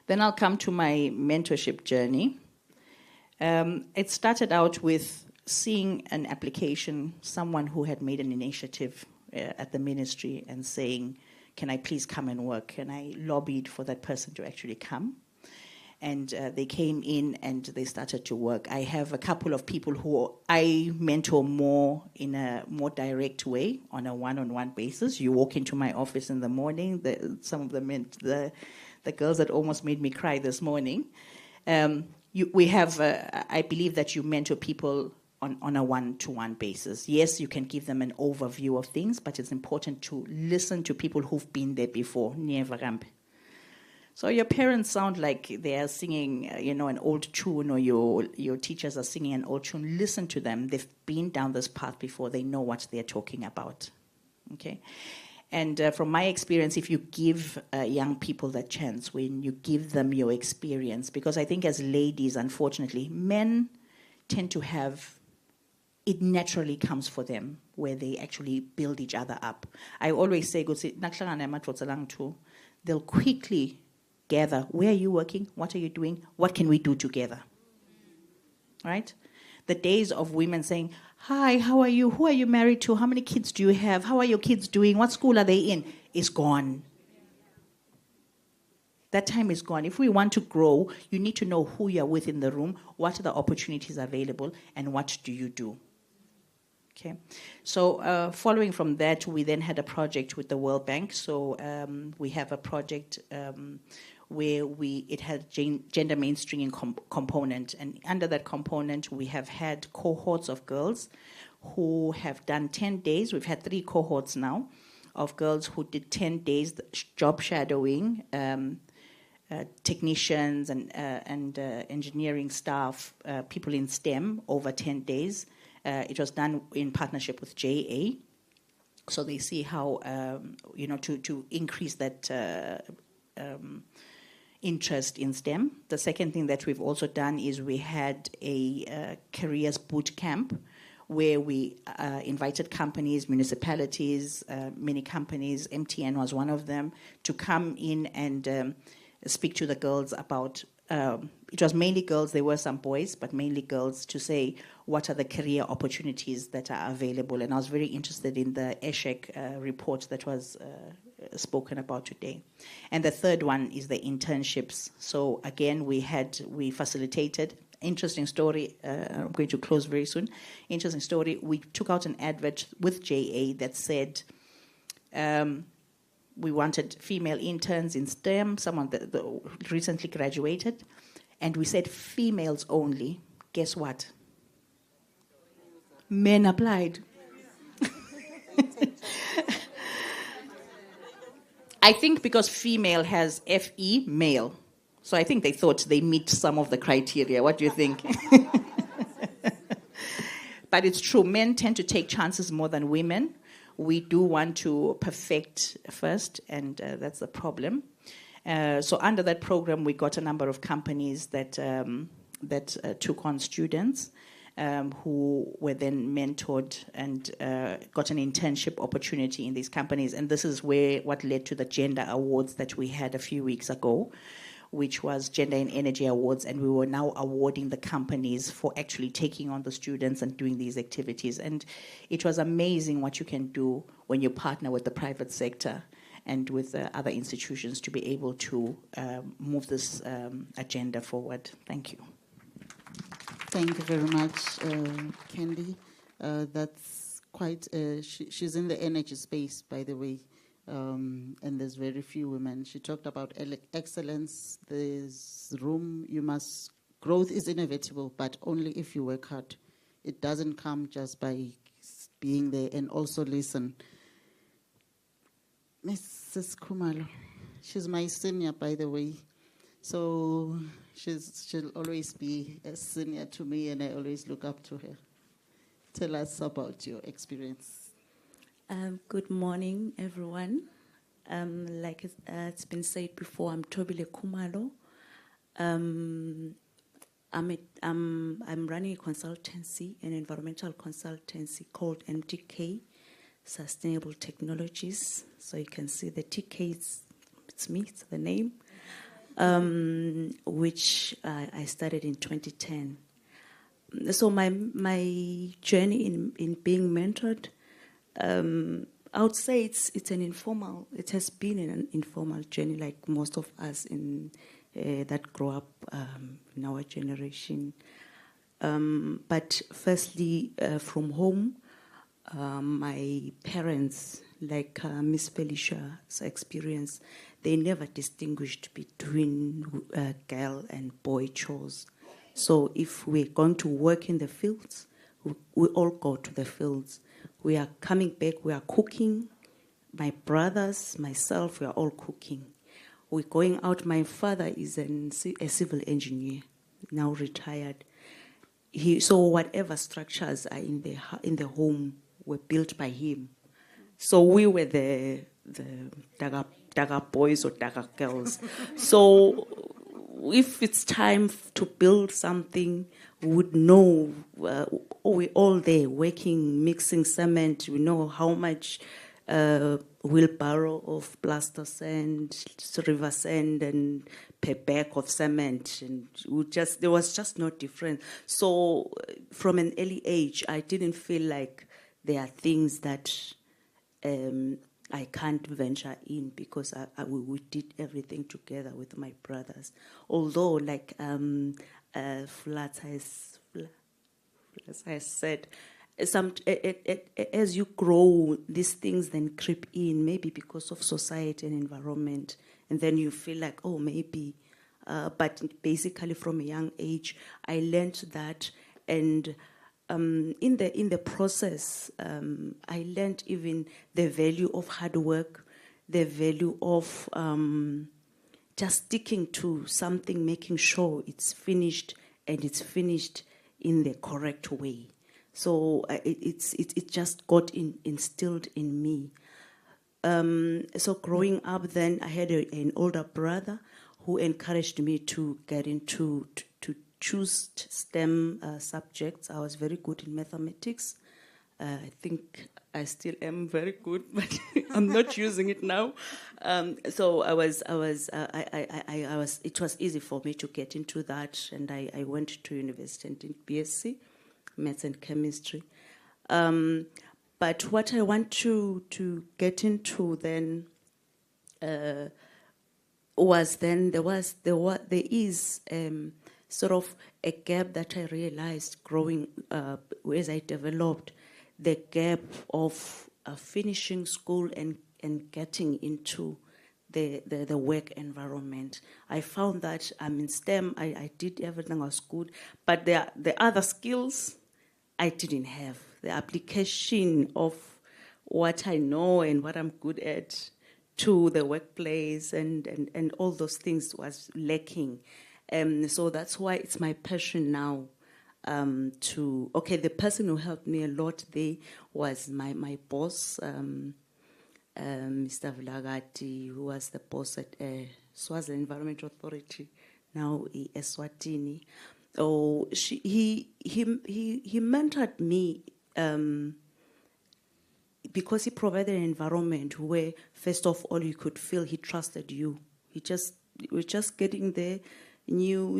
Then I'll come to my mentorship journey. It started out with seeing an application, someone who had made an initiative at the ministry and saying, "Can I please come and work?" And I lobbied for that person to actually come. And they came in and they started to work. I have a couple of people who I mentor more in a more direct way, on a one-on-one basis. You walk into my office in the morning, some of the girls that almost made me cry this morning. I believe that you mentor people on a one-to-one basis. Yes, you can give them an overview of things, but it's important to listen to people who've been there before. So your parents sound like they are singing, an old tune, or your teachers are singing an old tune. Listen to them. They've been down this path before. They know what they're talking about. Okay? And from my experience, if you give young people that chance, when you give them your experience, because I think as ladies, unfortunately, men tend to have, it naturally comes for them, where they actually build each other up. I always say, they'll quickly gather, where are you working? What are you doing? What can we do together? Right? The days of women saying, "Hi, how are you? Who are you married to? How many kids do you have? How are your kids doing? What school are they in?" is gone. That time is gone. If we want to grow, you need to know who you're with in the room, what are the opportunities available, and what do you do? Okay, so following from that, we then had a project with the World Bank. So we have a project where it had gender mainstreaming component, and under that component, we have had cohorts of girls who have done 10 days. We've had 3 cohorts now of girls who did 10 days job shadowing, technicians and engineering staff, people in STEM over 10 days. It was done in partnership with JA. So they see how, to increase that interest in STEM. The second thing that we've also done is we had a careers boot camp where we invited companies, municipalities, many companies, MTN was one of them, to come in and speak to the girls about, it was mainly girls, there were some boys, but mainly girls, to say what are the career opportunities that are available. And I was very interested in the ESHEC report that was spoken about today. And the third one is the internships. So again, we facilitated. Interesting story, I'm going to close very soon. Interesting story, we took out an advert with JA that said, we wanted female interns in STEM, someone that recently graduated, and we said females only. Guess what? Men applied. I think because female has FE, male. So I think they thought they meet some of the criteria. What do you think? But it's true, men tend to take chances more than women. We do want to perfect first, and that's the problem. So under that program, we got a number of companies that took on students who were then mentored and got an internship opportunity in these companies. And this is what led to the gender awards that we had a few weeks ago, which was Gender and Energy Awards, and we were now awarding the companies for actually taking on the students and doing these activities. And it was amazing what you can do when you partner with the private sector. and with other institutions to be able to move this agenda forward. Thank you. Thank you very much, Candy. That's quite, she's in the energy space, by the way, and there's very few women. She talked about excellence. There's room, growth is inevitable, but only if you work hard. It doesn't come just by being there, and also listen. Mrs. Khumalo, she's my senior, by the way. So she'll always be a senior to me, and I always look up to her. Tell us about your experience. Good morning, everyone. Like it's been said before, I'm Tobile Khumalo. I'm running a consultancy, an environmental consultancy called MTK, Sustainable Technologies. So you can see the TK, it's me, it's the name, which I started in 2010. So my journey in being mentored, I would say it has been an informal journey, like most of us that grow up in our generation. But firstly, from home, my parents, like Miss Felicia's experience, they never distinguished between girl and boy chores. So if we're going to work in the fields, we all go to the fields. We are coming back, we are cooking. My brothers, myself, we are all cooking. We're going out. My father is a civil engineer, now retired. So whatever structures are in the home were built by him. So we were the daga boys or daga girls. So if it's time to build something, we would know, we're all there working, mixing cement. We know how much wheelbarrow of plaster sand, river sand, and per bag of cement, and there was just no difference. So from an early age, I didn't feel like there are things that I can't venture in, because we did everything together with my brothers. Although, like Flats has said, as you grow, these things then creep in, maybe because of society and environment, and then you feel like, oh, maybe. But basically, from a young age, I learned that, and in the process, I learned even the value of hard work, the value of just sticking to something, making sure it's finished, and it's finished in the correct way. So it just got instilled in me. So growing up, then I had an older brother who encouraged me to get into to choose STEM subjects. I was very good in mathematics. I think I still am very good, but I'm not using it now. So it was easy for me to get into that, and I went to university and did BSc, Maths and Chemistry. But what I want to get into then was then there is sort of a gap that I realized growing up as I developed, the gap of finishing school and getting into the work environment. I found that I'm in STEM, I did everything, was good, but the other skills I didn't have. The application of what I know and what I'm good at to the workplace and all those things was lacking. So that's why it's my passion now the person who helped me a lot there was my boss, Mr. Vilagati, who was the boss at Swaziland Environment Authority, now Eswatini. Oh, he mentored me because he provided an environment where, first of all, you could feel he trusted you. We're just getting there, new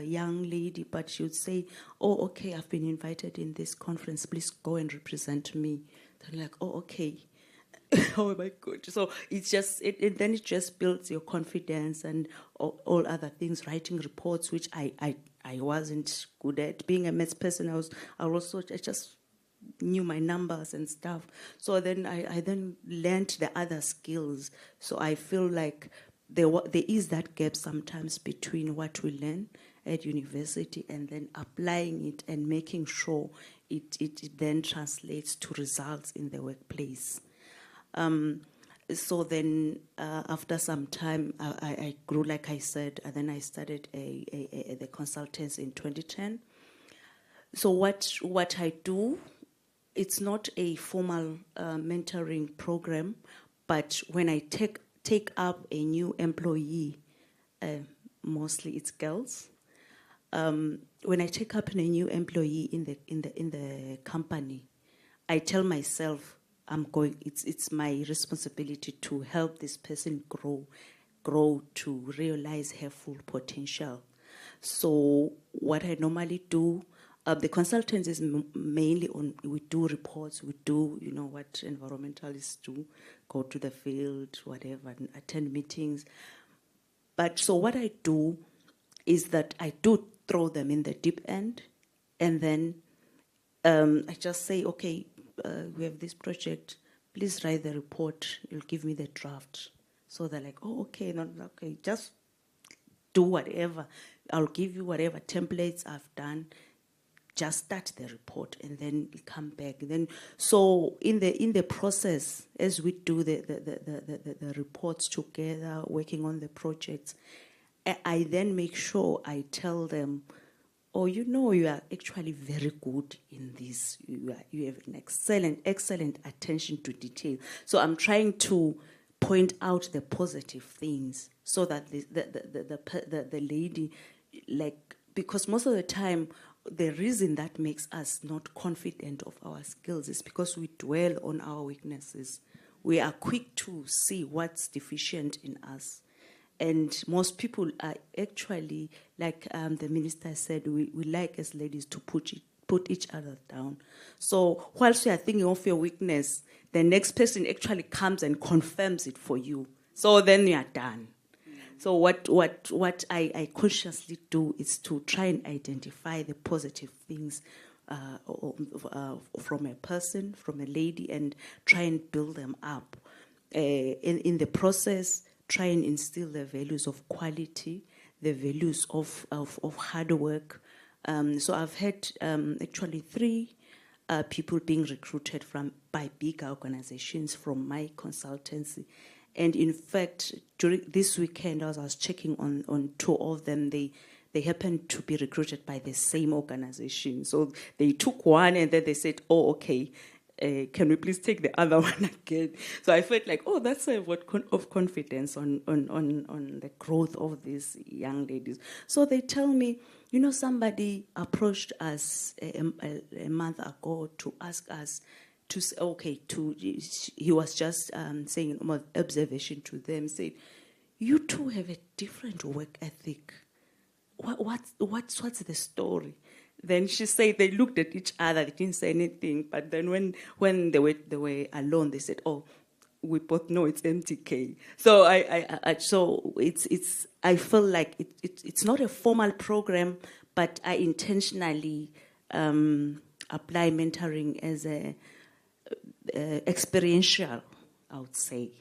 young lady, but she would say, "Oh, okay, I've been invited in this conference. Please go and represent me." They're like, "Oh, okay." Oh my God. So it's just, then it just builds your confidence and all other things, writing reports, which I wasn't good at. Being a maths person, I just knew my numbers and stuff. So then I then learned the other skills. So I feel like there is that gap sometimes between what we learn at university and then applying it and making sure it then translates to results in the workplace. So then after some time, I grew, like I said, and then I started the consultants in 2010. So what I do, it's not a formal mentoring program, but when I take up a new employee, mostly it's girls. When I take up a new employee in the company, I tell myself it's my responsibility to help this person grow to realize her full potential. So what I normally do, the consultants is mainly we do reports, we do, what environmentalists do, go to the field, whatever, and attend meetings. But so what I do is that I do throw them in the deep end, and then I just say, okay, we have this project, please write the report, you'll give me the draft. So they're like, oh, okay, okay, just do whatever. I'll give you whatever templates I've done. Just start the report and then come back. Then, so in the process, as we do the reports together, working on the projects, I then make sure I tell them, oh, you are actually very good in this. You have an excellent attention to detail. So I'm trying to point out the positive things so that the lady, like, because most of the time, the reason that makes us not confident of our skills is because we dwell on our weaknesses. We are quick to see what's deficient in us. And most people are actually, like the minister said, we like as ladies to put each other down. So whilst you are thinking of your weakness, the next person actually comes and confirms it for you. So then you are done. So what I consciously do is to try and identify the positive things from a person, from a lady, and try and build them up. In the process, try and instill the values of quality, the values of hard work. So I've had actually 3 people being recruited by big organizations from my consultancy. And in fact, during this weekend, as I was checking on 2 of them, they happened to be recruited by the same organization. So they took one and then they said, oh, okay, can we please take the other one again? So I felt like, oh, that's a vote of confidence on the growth of these young ladies. So they tell me, somebody approached us a month ago to ask us to say, okay, he was just saying an observation to them, said, you two have a different work ethic. What's the story? Then she said they looked at each other, they didn't say anything, but then when they were alone, they said, oh, we both know it's MTK. So I feel like it's not a formal program, but I intentionally apply mentoring as a experiential, I would say.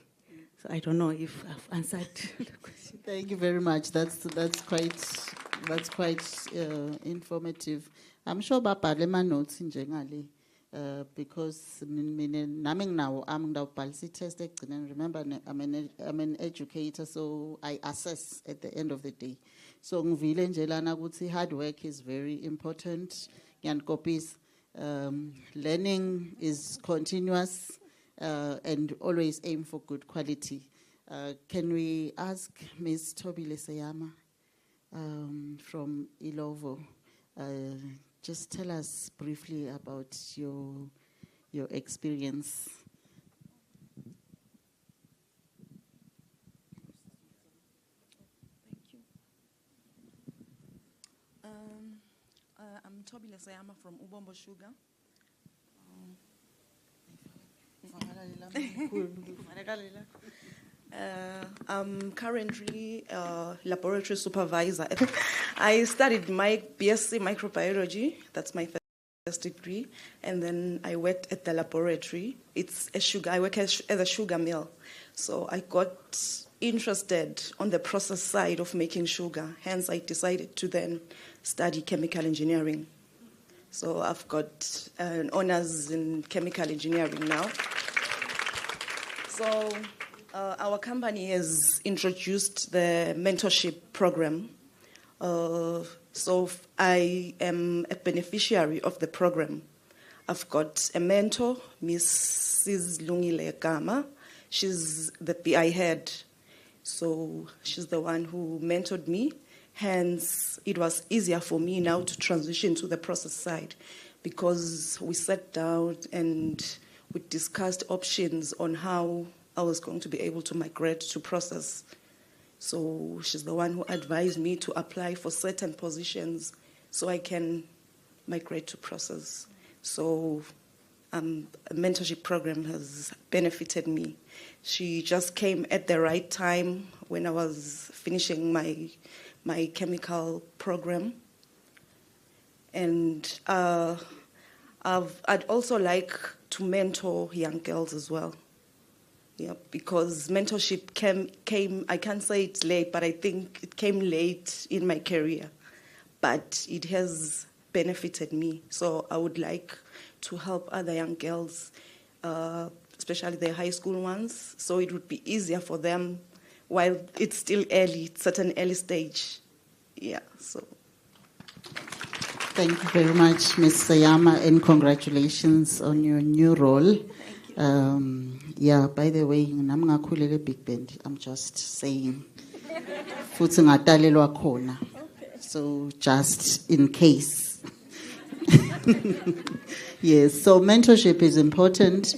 So I don't know if I've answered the question. Thank you very much. That's quite informative. I'm sure babhale notes njengale because nami nginawo ngidawubhalisa test egcina. Remember, I'm an educator, so I assess at the end of the day. So ngivile nje lana ukuthi hard work is very important. Ngiyanikopisa. Learning is continuous and always aim for good quality. Can we ask Ms. Tobile Sayama from Ilovo, just tell us briefly about your experience. Thank you. I'm Tobile Sayama from Ubombo Sugar. I'm currently a laboratory supervisor. I studied my BSc microbiology. That's my first degree. And then I worked at the laboratory. It's a sugar. I work as a sugar mill. So I got interested on the process side of making sugar. Hence, I decided to then study chemical engineering. So I've got an honors in chemical engineering now. So our company has introduced the mentorship program. So I am a beneficiary of the program. I've got a mentor, Mrs. Lungile Gama. She's the PI head. So she's the one who mentored me. Hence, it was easier for me now to transition to the process side because we sat down and we discussed options on how I was going to be able to migrate to process. So she's the one who advised me to apply for certain positions so I can migrate to process. So a mentorship program has benefited me. She just came at the right time when I was finishing my chemical program. And I'd also like to mentor young girls as well. Yeah, because mentorship came, I can't say it's late, but I think it came late in my career. But it has benefited me. So I would like to help other young girls, especially the high school ones, so it would be easier for them while it's still early, it's at an early stage. Yeah, so. Thank you very much, Ms. Sayama, and congratulations on your new role. Yeah, by the way, I'm not big band. I'm just saying. Futhi ngatalelwa khona. So just in case. Yes, so mentorship is important.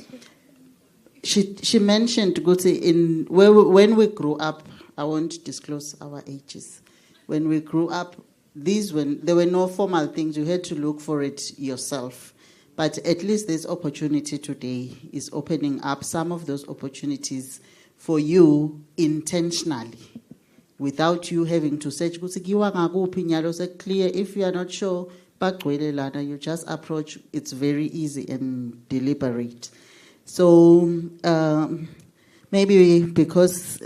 She mentioned Guti when we grew up, I won't disclose our ages. When we grew up, there were no formal things. You had to look for it yourself. But at least this opportunity today is opening up some of those opportunities for you intentionally, without you having to search. Clear. If you are not sure, you just approach. It's very easy and deliberate. So maybe because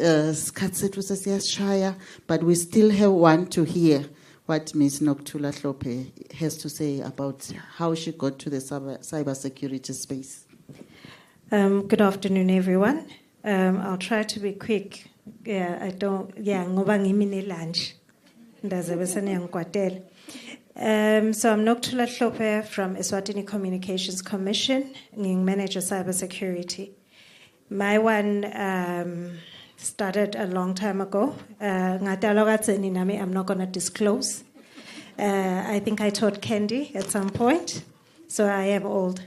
but we still want to hear what Ms. Noktula Hlope has to say about how she got to the cybersecurity space. Good afternoon, everyone. I'll try to be quick. Ngoba ngimine lunch. So I'm Noktula Hlope from Eswatini Communications Commission, manager cybersecurity. My one started a long time ago. I'm not going to disclose. I think I taught Candy at some point, so I am old.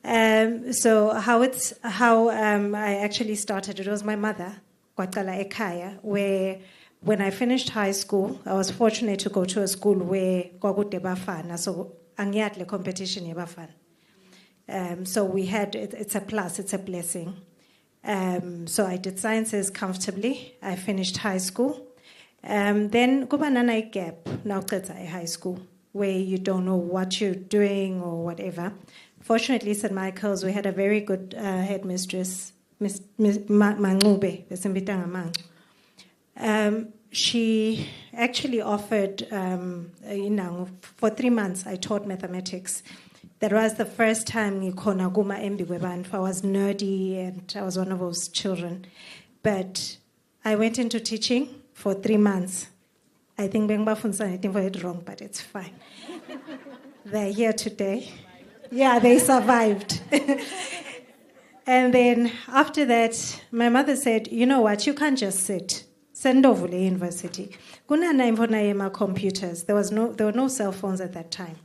So how I actually started, it was my mother, Kwatala Ekaya, where when I finished high school, I was fortunate to go to a school where kwakude bafana, so angiyatle competition yebafana. So we had, it's a plus, it's a blessing. So I did sciences comfortably. I finished high school. Then kuba nana gap now high school where you don't know what you're doing or whatever. Fortunately, St. Michael's, we had a very good headmistress, Miss Mangube, she actually offered, for 3 months I taught mathematics. That was the first time I was nerdy and I was one of those children. But I went into teaching for 3 months. I think I did it wrong, but it's fine. They're here today. Yeah, they survived. And then after that, my mother said, you know what, you can't just sit. Send over the university. Kuna computers. There were no cell phones at that time.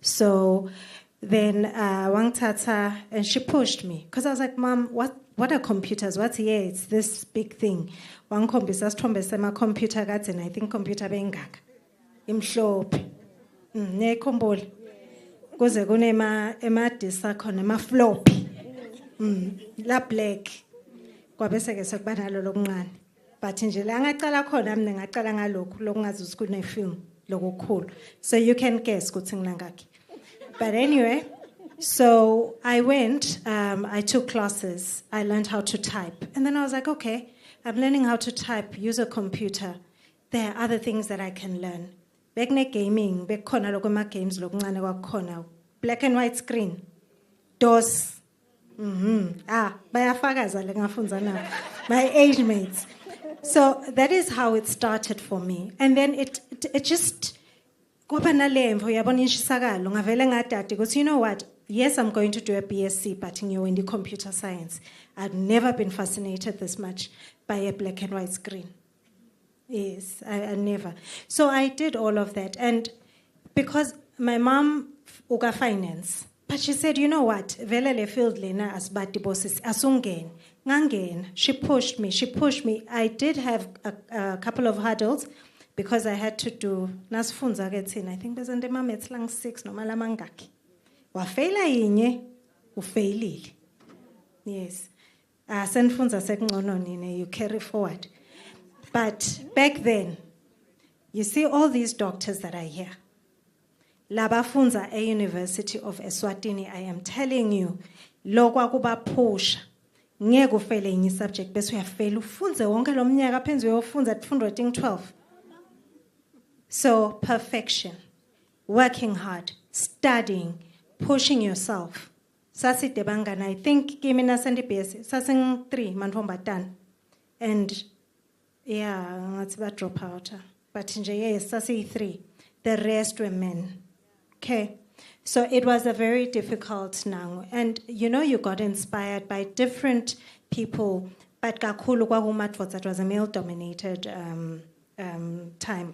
So then Wang Tata, and she pushed me because I was like, Mom, what are computers? What's here? It's this big thing. One computer, computer, and I think computer bengak. Imshop. kuze ema disa khona ema floppy la black kwabese ke sekuba nalo lokuncane but nje la ngacala khona mina ngacala ngalokho lokungazuzi kune film lokukhulu so you can guess ukuthi nginangaki but anyway so I went I took classes I learned how to type and then I was like okay I'm learning how to type use a computer there are other things that I can learn bekune gaming bekhona lokho ama games lokuncane kwakhona black and white screen DOS bayafakaza le ngafunza na my age mates so that is how it started for me and then it just kwaba nalemvo uyabona inshisakalo ngavele ngadadi ukuthi you know what yes I'm going to do a BSc but in the computer science I'd never been fascinated this much by a black and white screen yes I never so I did all of that and because my mom uka finance but she said, you know what? Vele le field lena asibati bosses asungen. Ngangen. She pushed me. I did have a couple of hurdles because I had to do nasfunza gethin. I think bezende maths lang 6 noma la mangaki. Wa faila yinye, ufailile. Yes. Senfunza sekungcono nini you carry forward. But back then, you see all these doctors that are here. Labafunza a University of Eswatini, I am telling you, lokwa kuba pusha. Ngeke ufele inyi subject bese uyafela ufunze wonke lo mnyaka phenze uyofunza tifundo eting 12. So perfection, working hard, studying, pushing yourself. Saside bangana I think kimi nasendi BSc sasing 3 mantombatana. And yeah, ngathi ba drop out. But nje yes sasi 3. The rest were men. Okay, so it was a very difficult now. And you know, you got inspired by different people, but kakhulu kwakumatfos, that was a male-dominated time.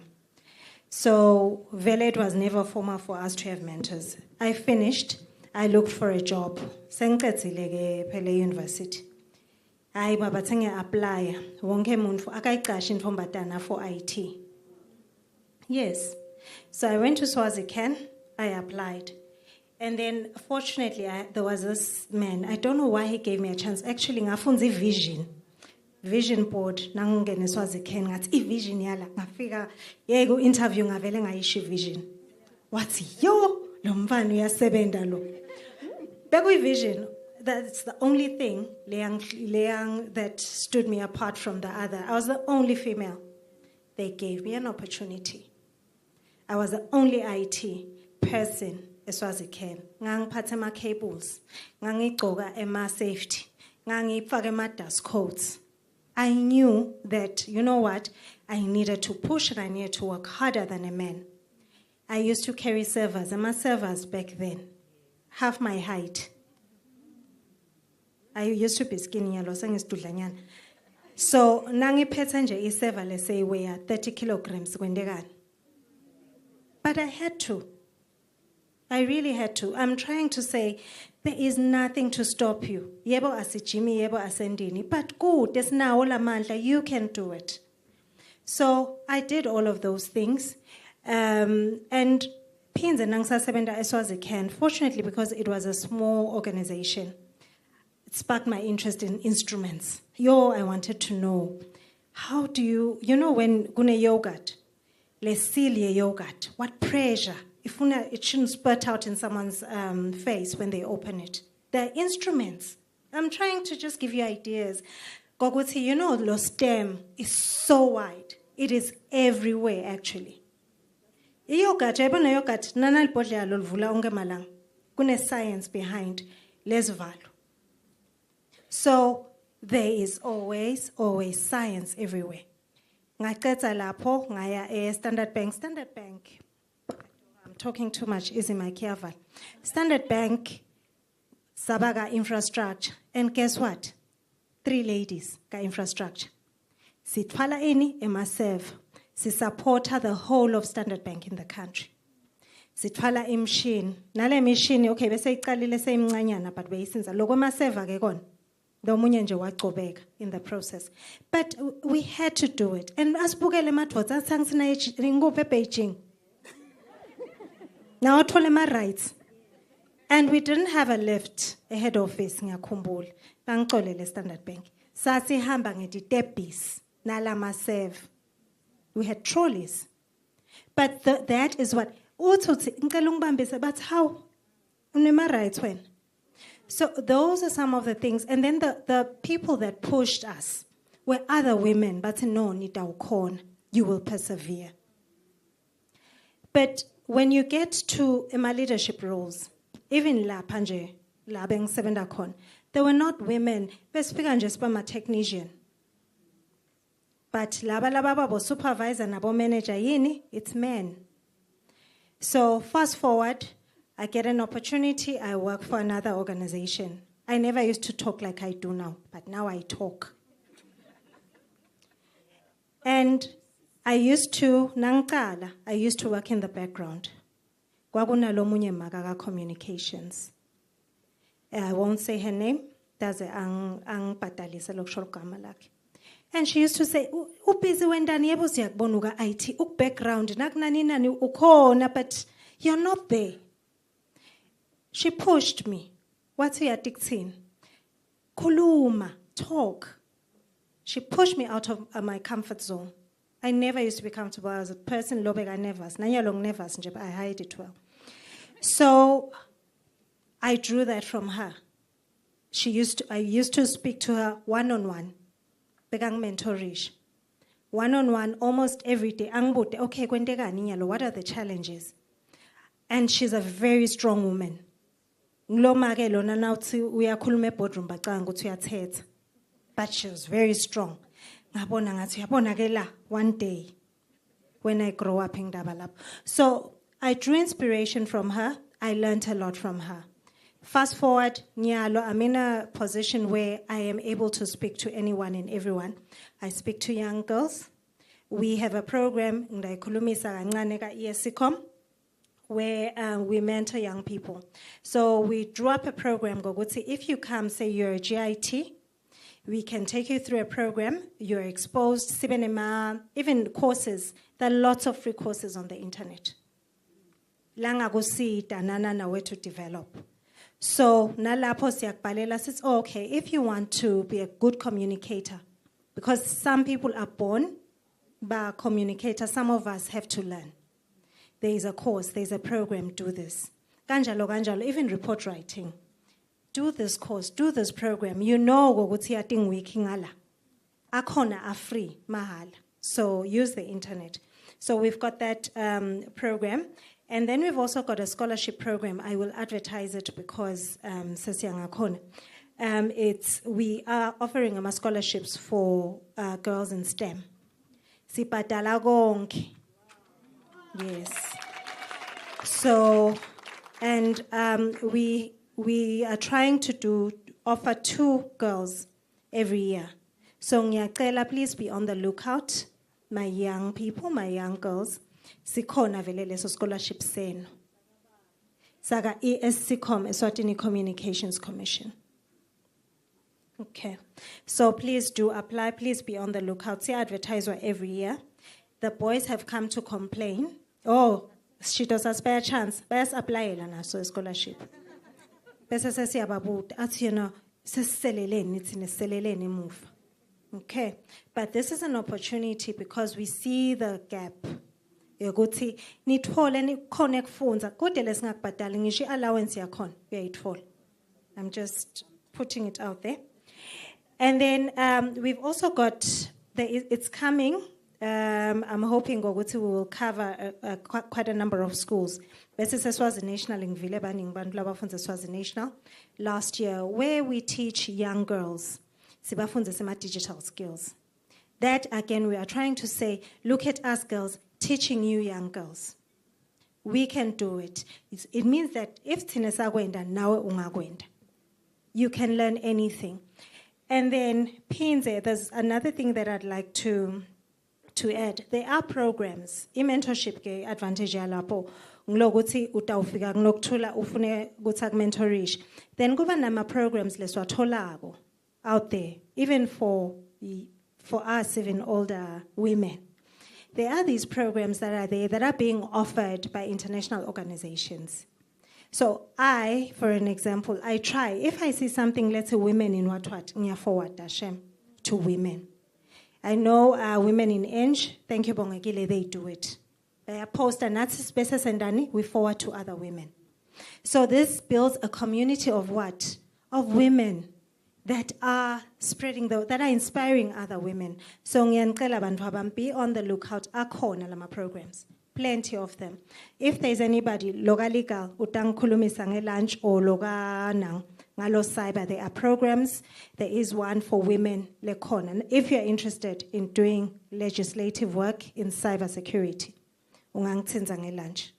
So vele it was never formal for us to have mentors. I finished, I looked for a job. Sengiqedile ke phela university. Hayi baba thenge apply wonke umuntu akayiqasha intombatana for IT. Yes. So I went to Swazican, I applied. And then, fortunately, there was this man. I don't know why he gave me a chance. Actually, ngafunza vision board. Nangene Swazican, ngathi vision yala. Ngafika, yego interview ngavele ngayishi vision. Wathi yo, lo mfana uyasebenta lo. Bekuyi vision. That's the only thing Leang that stood me apart from the other. I was the only female. They gave me an opportunity. I was the only IT person eSwazican. Ngangiphatha ama cables, ngangigcoka ema safety, ngangifaka ema dust coats. I knew that, you know what, I needed to push and I needed to work harder than a man. I used to carry servers, and my servers back then, half my height. I used to be skinny, so nangiphethe nje iserver lese weigh 30 kilograms kwendekani. But I had to. I really had to. I'm trying to say there is nothing to stop you. Yebo asijimi, yebo asendini. But good, there's now all amandla. You can do it. So I did all of those things. And Pins and Nangsasebenda Eswatini, fortunately, because it was a small organization, it sparked my interest in instruments. I wanted to know, how do you know, when gune yogurt, Lesilia yogurt, what pressure? If it shouldn't spurt out in someone's face when they open it. They're instruments. I'm trying to just give you ideas. Goguti, the stem is so wide. It is everywhere, actually. Yogurt, nanal podle alolvula unge malang. Kune science behind les value. So there is always science everywhere. Ngaqedza lapho ngaya Standard Bank. I'm talking too much, is in my carval. Standard Bank, Sabaga infrastructure. And guess what? 3 ladies got infrastructure. Sitfala ini emaserve. Si support the whole of Standard Bank in the country. Sitfala machine. Nale machine, okay, bese iqalile seyimncanyana but beyisinza. Loko maserve ke kon. Domunye nje waqobeka in the process. But we had to do it. And asibukele matfotsa sangsina ngophe Beijing. Now, I told my rights. And we didn't have a lift, a head office, ngiyakhumbula. Bangixolele Standard Bank. Sasihamba ngeditebhis, nalama serve. We had trolleys. But that is what, but how? Right when? So those are some of the things. And then the people that pushed us were other women, but no, nitawukhona, you will persevere. But when you get to my leadership roles, even la panje, la beng sevenda kon, there were not women, bespika just by my technician. But laba bo supervisor nabo manager yini, it's men. So fast forward, I get an opportunity, I work for another organization. I never used to talk like I do now, but now I talk. And I used to work in the background. Kwakuna lo munye magaga communications. I won't say her name. That's ang patalisa lokshol kamalaki. And she used to say, "Ubhizi wendani yebo siyakubona uka IT, uk background nakunani nani ukhona, but you're not there." She pushed me. What's your dictin? Kuluma, talk. She pushed me out of my comfort zone. I never used to be comfortable as a person. Lobega nervous. Nanya long nervous. I hide it well. So I drew that from her. I used to speak to her one-on-one. Begang mentorish. One-on-one almost every day. Okay, what are the challenges? And she's a very strong woman. But she was very strong. One day, when I grow up in Dabalap. So I drew inspiration from her. I learned a lot from her. Fast forward, I'm in a position where I am able to speak to anyone and everyone. I speak to young girls. We have a program in the ESCOM where we mentor young people. So we drew up a program. If you come, say you're a GIT, we can take you through a program. You're exposed, even courses. There are lots of free courses on the internet. Where to develop. So, says, okay, if you want to be a good communicator, because some people are born by communicators, some of us have to learn. There is a course, there is a program, do this. Ganjalo, even report writing. Do this course, do this program. You know gokuthi ating wikingala. Akhona are free, mahal. So use the internet. So we've got that program. And then we've also got a scholarship program. I will advertise it because we are offering scholarships for girls in STEM. Sipatala gonke. Yes. So, and we are trying to offer 2 girls every year. So ngiyacela, please be on the lookout, my young people, my young girls. Sikhona vele leso scholarship senu. Saka ESCOM, Eswatini Communications Commission. Okay. So please do apply. Please be on the lookout. See advertiser every year. The boys have come to complain. Oh, she does a spare chance. Best apply na so scholarship. Bese sesiyababuta athi yena sesiseleleni nithi neseleleni move. Okay. But this is an opportunity because we see the gap. Yokuthi nithole nikhona ekufunda kodwa lesingakubhadali ngisho allowance yakhona uyayithola. I'm just putting it out there. And then we've also got it's coming. I'm hoping ukuthi we will cover quite a number of schools. Bese seswazi national ngivile baningi bantu labafundza swazi national last year where we teach young girls sibafundza sema digital skills. That again we are trying to say, look at us girls teaching you young girls. We can do it. It means that if tinesa gwenda nawe ungagwenda. You can learn anything. And then Pinze, there's another thing that I'd like to add. There are programs. I-mentorship ke advantage yalapho ngilokuthi utawufika kunokuthula ufune ukuthi akumentorish. Then kuba nama programs leswatholako out there, even for us, even older women. There are these programs that are there that are being offered by international organizations. So I, for an example, I try. If I see something, let's say women in what, ngiya forward Hashem to women. I know women in Eng, thank you Bongekile, they do it. They post and that's spaces and Dani, we forward to other women. So this builds a community of what? Of women that are spreading, that are inspiring other women. So ngiyanicela bantu abami, be on the lookout, akhona lama programs. Plenty of them. If there's anybody, loga legal, utang khulumisa nge-lunch or loga nang, ngalo cyber, there are programs. There is one for women, lekhona. And if you're interested in doing legislative work in cyber security, ungangitsinza nge-lunch.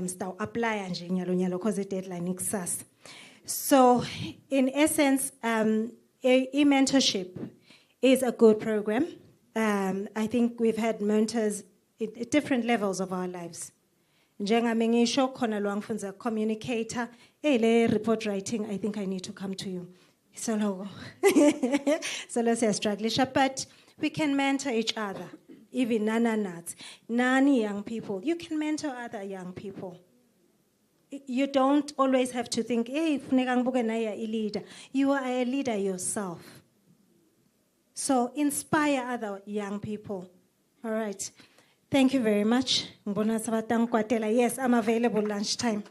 Staw apply nje nyalo nyalo cause deadline ikusasa. So in essence, e-mentorship is a good program. I think we've had mentors at different levels of our lives. Njengami ngisho khona lo angifunza communicator, le report writing, I think I need to come to you. So let's say struggle, but we can mentor each other. Even nani young people, you can mentor other young people. You don't always have to think, hey, leader. You are a leader yourself. So inspire other young people. All right. Thank you very much. Yes, I'm available lunchtime.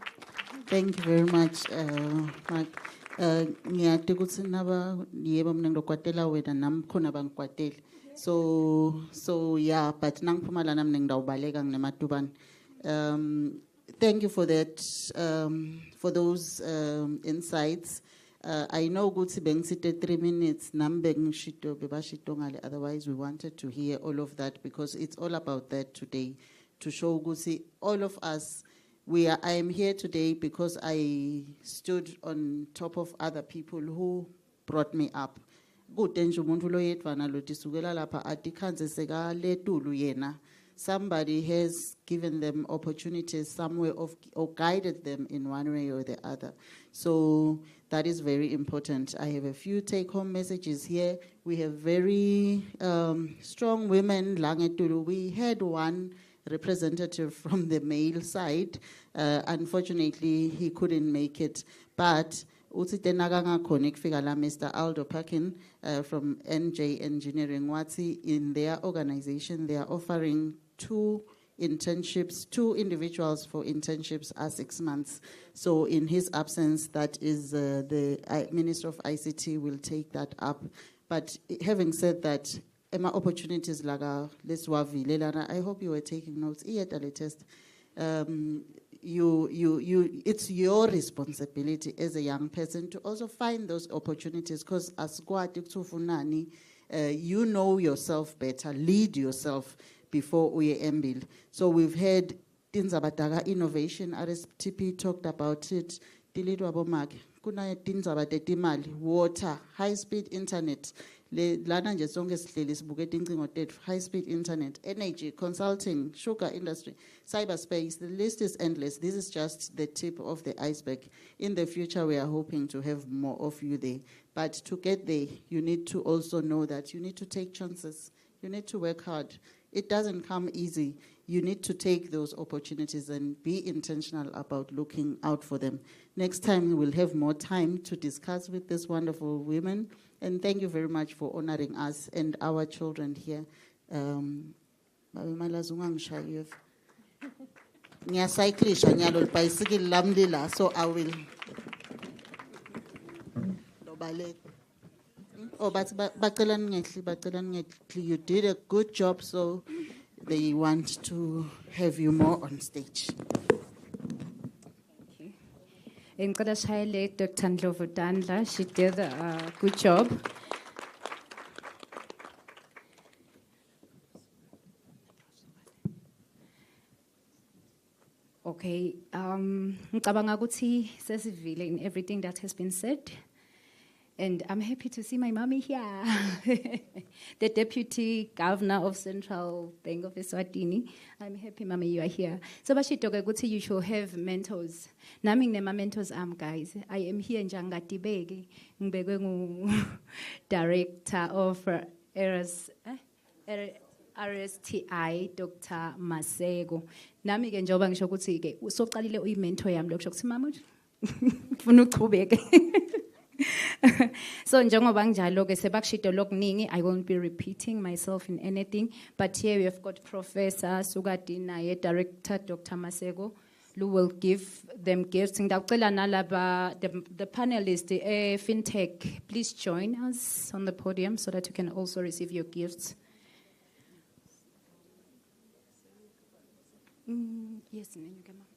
Thank you very much, Mark. So yeah, but nang pumala nam neng daw balegang ne matuban. Thank you for that, for those insights. I know Gutsi Beng site 3 minutes, Nambeng Shito, Bebashitongale. Otherwise, we wanted to hear all of that because it's all about that today. To show Gutsi, all of us, I am here today because I stood on top of other people who brought me up. Somebody has given them opportunities somewhere or guided them in one way or the other. So that is very important. I have a few take-home messages here. We have very strong women. We had one representative from the male side. Unfortunately, he couldn't make it. But Mr. Aldo Pakin from NJ Engineering Watsi, in their organization, they are offering 2 individuals for internships are 6 months. So in his absence, that is the Minister of ICT will take that up. But having said that, Emma opportunities laga leswavi lelana. I hope you were taking notes. It's your responsibility as a young person to also find those opportunities because as you know yourself better, lead yourself before we embil. So we've had Tinzabataga innovation, RSTP talked about it, kuna water, high-speed internet, high-speed internet, energy, consulting, sugar industry, cyberspace, the list is endless. This is just the tip of the iceberg. In the future, we are hoping to have more of you there. But to get there, you need to also know that you need to take chances. You need to work hard. It doesn't come easy. You need to take those opportunities and be intentional about looking out for them. Next time, we'll have more time to discuss with these wonderful women. And thank you very much for honoring us and our children here. So I will. Oh, but you did a good job, so they want to have you more on stage. In Kadashai, Dr. Ndlovu, she did a good job. Okay, ngicabanga ukuthi sesivile in everything that has been said. And I'm happy to see my mommy here, the Deputy Governor of Central Bank of Eswatini. I'm happy, mommy, you are here. So, Bashitoga, you should have mentors. Naming nema mentors guys. I am here in Jangati Begi, Director of RSTI Dr. Masego. Nami ke njengoba ngisho ukuthi ke usoqalile uyimentor yami lokusho ukuthi mama ufuna uchubeke. So njengoba njalo ke sebakushito lokuningi, I won't be repeating myself in anything, but here we have got Professor Sugati naye Director Dr. Masego who will give them gifts. Ngicela nalaba the panelists, Fintech, please join us on the podium so that you can also receive your gifts. Yes, and then you come up.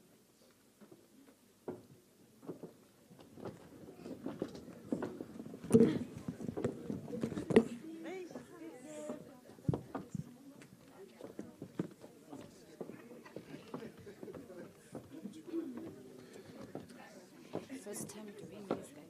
First time doing this, guys.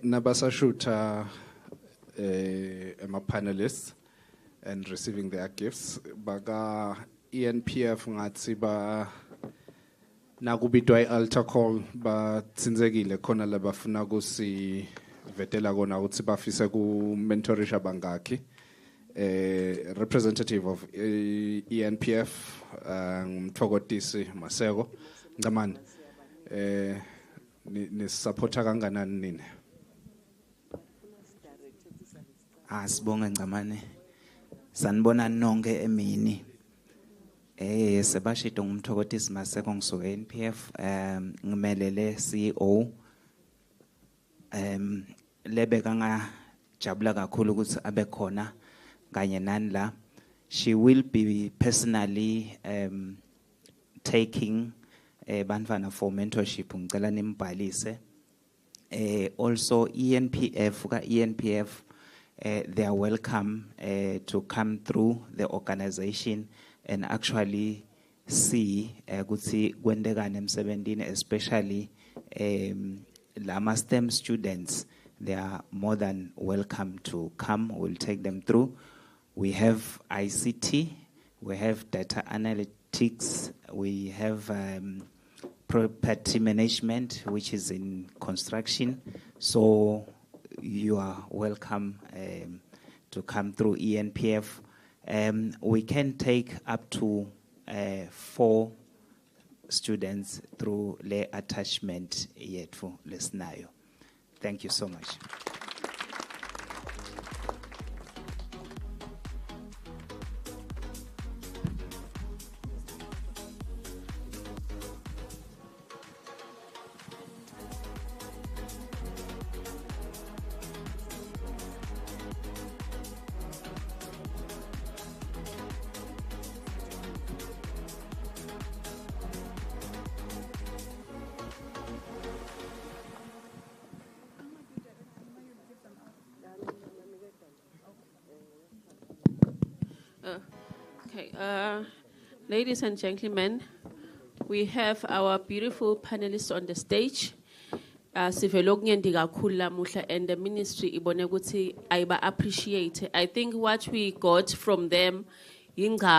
Nabasashuta my panelists and receiving their gifts. Baga ENPF ngathi ba nakubitwa altar call ba tsinzekile khona labafuna kusi vetela kona ukuthi bafise ku mentorisha bangaki. Representative of ENPF ngumthokotisi Masego Ndamani ni supporta kanganani nini? Asibonge Ngcamane. Sanibona nonke emini. Sebashito ngumthokotisi Maseko ngisuka NPF ngimelele CEO lebe kanga jabula kakhulu ukuthi abe khona kanye nani la. She will be personally taking bantwana for mentorship ngicela nimbhalise. Also ENPF they are welcome to come through the organization and actually see ukuthi kwendekane emsebenzini, especially lama STEM students. They are more than welcome to come. We'll take them through. We have ICT, we have data analytics, we have property management, which is in construction. So you are welcome to come through ENPF. We can take up to 4 students through le attachment yetfu lesinayo. Thank you so much. Ladies and gentlemen, we have our beautiful panelists on the stage. And the ministry I appreciate. I think what we got from them, especially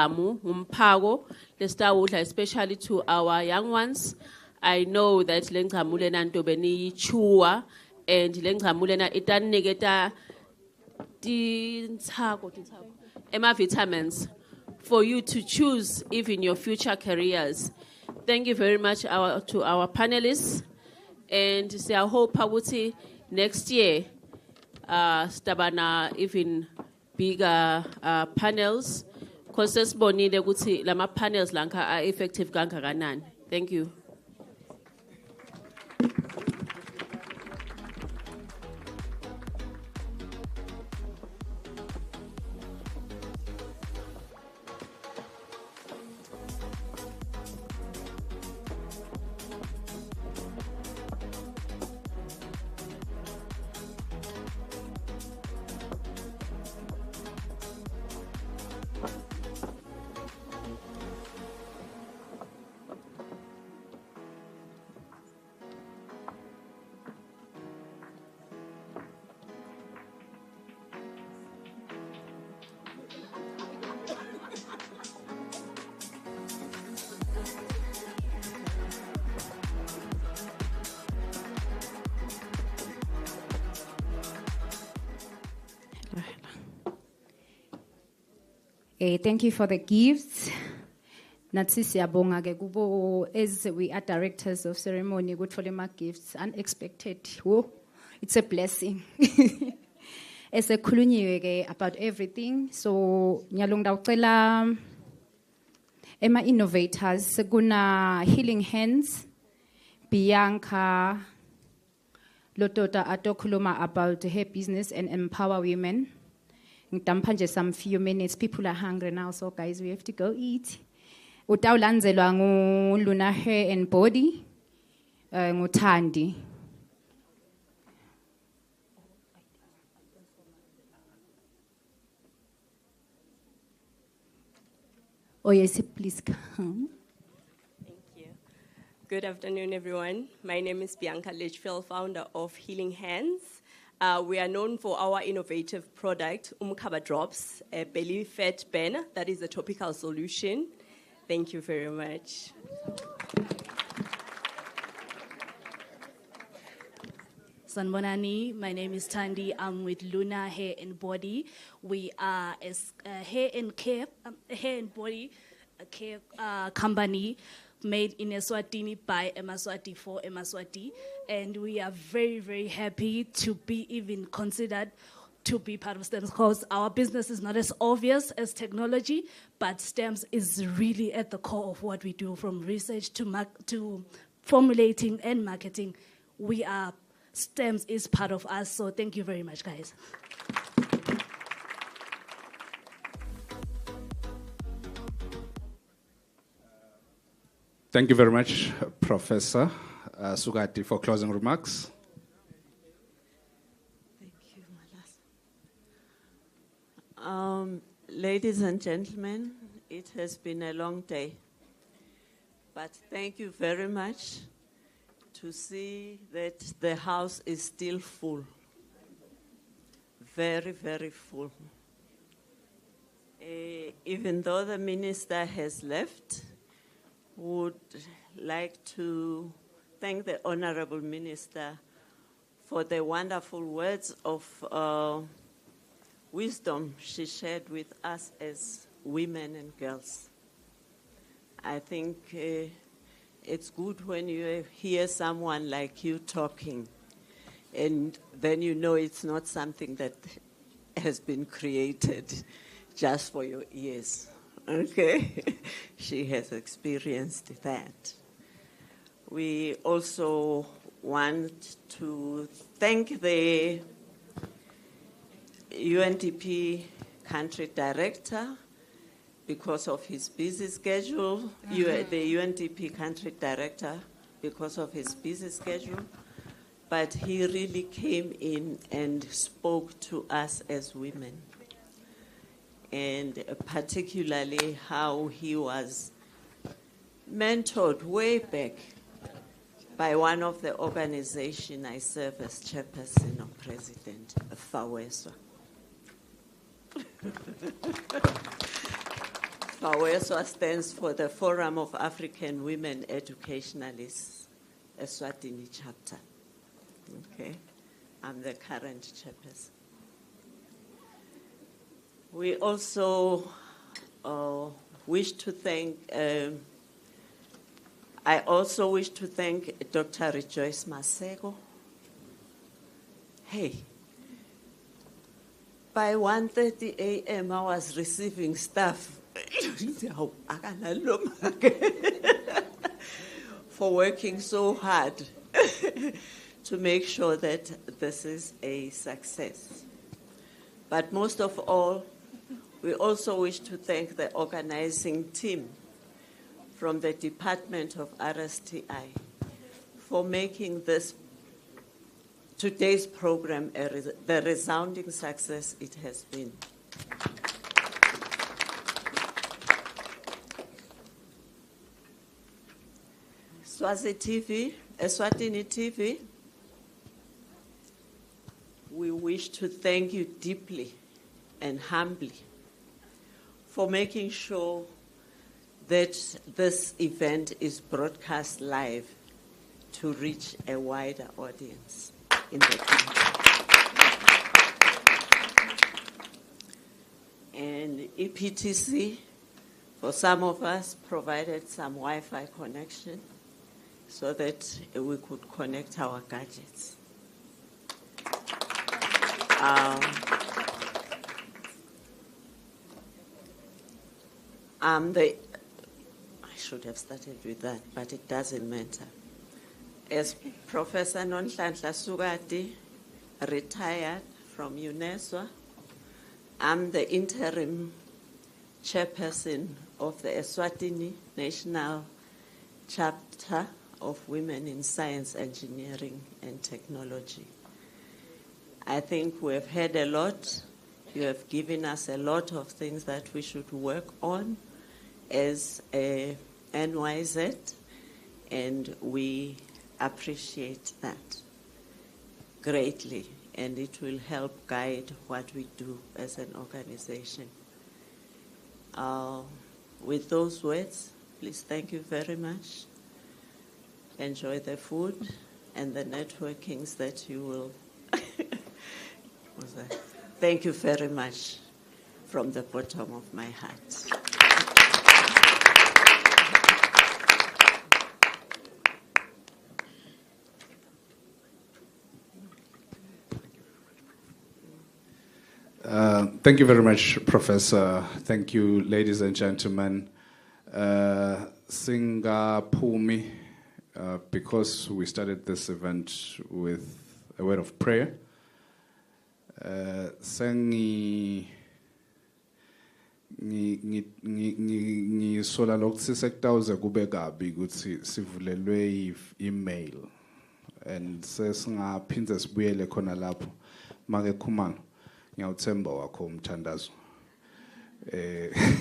to our young ones. I know that lengamulena ntobeni chua and lengamulena itan negeta vitamins for you to choose even your future careers. Thank you very much to our panelists, and say I hope Pawuti next year stabana even bigger panels. Because bonide ukuthi lama panels lanka are effective kangakanani. Thank you. Thank you for the gifts. Natsi siyabonga ke kubo, as we are directors of ceremony, good for the gifts, unexpected. Whoa, it's a blessing. As a khulunyiwe about everything. So nyalonga ucela Emma innovators kuna Healing Hands, Bianca Lotota atokuluma about her business and empower women. Ngitampanje some few minutes. People are hungry now, so guys, we have to go eat. Utawulandzelwa ngu Luna Hair and Body, nguThandi. Oh yes, please come. Thank you. Good afternoon, everyone. My name is Bianca Litchfield, founder of Healing Hands. We are known for our innovative product, Umkaba Drops, a belly fat burner. That is a topical solution. Thank you very much. Sanbonani, my name is Thandi. I'm with Luna Hair and Body. We are a hair and body care company made in Eswatini by Eswatini for Eswatini, and we are very, very happy to be even considered to be part of STEMS, because our business is not as obvious as technology, but STEMS is really at the core of what we do, from research to formulating and marketing. STEMS is part of us, so thank you very much, guys. Thank you very much, Professor Sugati, for closing remarks. Thank you, ladies and gentlemen, it has been a long day, but thank you very much to see that the house is still full, very, very full. Even though the minister has left, would like to thank the Honorable Minister for the wonderful words of wisdom she shared with us as women and girls. I think it's good when you hear someone like you talking, and then you know it's not something that has been created just for your ears. Okay, she has experienced that. We also want to thank the UNDP country director because of his busy schedule, the UNDP country director because of his busy schedule, but he really came in and spoke to us as women, and particularly how he was mentored way back by one of the organizations I serve as chairperson or president, FAWESWA. FAWESWA stands for the Forum of African Women Educationalists, Eswatini chapter. Okay, I'm the current chairperson. We also wish to thank, I also wish to thank Dr. Rejoice Masego. Hey, by 1:30 a.m. I was receiving stuff for working so hard to make sure that this is a success. But most of all, we also wish to thank the organizing team from the Department of RSTI for making today's program the resounding success it has been. Eswatini TV, we wish to thank you deeply and humbly for making sure that this event is broadcast live to reach a wider audience in the country. And EPTC, for some of us, provided some Wi-Fi connection so that we could connect our gadgets. I should have started with that, but it doesn't matter. As Professor Nonhlanhla Sugati, retired from UNESCO, I'm the interim chairperson of the Eswatini National Chapter of Women in Science, Engineering and Technology. I think we have heard a lot. You have given us a lot of things that we should work on as a NYZ, and we appreciate that greatly, and it will help guide what we do as an organization. With those words, please thank you very much. Enjoy the food and the networkings that you will. Thank you very much from the bottom of my heart. Thank you very much, Professor. Thank you, ladies and gentlemen. Singapumi, because we started this event with a word of prayer. Ngisola lokutsi sekutawuze kube kabi ukuthi sivulelwe email and sesingaphindze sibuyele khona lapho make khumalo ngiyawuthemba wakho umthandazo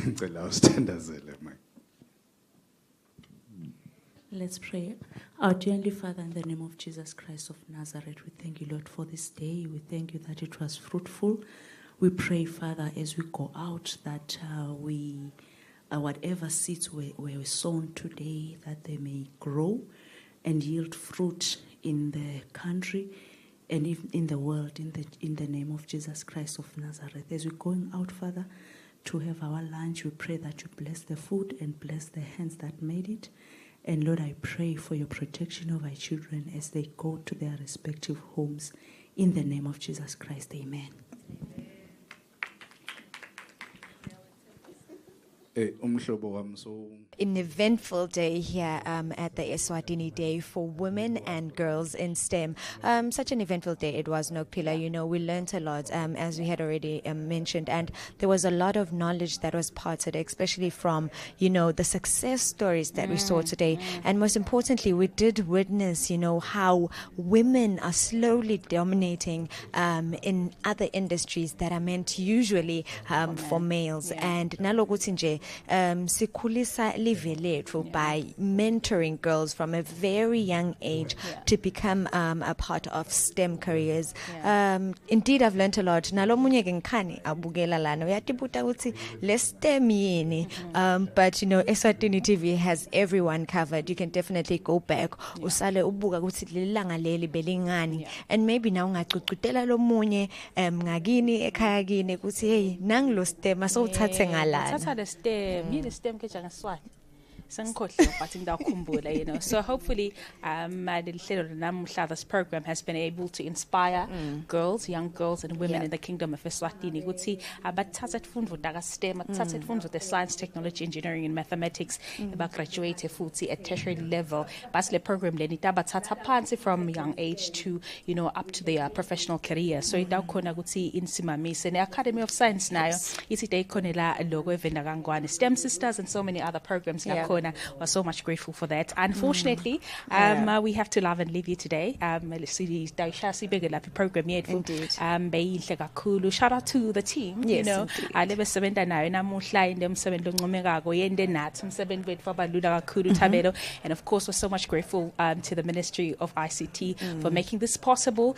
ngicela usithandazele mike. Let's pray. Our dear Heavenly Father, in the name of Jesus Christ of Nazareth, we thank you, Lord, for this day. We thank you that it was fruitful. We pray, Father, as we go out, that whatever seeds were sown today, that they may grow and yield fruit in the country and in the world, in the name of Jesus Christ of Nazareth. As we're going out, Father, to have our lunch, we pray that you bless the food and bless the hands that made it. And Lord, I pray for your protection of our children as they go to their respective homes. In the name of Jesus Christ, amen. An eventful day here at the Eswatini Day for Women and Girls in STEM. Such an eventful day it was, Nokpila. You know, we learned a lot, as we had already mentioned, and there was a lot of knowledge that was parted, especially from, you know, the success stories that we saw today. And most importantly, we did witness, you know, how women are slowly dominating in other industries that are meant usually for males. And nalokuthi nje sikhulisa live lethu by mentoring girls from a very young age to become a part of STEM careers. Indeed, I've learned a lot. Nalomunye ngikhani abukela lana uyatibuta uthi le STEM yini. But you know, Eswatini TV has everyone covered. You can definitely go back usale ubuka ukuthi lilanga leli belingani, and maybe now ungacucutela lomunye ngakini ekhaya kini ukuthi hey nanglo STEM asowuthathe ngalana. Thatha le STEM, yini STEM ke njengeswati. You know, so hopefully this program has been able to inspire girls, young girls and women in the kingdom of Eswatini. The science, technology, engineering and mathematics graduate at tertiary level. The program from young age to, you know, up to their professional career. So in the Academy of Science now, STEM Sisters and so many other programs. We're so much grateful for that. Unfortunately, we have to love and leave you today. Program yet. Shout out to the team. You know, and of course, we're so much grateful to the Ministry of ICT for making this possible.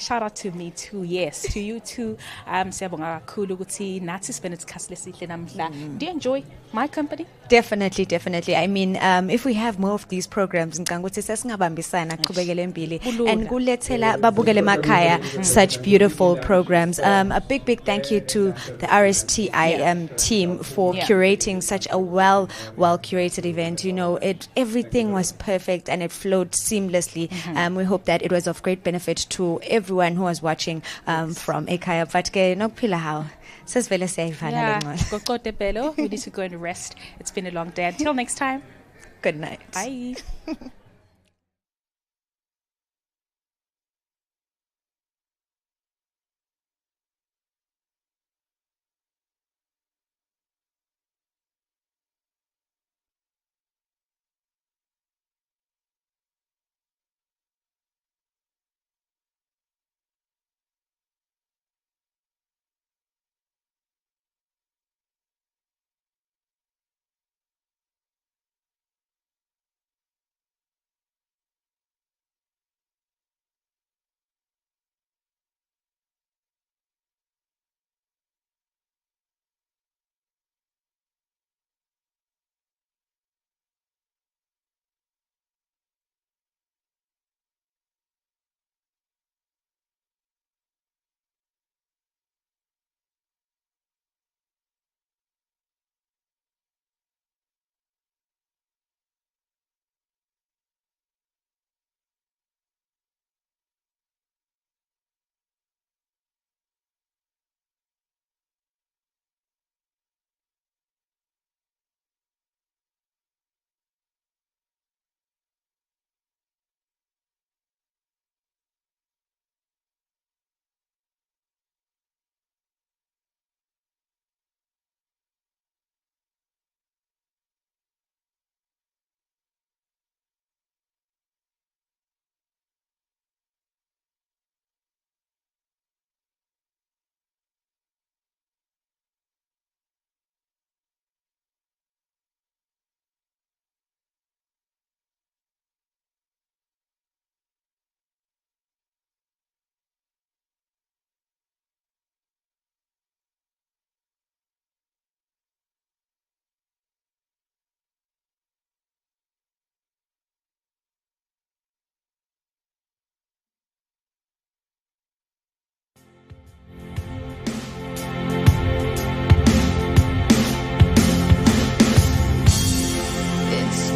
Shout out to me too. Yes, to you too. Do you enjoy my company? Definitely. I mean, if we have more of these programs, and such beautiful programs. A big thank you to the RSTI team for curating such a well curated event. You know, everything was perfect and it flowed seamlessly. We hope that it was of great benefit to everyone who was watching from Ekaya. Vatke nokpila we need to go and rest. It's been a long day. Until next time. Good night. Bye.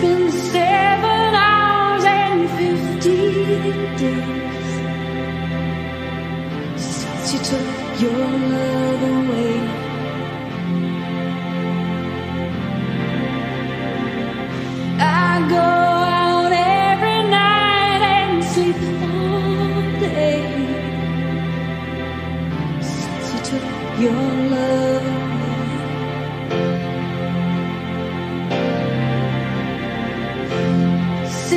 been 7 hours and 15 days since you took your love away. I go out every night and sleep all day since you took your love away.